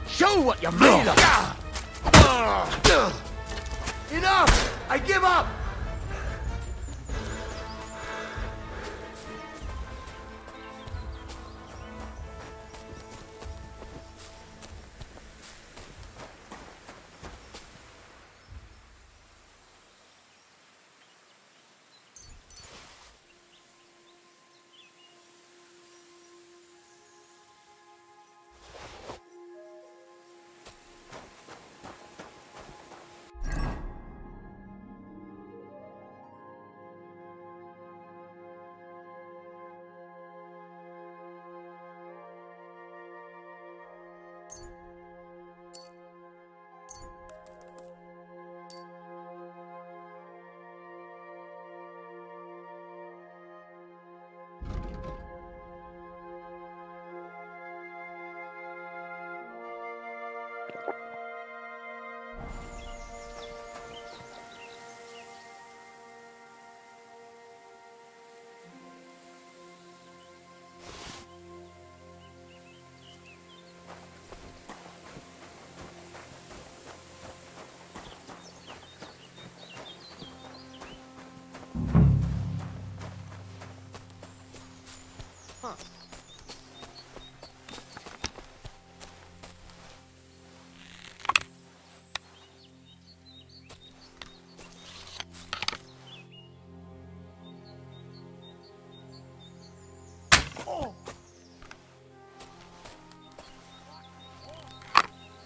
Show what you're made of! Enough! I give up!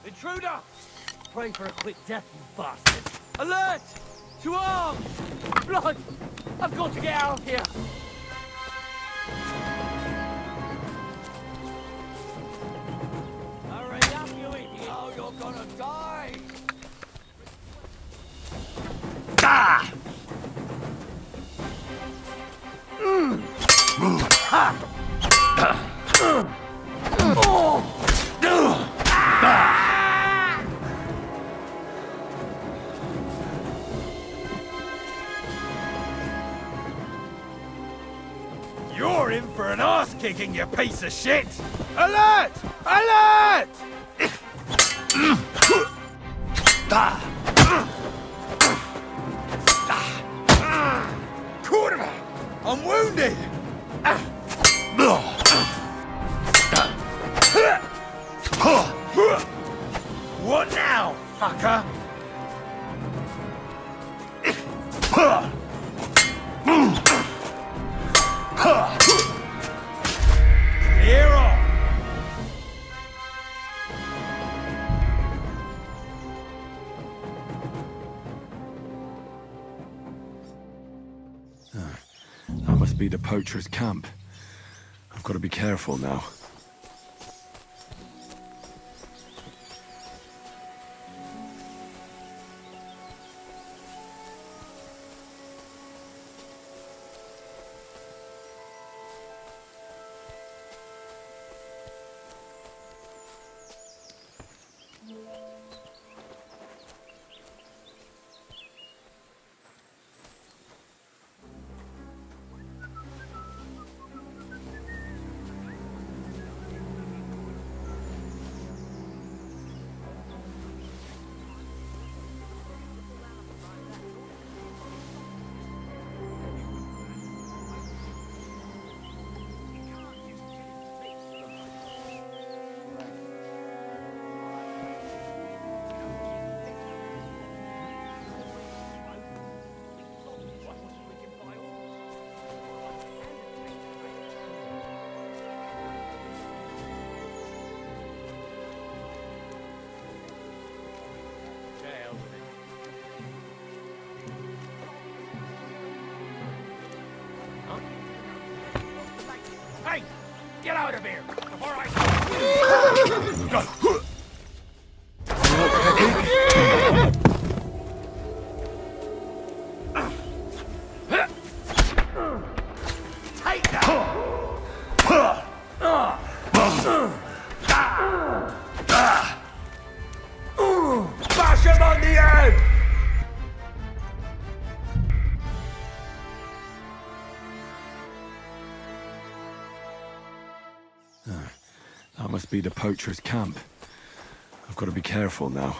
Intruder! Pray for a quick death, you bastard! Alert! To arms! Blood! I've got to get out of here! Hurry up, you idiot! Oh, you're gonna die! Ah! Ha! You're in for an ass kicking, you piece of shit! Alert! Alert! Kurva! I'm wounded! What now, fucker? Clear off! That must be the poacher's camp. I've got to be careful now. Hey! Get out of here! Before I... Take that! Bash him on the head! That must be the poacher's camp. I've got to be careful now.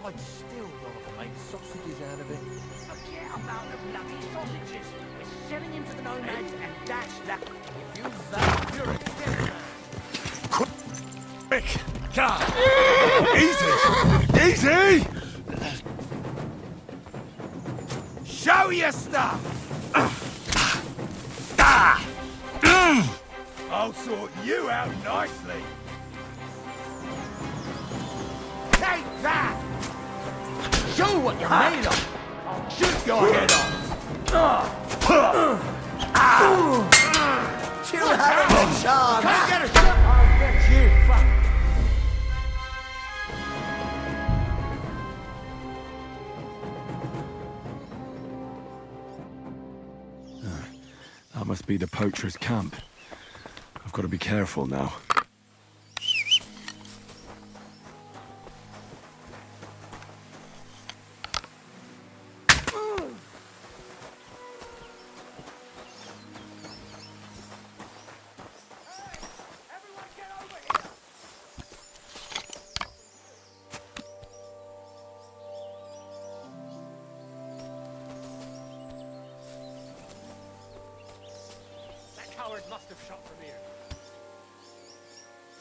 I'd still rather make sausages out of it. Forget about the bloody sausages. We're selling into the nomads, and that's that. If you vow, you're a dead man. Quick! Easy! Easy! Show your stuff! I'll sort you out nicely. Take that! Show what you're made of! Shoot your head off! You haven't a chance! Can't get a shot! I'll get you, fuck! That must be the poacher's camp. I've got to be careful now. Must have shot from here.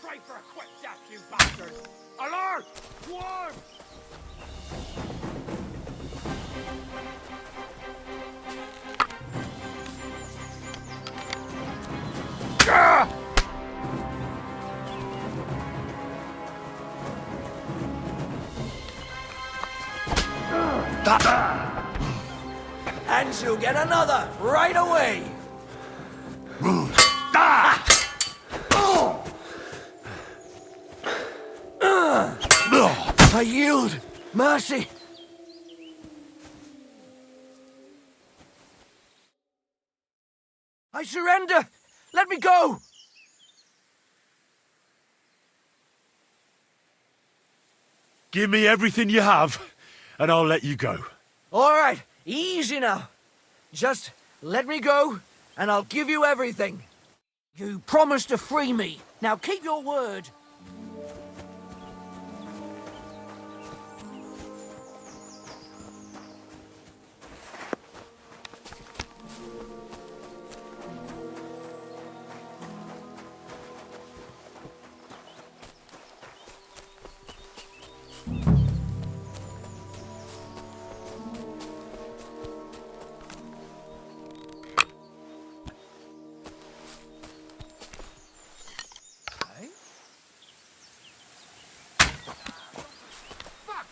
Pray for a quick death, you bastards! Alert! Swarm! And she'll get another right away. I yield. Mercy. I surrender. Let me go. Give me everything you have, and I'll let you go. All right, easy now. Just let me go, and I'll give you everything. You promised to free me. Now keep your word.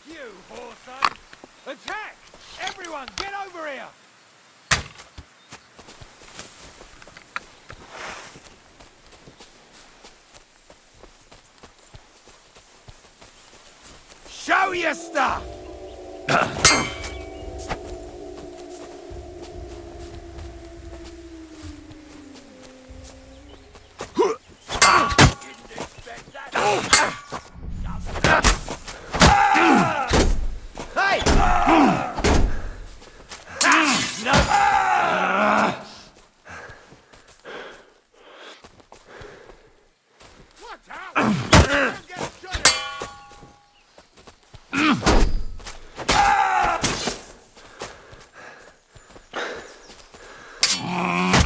You, whoreson! Attack! Everyone, get over here! Show your stuff!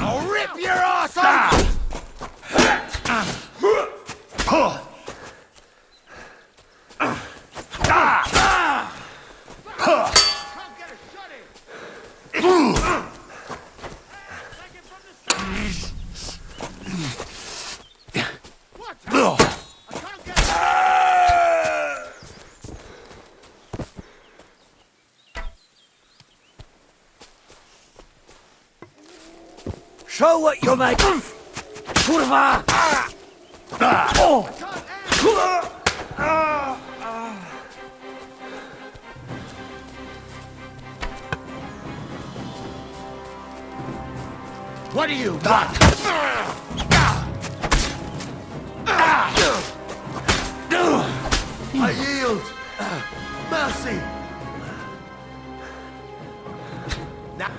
I'll rip your ass off! Show what you're made of. Kurwa! What do you want? I yield. Mercy. Now.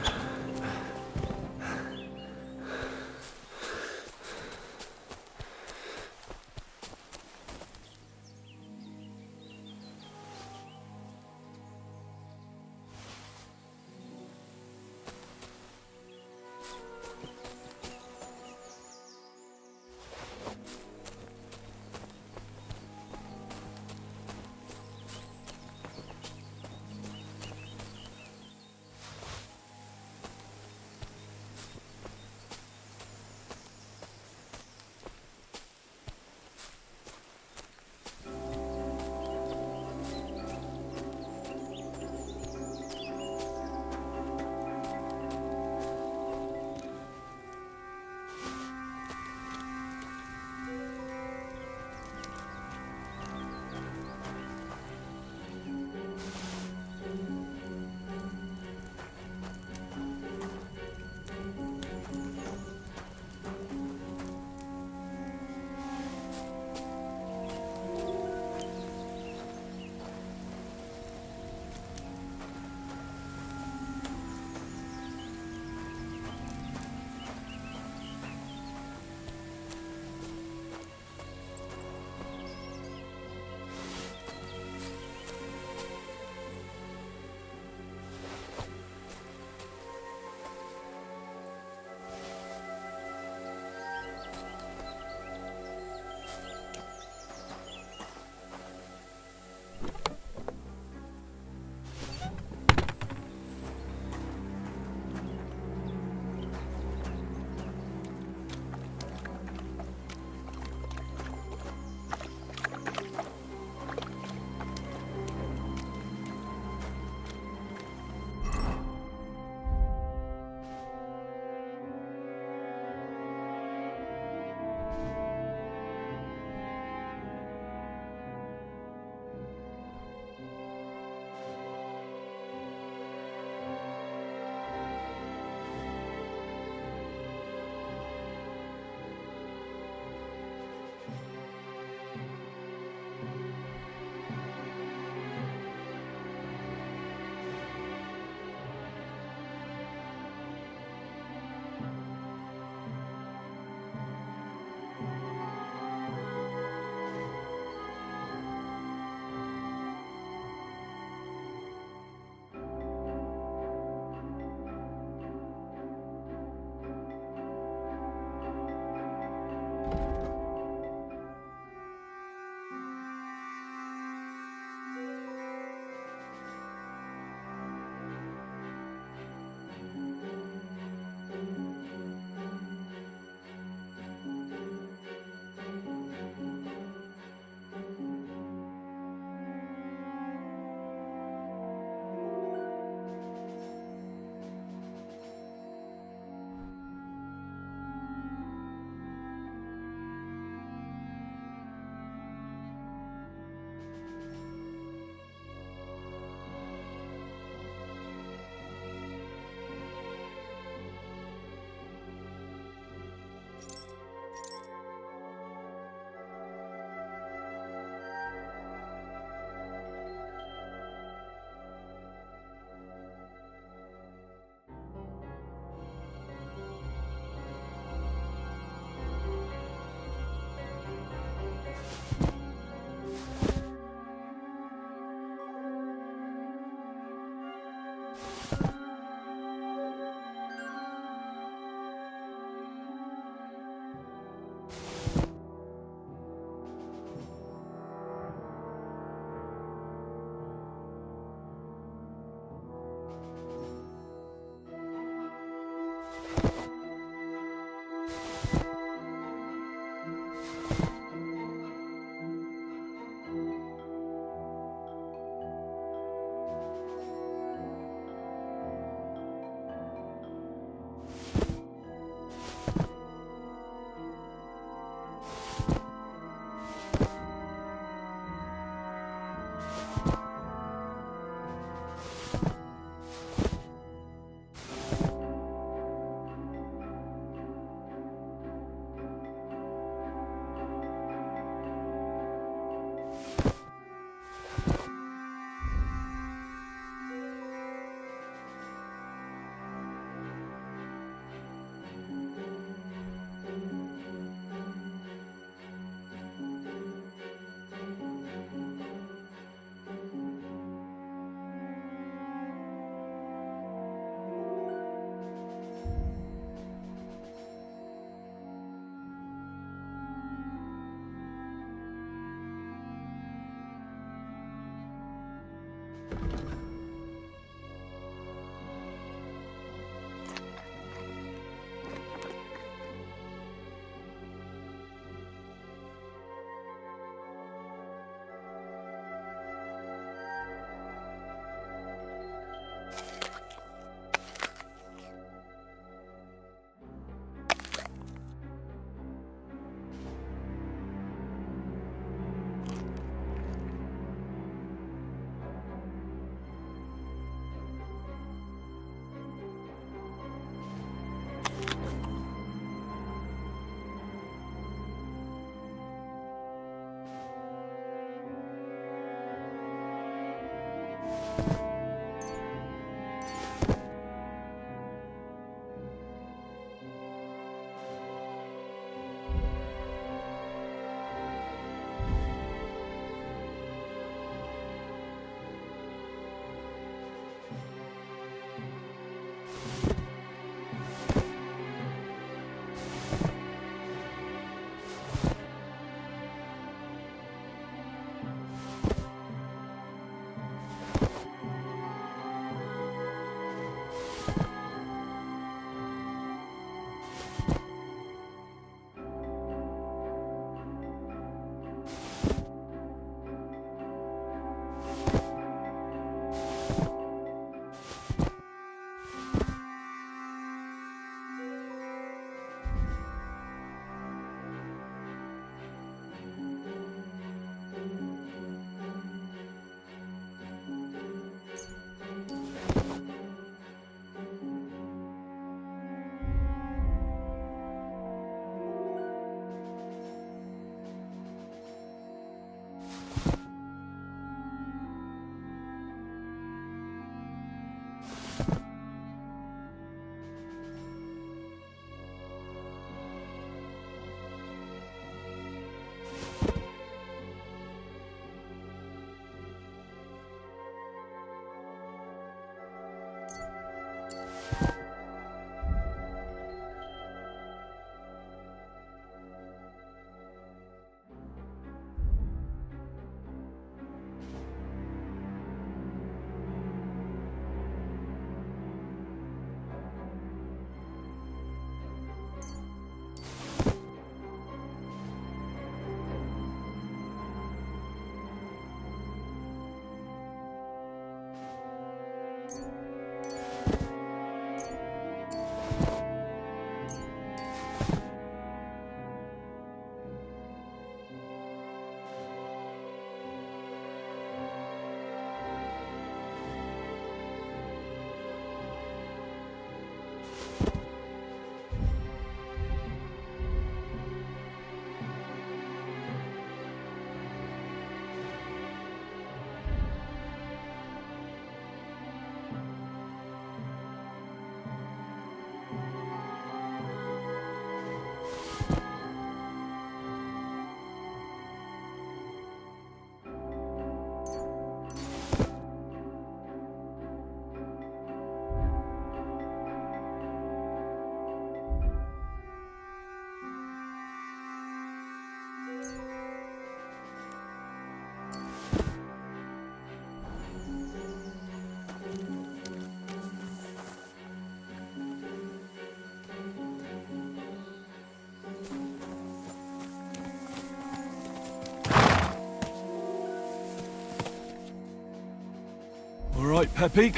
All right, Pepik.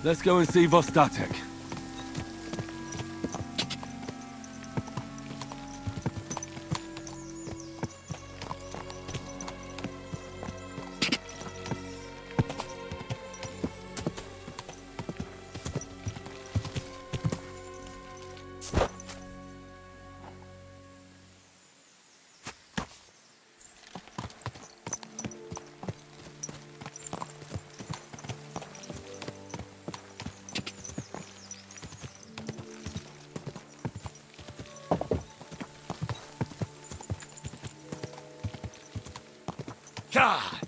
Let's go and see Vostatek. God!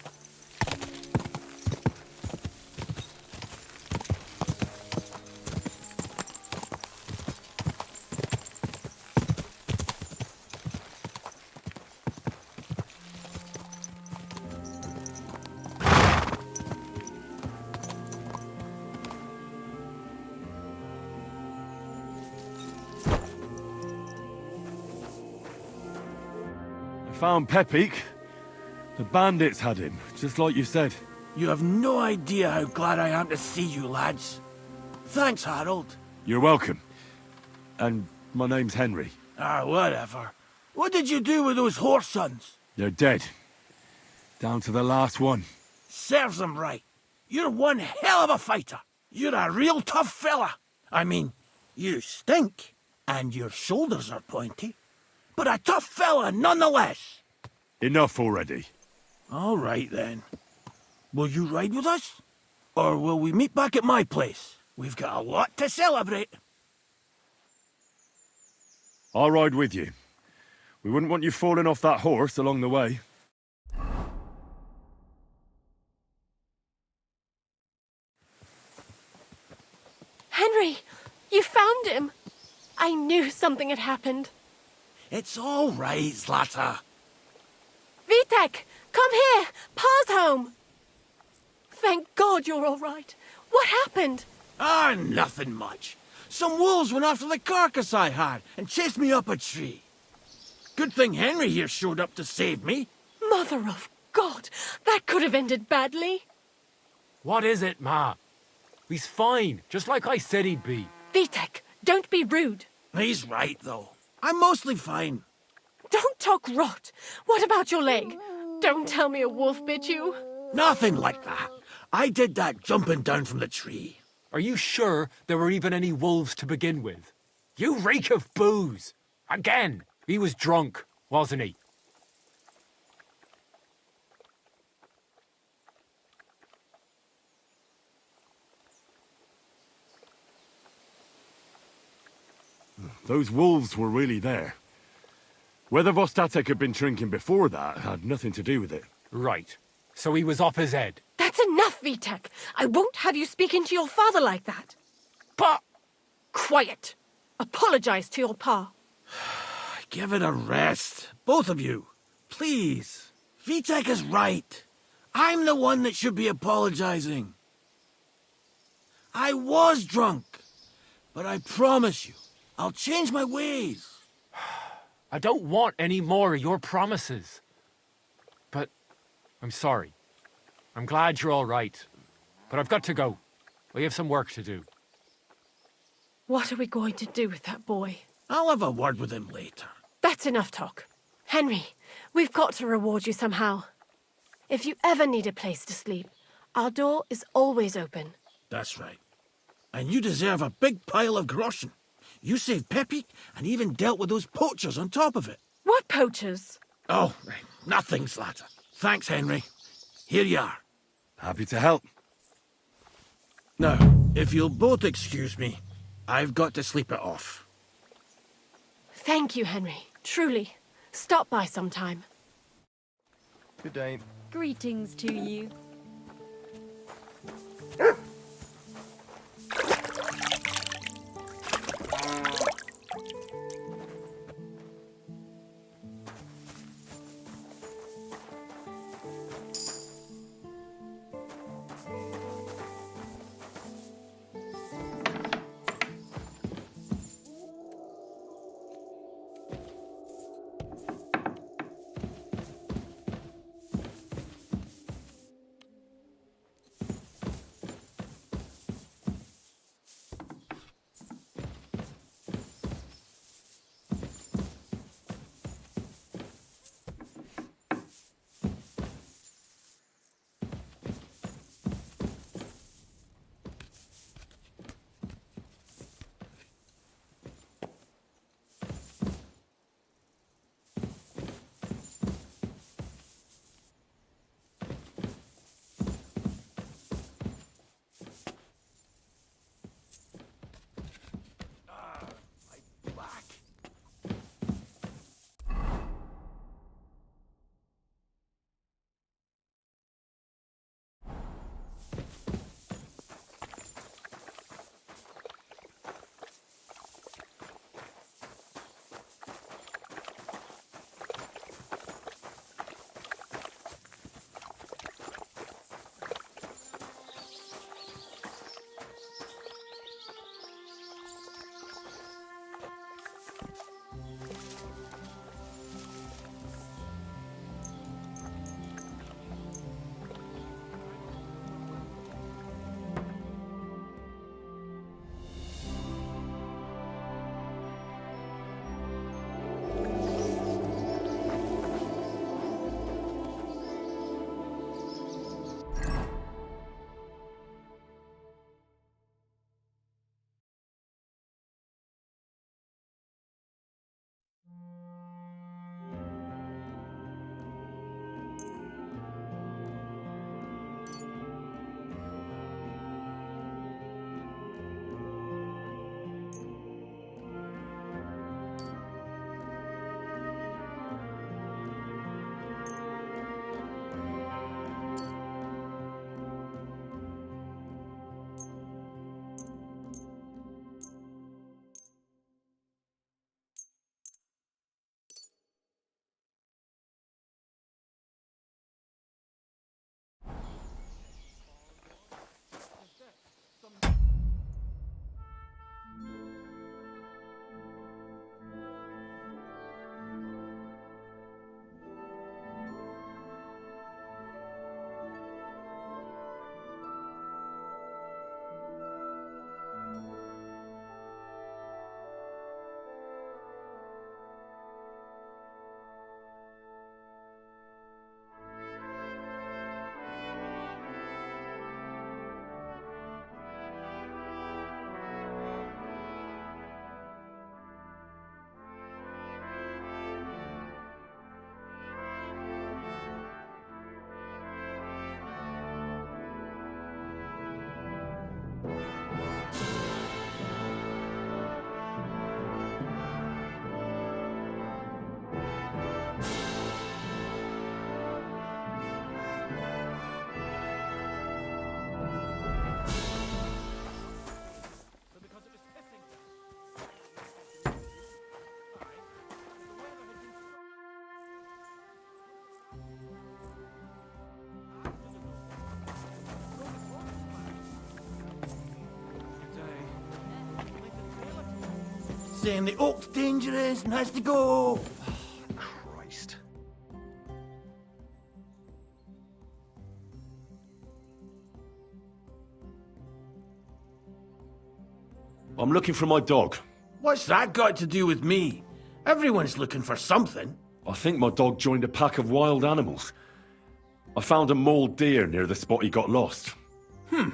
Found Pepik. The bandits had him, just like you said. You have no idea how glad I am to see you, lads. Thanks, Harold. You're welcome. And my name's Henry. Whatever. What did you do with those horse sons? They're dead. Down to the last one. Serves them right. You're one hell of a fighter. You're a real tough fella. I mean, you stink, and your shoulders are pointy. But a tough fella nonetheless. Enough already. All right, then. Will you ride with us? Or will we meet back at my place? We've got a lot to celebrate. I'll ride with you. We wouldn't want you falling off that horse along the way. Henry, you found him. I knew something had happened. It's all right, Zlata. Vitek, come here. Pa's home. Thank God you're all right. What happened? Nothing much. Some wolves went after the carcass I had and chased me up a tree. Good thing Henry here showed up to save me. Mother of God, that could have ended badly. What is it, Ma? He's fine, just like I said he'd be. Vitek, don't be rude. He's right, though. I'm mostly fine. Don't talk rot. What about your leg? Don't tell me a wolf bit you. Nothing like that. I did that jumping down from the tree. Are you sure there were even any wolves to begin with? You reek of booze. Again, he was drunk, wasn't he? Those wolves were really there. Whether Vostatek had been drinking before that had nothing to do with it. Right. So he was off his head. That's enough, Vitek. I won't have you speaking to your father like that. Pa! Quiet. Apologize to your pa. Give it a rest. Both of you. Please. Vitek is right. I'm the one that should be apologizing. I was drunk. But I promise you, I'll change my ways. I don't want any more of your promises. But I'm sorry. I'm glad you're all right. But I've got to go. We have some work to do. What are we going to do with that boy? I'll have a word with him later. That's enough talk. Henry, we've got to reward you somehow. If you ever need a place to sleep, our door is always open. That's right. And you deserve a big pile of groschen. You saved Pepik and even dealt with those poachers on top of it. What poachers? Oh, nothing, Zlata. Thanks, Henry. Here you are. Happy to help. Now, if you'll both excuse me, I've got to sleep it off. Thank you, Henry. Truly. Stop by sometime. Good day. Greetings to you. Saying the oak's dangerous and has to go. Christ. I'm looking for my dog. What's that got to do with me? Everyone's looking for something. I think my dog joined a pack of wild animals. I found a mauled deer near the spot he got lost. Now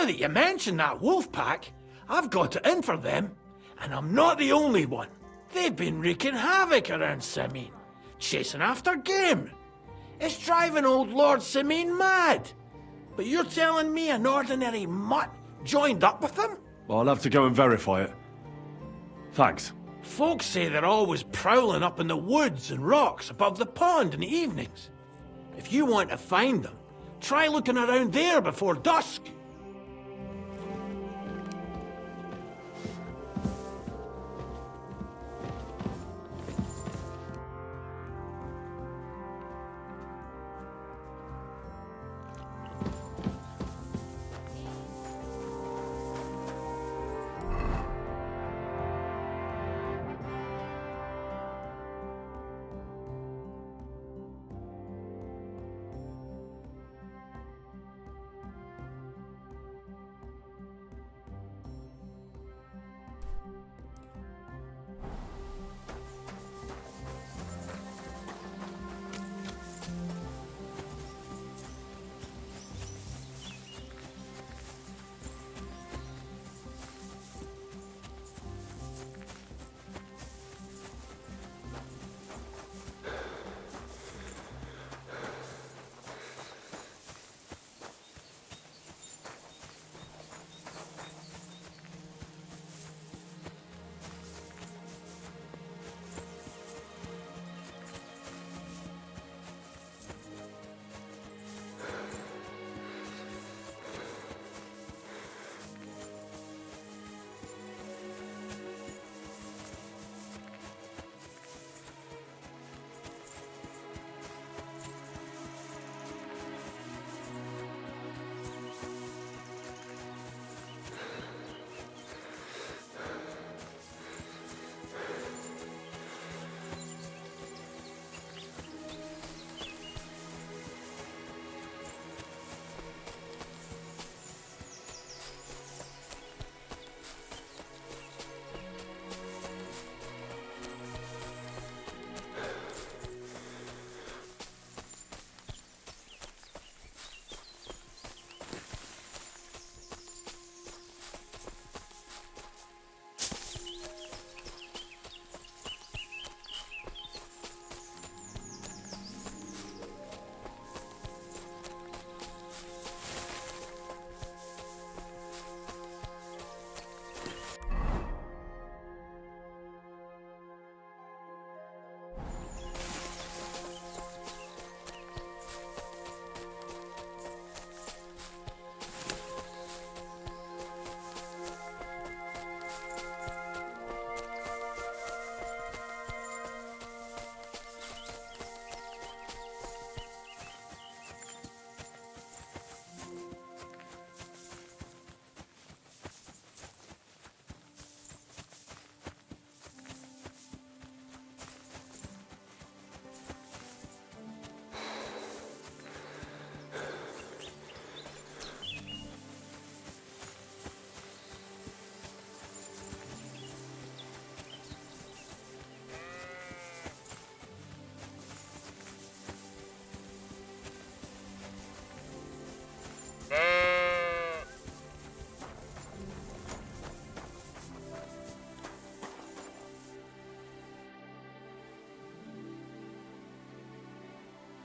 that you mention that wolf pack, I've got it in for them. And I'm not the only one. They've been wreaking havoc around Simene, chasing after game. It's driving old Lord Simene mad. But you're telling me an ordinary mutt joined up with them? I'll have to go and verify it. Thanks. Folks say they're always prowling up in the woods and rocks above the pond in the evenings. If you want to find them, try looking around there before dusk.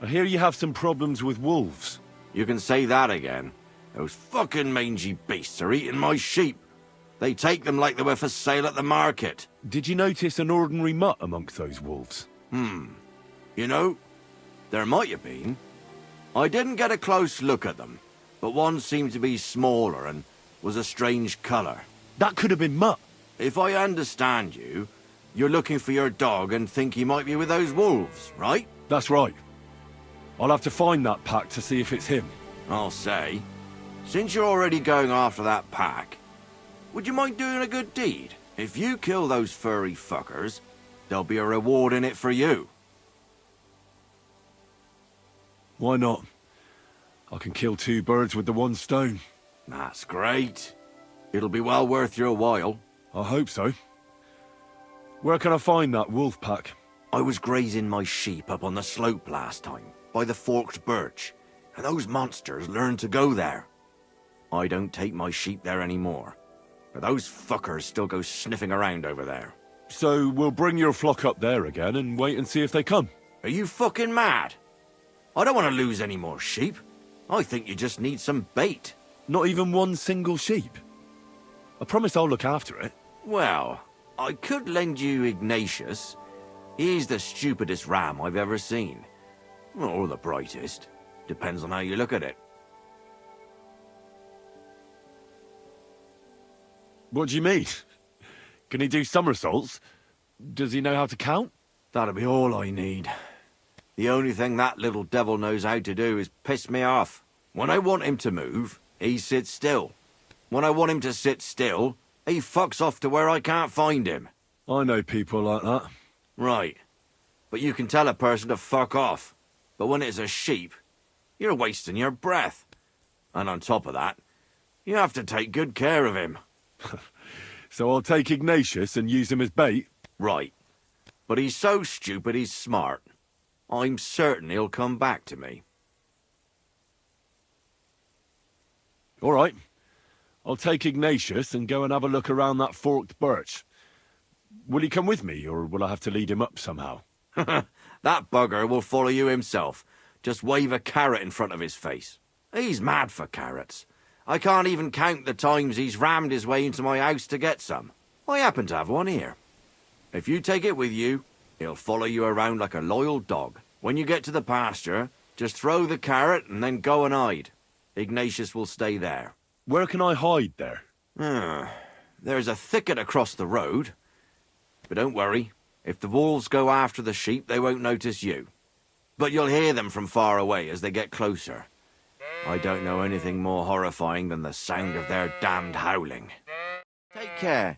I hear you have some problems with wolves. You can say that again. Those fucking mangy beasts are eating my sheep. They take them like they were for sale at the market. Did you notice an ordinary mutt amongst those wolves? You know, there might have been. I didn't get a close look at them, but one seemed to be smaller and was a strange colour. That could have been Mutt. If I understand you, you're looking for your dog and think he might be with those wolves, right? That's right. I'll have to find that pack to see if it's him. I'll say, since you're already going after that pack, would you mind doing a good deed? If you kill those furry fuckers, there'll be a reward in it for you. Why not? I can kill 2 birds with the 1 stone. That's great. It'll be well worth your while. I hope so. Where can I find that wolf pack? I was grazing my sheep up on the slope last time, by the forked birch, and those monsters learned to go there. I don't take my sheep there anymore, but those fuckers still go sniffing around over there. So we'll bring your flock up there again and wait and see if they come. Are you fucking mad? I don't want to lose any more sheep. I think you just need some bait. Not even 1 single sheep? I promise I'll look after it. Well, I could lend you Ignatius. He's the stupidest ram I've ever seen. Or the brightest. Depends on how you look at it. What do you mean? Can he do somersaults? Does he know how to count? That'll be all I need. The only thing that little devil knows how to do is piss me off. When I want him to move, he sits still. When I want him to sit still, he fucks off to where I can't find him. I know people like that. Right. But you can tell a person to fuck off. But when it's a sheep, you're wasting your breath. And on top of that, you have to take good care of him. So I'll take Ignatius and use him as bait? Right. But he's so stupid he's smart. I'm certain he'll come back to me. All right. I'll take Ignatius and go and have a look around that forked birch. Will he come with me, or will I have to lead him up somehow? That bugger will follow you himself. Just wave a carrot in front of his face. He's mad for carrots. I can't even count the times he's rammed his way into my house to get some. I happen to have one here. If you take it with you, he'll follow you around like a loyal dog. When you get to the pasture, just throw the carrot and then go and hide. Ignatius will stay there. Where can I hide there? There's a thicket across the road. But don't worry. If the wolves go after the sheep, they won't notice you. But you'll hear them from far away as they get closer. I don't know anything more horrifying than the sound of their damned howling. Take care.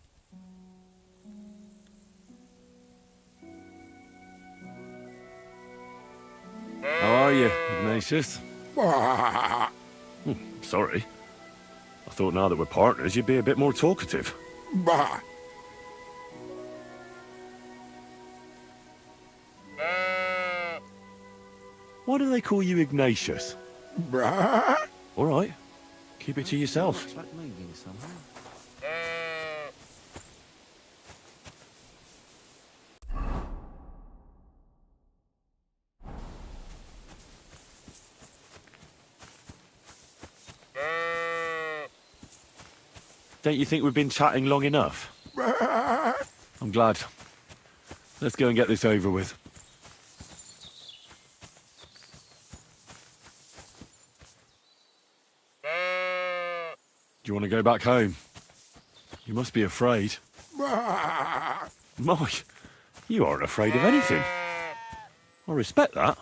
How are you, Ignatius? Sorry. I thought now that we're partners, you'd be a bit more talkative. Why do they call you Ignatius? All right. Keep it to yourself. Don't you think we've been chatting long enough? I'm glad. Let's go and get this over with. Do you want to go back home? You must be afraid. Mike, you aren't afraid of anything. I respect that.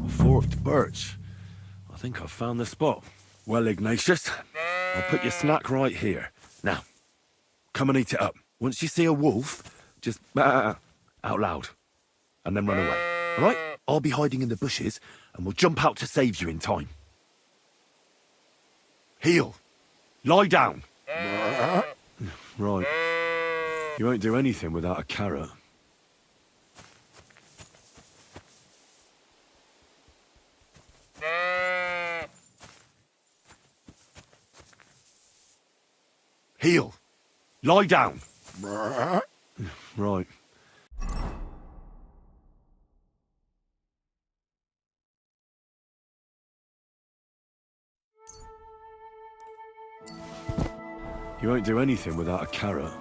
Forked birch. I think I've found the spot. Well, Ignatius, I'll put your snack right here. Now, come and eat it up. Once you see a wolf, just out loud, and then run away. All right? I'll be hiding in the bushes, and we'll jump out to save you in time. Heel. Lie down. Right. You won't do anything without a carrot. Heel. Lie down. Right. You won't do anything without a carrot.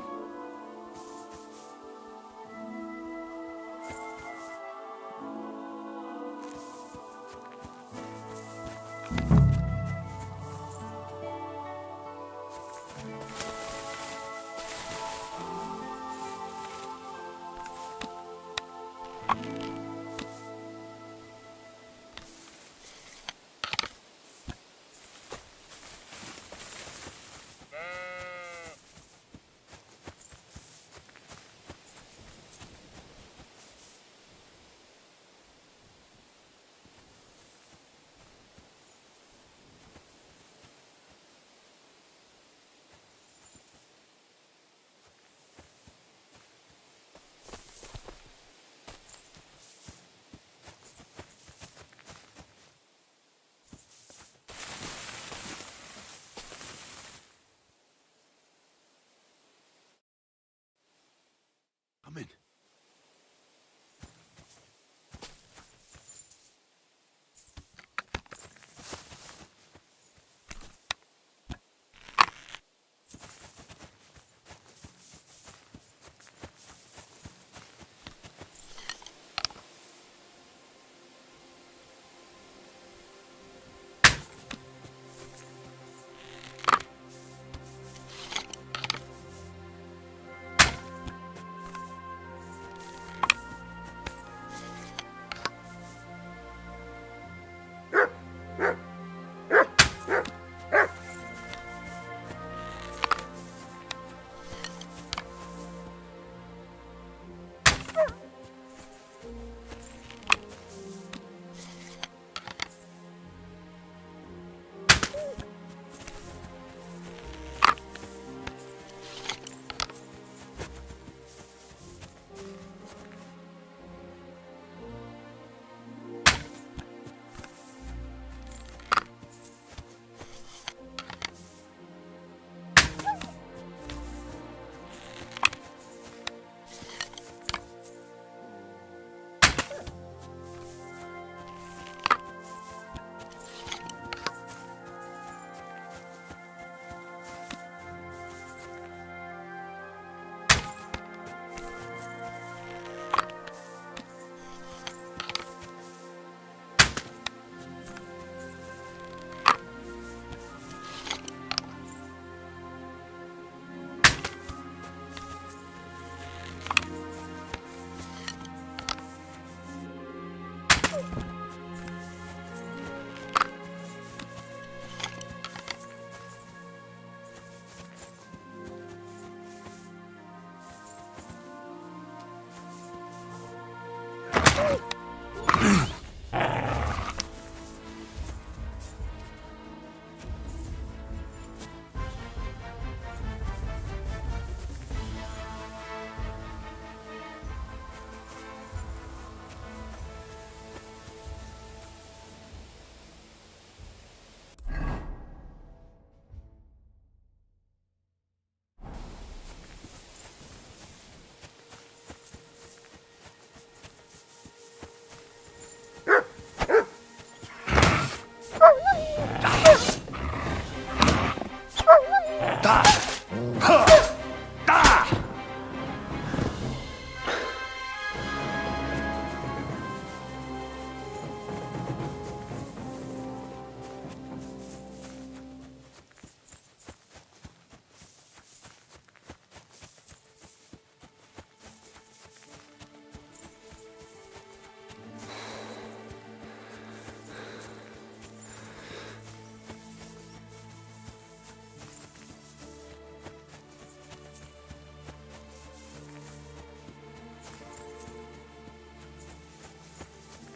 Come in.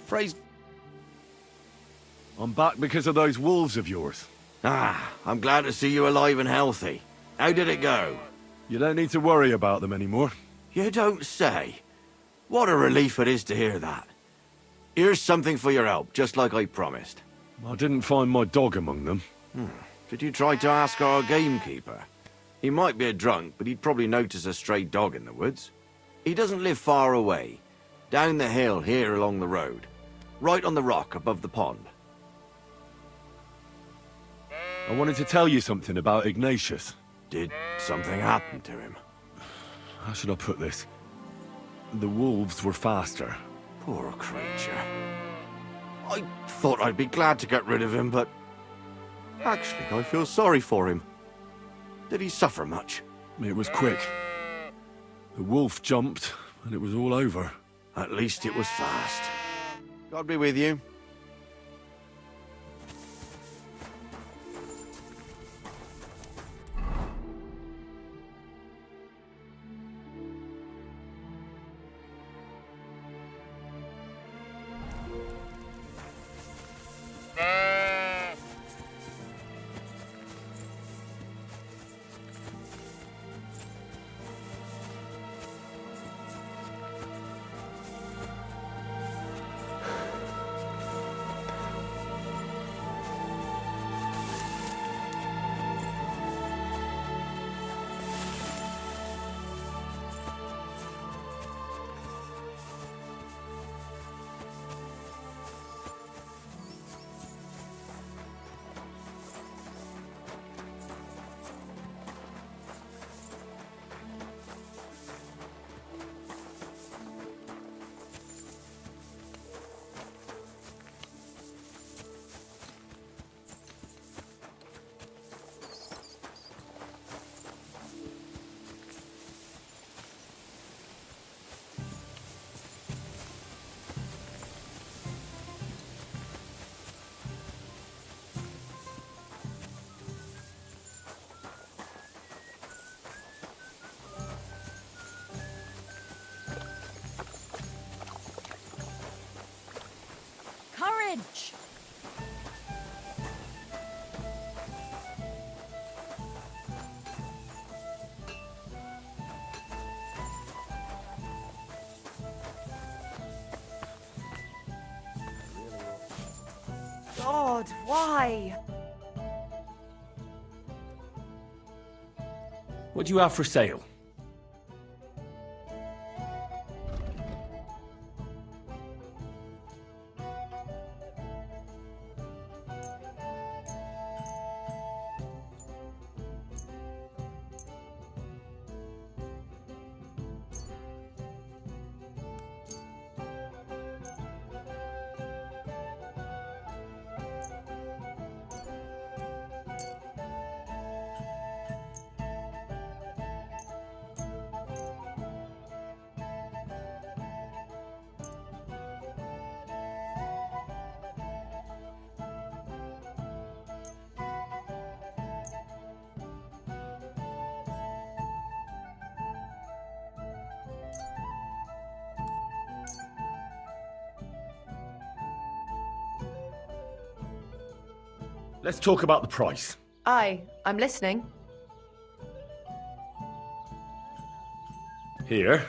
Frey's... I'm back because of those wolves of yours. Ah, I'm glad to see you alive and healthy. How did it go? You don't need to worry about them anymore. You don't say. What a relief it is to hear that. Here's something for your help, just like I promised. I didn't find my dog among them. Did you try to ask our gamekeeper? He might be a drunk, but he'd probably notice a stray dog in the woods. He doesn't live far away. Down the hill here along the road. Right on the rock above the pond. I wanted to tell you something about Ignatius. Did something happen to him? How should I put this? The wolves were faster. Poor creature. I thought I'd be glad to get rid of him, but... Actually, I feel sorry for him. Did he suffer much? It was quick. The wolf jumped, and it was all over. At least it was fast. God be with you. Courage! God, why? What do you have for sale? Let's talk about the price. Aye, I'm listening. Here.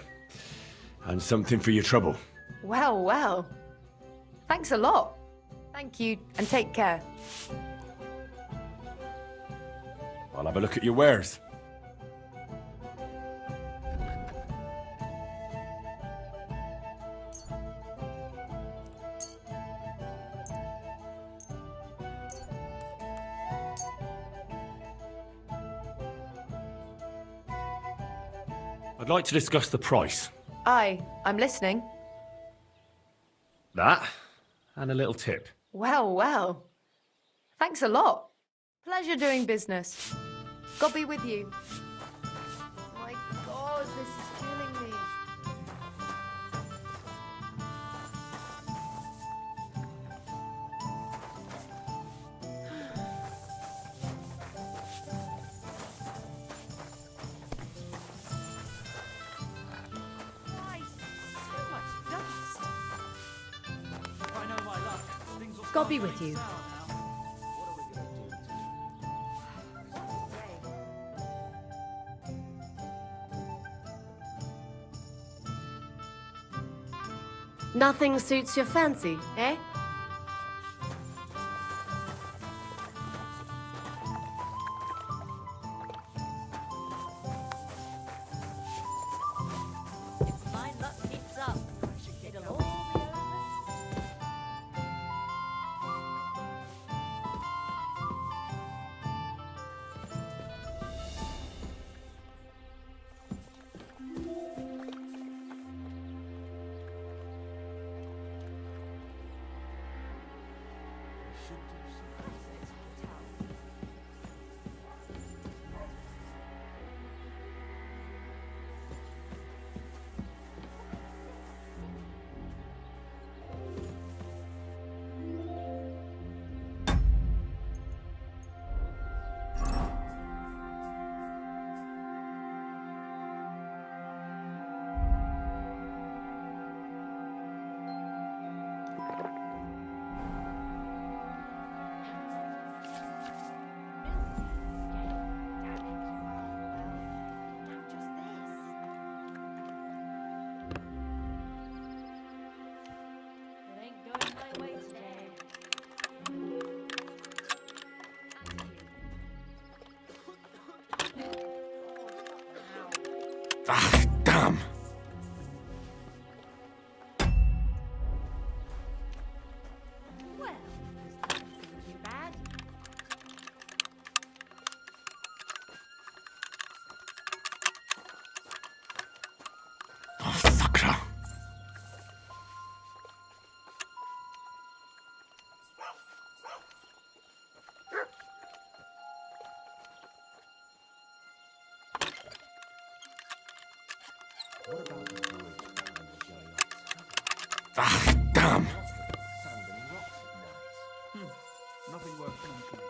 And something for your trouble. Well, well. Thanks a lot. Thank you, and take care. I'll have a look at your wares. I'd like to discuss the price. Aye, I'm listening. That, and a little tip. Well, well. Thanks a lot. Pleasure doing business. God be with you. My God, this is killing me. God be with you. Nothing suits your fancy, eh? My luck keeps up. It'll all be over. It ain't going my way today. Ah, damn! Well, this doesn't seem too bad. Oh, fucker! Ah, damn! Nothing worth mentioning.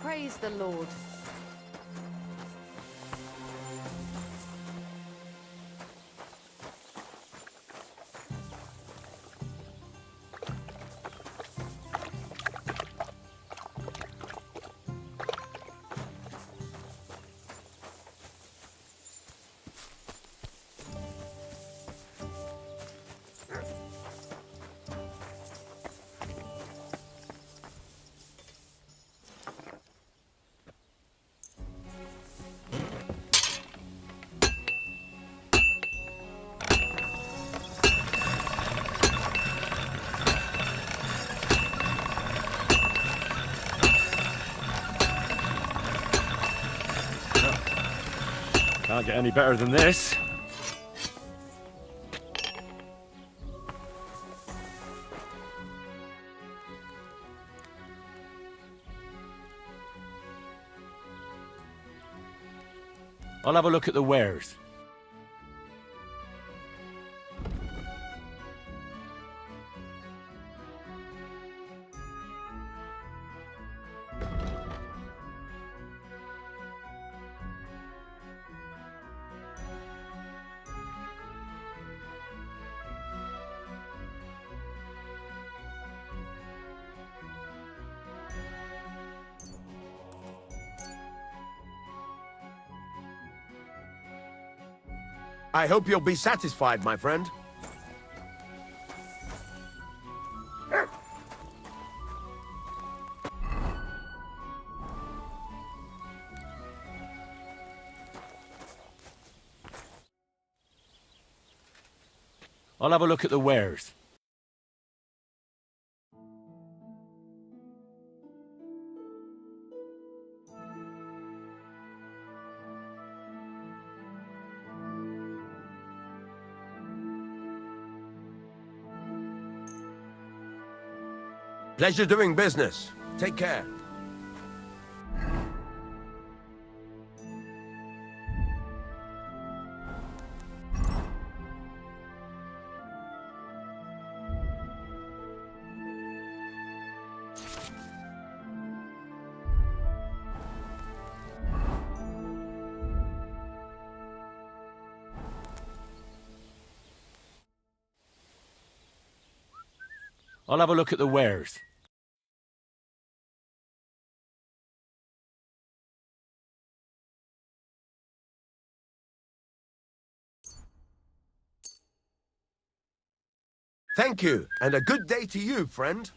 Praise the Lord. Can't get any better than this. I'll have a look at the wares. I hope you'll be satisfied, my friend. I'll have a look at the wares. Pleasure doing business. Take care. I'll have a look at the wares. Thank you, and a good day to you, friend.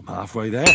I'm halfway there.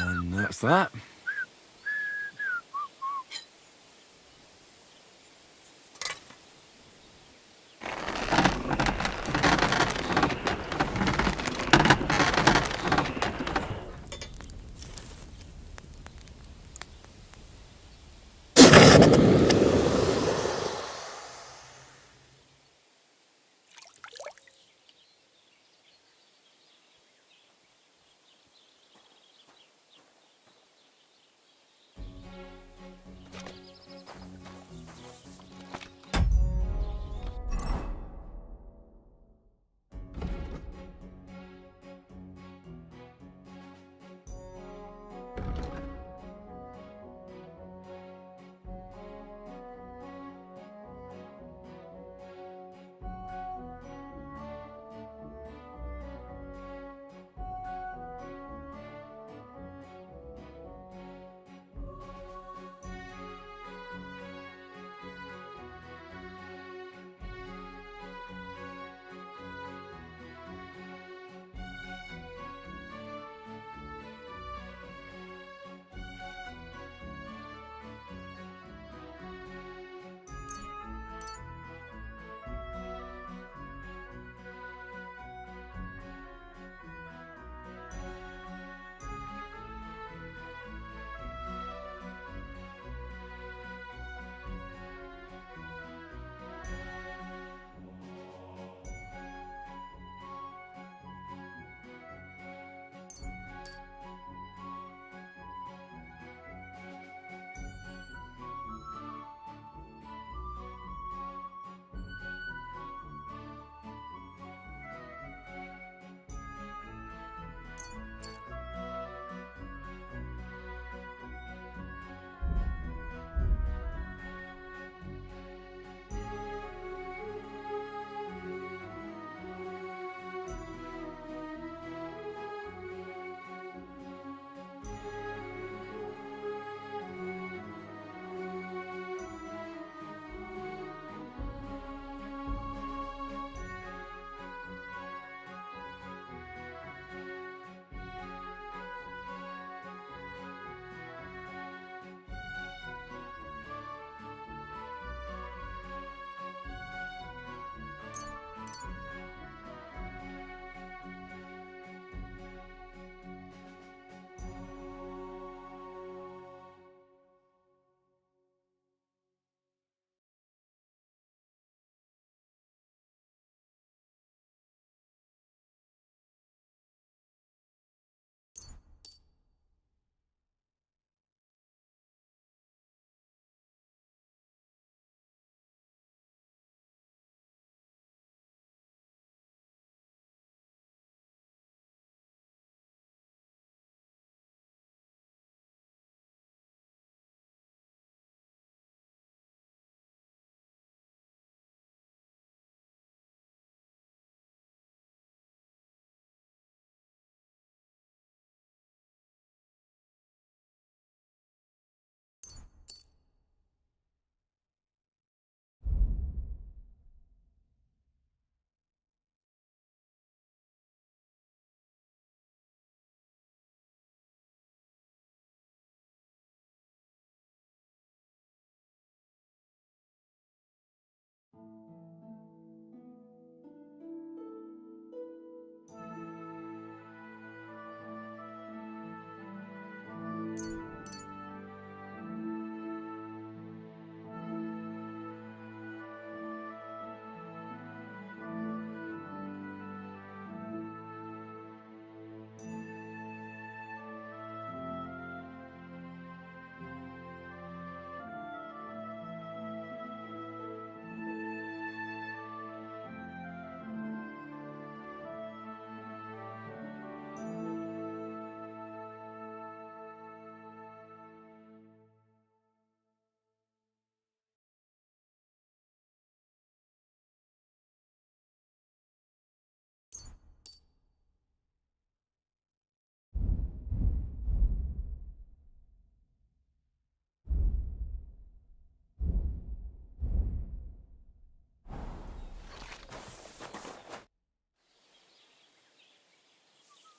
And that's that.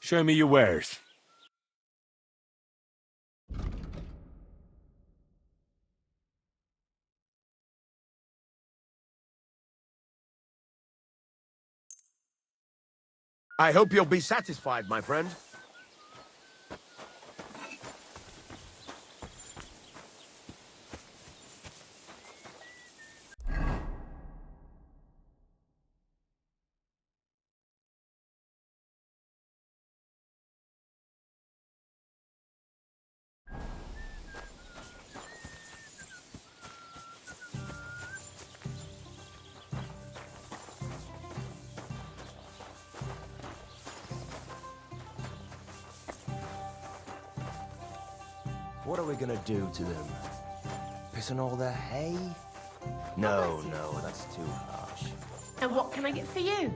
Show me your wares. I hope you'll be satisfied, my friend. What are we gonna do to them? Piss on all their hay? No, that's too harsh. And what can I get for you?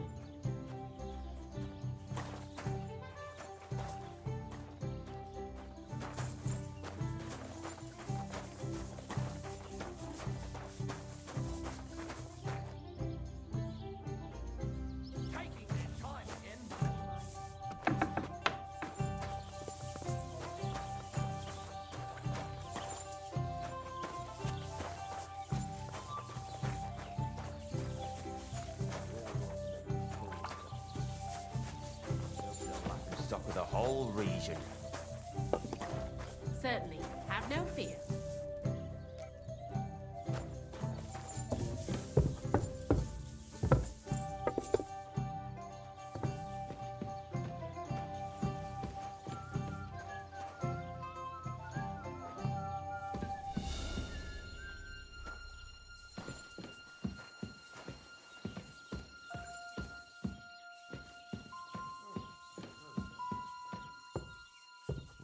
Stock of the whole region. Certainly. Have no fear.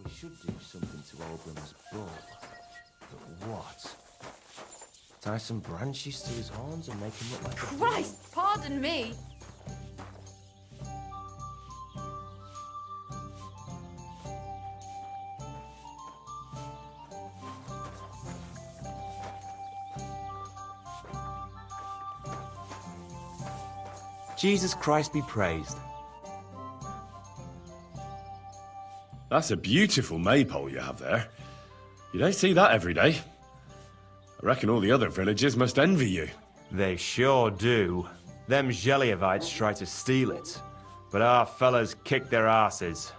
We should do something to Oldham's bull. But what? Tie some branches to his horns and make him look like a bull? Christ, pardon me. Jesus Christ be praised. That's a beautiful maypole you have there. You don't see that every day. I reckon all the other villagers must envy you. They sure do. Them Geliovites try to steal it, but our fellas kick their asses.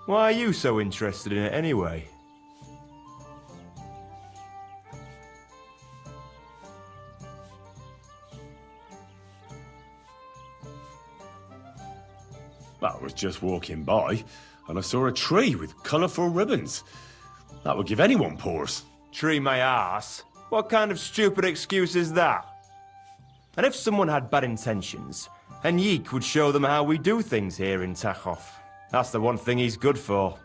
Why are you so interested in it anyway? Well, I was just walking by, and I saw a tree with colourful ribbons. That would give anyone pause. Tree my ass? What kind of stupid excuse is that? And if someone had bad intentions, Henrik would show them how we do things here in Tachov. That's the one thing he's good for.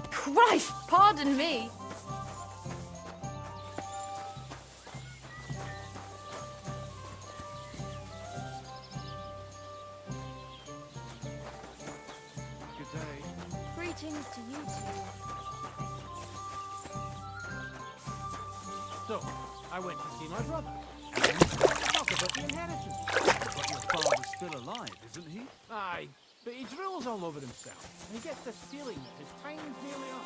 Christ, pardon me. Greetings to you two. So, I went to see my brother. Talk about the inheritance. But your father's still alive, isn't he? Aye, but he drools all over himself. And he gets this feeling that his time's nearly up.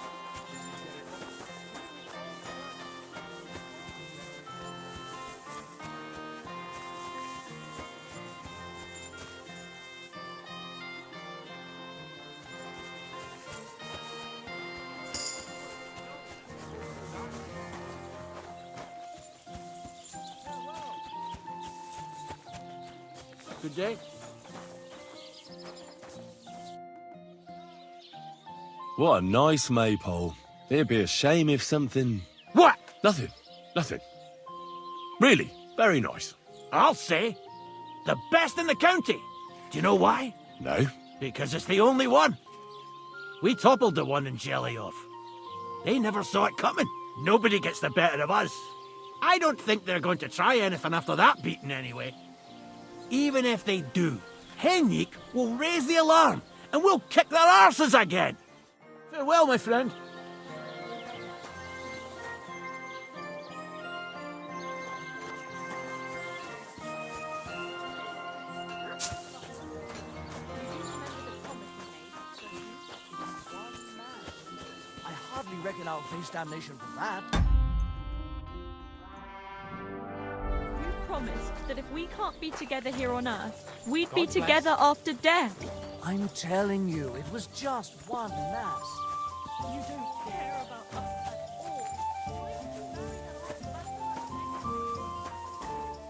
Good day. What a nice maypole. It'd be a shame if something... What? Nothing. Nothing. Really, very nice. I'll say, the best in the county. Do you know why? No? Because it's the only one. We toppled the one in Jeliov. They never saw it coming. Nobody gets the better of us. I don't think they're going to try anything after that beating anyway. Even if they do, Henrik will raise the alarm and we'll kick their arses again. Farewell, my friend. hardly reckon I'll face damnation for that. You promised that if we can't be together here on Earth, we'd be God bless. together after death. I'm telling you, it was just one mass. You don't care about us at all.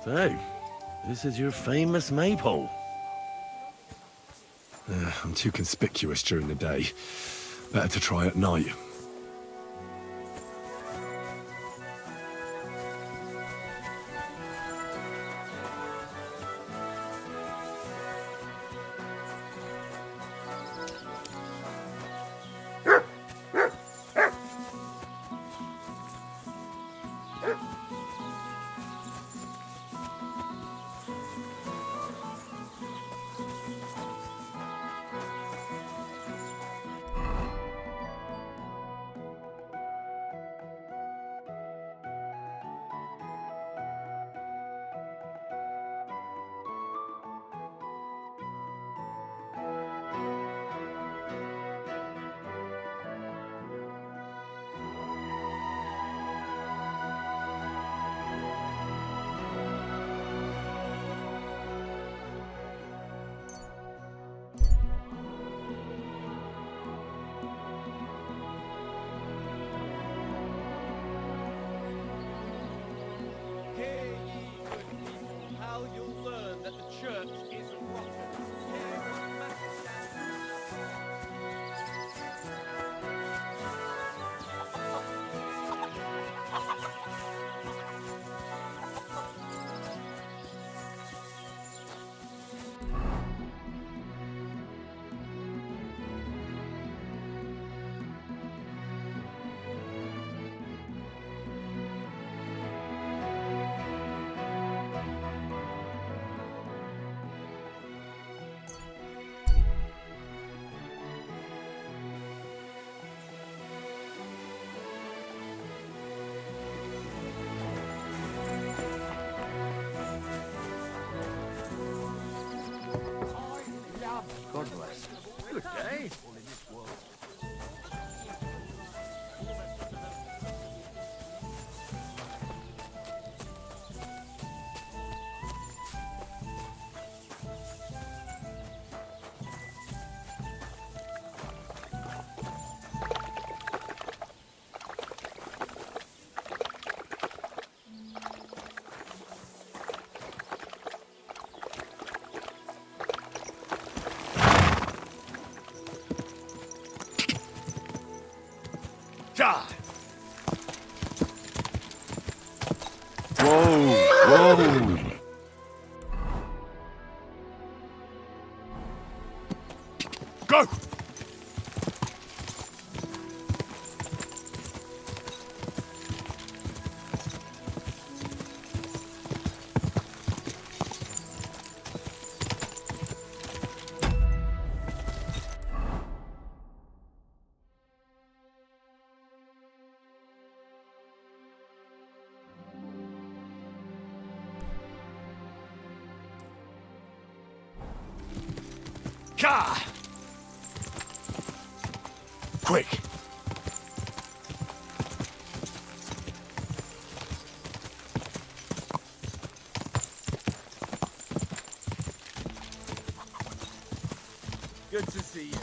So, this is your famous maypole. I'm too conspicuous during the day. Better to try at night. How you'll learn that the church is rotten. God bless. Good day. Whoa! Whoa! Go! Ka! Quick! Good to see you.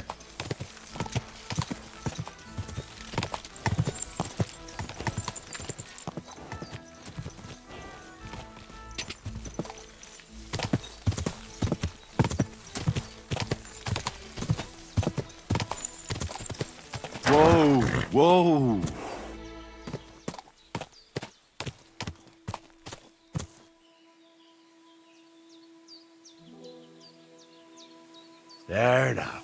Whoa! Whoa! There now.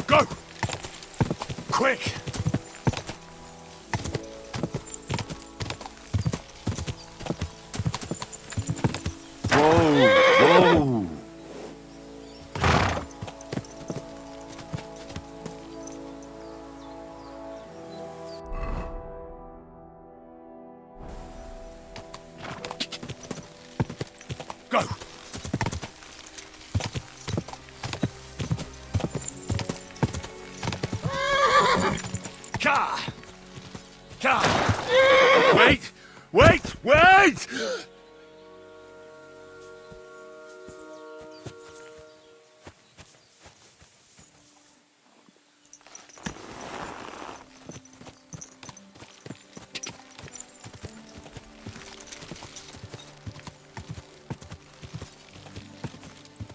Go! Quick! Whoa! Whoa! Go! Wait! Wait! Wait!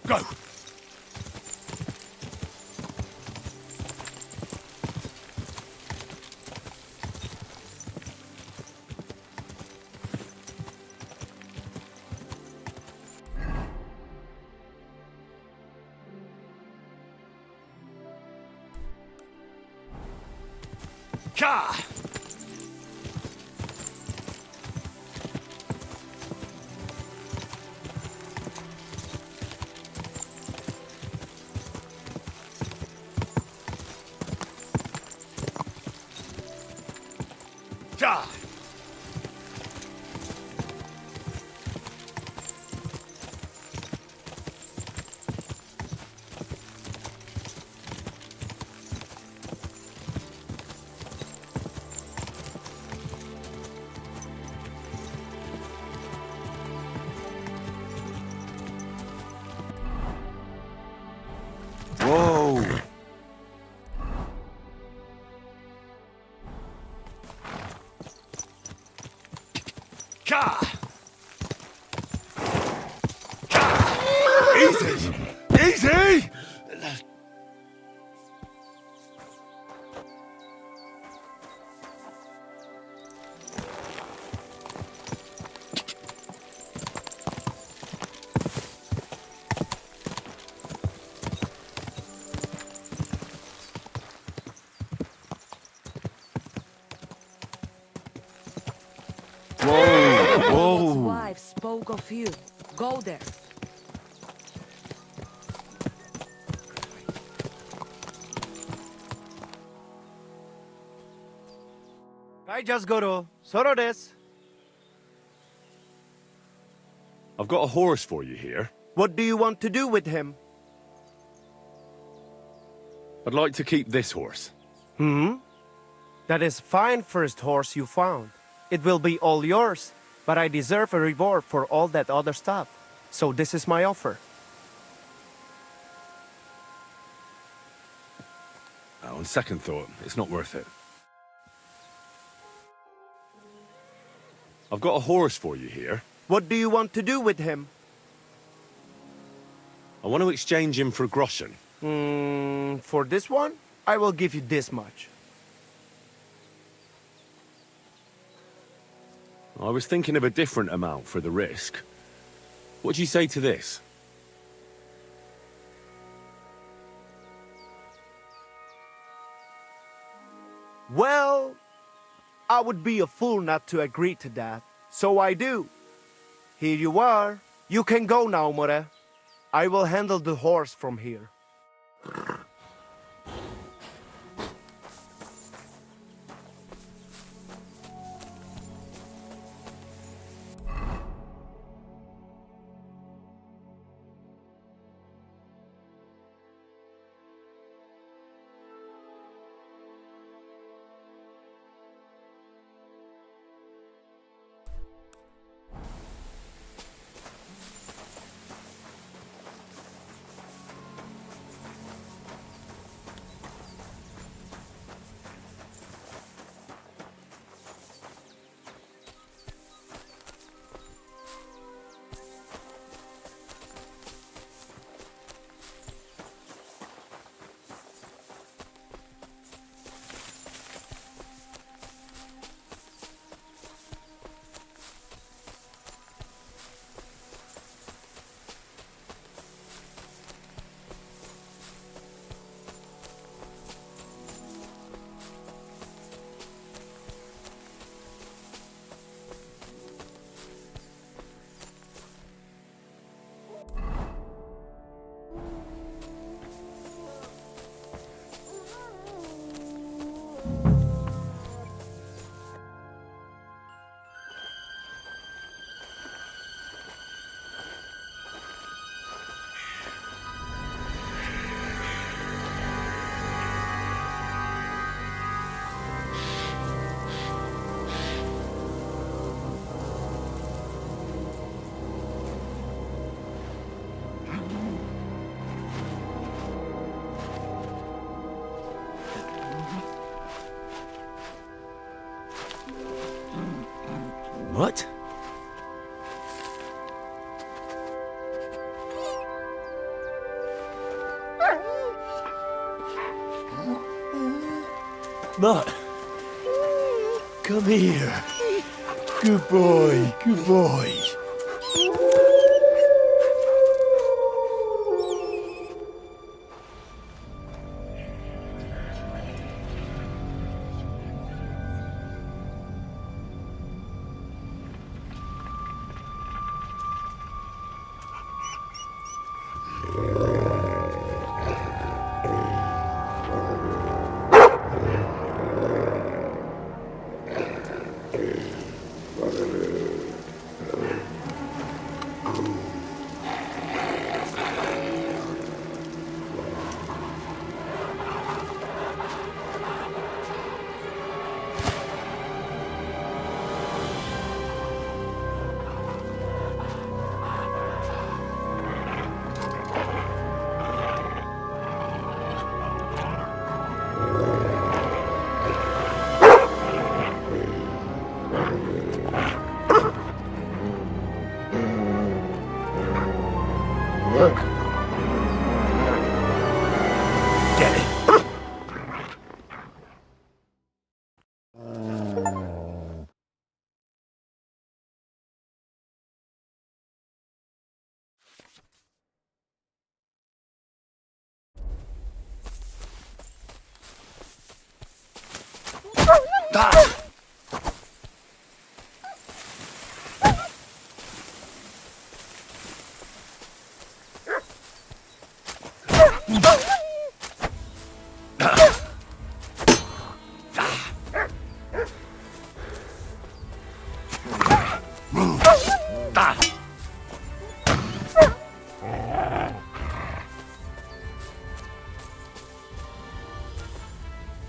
Go! Ka! Ka! Whoa! Ka! Ka! Easy! Easy! Whoa! Lord's Whoa! wife spoke of you. Go there. Goro, soro desu. I've got a horse for you here. What do you want to do with him? I'd like to keep this horse. That is fine first horse you found. It will be all yours, but I deserve a reward for all that other stuff. So this is my offer. On second thought, it's not worth it. I've got a horse for you here. What do you want to do with him? I want to exchange him for a groschen. For this one, I will give you this much. I was thinking of a different amount for the risk. What do you say to this? Well, I would be a fool not to agree to that. So I do. Here you are. You can go now, More. I will handle the horse from here. What? Mutt, come here. Good boy, good boy.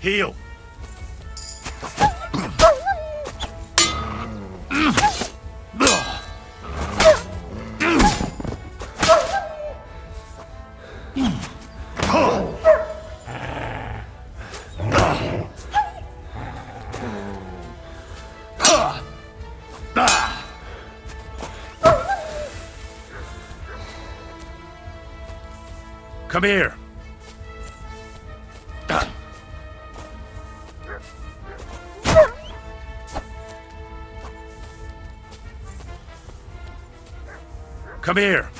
Heel. Come here. Come here.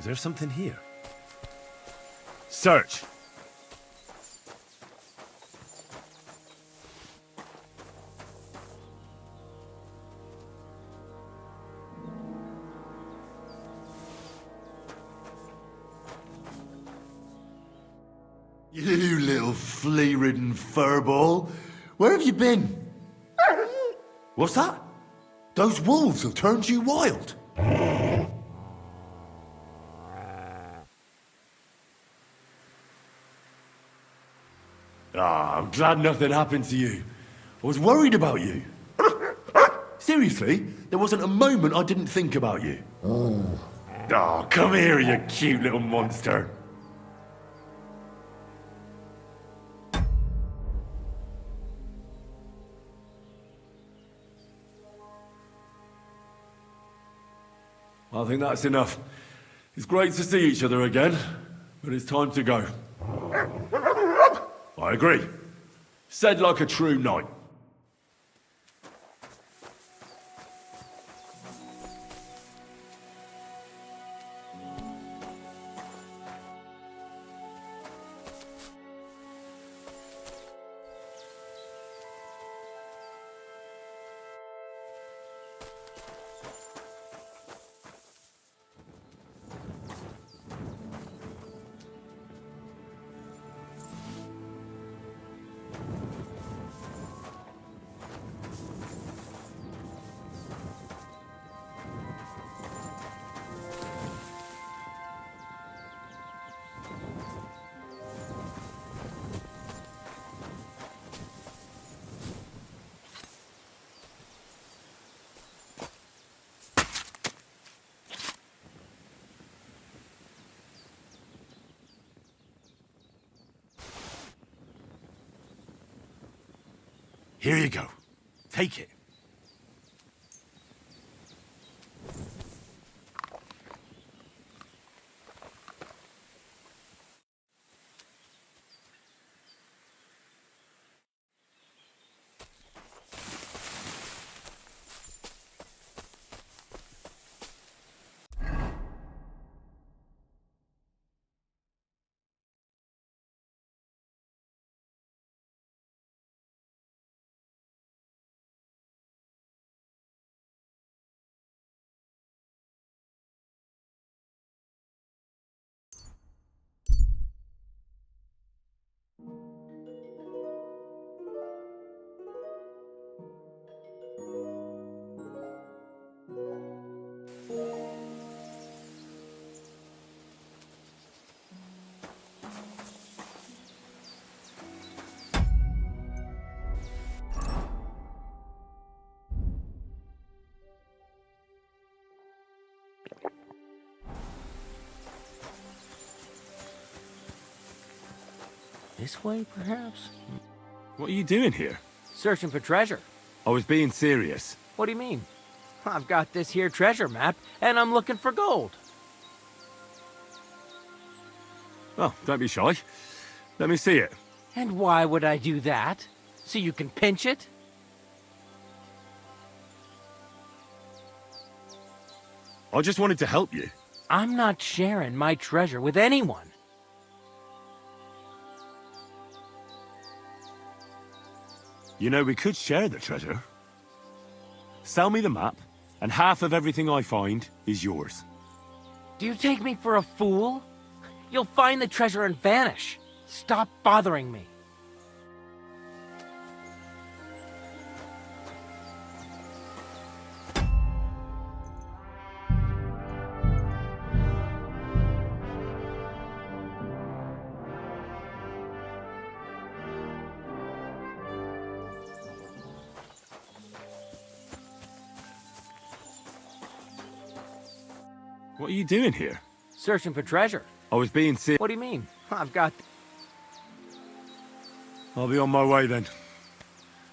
Is there something here? Search. You little flea-ridden furball. Where have you been? What's that? Those wolves have turned you wild. Ah, I'm glad nothing happened to you. I was worried about you. Seriously, there wasn't a moment I didn't think about you. Oh, come here, you cute little monster. I think that's enough. It's great to see each other again, but it's time to go. I agree. Said like a true knight. Here you go. Take it. This way, perhaps? What are you doing here? Searching for treasure. I was being serious. What do you mean? I've got this here treasure map, and I'm looking for gold. Oh, don't be shy. Let me see it. And why would I do that? So you can pinch it? I just wanted to help you. I'm not sharing my treasure with anyone. You know, we could share the treasure. Sell me the map, and half of everything I find is yours. Do you take me for a fool? You'll find the treasure and vanish. Stop bothering me. What are you doing here? Searching for treasure. I was being serious. What do you mean? I've got... I'll be on my way then.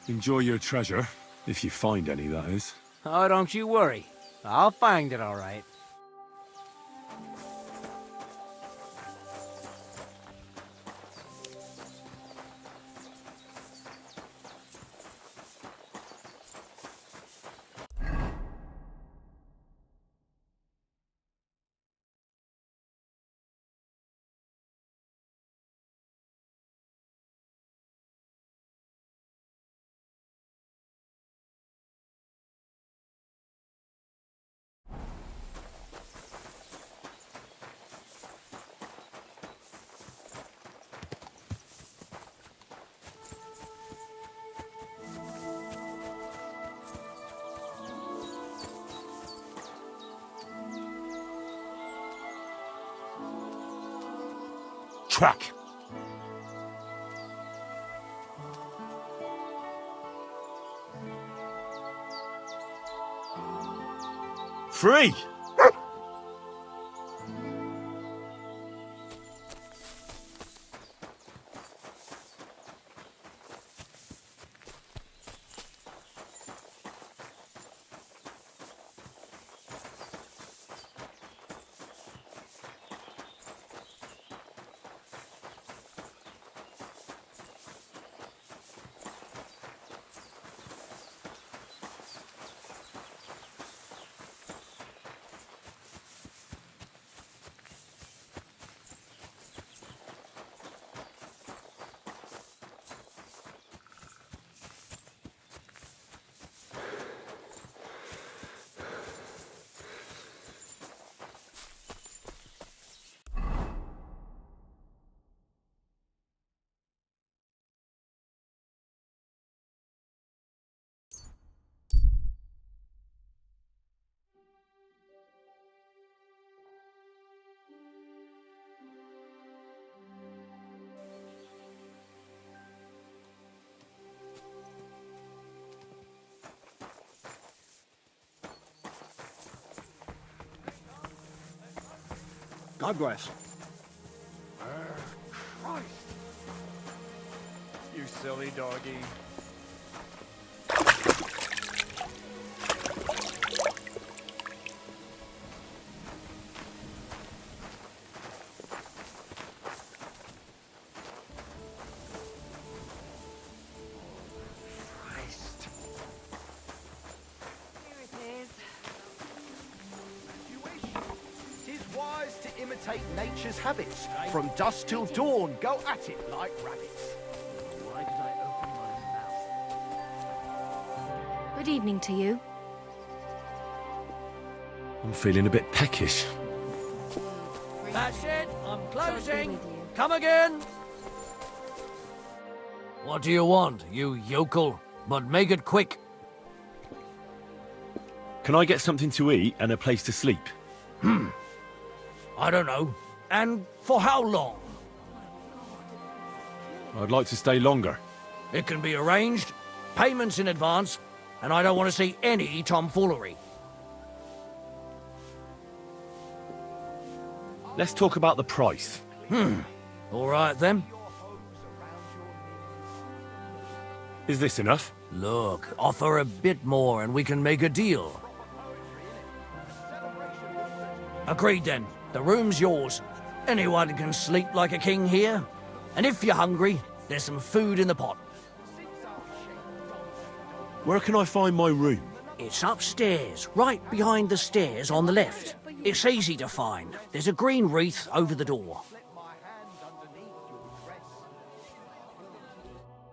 Enjoy your treasure, if you find any, that is. Oh, don't you worry. I'll find it all right. Track. free! God bless. Christ! You silly doggy. Here it is. Tis wise to imitate nature's habits. From dusk till dawn, go at it like rabbits. Why did I open my mouth? Good evening to you. I'm feeling a bit peckish. That's it. I'm closing. Come again. What do you want, you yokel? But make it quick. Can I get something to eat and a place to sleep? I don't know. And for how long? I'd like to stay longer. It can be arranged. Payments in advance. And I don't want to see any tomfoolery. Let's talk about the price. All right, then. Is this enough? Look, offer a bit more and we can make a deal. Agreed, then. The room's yours. Anyone can sleep like a king here. And if you're hungry, there's some food in the pot. Where can I find my room? It's upstairs, right behind the stairs on the left. It's easy to find. There's a green wreath over the door.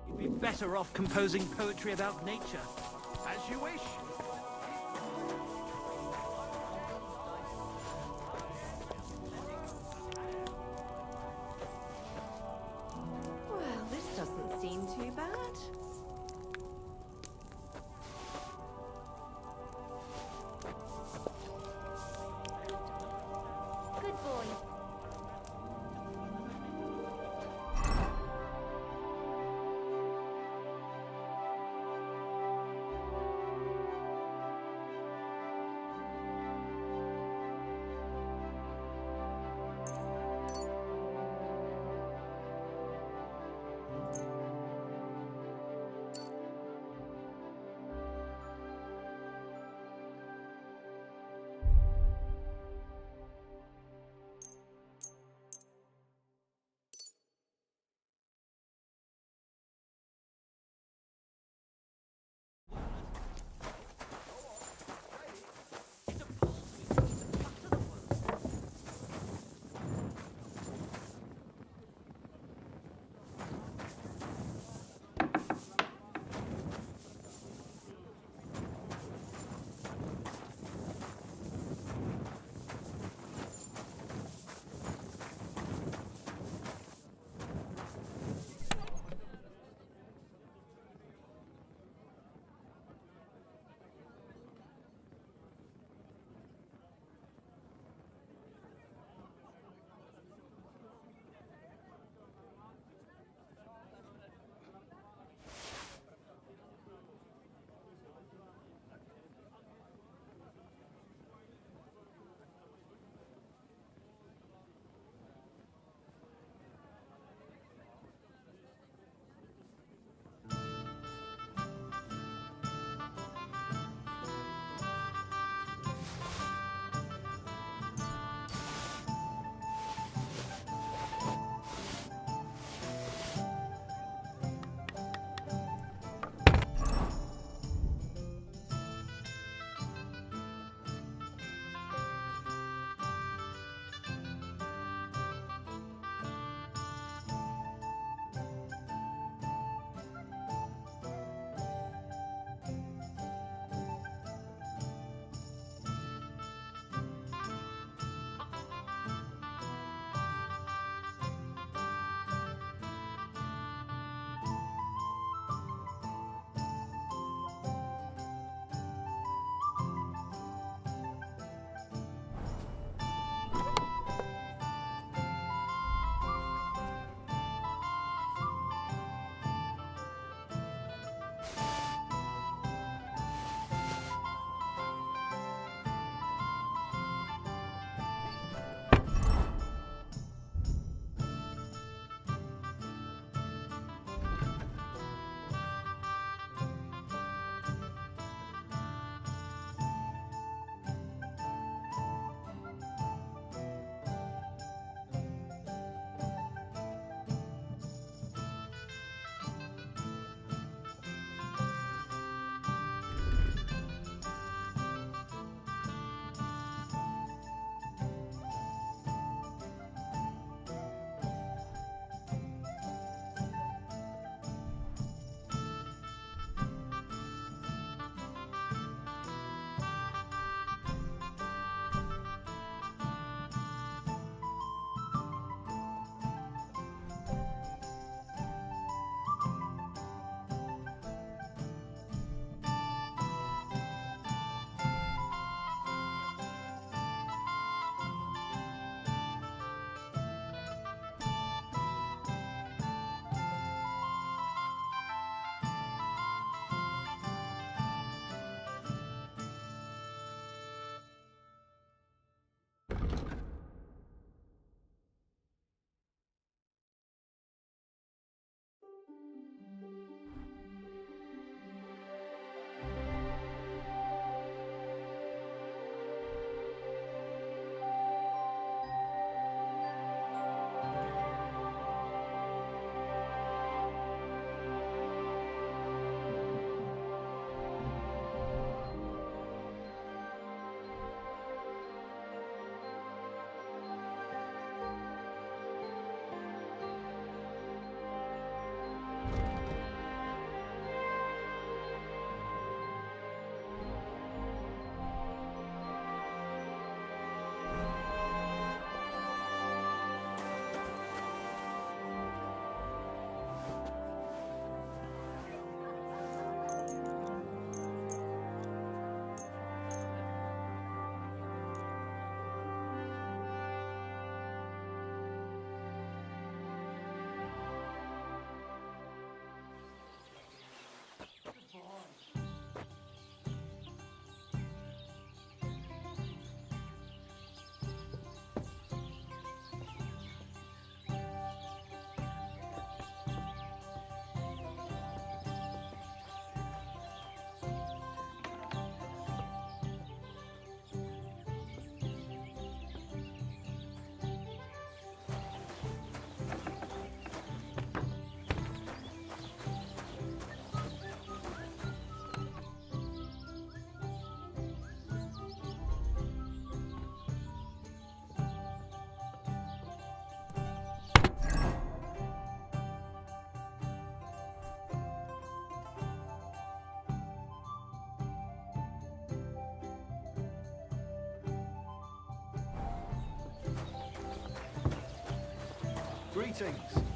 You'd be better off composing poetry about nature. As you wish. Well, this doesn't seem too bad. Good boy. Greetings.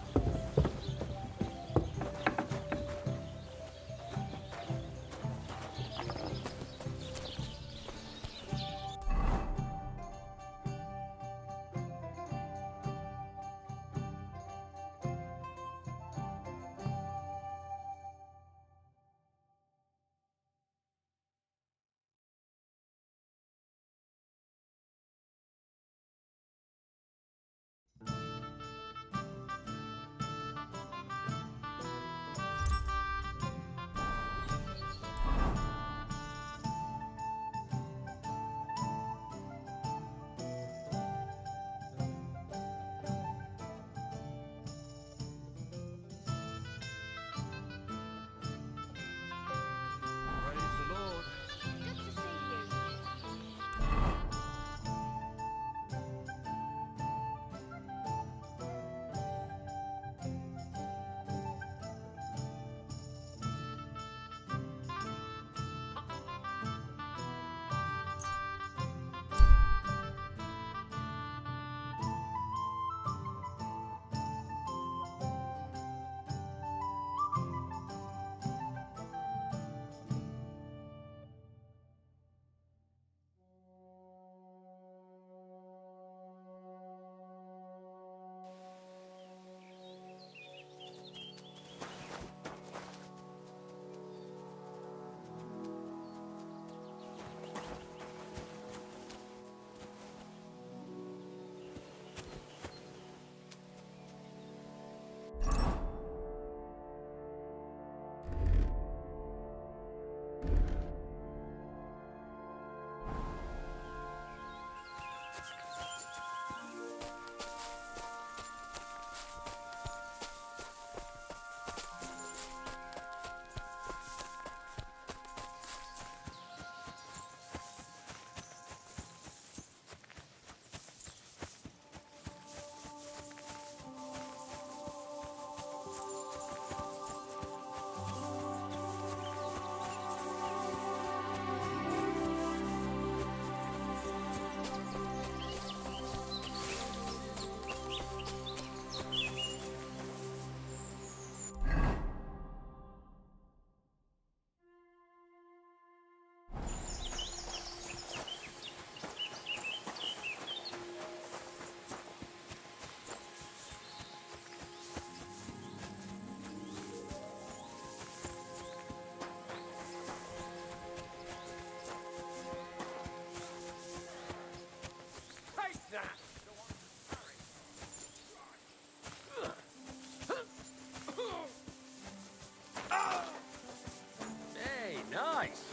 Hey, nice.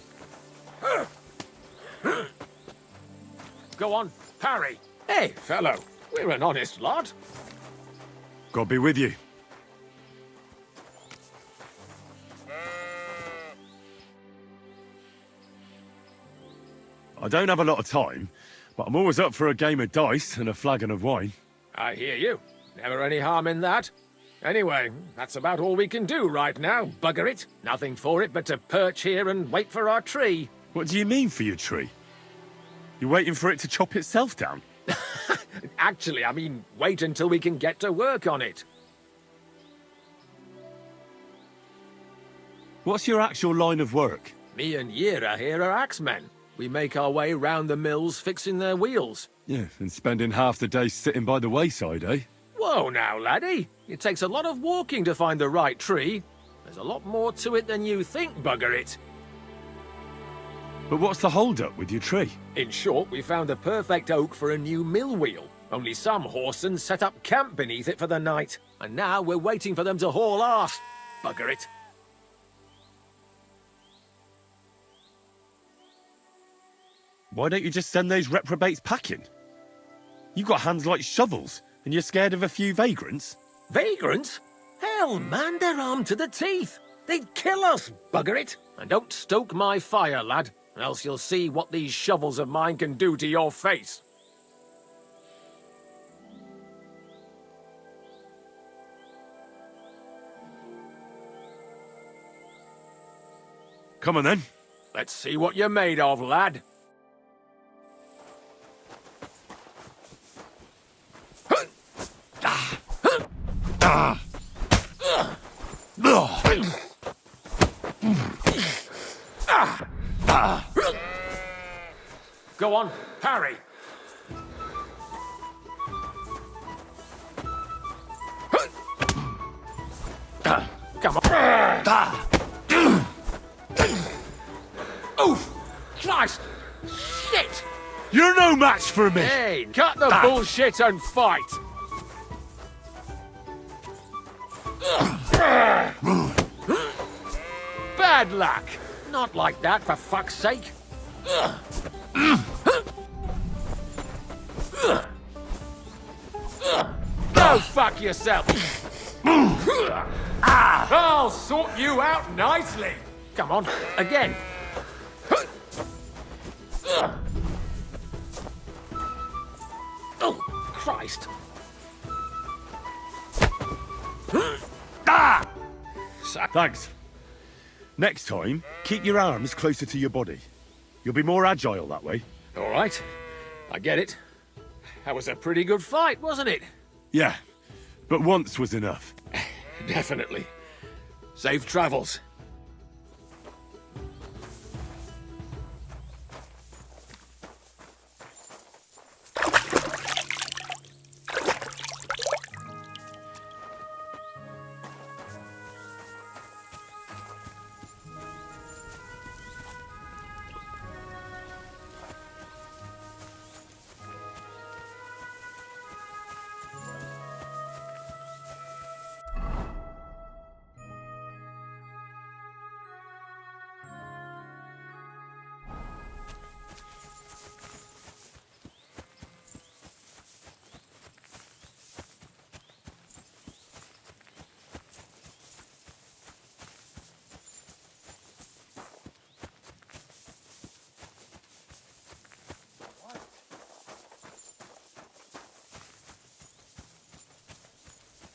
Go on, parry. Hey, fellow, we're an honest lot. God be with you. I don't have a lot of time, but I'm always up for a game of dice and a flagon of wine. I hear you. Never any harm in that. Anyway, that's about all we can do right now, bugger it. Nothing for it but to perch here and wait for our tree. What do you mean for your tree? You're waiting for it to chop itself down? Actually, I mean, wait until we can get to work on it. What's your actual line of work? Me and Yira here are axemen. We make our way round the mills fixing their wheels. Yeah, and spending half the day sitting by the wayside, eh? Whoa now, laddie. It takes a lot of walking to find the right tree. There's a lot more to it than you think, bugger it. But what's the hold-up with your tree? In short, we found the perfect oak for a new mill wheel. Only some horsens set up camp beneath it for the night. And now we're waiting for them to haul ass. Bugger it. Why don't you just send those reprobates packing? You got hands like shovels, and you're scared of a few vagrants? Vagrants? Hell, man, they're armed to the teeth. They'd kill us, bugger it. And don't stoke my fire, lad, else you'll see what these shovels of mine can do to your face. Come on, then. Let's see what you're made of, lad. Go on, parry. Come on. Oof! Christ! Shit! You're no match for me! Hey, cut the bullshit and fight! Bad luck! Not like that, for fuck's sake! Go fuck yourself! I'll sort you out nicely! Come on, again! Oh, Christ! Thanks. Next time, keep your arms closer to your body. You'll be more agile that way. All right, I get it. That was a pretty good fight, wasn't it? Yeah, but once was enough. Definitely. Safe travels.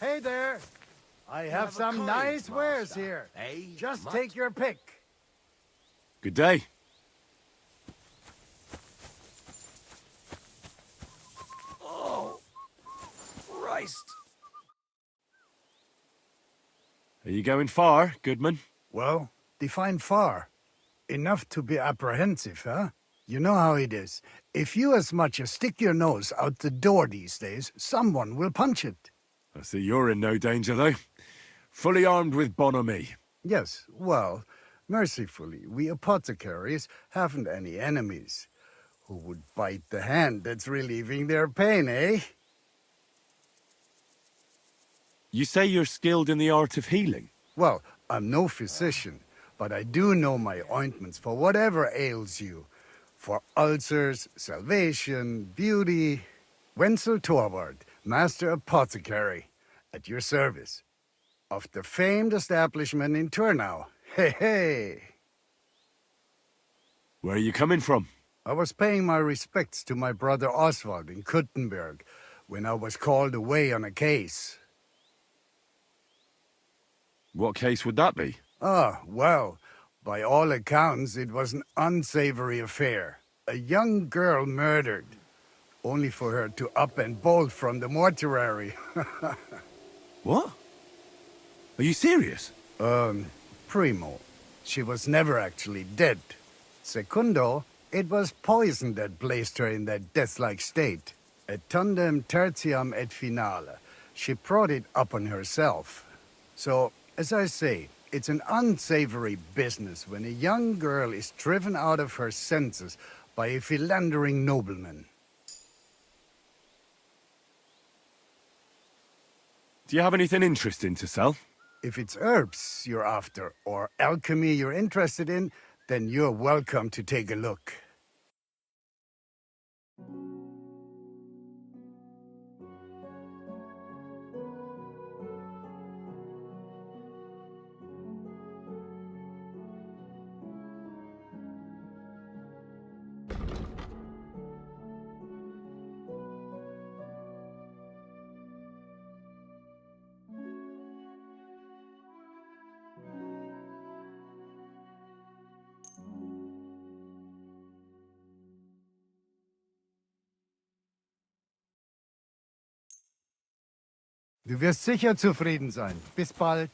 Hey there! I have some nice wares here. Hey, just take your pick. Good day. Oh, Christ. Are you going far, Goodman? Well, define far. Enough to be apprehensive, huh? You know how it is. If you as much as stick your nose out the door these days, someone will punch it. I see you're in no danger, though. Fully armed with bonhomie. Yes, well, mercifully, we apothecaries haven't any enemies. Who would bite the hand that's relieving their pain, eh? You say you're skilled in the art of healing? Well, I'm no physician, but I do know my ointments for whatever ails you. For ulcers, salvation, beauty. Wenzel Torvald, Master Apothecary, at your service. Of the famed establishment in Turnau. Hey, hey! Where are you coming from? I was paying my respects to my brother Oswald in Kuttenberg when I was called away on a case. What case would that be? Ah, well, by all accounts, it was an unsavory affair. A young girl murdered, only for her to up and bolt from the mortuary. What? Are you serious? Primo, she was never actually dead. Secundo, it was poison that placed her in that death-like state. Et tandem tertiam et finale. She brought it upon herself. So, as I say, it's an unsavory business when a young girl is driven out of her senses by a philandering nobleman. Do you have anything interesting to sell? If it's herbs you're after, or alchemy you're interested in, then you're welcome to take a look. Du wirst sicher zufrieden sein. Bis bald.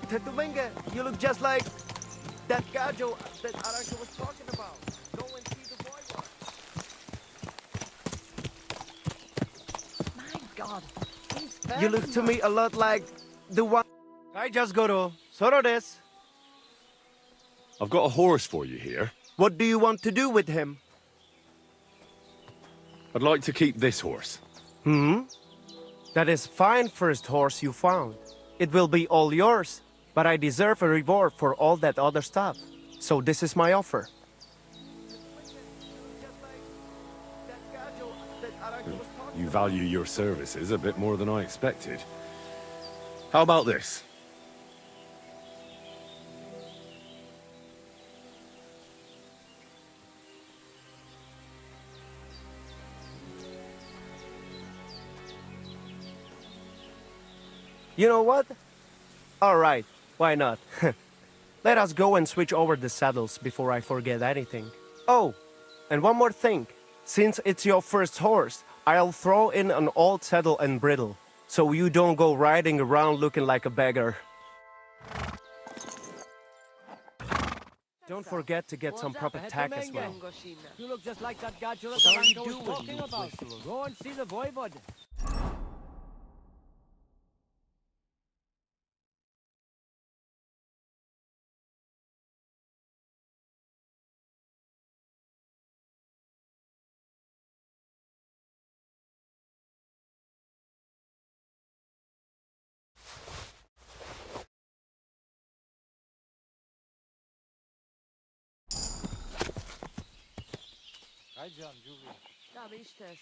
Tetumenga, you look just like that gajo that Arasha was talking about. Go and see the boy. My God, he's You look to me a lot like the one. I just go to Sorodes. I've got a horse for you here. What do you want to do with him? I'd like to keep this horse. That is fine first horse you found. It will be all yours, but I deserve a reward for all that other stuff. So this is my offer. You value your services a bit more than I expected. How about this? You know what? All right, why not? Let us go and switch over the saddles before I forget anything. Oh, and one more thing. Since it's your first horse, I'll throw in an old saddle and bridle, so you don't go riding around looking like a beggar. Don't forget to get some proper tack as well. You look just like that gajo What are you was doing, talking you about. Go and see the voivod. Da bist es.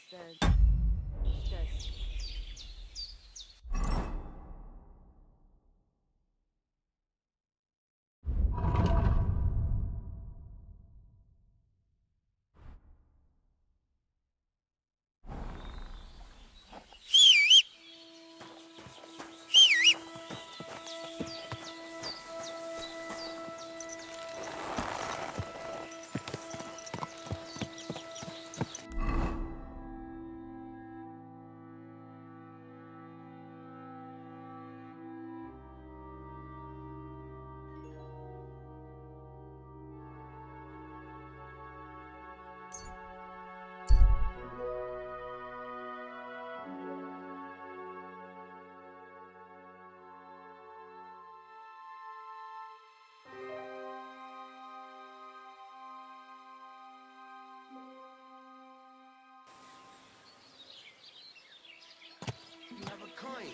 You have a kind.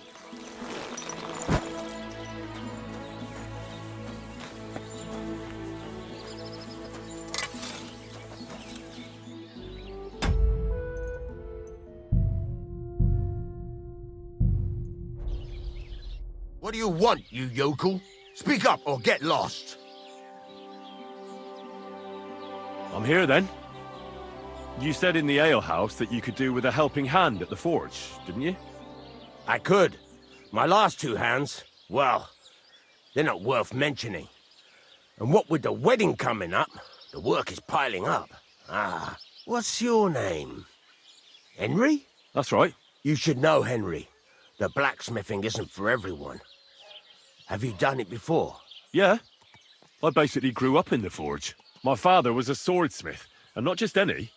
What do you want, you yokel? Speak up or get lost. I'm here then. You said in the alehouse that you could do with a helping hand at the forge, didn't you? I could. My last two hands, well, they're not worth mentioning. And what with the wedding coming up, the work is piling up. Ah, what's your name? Henry? That's right. You should know, Henry. The blacksmithing isn't for everyone. Have you done it before? Yeah. I basically grew up in the forge. My father was a swordsmith, and not just any.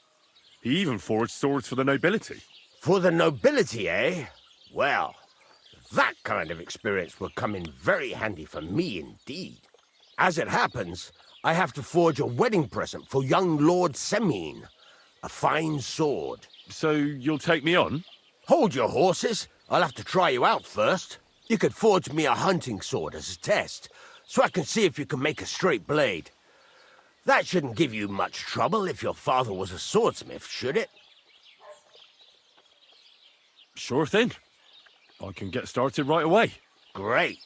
He even forged swords for the nobility. For the nobility, eh? Well, that kind of experience will come in very handy for me indeed. As it happens, I have to forge a wedding present for young Lord Semine. A fine sword. So you'll take me on? Hold your horses. I'll have to try you out first. You could forge me a hunting sword as a test, so I can see if you can make a straight blade. That shouldn't give you much trouble if your father was a swordsmith, should it? Sure thing. I can get started right away. Great.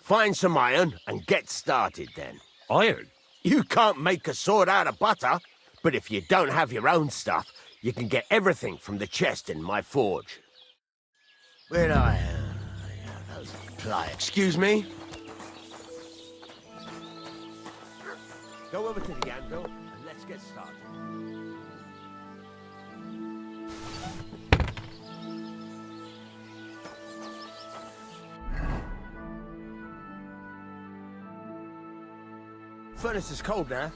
Find some iron and get started then. Iron? You can't make a sword out of butter, but if you don't have your own stuff, you can get everything from the chest in my forge. Where'd I... those pliers. Excuse me? Go over to the anvil and let's get started. Furnace is cold now.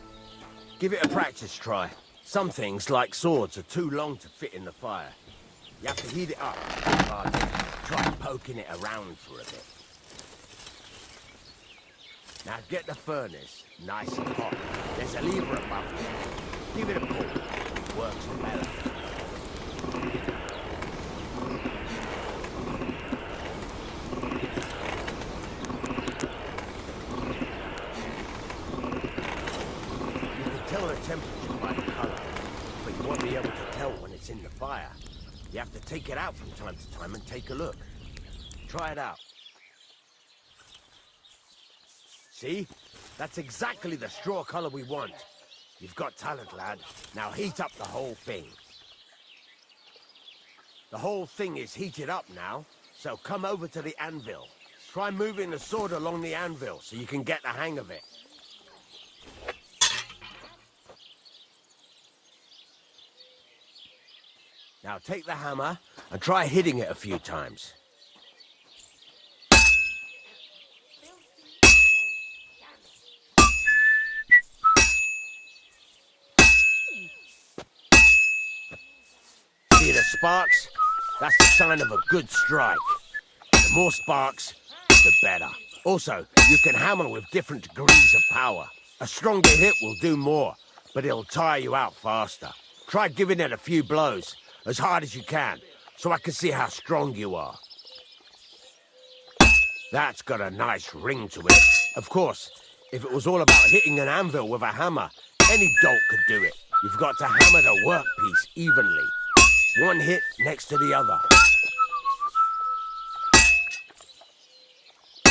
Give it a practice try. Some things, like swords, are too long to fit in the fire. You have to heat it up. Try poking it around for a bit. Now get the furnace nice and hot. There's a lever above it. Give it a pull. It works better. You can tell the temperature by the color, but you won't be able to tell when it's in the fire. You have to take it out from time to time and take a look. Try it out. See? That's exactly the straw color we want. You've got talent, lad. Now heat up the whole thing. The whole thing is heated up now, so come over to the anvil. Try moving the sword along the anvil so you can get the hang of it. Now take the hammer and try hitting it a few times. See the sparks? That's the sign of a good strike. The more sparks, the better. Also, you can hammer with different degrees of power. A stronger hit will do more, but it'll tire you out faster. Try giving it a few blows, as hard as you can, so I can see how strong you are. That's got a nice ring to it. Of course, if it was all about hitting an anvil with a hammer, any dolt could do it. You've got to hammer the workpiece evenly. One hit next to the other.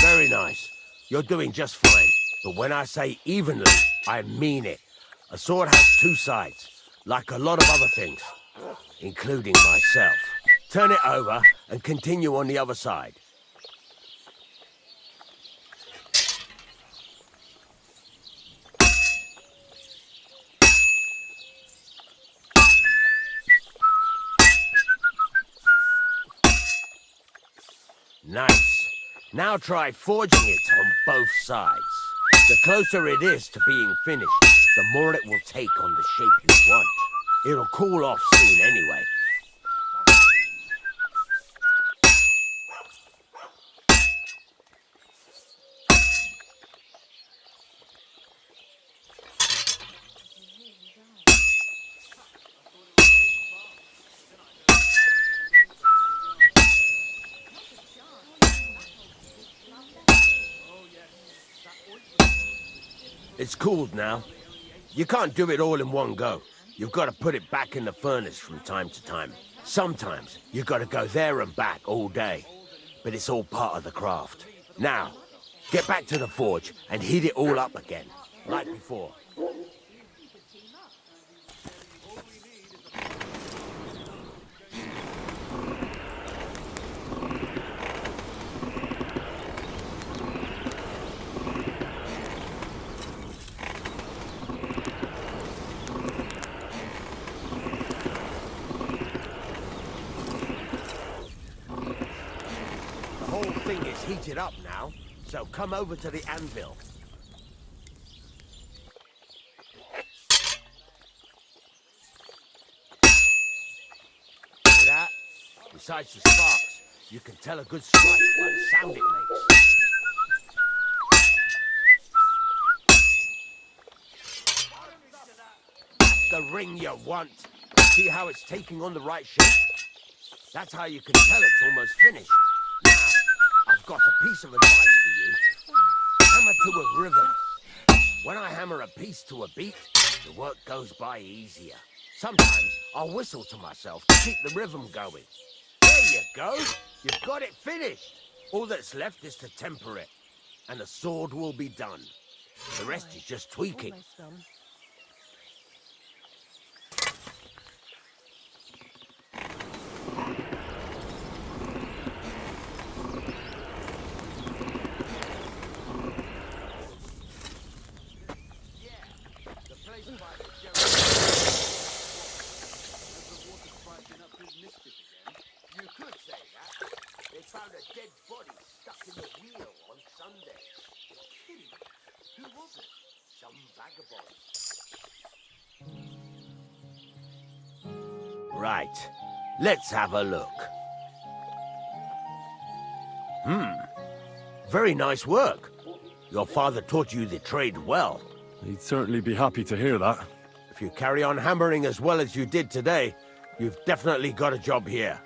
Very nice. You're doing just fine. But when I say evenly, I mean it. A sword has two sides, like a lot of other things, including myself. Turn it over and continue on the other side. Nice. Now try forging it on both sides. The closer it is to being finished, the more it will take on the shape you want. It'll cool off soon anyway. It's cooled now. You can't do it all in one go. You've got to put it back in the furnace from time to time. Sometimes you've got to go there and back all day. But it's all part of the craft. Now, get back to the forge and heat it all up again, like before. Heated up now, so come over to the anvil. See that? Besides the sparks, you can tell a good strike by the sound it makes. That's the ring you want. See how it's taking on the right shape? That's how you can tell it's almost finished. I've got a piece of advice for you. Hammer to a rhythm. When I hammer a piece to a beat, the work goes by easier. Sometimes I'll whistle to myself to keep the rhythm going. There you go. You've got it finished. All that's left is to temper it, and the sword will be done. The rest is just tweaking. You could say that. They found a dead body stuck in the wheel on Sunday. You're kidding. Who was it? Some vagabonds. Right. Let's have a look. Very nice work. Your father taught you the trade well. He'd certainly be happy to hear that. If you carry on hammering as well as you did today, you've definitely got a job here.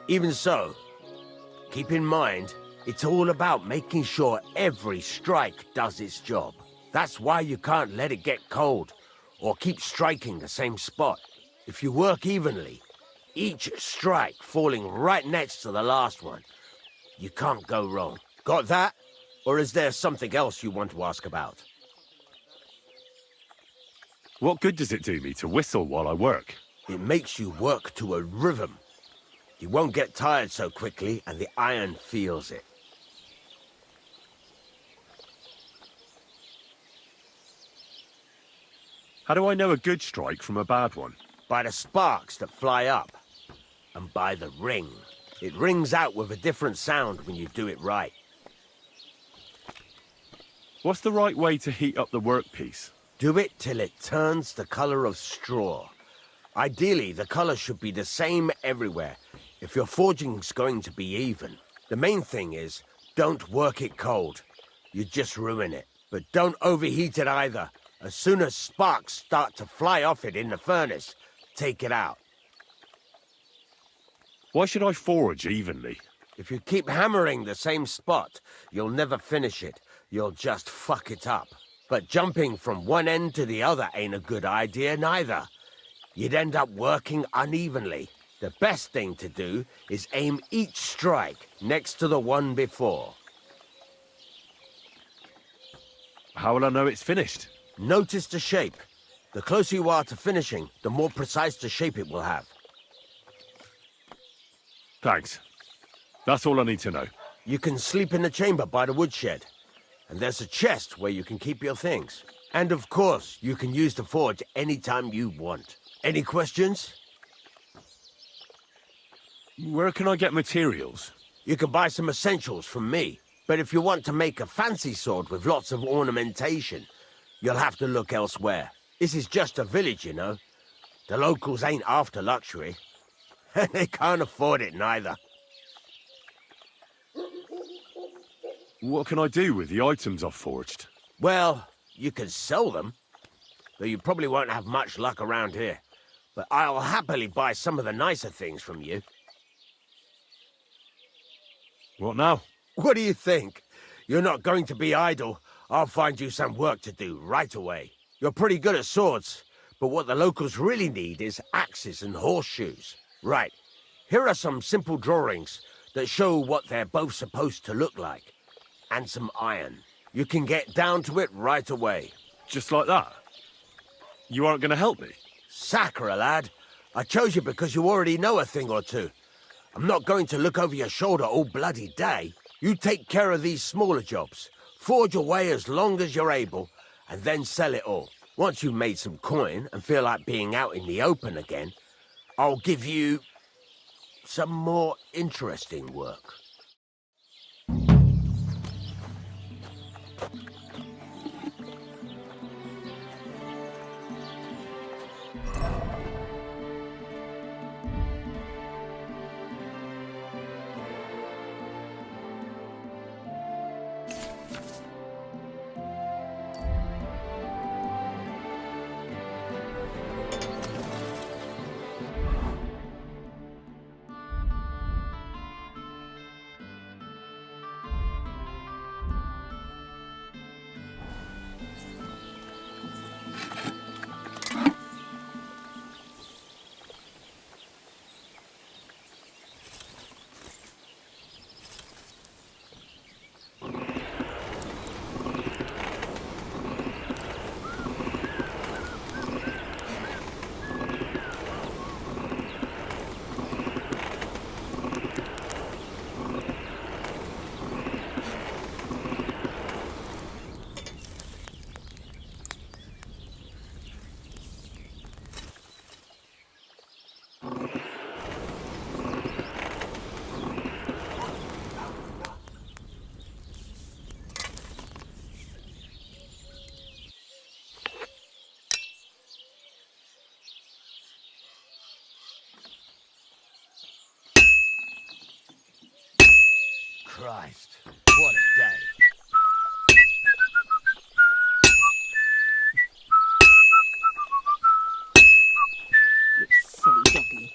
Even so, keep in mind, it's all about making sure every strike does its job. That's why you can't let it get cold, or keep striking the same spot. If you work evenly, each strike falling right next to the last one, you can't go wrong. Got that? Or is there something else you want to ask about? What good does it do me to whistle while I work? It makes you work to a rhythm. You won't get tired so quickly, and the iron feels it. How do I know a good strike from a bad one? By the sparks that fly up, and by the ring. It rings out with a different sound when you do it right. What's the right way to heat up the workpiece? Do it till it turns the color of straw. Ideally, the color should be the same everywhere, if your forging's going to be even. The main thing is, don't work it cold. You just ruin it. But don't overheat it either. As soon as sparks start to fly off it in the furnace, take it out. Why should I forge evenly? If you keep hammering the same spot, you'll never finish it. You'll just fuck it up. But jumping from one end to the other ain't a good idea neither. You'd end up working unevenly. The best thing to do is aim each strike next to the one before. How will I know it's finished? Notice the shape. The closer you are to finishing, the more precise the shape it will have. Thanks. That's all I need to know. You can sleep in the chamber by the woodshed. And there's a chest where you can keep your things. And of course, you can use the forge anytime you want. Any questions? Where can I get materials? You can buy some essentials from me. But if you want to make a fancy sword with lots of ornamentation, you'll have to look elsewhere. This is just a village, you know. The locals ain't after luxury. They can't afford it neither. What can I do with the items I've forged? Well, you can sell them, though you probably won't have much luck around here. But I'll happily buy some of the nicer things from you. What now? What do you think? You're not going to be idle. I'll find you some work to do right away. You're pretty good at swords, but what the locals really need is axes and horseshoes. Right, here are some simple drawings that show what they're both supposed to look like. And some iron. You can get down to it right away. Just like that? You aren't going to help me? Sacre, lad. I chose you because you already know a thing or two. I'm not going to look over your shoulder all bloody day. You take care of these smaller jobs. Forge away as long as you're able, and then sell it all. Once you've made some coin and feel like being out in the open again, I'll give you some more interesting work. Christ, what a day. You silly doggy.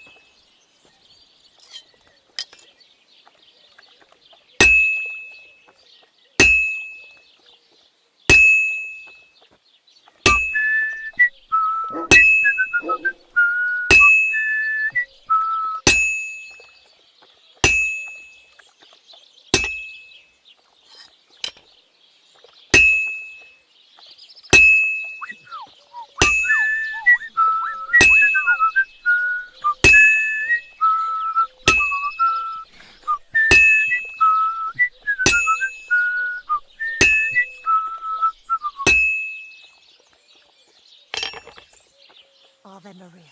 Ave Maria.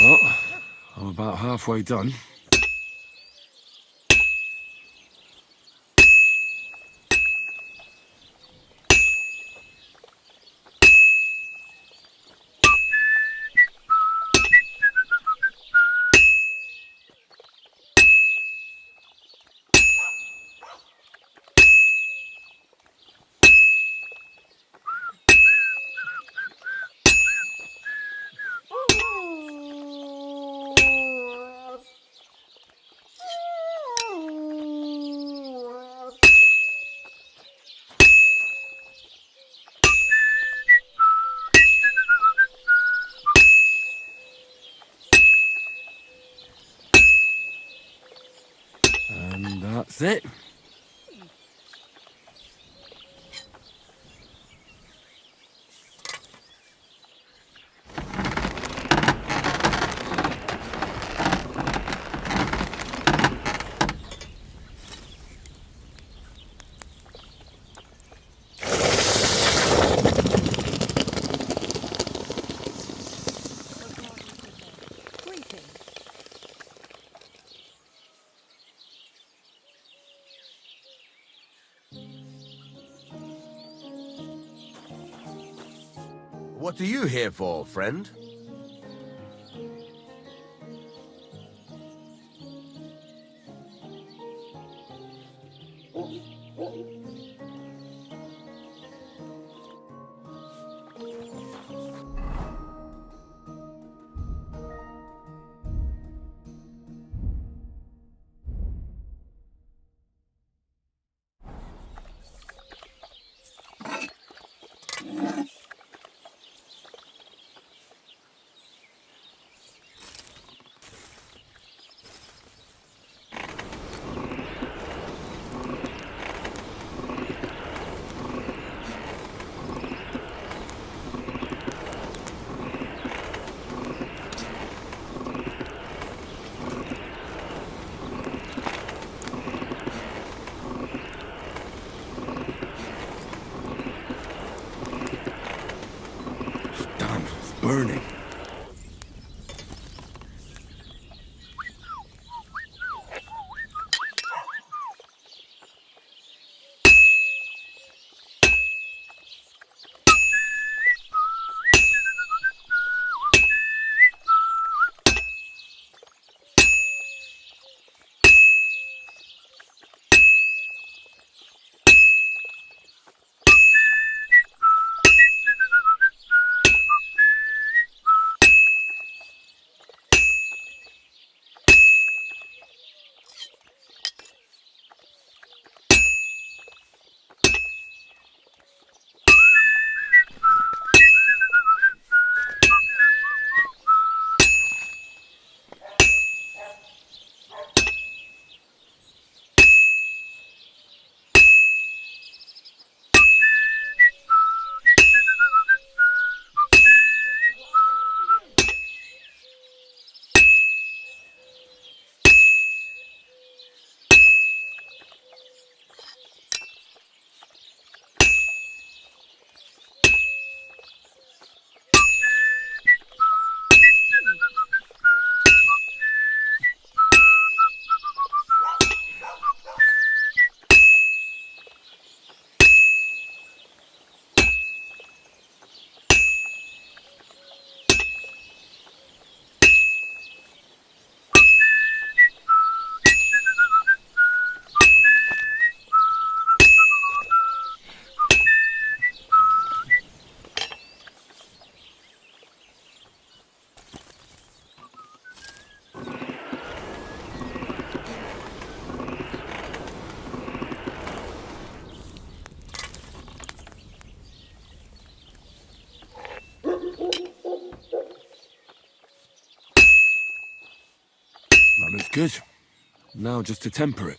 Well, I'm about halfway done. And that's it. What are you here for, friend? Damn, it's burning. That looks good. Now just to temper it.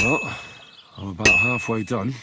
Well, I'm about halfway done.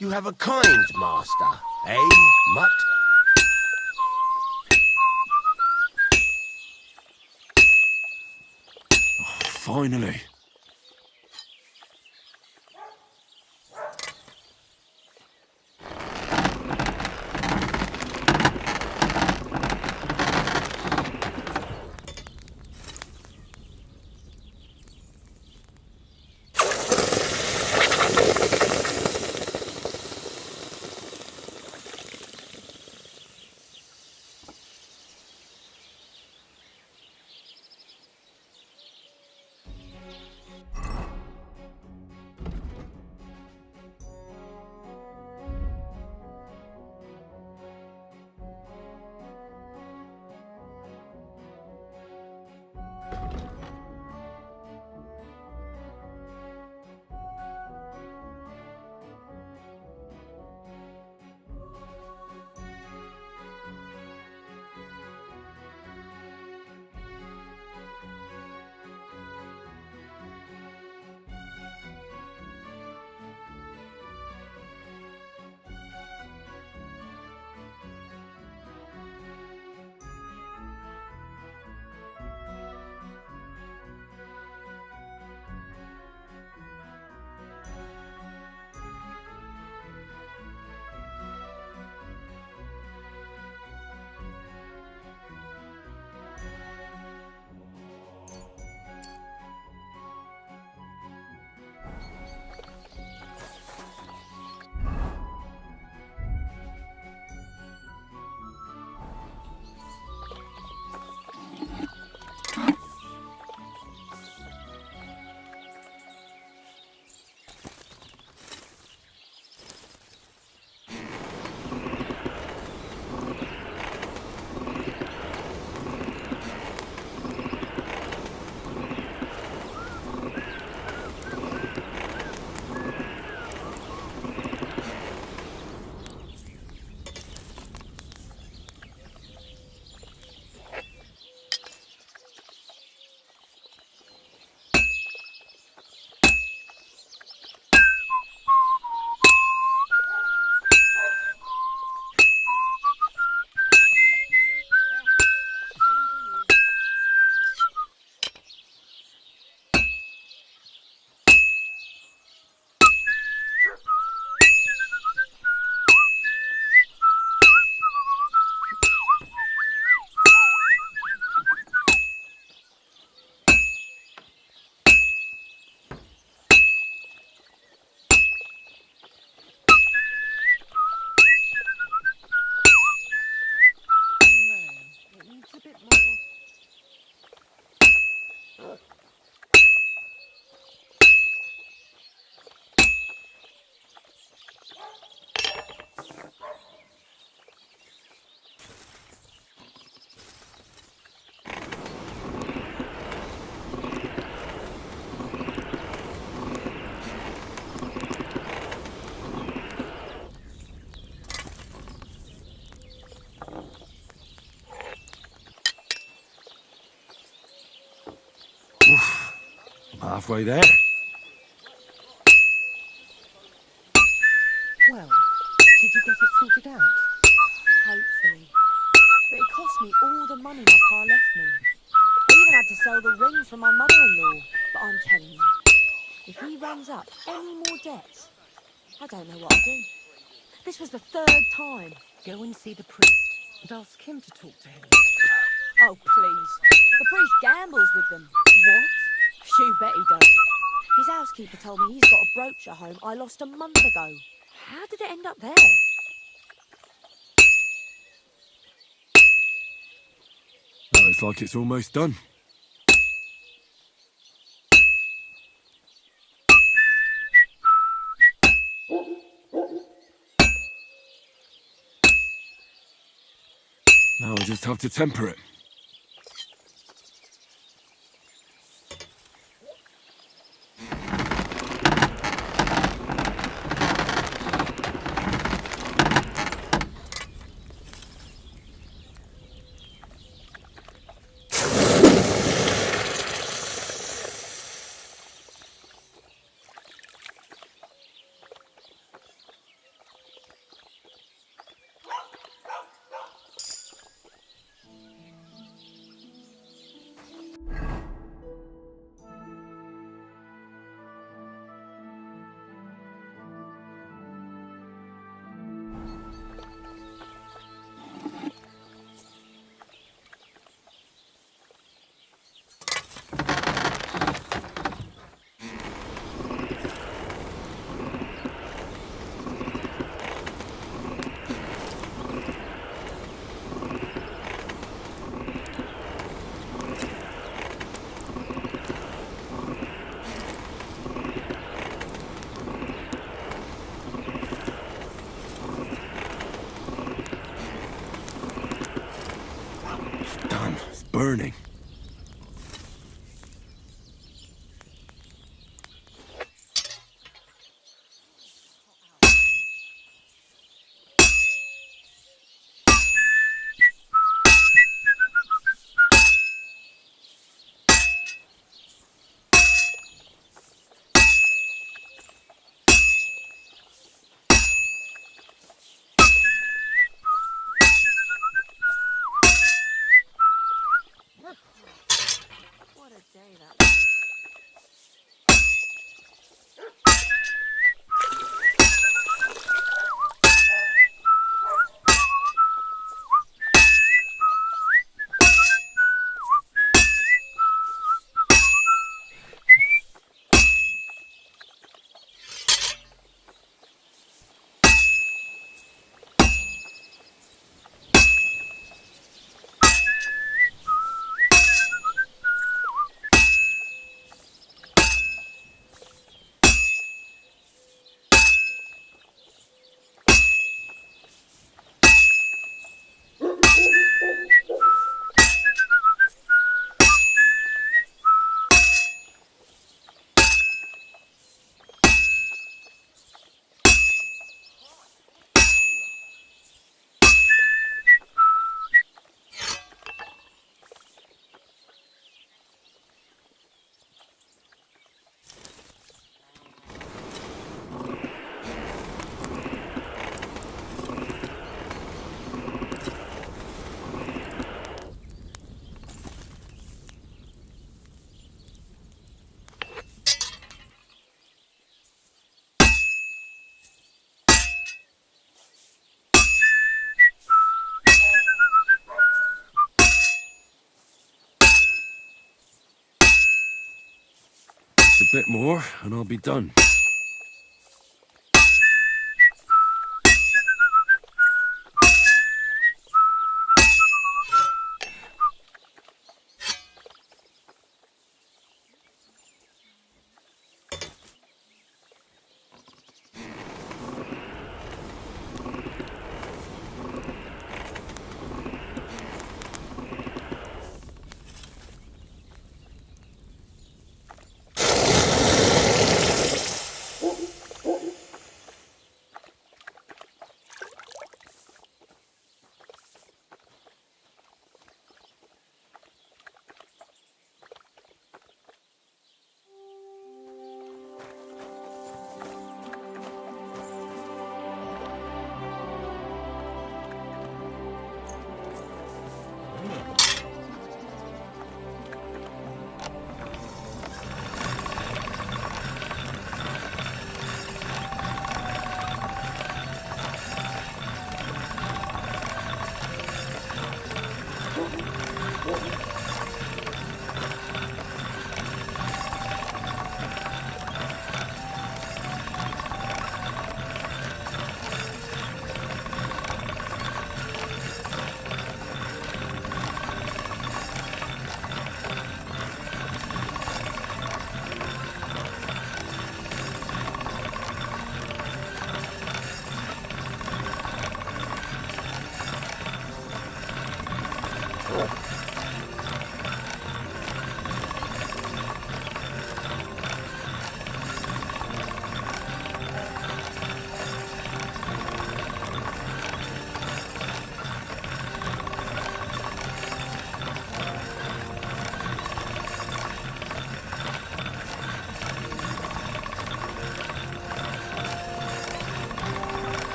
You have a kind master, eh, Mutt? Finally. Halfway there. Well, did you get it sorted out? Hopefully. But it cost me all the money my pa left me. I even had to sell the ring from my mother-in-law. But I'm telling you, if he runs up any more debts, I don't know what I'll do. This was the 3rd time. Go and see the priest and ask him to talk to him. Oh, please. The priest gambles with them. What? You bet he does. His housekeeper told me he's got a brooch at home I lost a month ago. How did it end up there? Well, looks like it's almost done. Now I just have to temper it. Done. It's burning. What a day that was. Just a bit more, and I'll be done.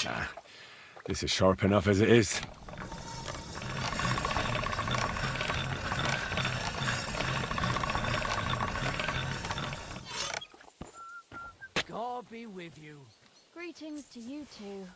Nah, this is sharp enough as it is. God be with you. Greetings to you too.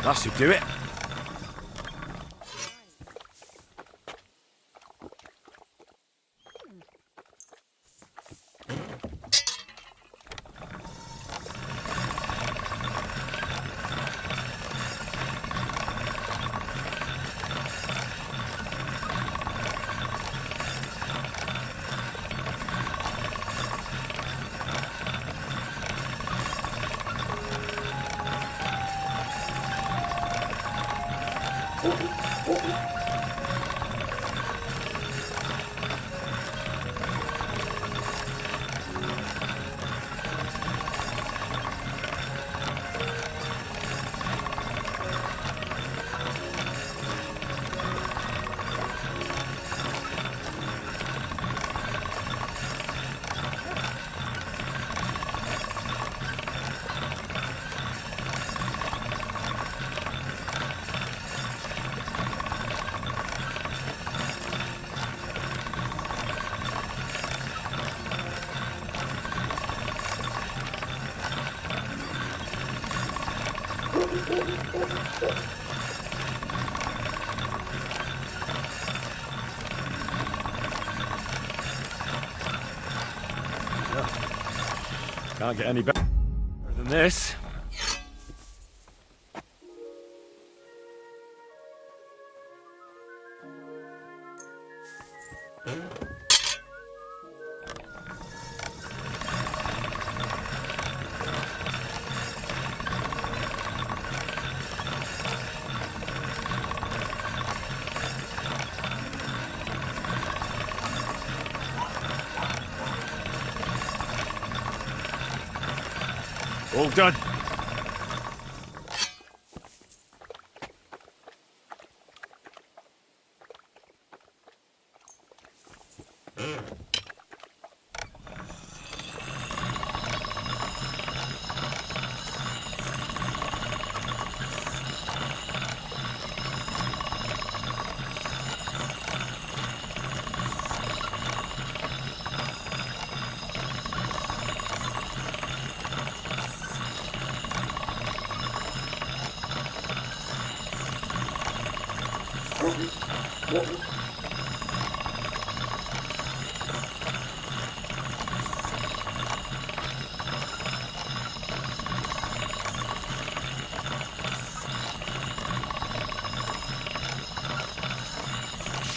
That should do it. Can't get any better than this. All done.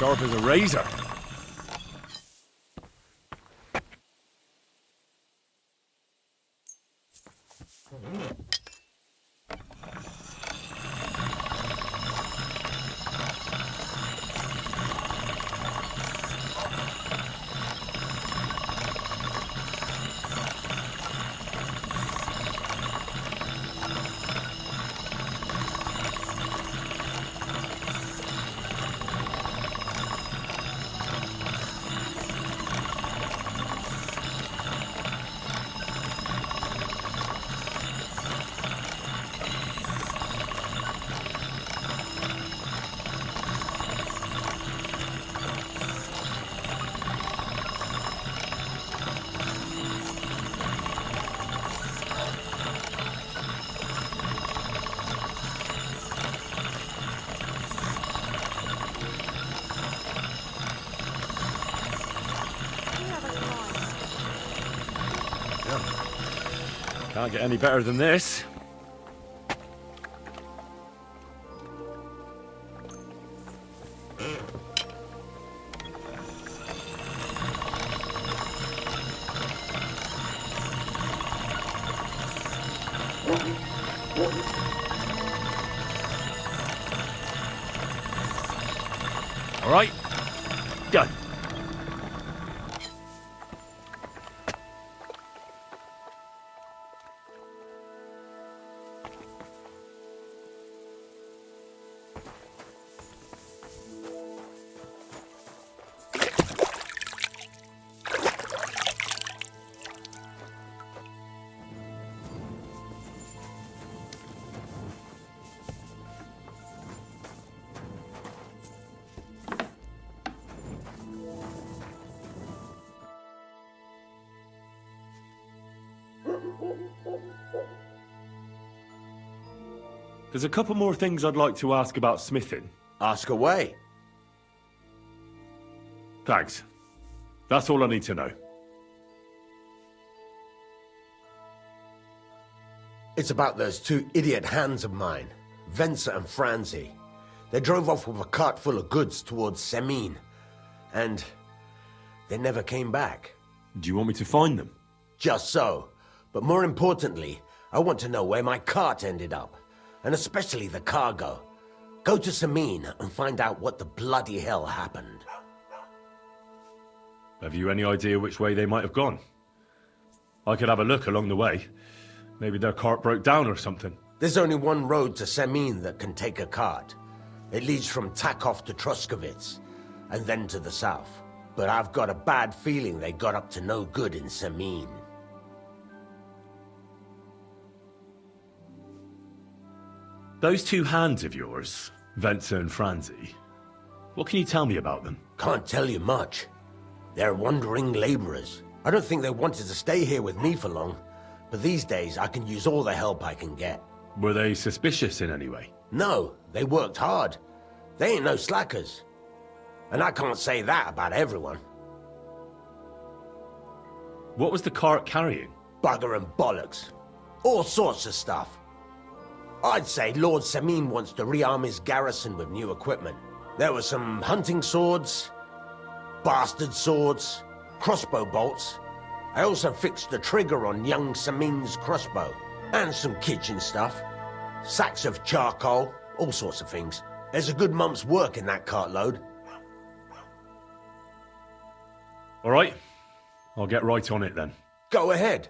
sharp as a razor. Can't get any better than this. All right, done. There's a couple more things I'd like to ask about smithing. Ask away. Thanks. That's all I need to know. It's about those two idiot hands of mine, Venser and Franzi. They drove off with a cart full of goods towards Semine, and they never came back. Do you want me to find them? Just so. But more importantly, I want to know where my cart ended up, and especially the cargo. Go to Semine and find out what the bloody hell happened. Have you any idea which way they might have gone? I could have a look along the way. Maybe their cart broke down or something. There's only one road to Semine that can take a cart. It leads from Takov to Troskovitz, and then to the south. But I've got a bad feeling they got up to no good in Semine. Those two hands of yours, Venser and Franzi, what can you tell me about them? Can't tell you much. They're wandering laborers. I don't think they wanted to stay here with me for long, but these days I can use all the help I can get. Were they suspicious in any way? No, they worked hard. They ain't no slackers. And I can't say that about everyone. What was the cart carrying? Bugger and bollocks. All sorts of stuff. I'd say Lord Semine wants to rearm his garrison with new equipment. There were some hunting swords, bastard swords, crossbow bolts. I also fixed the trigger on young Semine's crossbow. And some kitchen stuff. Sacks of charcoal, all sorts of things. There's a good month's work in that cartload. All right, I'll get right on it then. Go ahead.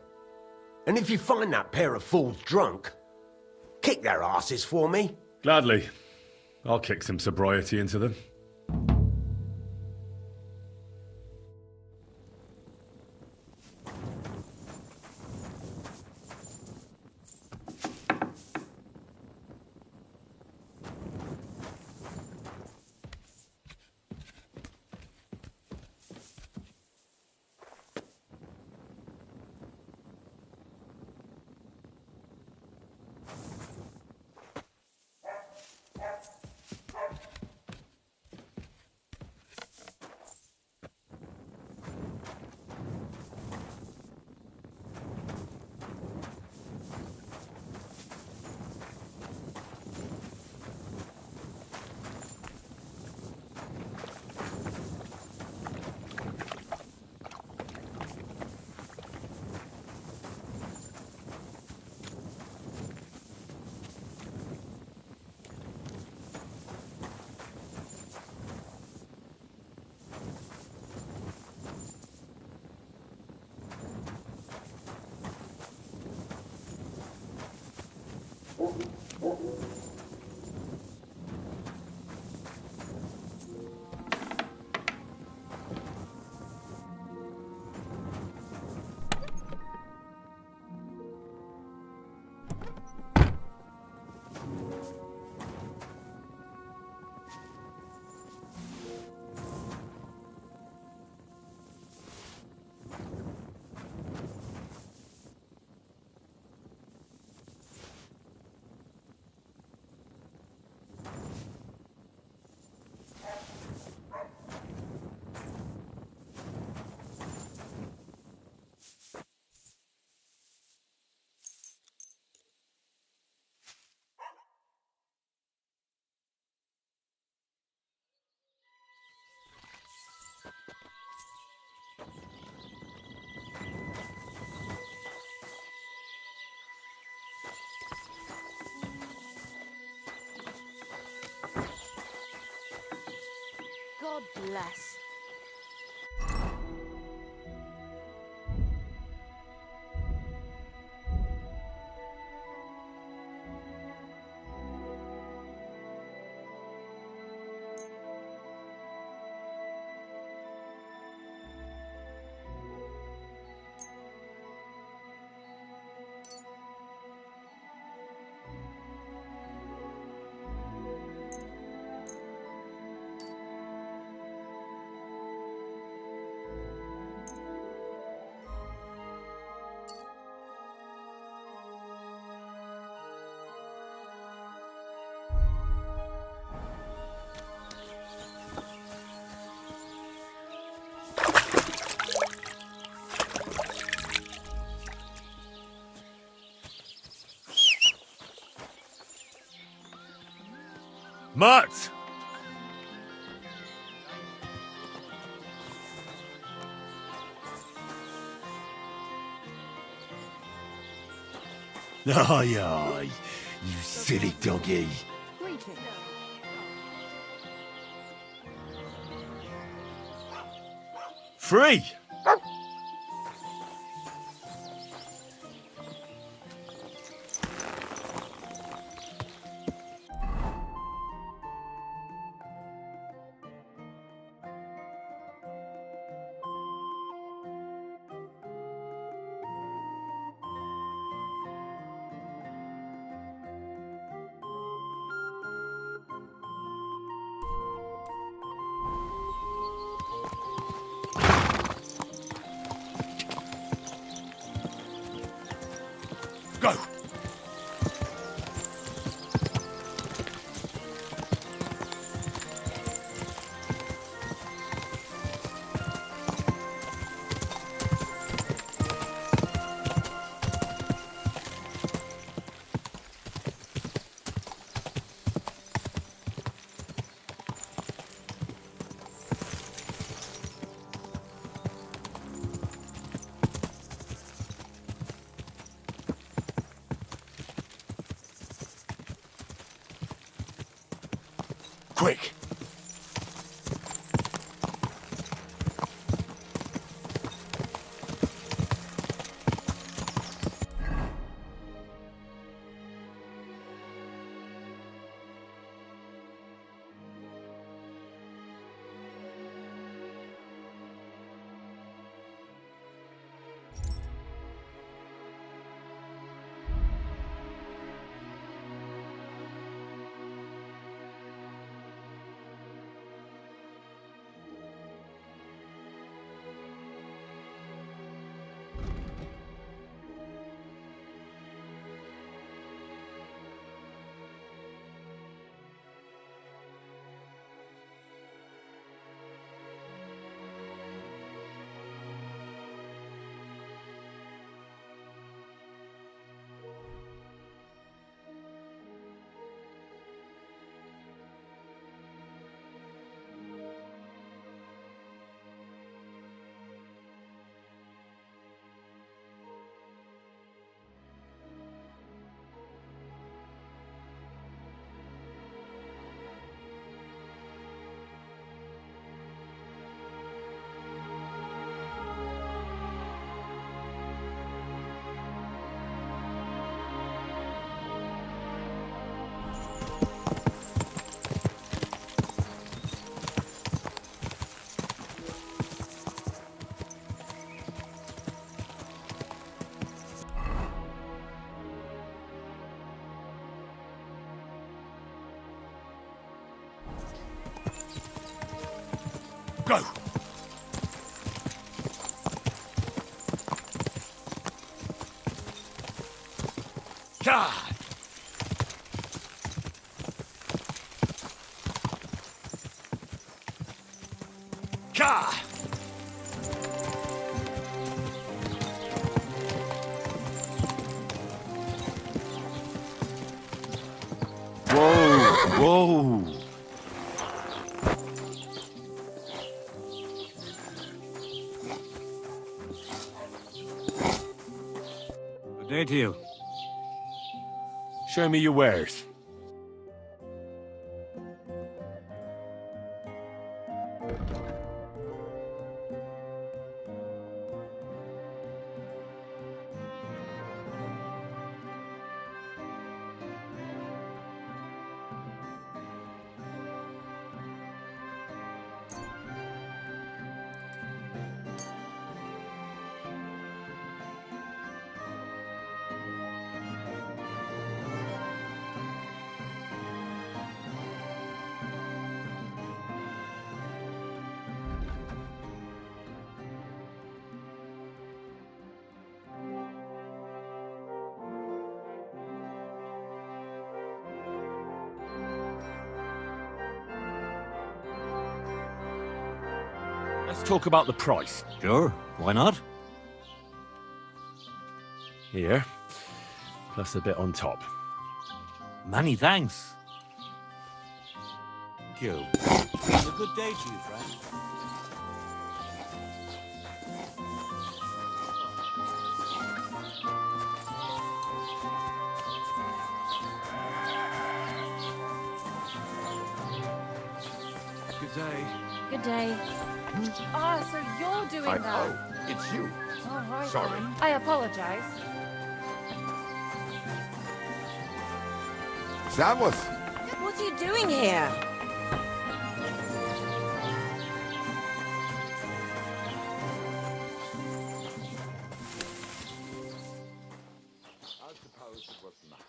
And if you find that pair of fools drunk, kick their asses for me. Gladly. I'll kick some sobriety into them. God bless. Mutt! Aye, aye, you silly doggy. Free! Go! Quick! Go! God! God! Whoa, whoa! Good day to you. Show me your wares. Let's talk about the price. Sure, why not? Here, plus a bit on top. Many thanks. Thank you. Have a good day to you, friend. Good day. Good day. Ah, so you're doing that. Oh, it's you. All right, Sorry. then. I apologize. Servus. What are you doing here? I suppose it was nothing.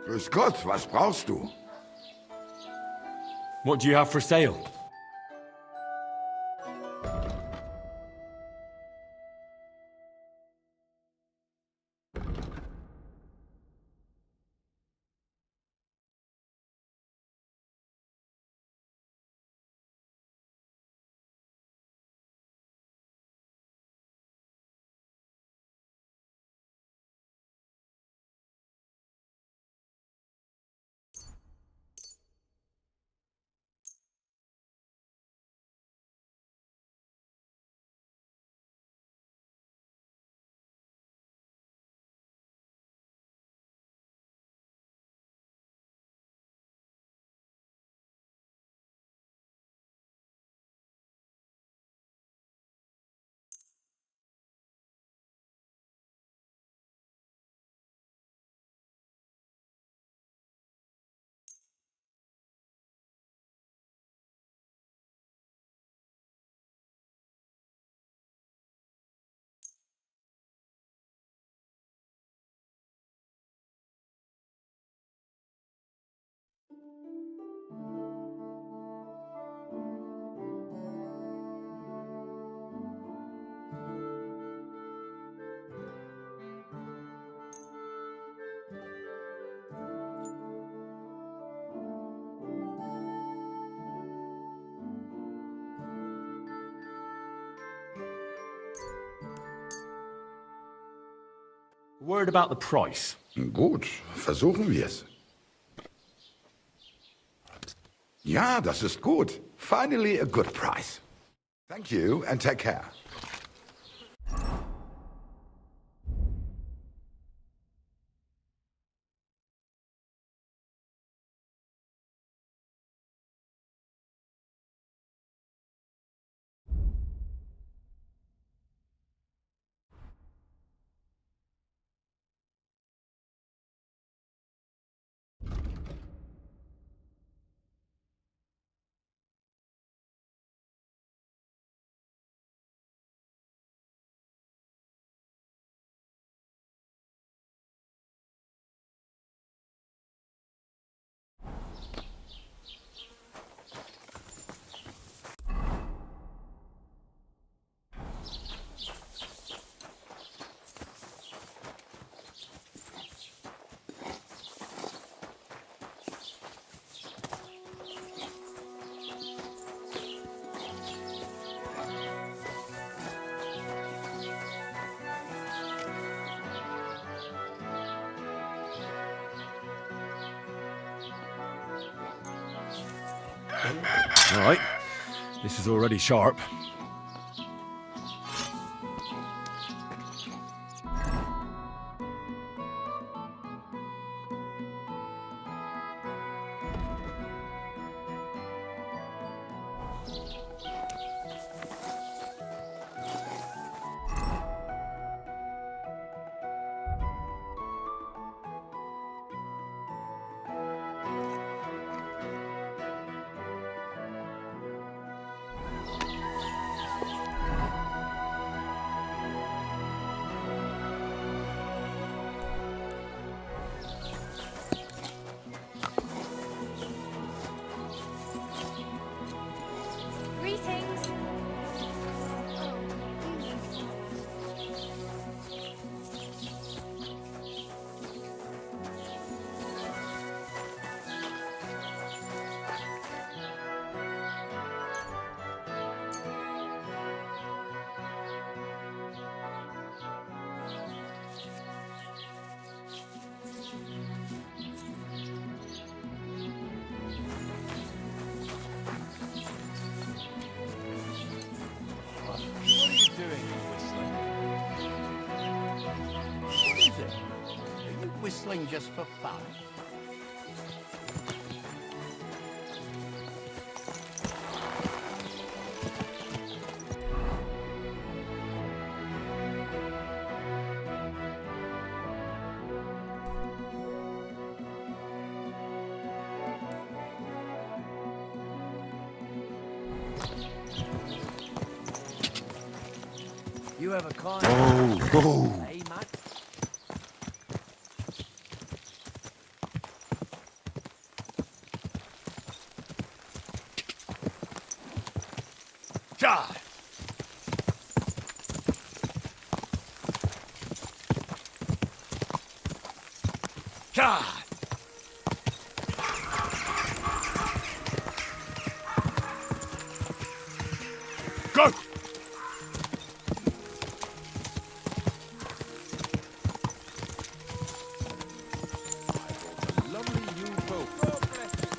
Grüß Gott, was brauchst du? What do you have for sale? Word about the price. Gut, versuchen wir's. Ja, das ist gut. Finally a good price. Thank you and take care. All right. This is already sharp. Greetings. What are you doing, whistling? What is it? Are you whistling just for fun? You have a kind. Oh. Hey, mate. God. God. Go. Lovely you both. God bless you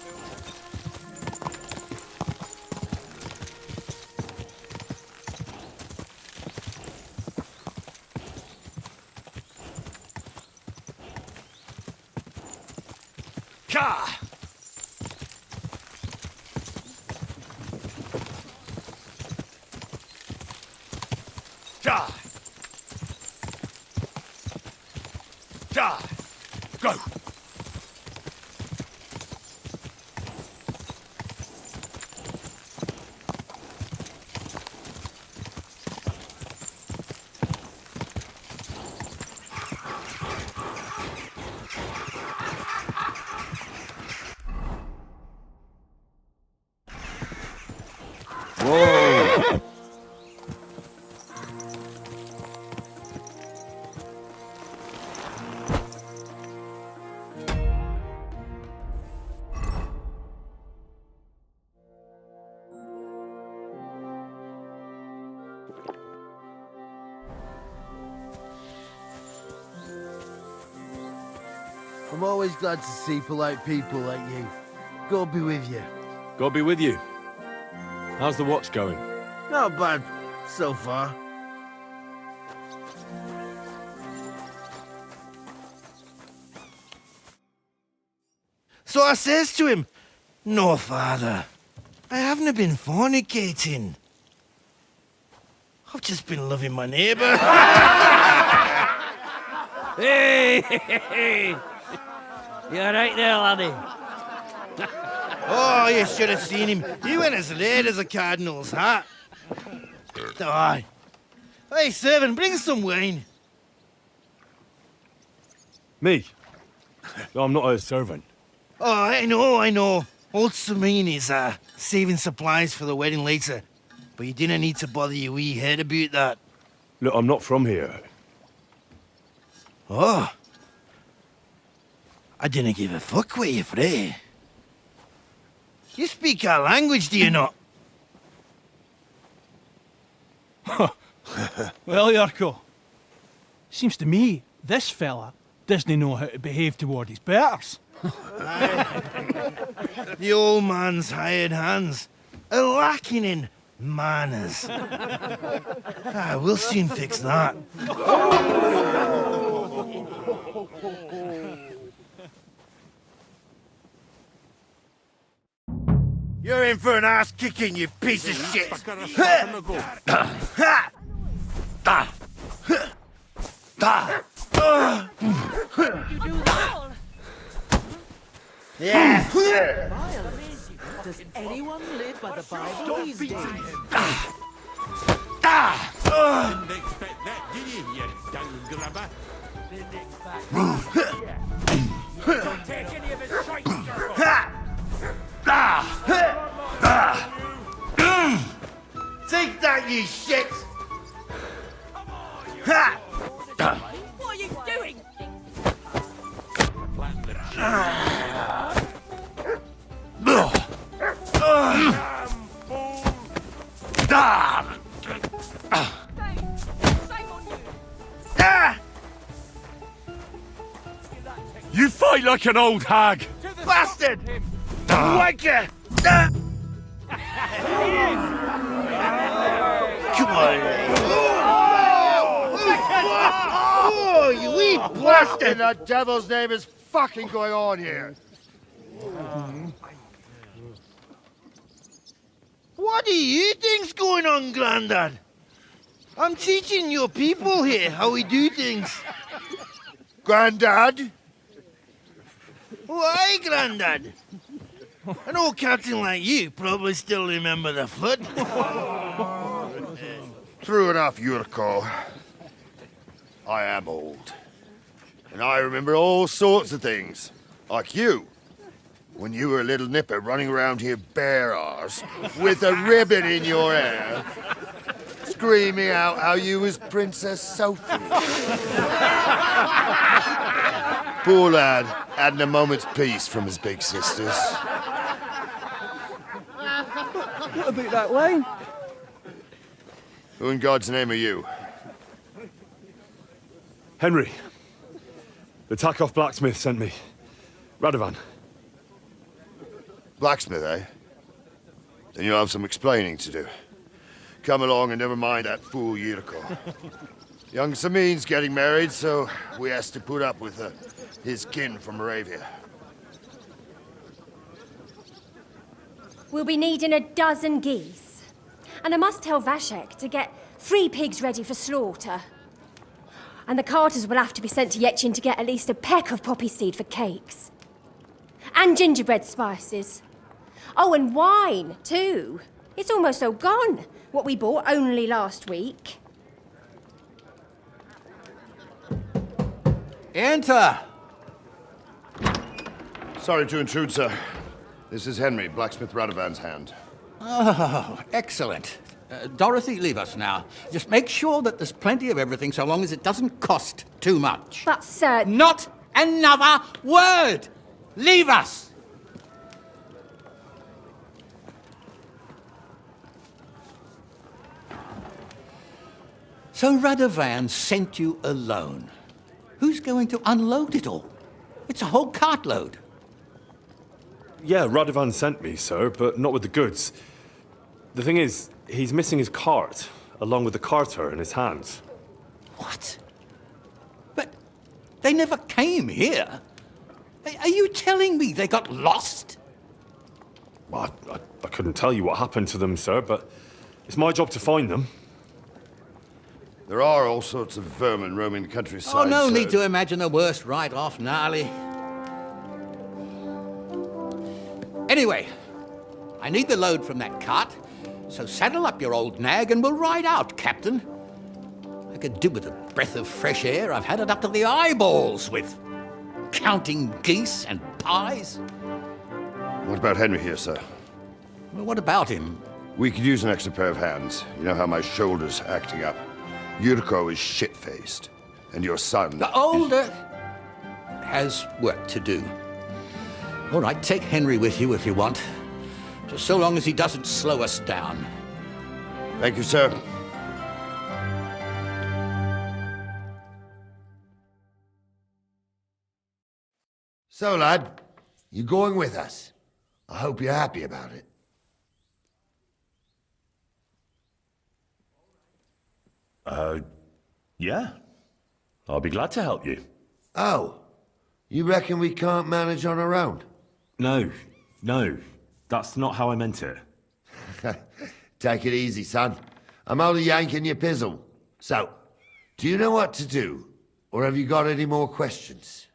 God. God. God. Go. Whoa. I'm always glad to see polite people like you. God be with you. God be with you. How's the watch going? Not bad, so far. So I says to him, "No, father, I haven't been fornicating. I've just been loving my neighbour." Hey! You alright there, laddie? Oh, you should have seen him. He went as late as a cardinal's hat. Aye. Hey, servant, bring some wine. Me? I'm not a servant. Oh, I know. Old Samine is saving supplies for the wedding later. But you didn't need to bother your wee head about that. Look, I'm not from here. Oh. I didn't give a fuck where you're from. You speak our language, do you not? Well, Yarko, seems to me this fella doesn't know how to behave toward his betters. Aye. The old man's hired hands are lacking in manners. We'll soon fix that. You're in for an ass kicking, you piece of shit! Yeah! Does anyone live by the Bible these days? Didn't expect that, did you, you dung grubber? Don't take any of his shite, Take that, you shit! What are you doing? You fight like an old hag! Bastard! Wanker! Come on! Oh, you wee blasted! In the devil's name is fucking going on here? What do you think's going on, Grandad? I'm teaching your people here how we do things. Grandad? Why, Grandad? An old captain like you probably still remember the flood. True enough, Yurko. I am old. And I remember all sorts of things. Like you. When you were a little nipper running around here bare arse, with a ribbon in your hair, screaming out how you was Princess Sophie. Poor lad, hadn't a moment's peace from his big sisters. A bit that way. Who in God's name are you? Henry. The Takoff blacksmith sent me. Radovan. Blacksmith, eh? Then you'll have some explaining to do. Come along and never mind that fool Yurko. Young Samin's getting married, so we has to put up with his kin from Moravia. We'll be needing a dozen geese. And I must tell Vashek to get 3 pigs ready for slaughter. And the carters will have to be sent to Yetchin to get at least a peck of poppy seed for cakes. And gingerbread spices. Oh, and wine, too. It's almost all gone, what we bought only last week. Enter! Sorry to intrude, sir. This is Henry, blacksmith Radovan's hand. Oh, excellent. Dorothy, leave us now. Just make sure that there's plenty of everything so long as it doesn't cost too much. But, sir... Not another word! Leave us! So Radovan sent you alone. Who's going to unload it all? It's a whole cartload. Yeah, Radovan sent me, sir, but not with the goods. The thing is, he's missing his cart, along with the carter in his hands. What? But they never came here. Are you telling me they got lost? Well, I couldn't tell you what happened to them, sir, but it's my job to find them. There are all sorts of vermin roaming the countryside. Oh, no sir. need to imagine the worst right off, gnarly. Anyway, I need the load from that cart, so saddle up your old nag and we'll ride out, Captain. I could do with a breath of fresh air. I've had it up to the eyeballs with counting geese and pies. What about Henry here, sir? Well, what about him? We could use an extra pair of hands. You know how my shoulder's acting up. Yurko is shit-faced, and your son... The older has work to do. All right, take Henry with you if you want. Just so long as he doesn't slow us down. Thank you, sir. So, lad, You going with us? I hope you're happy about it. Yeah. I'll be glad to help you. Oh, you reckon we can't manage on our own? No. That's not how I meant it. Take it easy, son. I'm only yanking your pizzle. So, do you know what to do? Or have you got any more questions?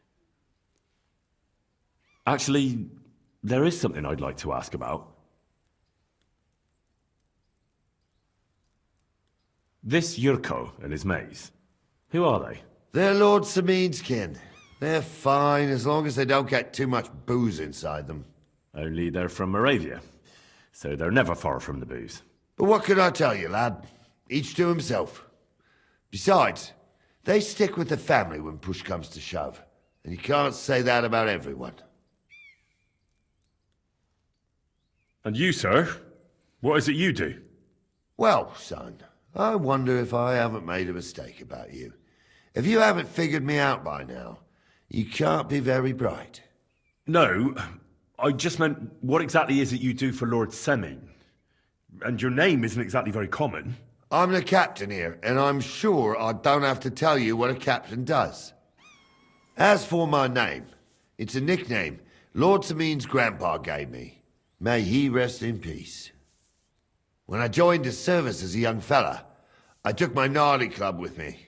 Actually, there is something I'd like to ask about. This Yurko and his mates, who are they? They're Lord Samin's kin. They're fine as long as they don't get too much booze inside them. Only they're from Moravia, so they're never far from the booze. But what could I tell you, lad? Each to himself. Besides, they stick with the family when push comes to shove. And you can't say that about everyone. And you, sir? What is it you do? Well, son, I wonder if I haven't made a mistake about you. If you haven't figured me out by now, you can't be very bright. No, I just meant, what exactly is it you do for Lord Semin? And your name isn't exactly very common. I'm the captain here, and I'm sure I don't have to tell you what a captain does. As for my name, it's a nickname Lord Samin's grandpa gave me. May he rest in peace. When I joined his service as a young fella, I took my gnarly club with me.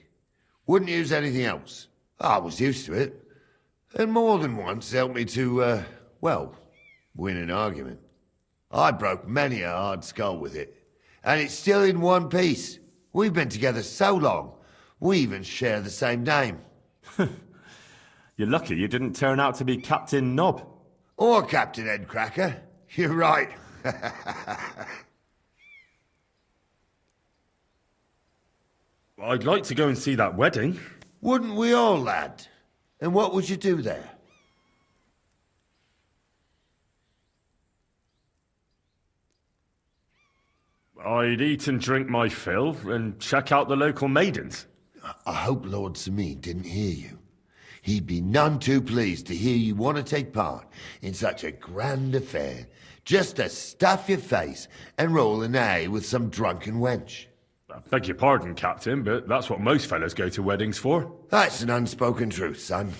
Wouldn't use anything else. I was used to it. And more than once helped me to, well, win an argument. I broke many a hard skull with it. And it's still in one piece. We've been together so long, we even share the same name. You're lucky you didn't turn out to be Captain Knob. Or Captain Headcracker. You're right. I'd like to go and see that wedding. Wouldn't we all, lad? And what would you do there? I'd eat and drink my fill and check out the local maidens. I hope Lord Samin didn't hear you. He'd be none too pleased to hear you want to take part in such a grand affair, just to stuff your face and roll an A with some drunken wench. I beg your pardon, Captain, but that's what most fellas go to weddings for. That's an unspoken truth, son.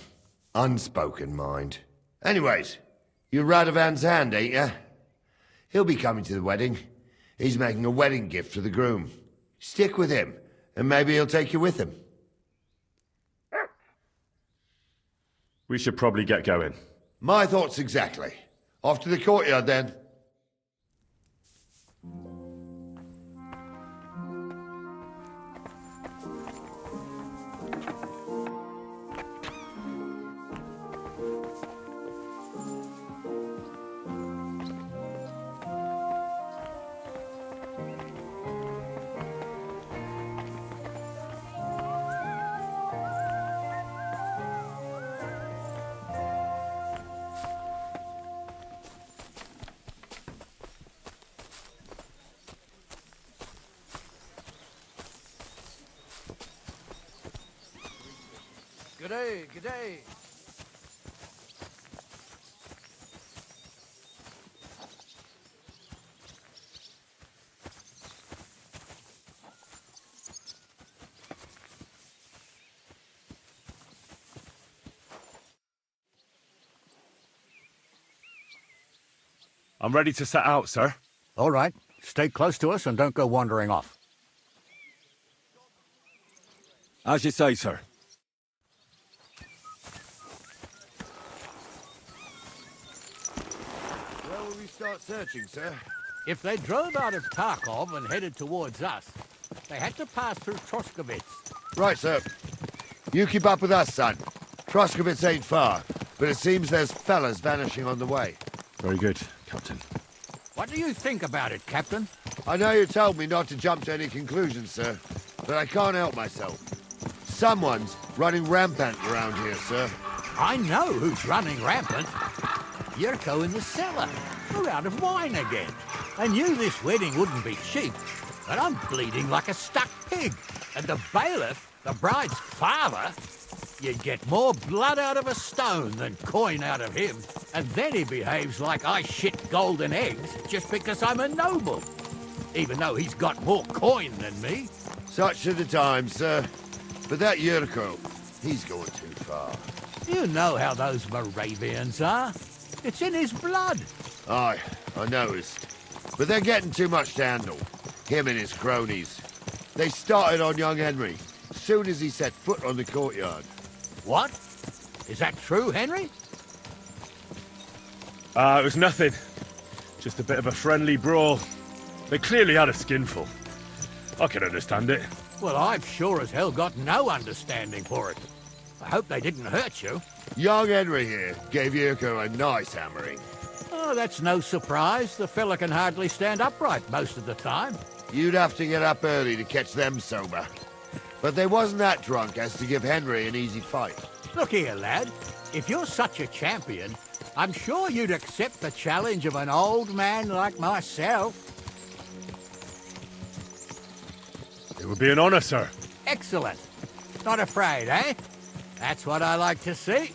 Unspoken, mind. Anyways, you're Radovan's hand, ain't ya? He'll be coming to the wedding. He's making a wedding gift for the groom. Stick with him, and maybe he'll take you with him. We should probably get going. My thoughts exactly. Off to the courtyard, then. G'day, g'day. I'm ready to set out, sir. All right. Stay close to us and don't go wandering off. As you say, sir. Where will we start searching, sir? If they drove out of Tarkov and headed towards us, they had to pass through Troskovitz. Right, sir. You keep up with us, son. Troskovitz ain't far, but it seems there's fellas vanishing on the way. Very good, Captain. What do you think about it, Captain? I know you told me not to jump to any conclusions, sir, but I can't help myself. Someone's running rampant around here, sir. I know who's running rampant. Yurko in the cellar. We're out of wine again. I knew this wedding wouldn't be cheap, but I'm bleeding like a stuck pig. And the bailiff, the bride's father, you'd get more blood out of a stone than coin out of him. And then he behaves like I shit golden eggs just because I'm a noble. Even though he's got more coin than me. Such are the times, sir. But that Yurko, he's going too far. You know how those Moravians are. It's in his blood. Aye, I noticed. But they're getting too much to handle. Him and his cronies. They started on young Henry, as soon as he set foot on the courtyard. What? Is that true, Henry? It was nothing. Just a bit of a friendly brawl. They clearly had a skinful. I can understand it. Well, I've sure as hell got no understanding for it. I hope they didn't hurt you. Young Henry here gave Yurko a nice hammering. Oh, that's no surprise. The fella can hardly stand upright most of the time. You'd have to get up early to catch them sober. But they wasn't that drunk as to give Henry an easy fight. Look here, lad. If you're such a champion, I'm sure you'd accept the challenge of an old man like myself. It would be an honor, sir. Excellent. Not afraid, eh? That's what I like to see.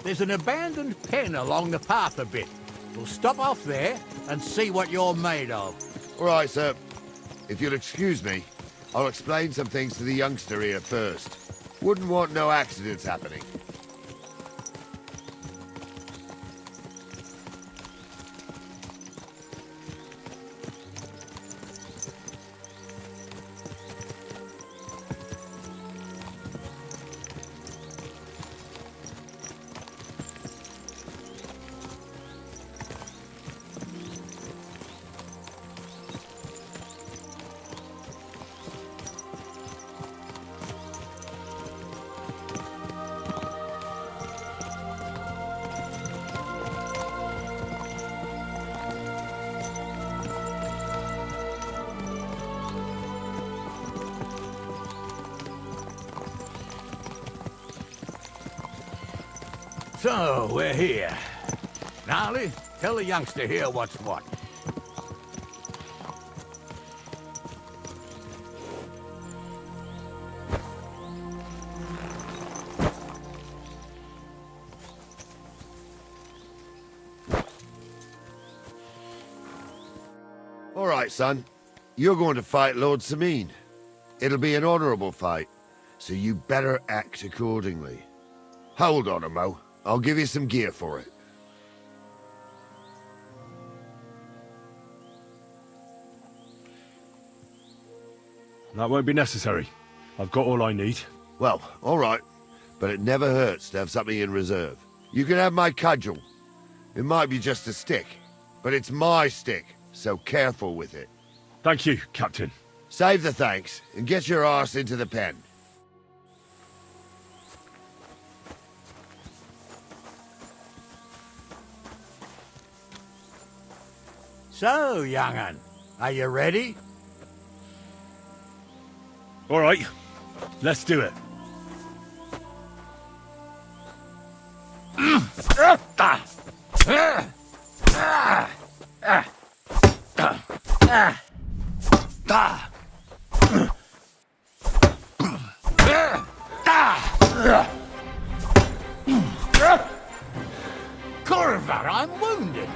There's an abandoned pen along the path a bit. We'll stop off there and see what you're made of. All right, sir. If you'll excuse me, I'll explain some things to the youngster here first. Wouldn't want no accidents happening. So, we're here. Gnarly, tell the youngster here what's what. All right, son. You're going to fight Lord Sameen. It'll be an honorable fight, so you better act accordingly. Hold on, Mo. I'll give you some gear for it. That won't be necessary. I've got all I need. Well, all right. But it never hurts to have something in reserve. You can have my cudgel. It might be just a stick, but it's my stick, so careful with it. Thank you, Captain. Save the thanks, and get your arse into the pen. So, young'un, are you ready? All right, let's do it. Corvar, I'm wounded.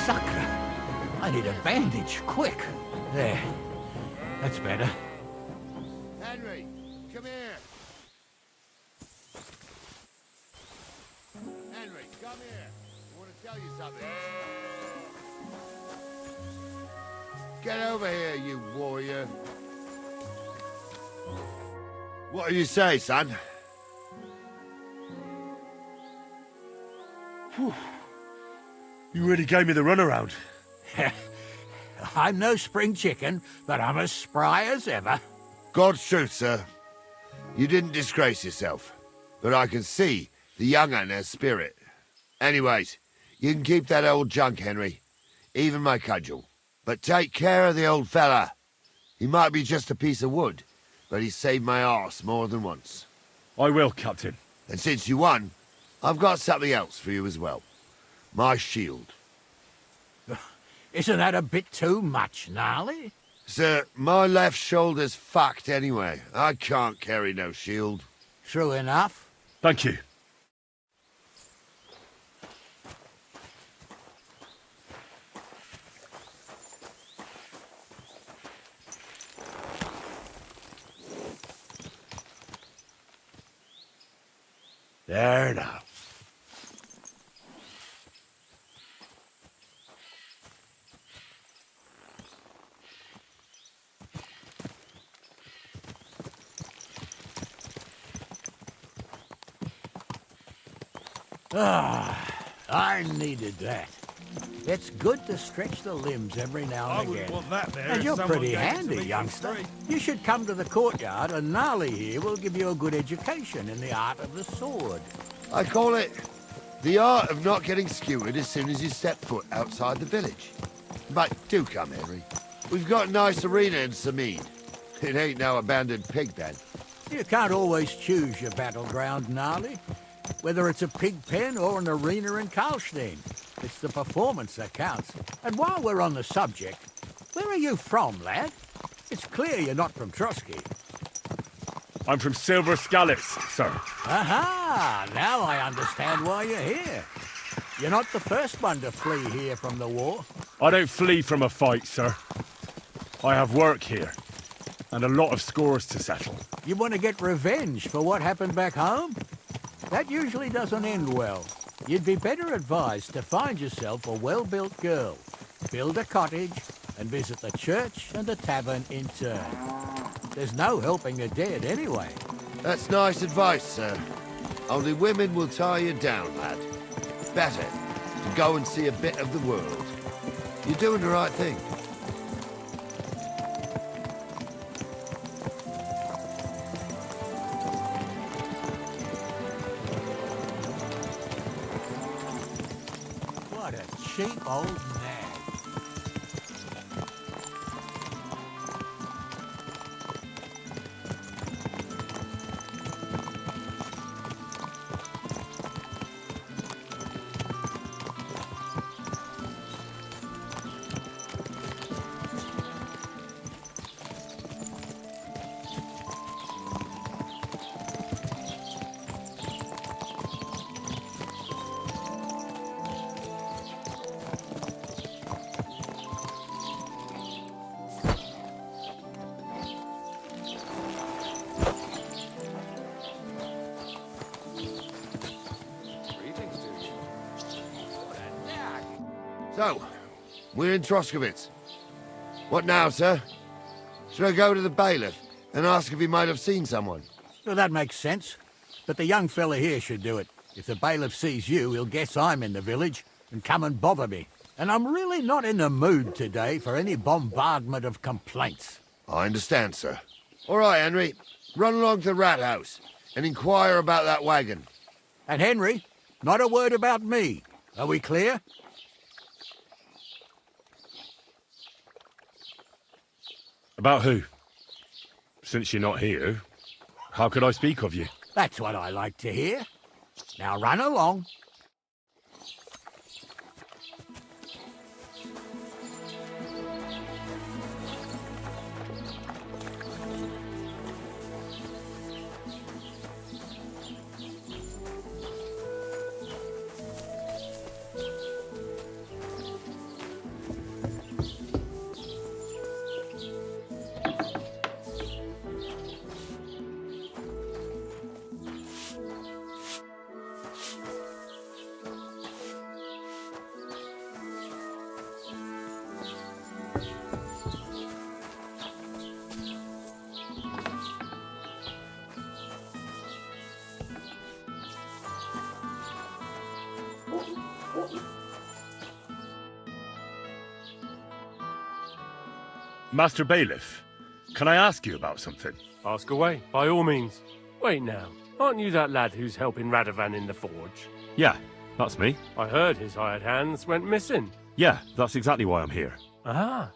Sucker! I need a bandage, quick. There. That's better. Henry, come here. Henry, come here. I want to tell you something. Get over here, you warrior. What do you say, son? Whew. You really gave me the runaround. I'm no spring chicken, but I'm as spry as ever. God's truth, sir. You didn't disgrace yourself, but I can see the young un has spirit. Anyways, you can keep that old junk, Henry. Even my cudgel. But take care of the old fella. He might be just a piece of wood, but he saved my arse more than once. I will, Captain. And since you won, I've got something else for you as well. My shield. Isn't that a bit too much, Gnarly? Sir, my left shoulder's fucked anyway. I can't carry no shield. True enough. Thank you. There now. Ah, I needed that. It's good to stretch the limbs every now and again. want that there And if you're someone pretty gave it to handy, me for youngster. free. You should come to the courtyard, and Gnarly here will give you a good education in the art of the sword. I call it the art of not getting skewered as soon as you step foot outside the village. But do come, Henry. We've got a nice arena in Samid. It ain't no abandoned pig pen. You can't always choose your battleground, Gnarly. Whether it's a pig pen or an arena in Karlstein, it's the performance that counts. And while we're on the subject, where are you from, lad? It's clear you're not from Trotsky. I'm from Silver Scallops, sir. Aha! Now I understand why you're here. You're not the first one to flee here from the war. I don't flee from a fight, sir. I have work here, and a lot of scores to settle. You want to get revenge for what happened back home? That usually doesn't end well. You'd be better advised to find yourself a well-built girl, build a cottage, and visit the church and the tavern in turn. There's no helping the dead anyway. That's nice advice, sir. Only women will tie you down, lad. Better to go and see a bit of the world. You're doing the right thing. What a cheap old nag. So, we're in Troskowitz. What now, sir? Should I go to the bailiff and ask if he might have seen someone? Well, that makes sense. But the young fella here should do it. If the bailiff sees you, he'll guess I'm in the village and come and bother me. And I'm really not in the mood today for any bombardment of complaints. I understand, sir. All right, Henry. Run along to the rat house and inquire about that wagon. And Henry, not a word about me. Are we clear? About who? Since you're not here, how could I speak of you? That's what I like to hear. Now run along. Master Bailiff, can I ask you about something? Ask away, by all means. Wait now, aren't you that lad who's helping Radovan in the forge? Yeah, that's me. I heard his hired hands went missing. Yeah, that's exactly why I'm here. Ah,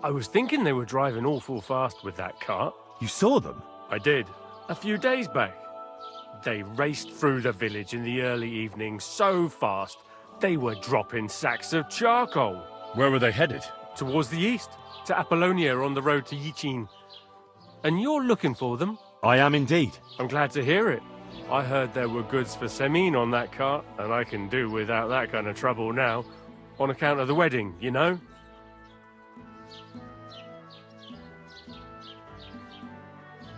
I was thinking they were driving awful fast with that cart. You saw them? I did, a few days back. They raced through the village in the early evening so fast, they were dropping sacks of charcoal. Where were they headed? Towards the east, to Apollonia on the road to Yichin. And you're looking for them? I am indeed. I'm glad to hear it. I heard there were goods for Semin on that cart, and I can do without that kind of trouble now, on account of the wedding, you know?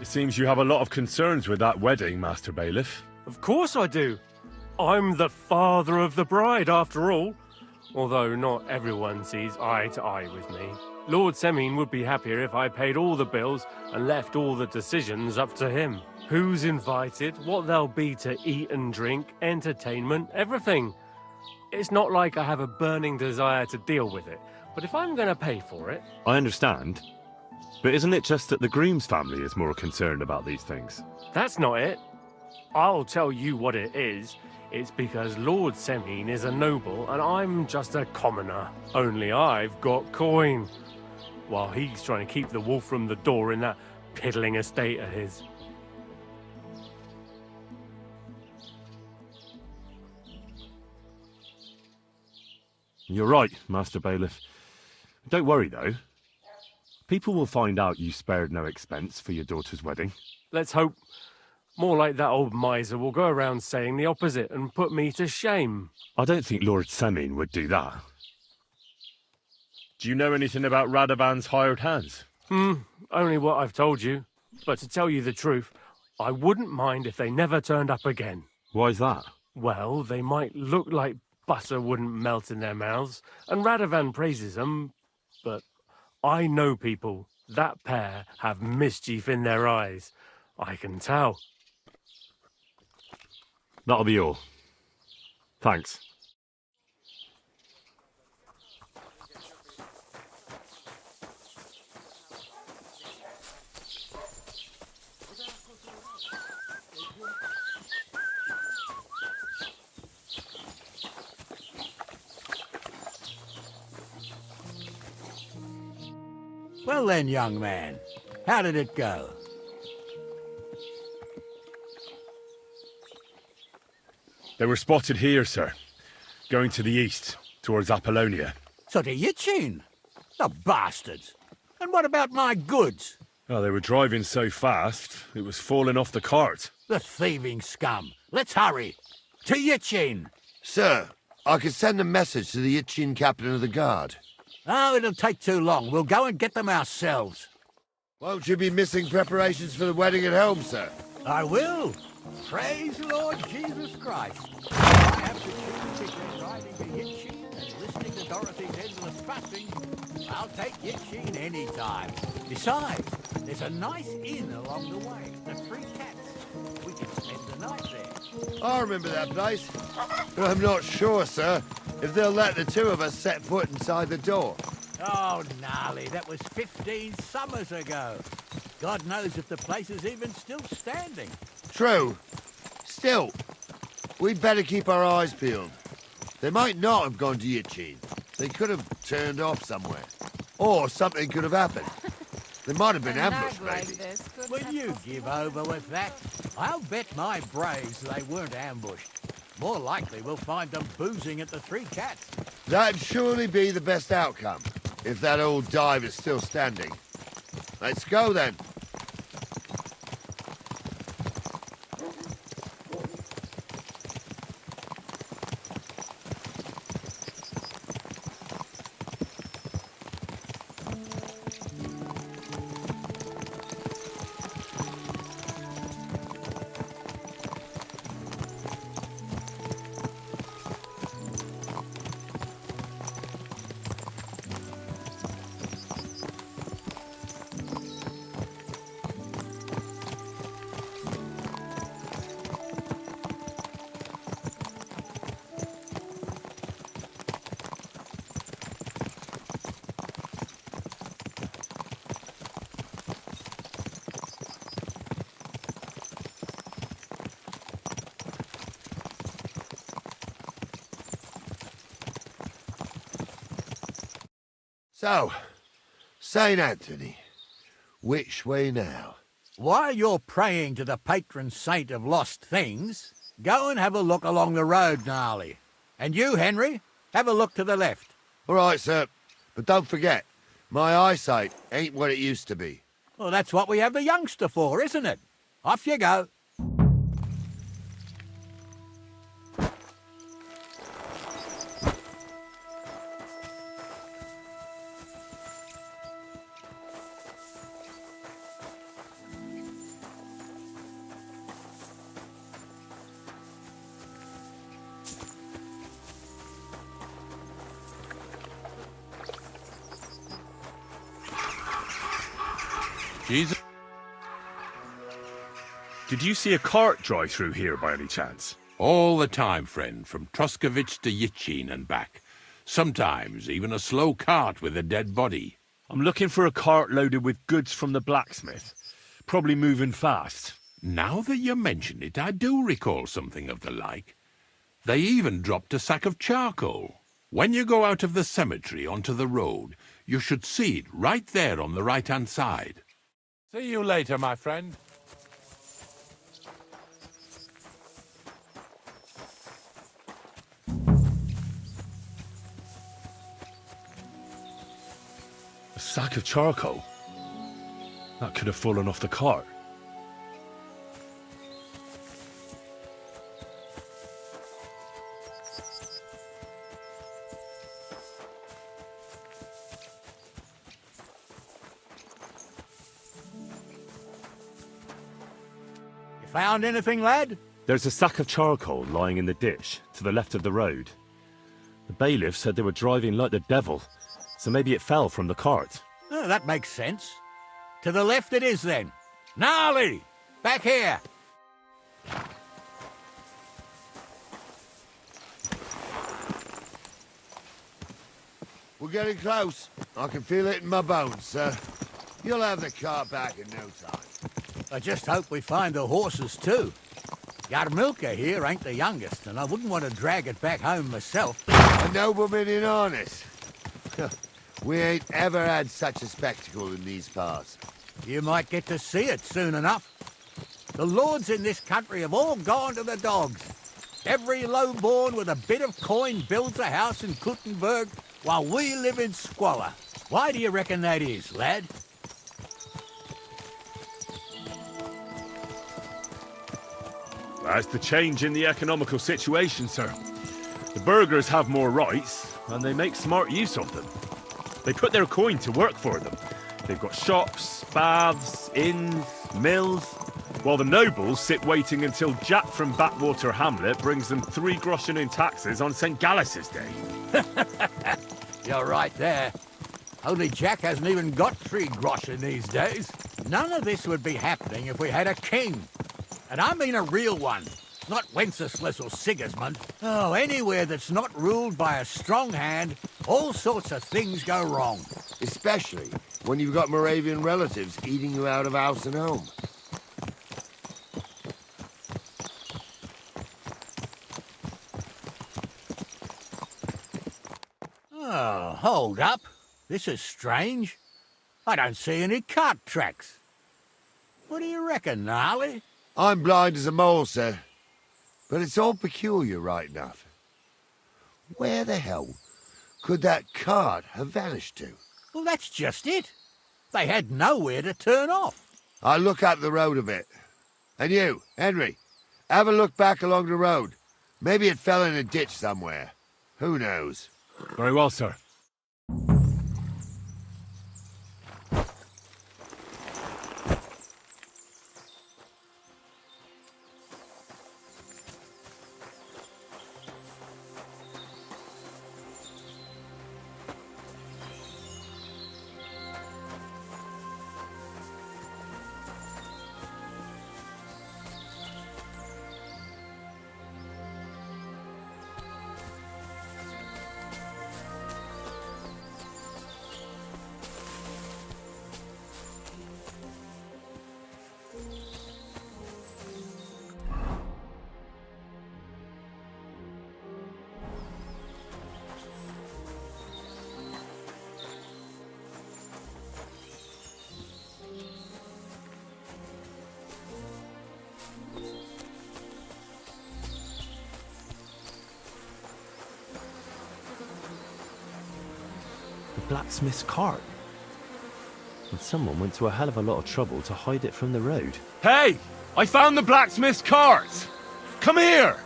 It seems you have a lot of concerns with that wedding, Master Bailiff. Of course I do. I'm the father of the bride, after all. Although not everyone sees eye to eye with me. Lord Semin would be happier if I paid all the bills and left all the decisions up to him. Who's invited, what there'll be to eat and drink, entertainment, everything. It's not like I have a burning desire to deal with it, but if I'm going to pay for it... I understand. But isn't it just that the groom's family is more concerned about these things? That's not it. I'll tell you what it is. It's because Lord Semin is a noble and I'm just a commoner. Only I've got coin. While he's trying to keep the wolf from the door in that piddling estate of his. You're right, Master Bailiff. Don't worry, though. People will find out you spared no expense for your daughter's wedding. Let's hope. More like that old miser will go around saying the opposite and put me to shame. I don't think Lord Semin would do that. Do you know anything about Radovan's hired hands? Only what I've told you. But to tell you the truth, I wouldn't mind if they never turned up again. Why's that? Well, they might look like butter wouldn't melt in their mouths, and Radovan praises them, but I know people. That pair have mischief in their eyes. I can tell. That'll be all. Thanks. Well then, young man, how did it go? They were spotted here, sir. Going to the east, towards Apollonia. So to Yichin? The bastards! And what about my goods? Oh, they were driving so fast, it was falling off the cart. The thieving scum! Let's hurry! To Yichin! Sir, I could send a message to the Yichin captain of the guard. Oh, it'll take too long. We'll go and get them ourselves. Won't you be missing preparations for the wedding at home, sir? I will. Praise Lord Jesus Christ. I have the between riding to Yichin and listening to Dorothy's endless fussing. I'll take Yichin any time. Besides, there's a nice inn along the way, the Three Cats. We can spend the night there. I remember that place, but I'm not sure, sir, if they'll let the two of us set foot inside the door. Oh, gnarly, that was 15 summers ago. God knows if the place is even still standing. True. Still, we'd better keep our eyes peeled. They might not have gone to Yichin. They could have turned off somewhere. Or something could have happened. They might have been ambushed, maybe. Will you give over with that? I'll bet my braves they weren't ambushed. More likely we'll find them boozing at the Three Cats. That'd surely be the best outcome, if that old dive is still standing. Let's go, then. So, St. Anthony, which way now? While you're praying to the patron saint of lost things, go and have a look along the road, Gnarly. And you, Henry, have a look to the left. All right, sir. But don't forget, my eyesight ain't what it used to be. Well, that's what we have the youngster for, isn't it? Off you go. Jesus. Did you see a cart drive through here by any chance? All the time, friend, from Troskovich to Yitchin and back. Sometimes even a slow cart with a dead body. I'm looking for a cart loaded with goods from the blacksmith. Probably moving fast. Now that you mention it, I do recall something of the like. They even dropped a sack of charcoal. When you go out of the cemetery onto the road, you should see it right there on the right-hand side. See you later, my friend. A sack of charcoal? That could have fallen off the cart. Found anything, lad? There's a sack of charcoal lying in the ditch to the left of the road. The bailiff said they were driving like the devil, so maybe it fell from the cart. Oh, that makes sense. To the left it is, then. Gnarly! Back here! We're getting close. I can feel it in my bones, sir. You'll have the cart back in no time. I just hope we find the horses, too. Yarmilka here ain't the youngest, and I wouldn't want to drag it back home myself. A nobleman in harness. We ain't ever had such a spectacle in these parts. You might get to see it soon enough. The lords in this country have all gone to the dogs. Every lowborn with a bit of coin builds a house in Kuttenberg, while we live in squalor. Why do you reckon that is, lad? That's the change in the economical situation, sir. The burghers have more rights, and they make smart use of them. They put their coin to work for them. They've got shops, baths, inns, mills, while the nobles sit waiting until Jack from Backwater Hamlet brings them 3 groschen in taxes on St. Gallus's Day. You're right there. Only Jack hasn't even got 3 groschen these days. None of this would be happening if we had a king. And I mean a real one, not Wenceslas or Sigismund. Oh, anywhere that's not ruled by a strong hand, all sorts of things go wrong. Especially when you've got Moravian relatives eating you out of house and home. Oh, hold up. This is strange. I don't see any cart tracks. What do you reckon, Gnarly? I'm blind as a mole, sir. But it's all peculiar right enough. Where the hell could that cart have vanished to? Well, that's just it. They had nowhere to turn off. I'll look up the road a bit. And you, Henry, have a look back along the road. Maybe it fell in a ditch somewhere. Who knows? Very well, sir. blacksmith's cart. And someone went to a hell of a lot of trouble to hide it from the road. Hey! I found the blacksmith's cart! Come here!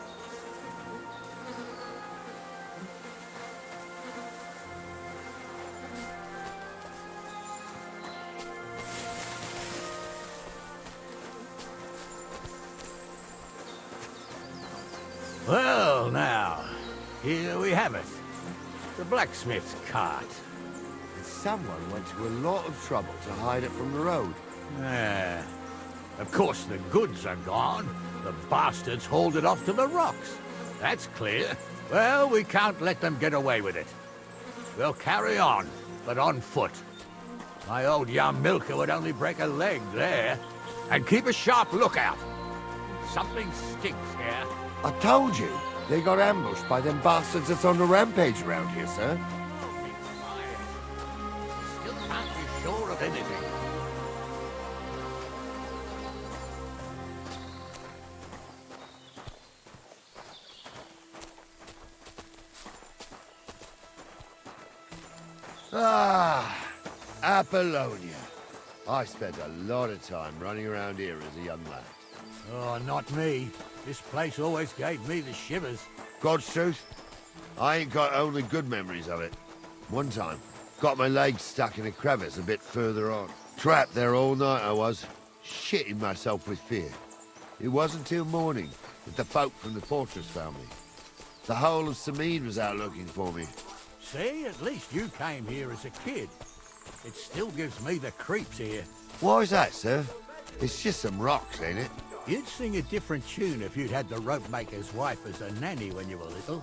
Well, now, here we have it. The blacksmith's cart. Someone went to a lot of trouble to hide it from the road. Yeah. Of course, the goods are gone. The bastards hauled it off to the rocks. That's clear. Well, we can't let them get away with it. We'll carry on, but on foot. My old young milker would only break a leg there. And keep a sharp lookout. Something stinks here. I told you, they got ambushed by them bastards that's on the rampage around here, sir. Still can't be sure of anything. Ah, Apollonia. I spent a lot of time running around here as a young lad. Oh, not me. This place always gave me the shivers. God's truth, I ain't got only good memories of it. One time, got my leg stuck in a crevice a bit further on. Trapped there all night I was, shitting myself with fear. It wasn't till morning that the folk from the fortress found me. The whole of Samid was out looking for me. See, at least you came here as a kid. It still gives me the creeps here. Why is that, sir? It's just some rocks, ain't it? You'd sing a different tune if you'd had the rope maker's wife as a nanny when you were little.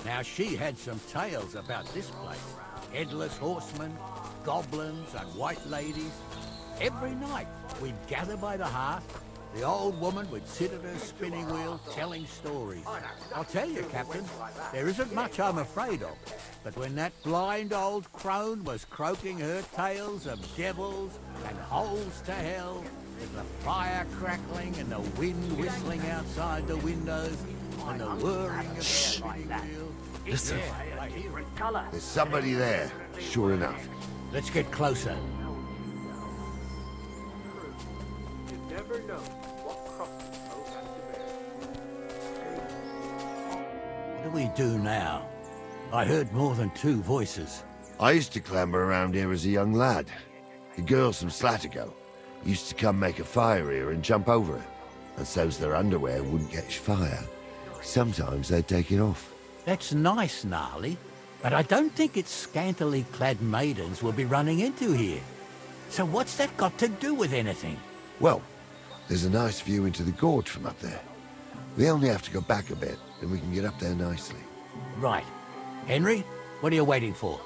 Now, she had some tales about this place. Headless horsemen, goblins, and white ladies. Every night, we'd gather by the hearth. The old woman would sit at her spinning wheel telling stories. I'll tell you, Captain, there isn't much I'm afraid of. But when that blind old crone was croaking her tales of devils and holes to hell, with the fire crackling and the wind whistling outside the windows, and the whirring of the spinning wheel... Listen. Yeah, I hear it. There's somebody there, sure enough. Let's get closer. You never know what crosses folk have to bear. What do we do now? I heard more than two voices. I used to clamber around here as a young lad. The girls from Slatigo used to come make a fire here and jump over it. And so's their underwear wouldn't catch fire. Sometimes they'd take it off. That's nice, Gnarly, but I don't think it's scantily clad maidens we'll be running into here. So what's that got to do with anything? Well, there's a nice view into the gorge from up there. We only have to go back a bit, and we can get up there nicely. Right. Henry, what are you waiting for?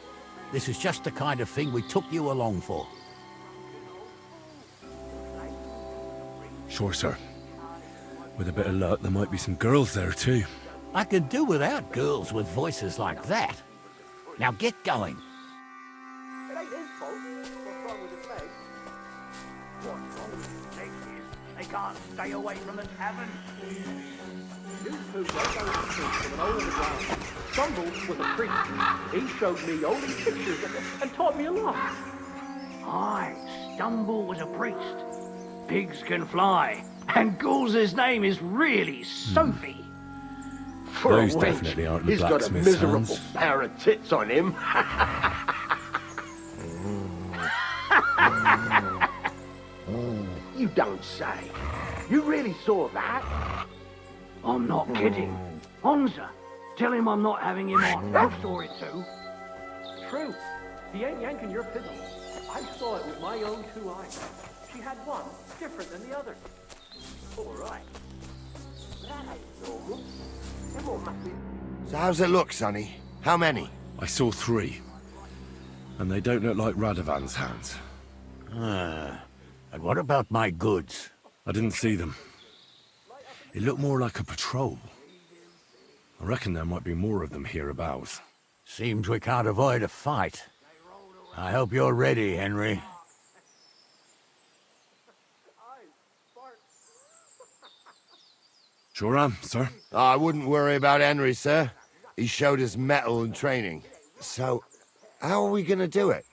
This is just the kind of thing we took you along for. Sure, sir. With a bit of luck, there might be some girls there, too. I could do without girls with voices like that. Now get going. It ain't his fault. What's wrong with his leg? What's wrong with his leg is they can't stay away from the tavern. You two don't know the truth from an hole in the ground. Stumbled with a priest. He showed me holy pictures and taught me a lot. Aye, Stumble was a priest. Pigs can fly, and Ghoul's name is really Sophie. For Those a wench, definitely aren't the he's got a blacksmith's miserable hands. pair of tits on him. You don't say. You really saw that? I'm not kidding. Honza, tell him I'm not having him on. I saw it too. True. He ain't yanking your fiddle. I saw it with my own two eyes. She had one different than the other. All right. That ain't normal. Them all must be... So how's it look, Sonny? How many? I saw 3. And they don't look like Radovan's hands. And what about my goods? I didn't see them. It looked more like a patrol. I reckon there might be more of them hereabouts. Seems we can't avoid a fight. I hope you're ready, Henry. Sure am, sir. I wouldn't worry about Henry, sir. He showed his mettle and training. So, How are we going to do it?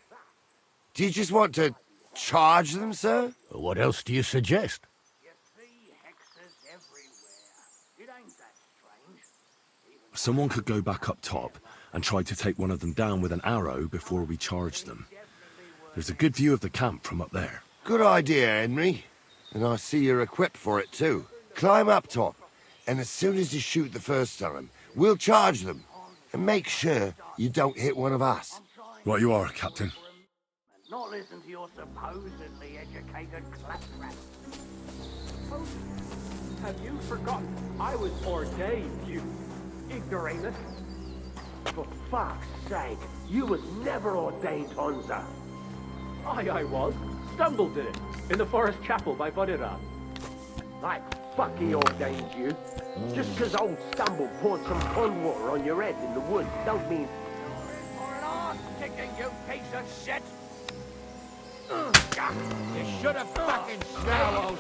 Do you just want to charge them, sir? What else do you suggest? Someone could go back up top and try to take one of them down with an arrow before we charge them. There's a good view of the camp from up there. Good idea, Henry. And I see you're equipped for it too. Climb up top, and as soon as you shoot the first time, we'll charge them. And make sure you don't hit one of us. Right you are, Captain. Not listen to your supposedly educated claptrap. Have you forgotten I was ordained, you ignoramus? For fuck's sake, you was never ordained, Honza. I was. Stumbled in it, in the forest chapel by Bodira. Like fuck he ordained you. Just 'cause old Stumble poured some pond water on your head in the woods don't mean... For an arse-kicking, you piece of shit! You should have fucking swallowed.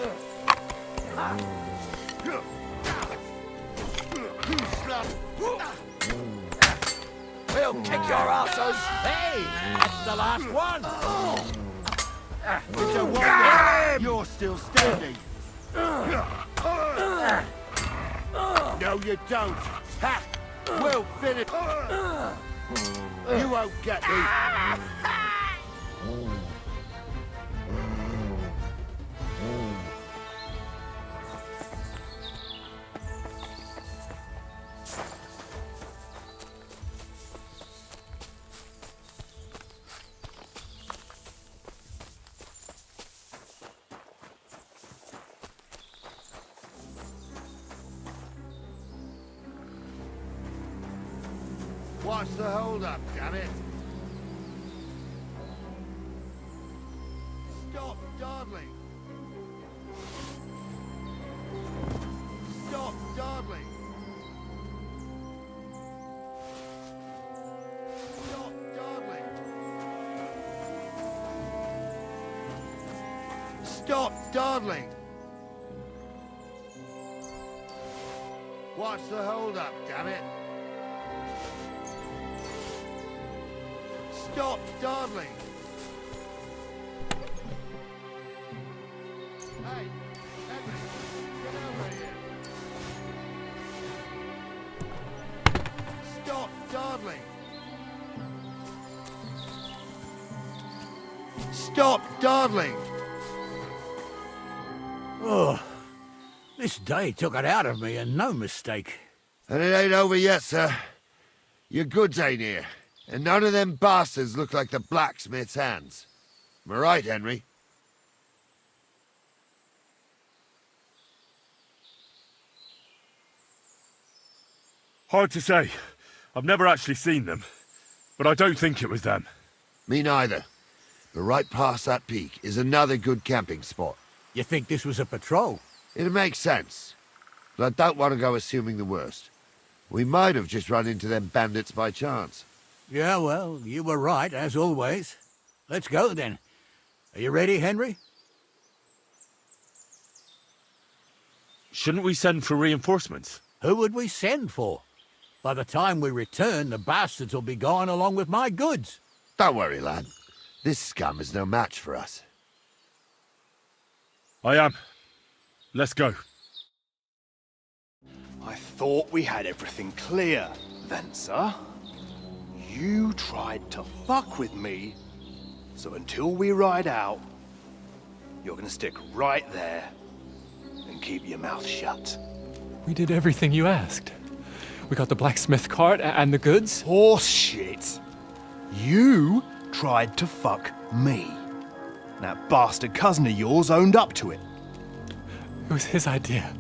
We'll kick your asses! Hey, that's the last one! It's a wonder you're still standing. No, you don't. Ha! We'll finish. You won't get me. What's the hold-up, damn it? Stop dawdling! Stop dawdling! Stop dawdling! Stop dawdling! What's the hold-up, damn it? Stop dawdling! Hey, Henry, get over here! Stop dawdling! Stop dawdling! Oh, this day took it out of me, and no mistake. And it ain't over yet, sir. Your goods ain't here. And none of them bastards look like the blacksmith's hands. Am I right, Henry? Hard to say. I've never actually seen them. But I don't think it was them. Me neither. But right past that peak is another good camping spot. You think this was a patrol? It makes sense. But I don't want to go assuming the worst. We might have just run into them bandits by chance. Yeah, well, you were right, as always. Let's go, then. Are you ready, Henry? Shouldn't we send for reinforcements? Who would we send for? By the time we return, the bastards will be gone along with my goods. Don't worry, lad. This scum is no match for us. I am. Let's go. I thought we had everything clear, then, sir. You tried to fuck with me, so until we ride out, you're gonna stick right there and keep your mouth shut. We did everything you asked. We got the blacksmith cart and the goods. Horse shit. You tried to fuck me. That bastard cousin of yours owned up to it. It was his idea.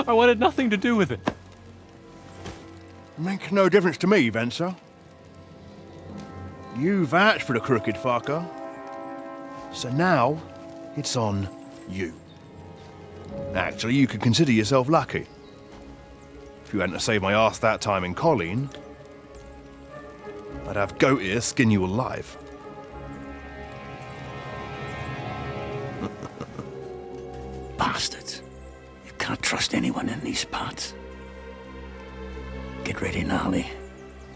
I wanted nothing to do with it. Make no difference to me, Venser. You vouched for the crooked fucker. So now, it's on you. Actually, you could consider yourself lucky. If you hadn't saved my ass that time in Colleen, I'd have goat ear skin you alive. Bastards. You can't trust anyone in these parts. Get ready, Gnarly.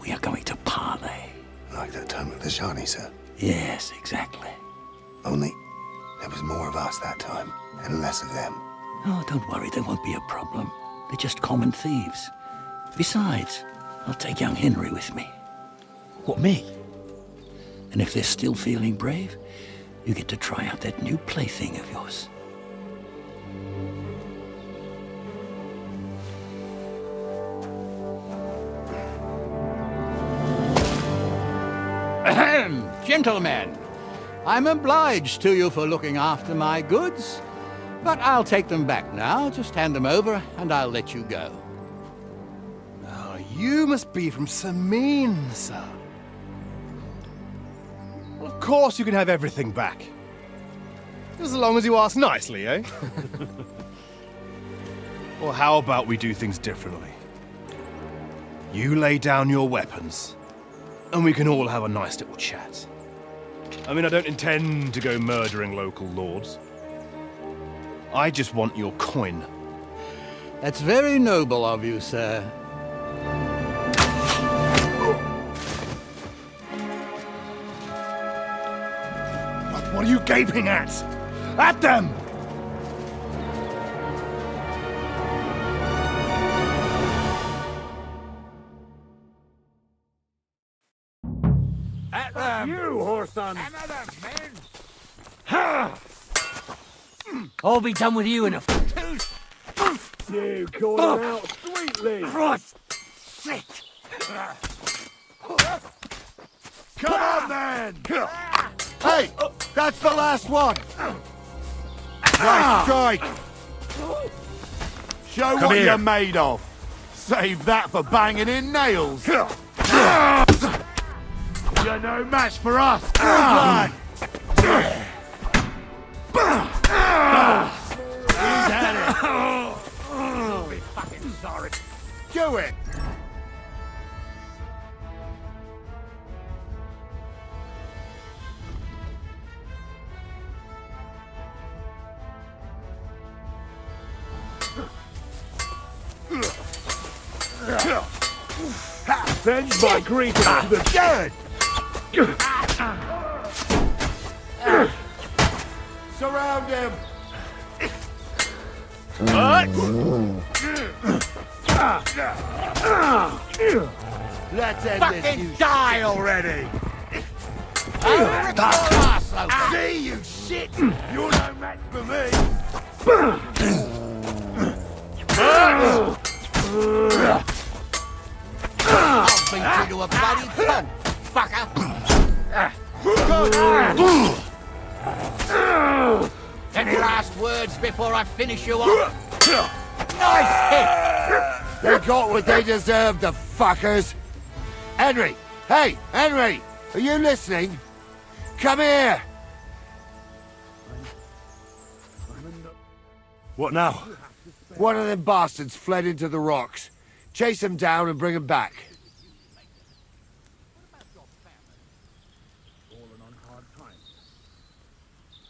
We are going to parley. I like that time at the Shani, sir? Yes, exactly. Only there was more of us that time, and less of them. Oh, don't worry, there won't be a problem. They're just common thieves. Besides, I'll take young Henry with me. What, me? And if they're still feeling brave, you get to try out that new plaything of yours. Ahem, gentlemen, I'm obliged to you for looking after my goods, but I'll take them back now. Just hand them over and I'll let you go. Oh, you must be from Samin, sir. Well, of course you can have everything back. Just as long as you ask nicely, eh? Or how about we do things differently? You lay down your weapons, and we can all have a nice little chat. I mean, I don't intend to go murdering local lords. I just want your coin. That's very noble of you, sir. What are you gaping at? At them! At them! You, whoreson! Ha! I'll be done with you in a... You called him out sweetly! Cross! Shit! Come on, then! Hey, that's the last one! Nice strike! Show Come what here. you're made of! Save that for banging in nails! You're no match for us! Blood! He's at it! You'll be fucking sorry. Do it! Avenge my grief to the dead! Surround him! Let's end this, Fucking you die already! See, you shit! You're no match for me! I'll beat you to a bloody pulp, fucker! Any last words before I finish you off? Nice hit! They got what they deserved, the fuckers! Henry! Hey, Henry! Are you listening? Come here! What now? One of them bastards fled into the rocks. Chase him down and bring him back.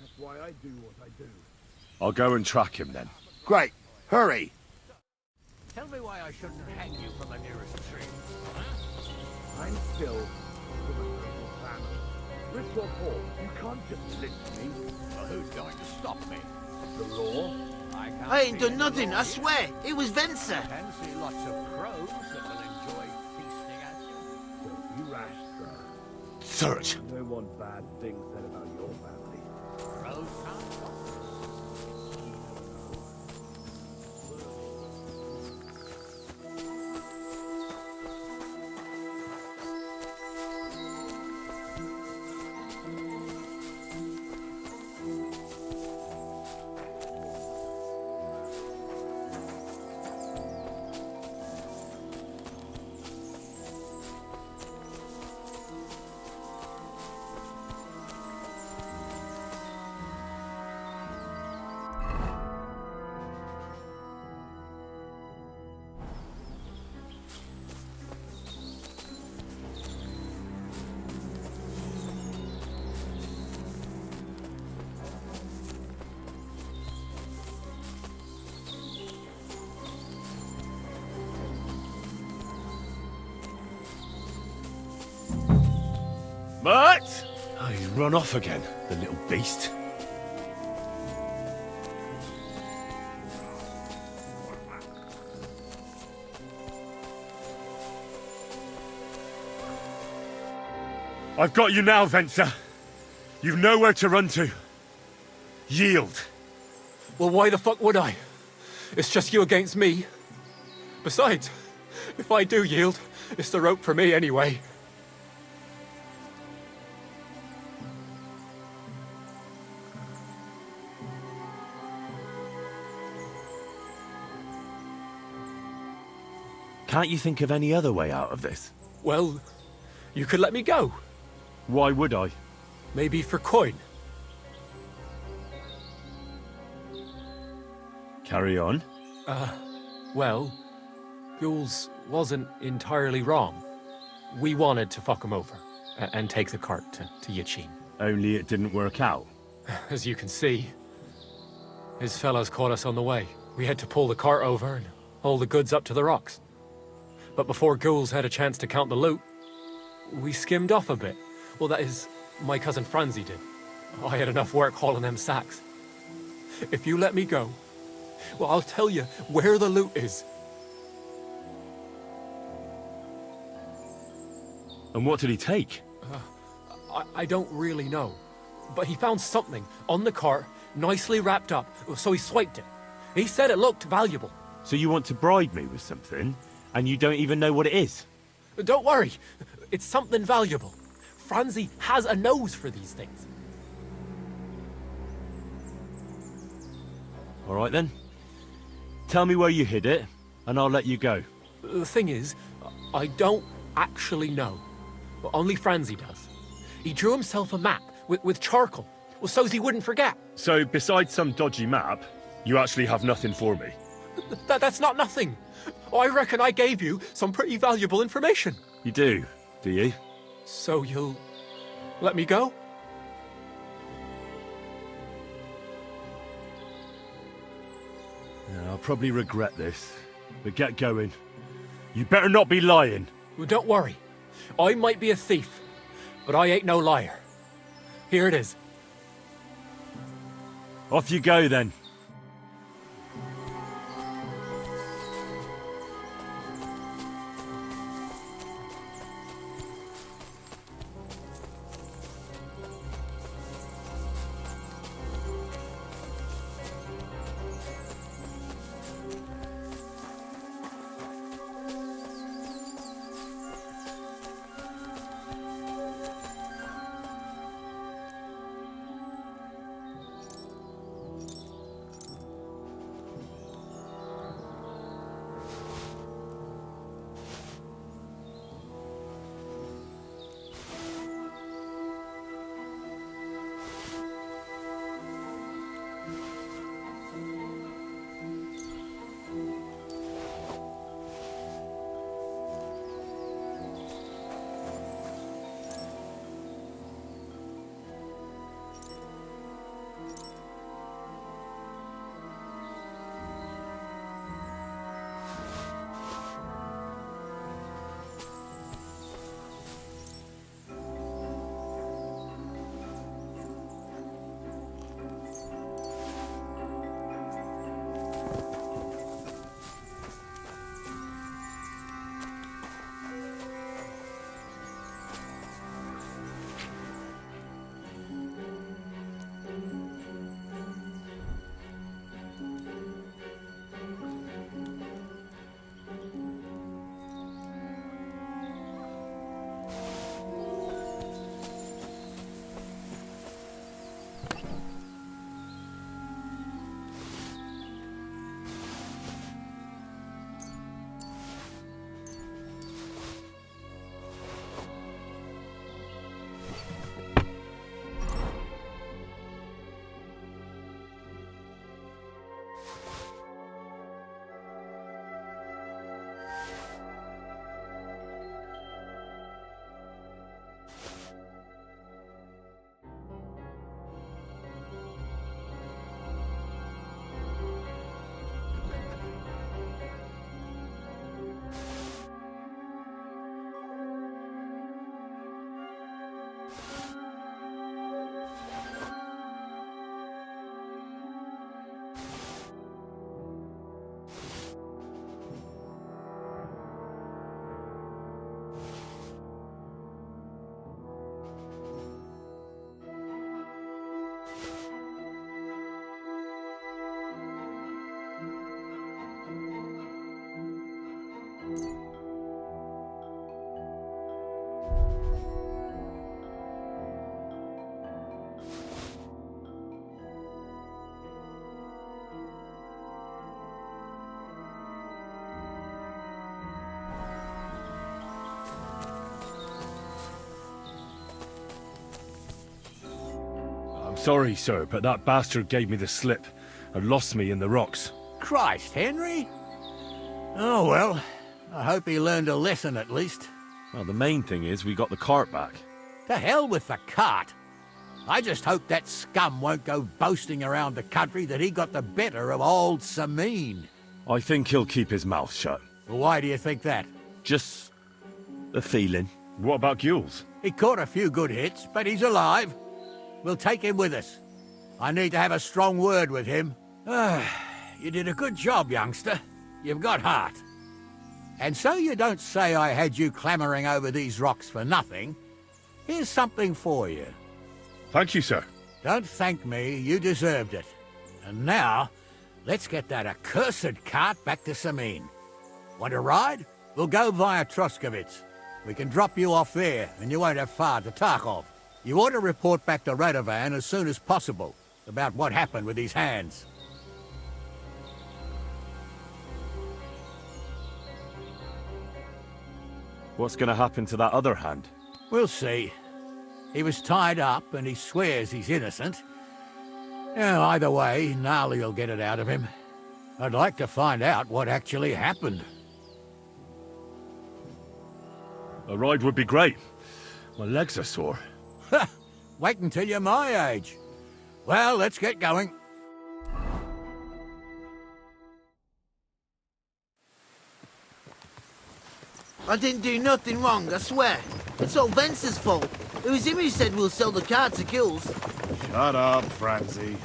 That's why I do what I do. I'll go and track him then. Great. Hurry. Tell me why I shouldn't hang you from the nearest tree. I'm still with a local family. Rich or poor, you can't just live to me. Well, who's going to stop me? The law? I ain't done nothing, I swear. It was Venser. I can see lots of crows that will enjoy feasting at you. Don't be rash, sir. Search! No one bad thing said about your family. Crows can't stop me. run off again, the little beast. I've got you now, Venser. You've nowhere to run to. Yield. Well, why the fuck would I? It's just you against me. Besides, if I do yield, it's the rope for me anyway. Can't you think of any other way out of this? Well, you could let me go. Why would I? Maybe for coin. Carry on. Well, Ghouls wasn't entirely wrong. We wanted to fuck him over and take the cart to Yachin. Only it didn't work out. As you can see, his fellows caught us on the way. We had to pull the cart over and haul the goods up to the rocks. But before Ghouls had a chance to count the loot, we skimmed off a bit. Well, that is, my cousin Franzi did. I had enough work hauling them sacks. If you let me go, well, I'll tell you where the loot is. And what did he take? I don't really know. But he found something on the cart, nicely wrapped up, so he swiped it. He said it looked valuable. So you want to bribe me with something, and you don't even know what it is? Don't worry, it's something valuable. Franzi has a nose for these things. All right then. Tell me where you hid it, and I'll let you go. The thing is, I don't actually know. Well, only Franzi does. He drew himself a map with charcoal, well, so's he wouldn't forget. So, besides some dodgy map, you actually have nothing for me? That's not nothing. I reckon I gave you some pretty valuable information. You do you? So you'll let me go? Yeah, I'll probably regret this, but get going. You better not be lying. Well, don't worry. I might be a thief, but I ain't no liar. Here it is. Off you go then. Sorry, sir, but that bastard gave me the slip and lost me in the rocks. Christ, Henry. Oh, well, I hope he learned a lesson at least. Well, the main thing is we got the cart back. To hell with the cart. I just hope that scum won't go boasting around the country that he got the better of old Sameen. I think he'll keep his mouth shut. Well, why do you think that? Just a feeling. What about Gules? He caught a few good hits, but he's alive. We'll take him with us. I need to have a strong word with him. You did a good job, youngster. You've got heart. And so you don't say I had you clambering over these rocks for nothing. Here's something for you. Thank you, sir. Don't thank me, you deserved it. And now, let's get that accursed cart back to Sameen. Want to ride? We'll go via Troskovitz. We can drop you off there, and you won't have far to Tarkov. You ought to report back to Radovan as soon as possible about what happened with his hands. What's going to happen to that other hand? We'll see. He was tied up, and he swears he's innocent. Either way, Gnarly will get it out of him. I'd like to find out what actually happened. A ride would be great. My legs are sore. Wait until you're my age. Well, let's get going. I didn't do nothing wrong, I swear. It's all Vince's fault. It was him who said we'll sell the car to Gills. Shut up, Francie.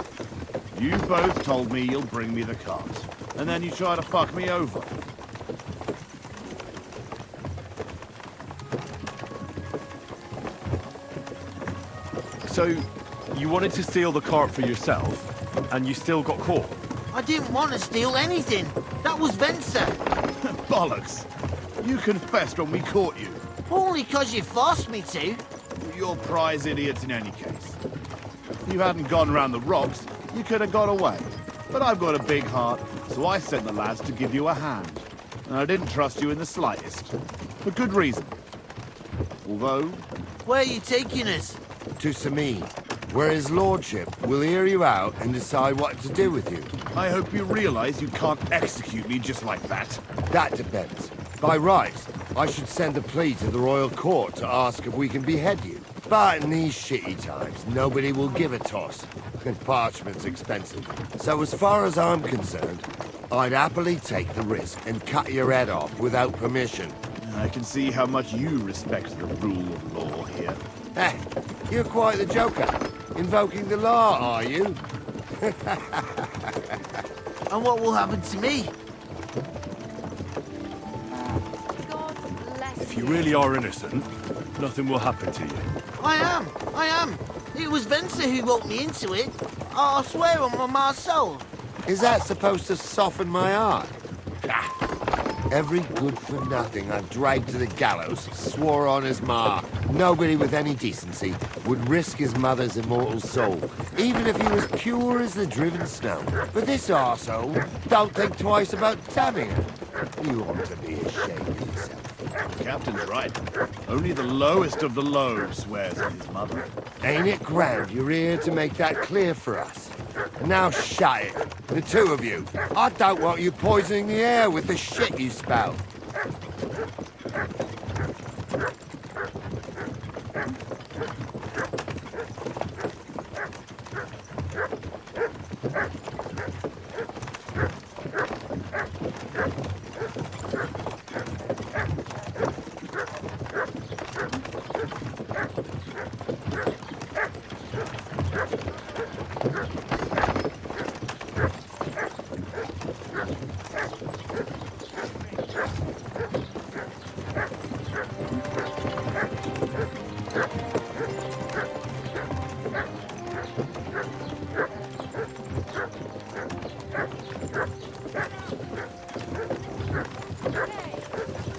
You both told me you'll bring me the cart, and then you try to fuck me over. So, you wanted to steal the cart for yourself, and you still got caught? I didn't want to steal anything. That was Vince. Bollocks! You confessed when we caught you. Only 'cause you forced me to. You're prize idiots in any case. If you hadn't gone around the rocks, you could have got away. But I've got a big heart, so I sent the lads to give you a hand. And I didn't trust you in the slightest. For good reason. Although... Where are you taking us? To Sameen, where his lordship will hear you out and decide what to do with you. I hope you realize you can't execute me just like that. That depends. By rights, I should send a plea to the royal court to ask if we can behead you. But in these shitty times, nobody will give a toss. And parchment's expensive. So as far as I'm concerned, I'd happily take the risk and cut your head off without permission. I can see how much you respect the rule of law here. You're quite the joker. Invoking the law, are you? And what will happen to me? If you really are innocent, nothing will happen to you. I am. It was Vince who roped me into it. I swear on my ma's soul. Is that supposed to soften my heart? Every good-for-nothing I've dragged to the gallows swore on his ma. Nobody with any decency would risk his mother's immortal soul, even if he was pure as the driven snow. But this arsehole don't think twice about damning her. You ought to be ashamed of yourself. The captain's right. Only the lowest of the low swears on his mother. Ain't it grand you're here to make that clear for us? And now shut it, the two of you. I don't want you poisoning the air with the shit you spout.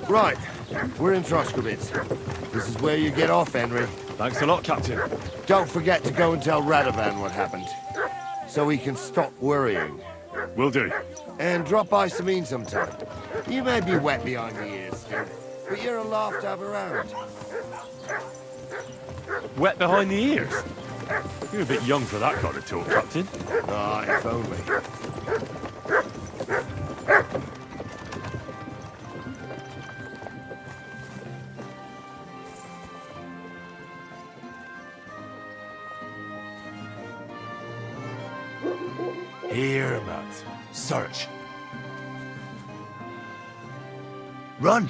Right, we're in Troskovitz. This is where you get off, Henry. Thanks a lot, Captain. Don't forget to go and tell Radovan what happened, so he can stop worrying. Will do. And drop by Sameen sometime. You may be wet behind the ears still, but you're a laugh to have around. Wet behind the ears? You're a bit young for that kind of talk, Captain. Ah, if only. Hereabouts. Search. Run!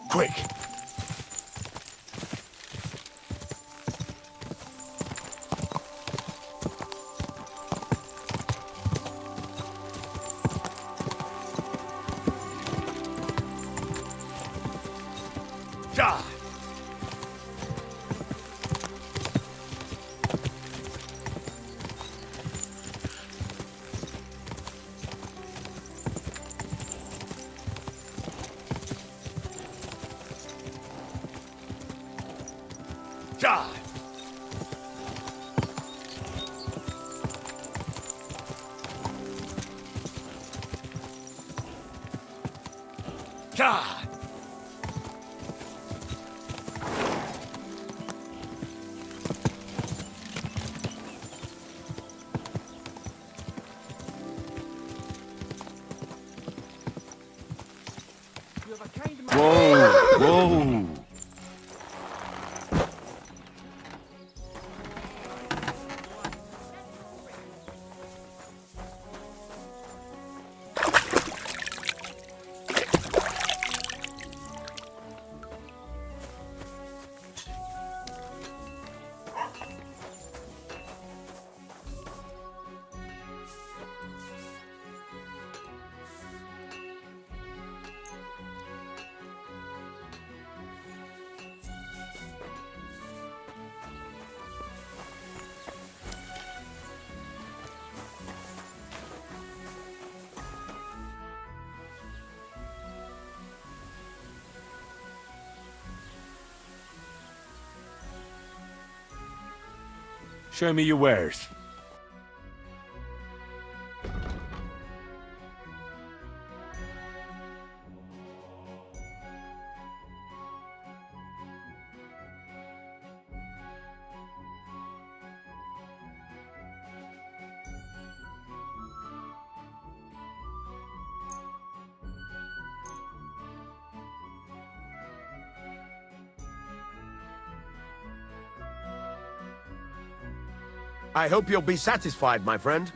Quick! Ja! Ja! Ja! Whoa! Whoa! Show me your wares. I hope you'll be satisfied, my friend.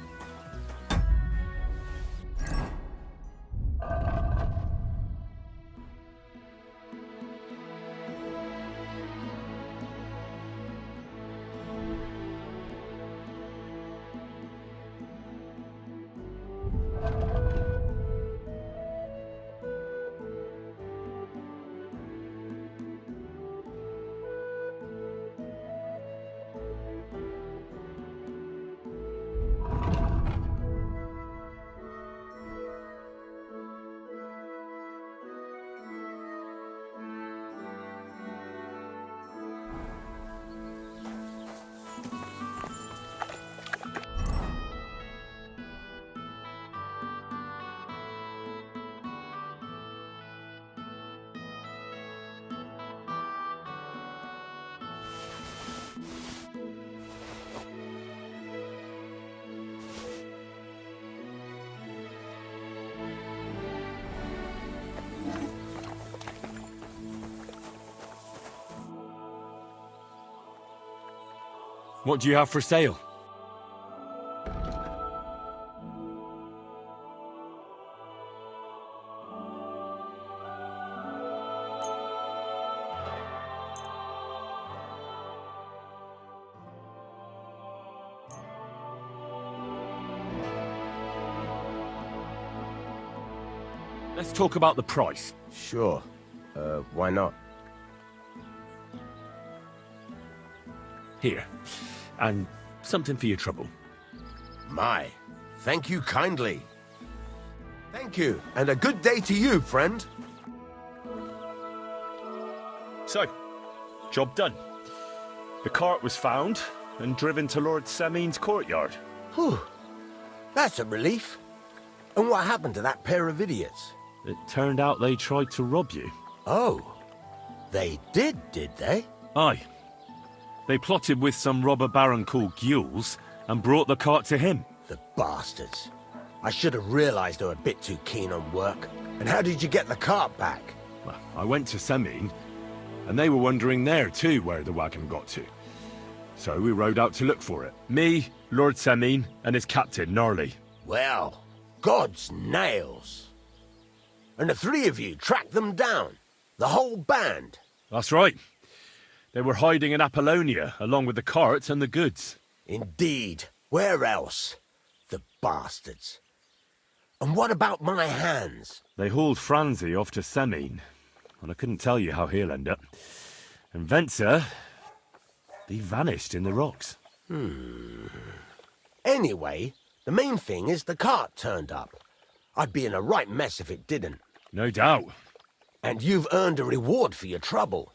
What do you have for sale? Let's talk about the price. Sure. Why not? Here. And something for your trouble. My, thank you kindly. Thank you, and a good day to you, friend. So, job done. The cart was found and driven to Lord Semin's courtyard. Whew. That's a relief. And what happened to that pair of idiots? It turned out they tried to rob you. Oh. They did they? Aye. They plotted with some robber baron called Gules and brought the cart to him. The bastards. I should have realized they were a bit too keen on work. And how did you get the cart back? Well, I went to Semin, and they were wondering there too where the wagon got to. So we rode out to look for it. Me, Lord Semin, and his captain, Gnarly. Well, God's nails. And the three of you tracked them down? The whole band? That's right. They were hiding in Apollonia, along with the cart and the goods. Indeed. Where else? The bastards. And what about my hands? They hauled Franzi off to Semin, and I couldn't tell you how he'll end up. And Venser, he vanished in the rocks. Anyway, the main thing is the cart turned up. I'd be in a right mess if it didn't. No doubt. And you've earned a reward for your trouble.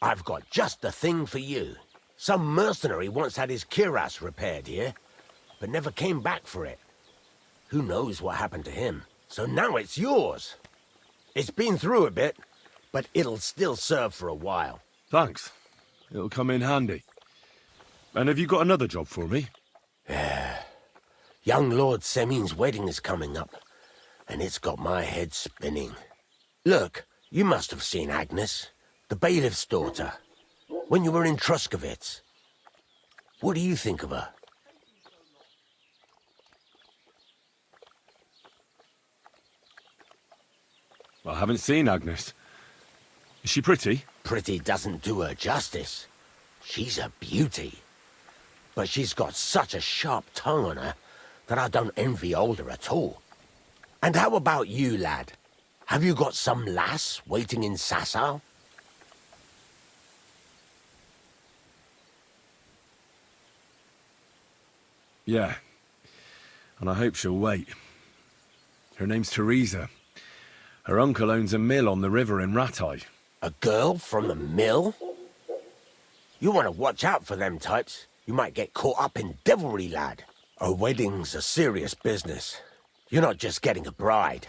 I've got just the thing for you. Some mercenary once had his cuirass repaired here, but never came back for it. Who knows what happened to him? So now it's yours. It's been through a bit, but it'll still serve for a while. Thanks. It'll come in handy. And have you got another job for me? Young Lord Semin's wedding is coming up, and it's got my head spinning. Look, you must have seen Agnes, the bailiff's daughter, when you were in Truskovitz. What do you think of her? I haven't seen Agnes. Is she pretty? Pretty doesn't do her justice. She's a beauty. But she's got such a sharp tongue on her that I don't envy older at all. And how about you, lad? Have you got some lass waiting in Sasau? Yeah. And I hope she'll wait. Her name's Teresa. Her uncle owns a mill on the river in Ratai. A girl from a mill? You want to watch out for them types. You might get caught up in devilry, lad. A wedding's a serious business. You're not just getting a bride,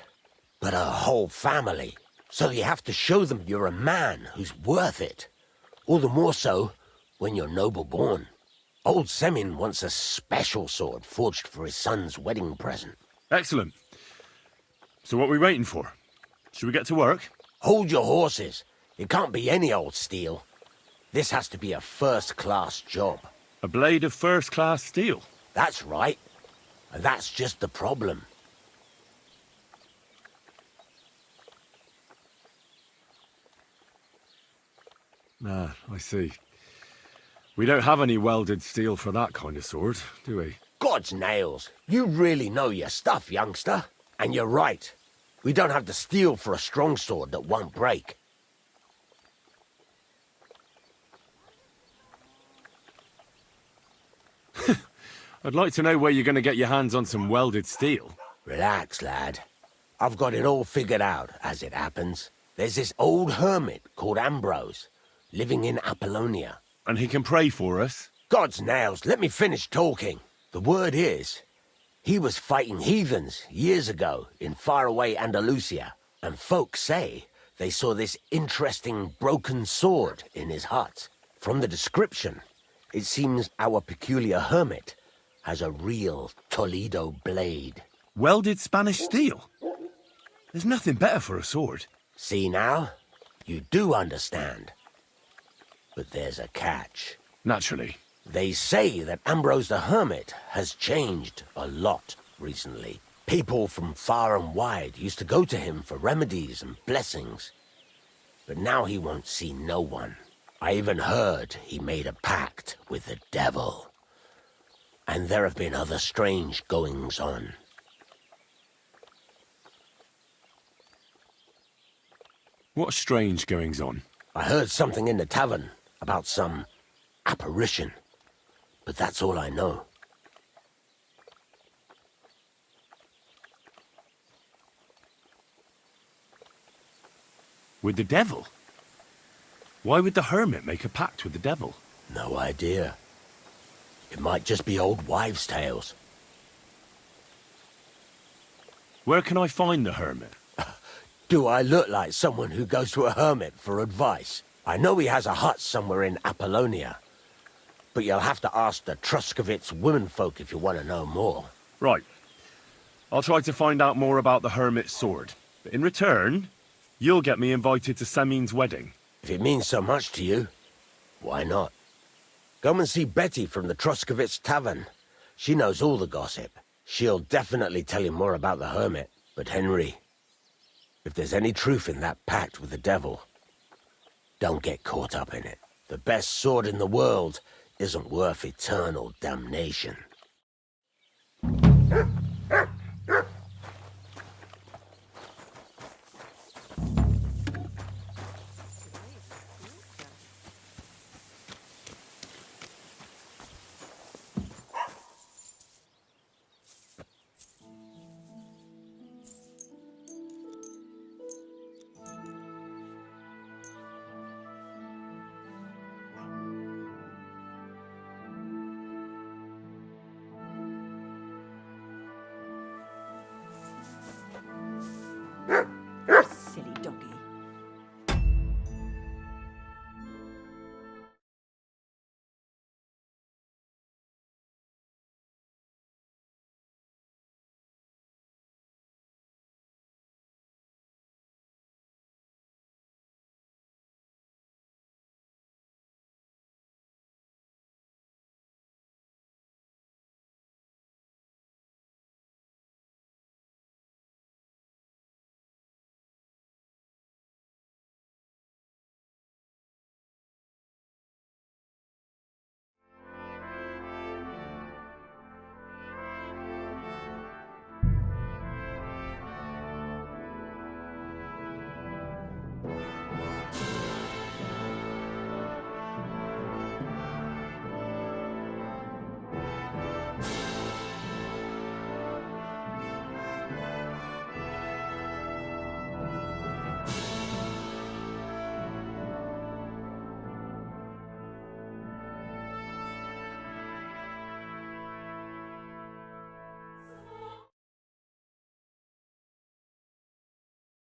but a whole family. So you have to show them you're a man who's worth it. All the more so when you're noble-born. Old Semin wants a special sword forged for his son's wedding present. Excellent. So what are we waiting for? Should we get to work? Hold your horses. It can't be any old steel. This has to be a first-class job. A blade of first-class steel? That's right. And that's just the problem. Ah, I see. We don't have any welded steel for that kind of sword, do we? God's nails. You really know your stuff, youngster. And you're right. We don't have the steel for a strong sword that won't break. I'd like to know where you're going to get your hands on some welded steel. Relax, lad. I've got it all figured out, as it happens. There's this old hermit called Ambrose, living in Apollonia. And he can pray for us? God's nails, let me finish talking. The word is, he was fighting heathens years ago in faraway Andalusia, and folks say they saw this interesting broken sword in his hut. From the description, it seems our peculiar hermit has a real Toledo blade. Welded Spanish steel? There's nothing better for a sword. See now? You do understand. But there's a catch. Naturally. They say that Ambrose the Hermit has changed a lot recently. People from far and wide used to go to him for remedies and blessings. But now he won't see no one. I even heard he made a pact with the devil. And there have been other strange goings-on. What strange goings-on? I heard something in the tavern about some apparition. But that's all I know. With the devil? Why would the hermit make a pact with the devil? No idea. It might just be old wives' tales. Where can I find the hermit? Do I look like someone who goes to a hermit for advice? I know he has a hut somewhere in Apollonia. But you'll have to ask the Truskovitz womenfolk if you want to know more. Right. I'll try to find out more about the hermit's sword. But in return, you'll get me invited to Semin's wedding. If it means so much to you, why not? Come and see Betty from the Truskovitz Tavern. She knows all the gossip. She'll definitely tell you more about the hermit. But Henry, if there's any truth in that pact with the devil, don't get caught up in it. The best sword in the world isn't worth eternal damnation.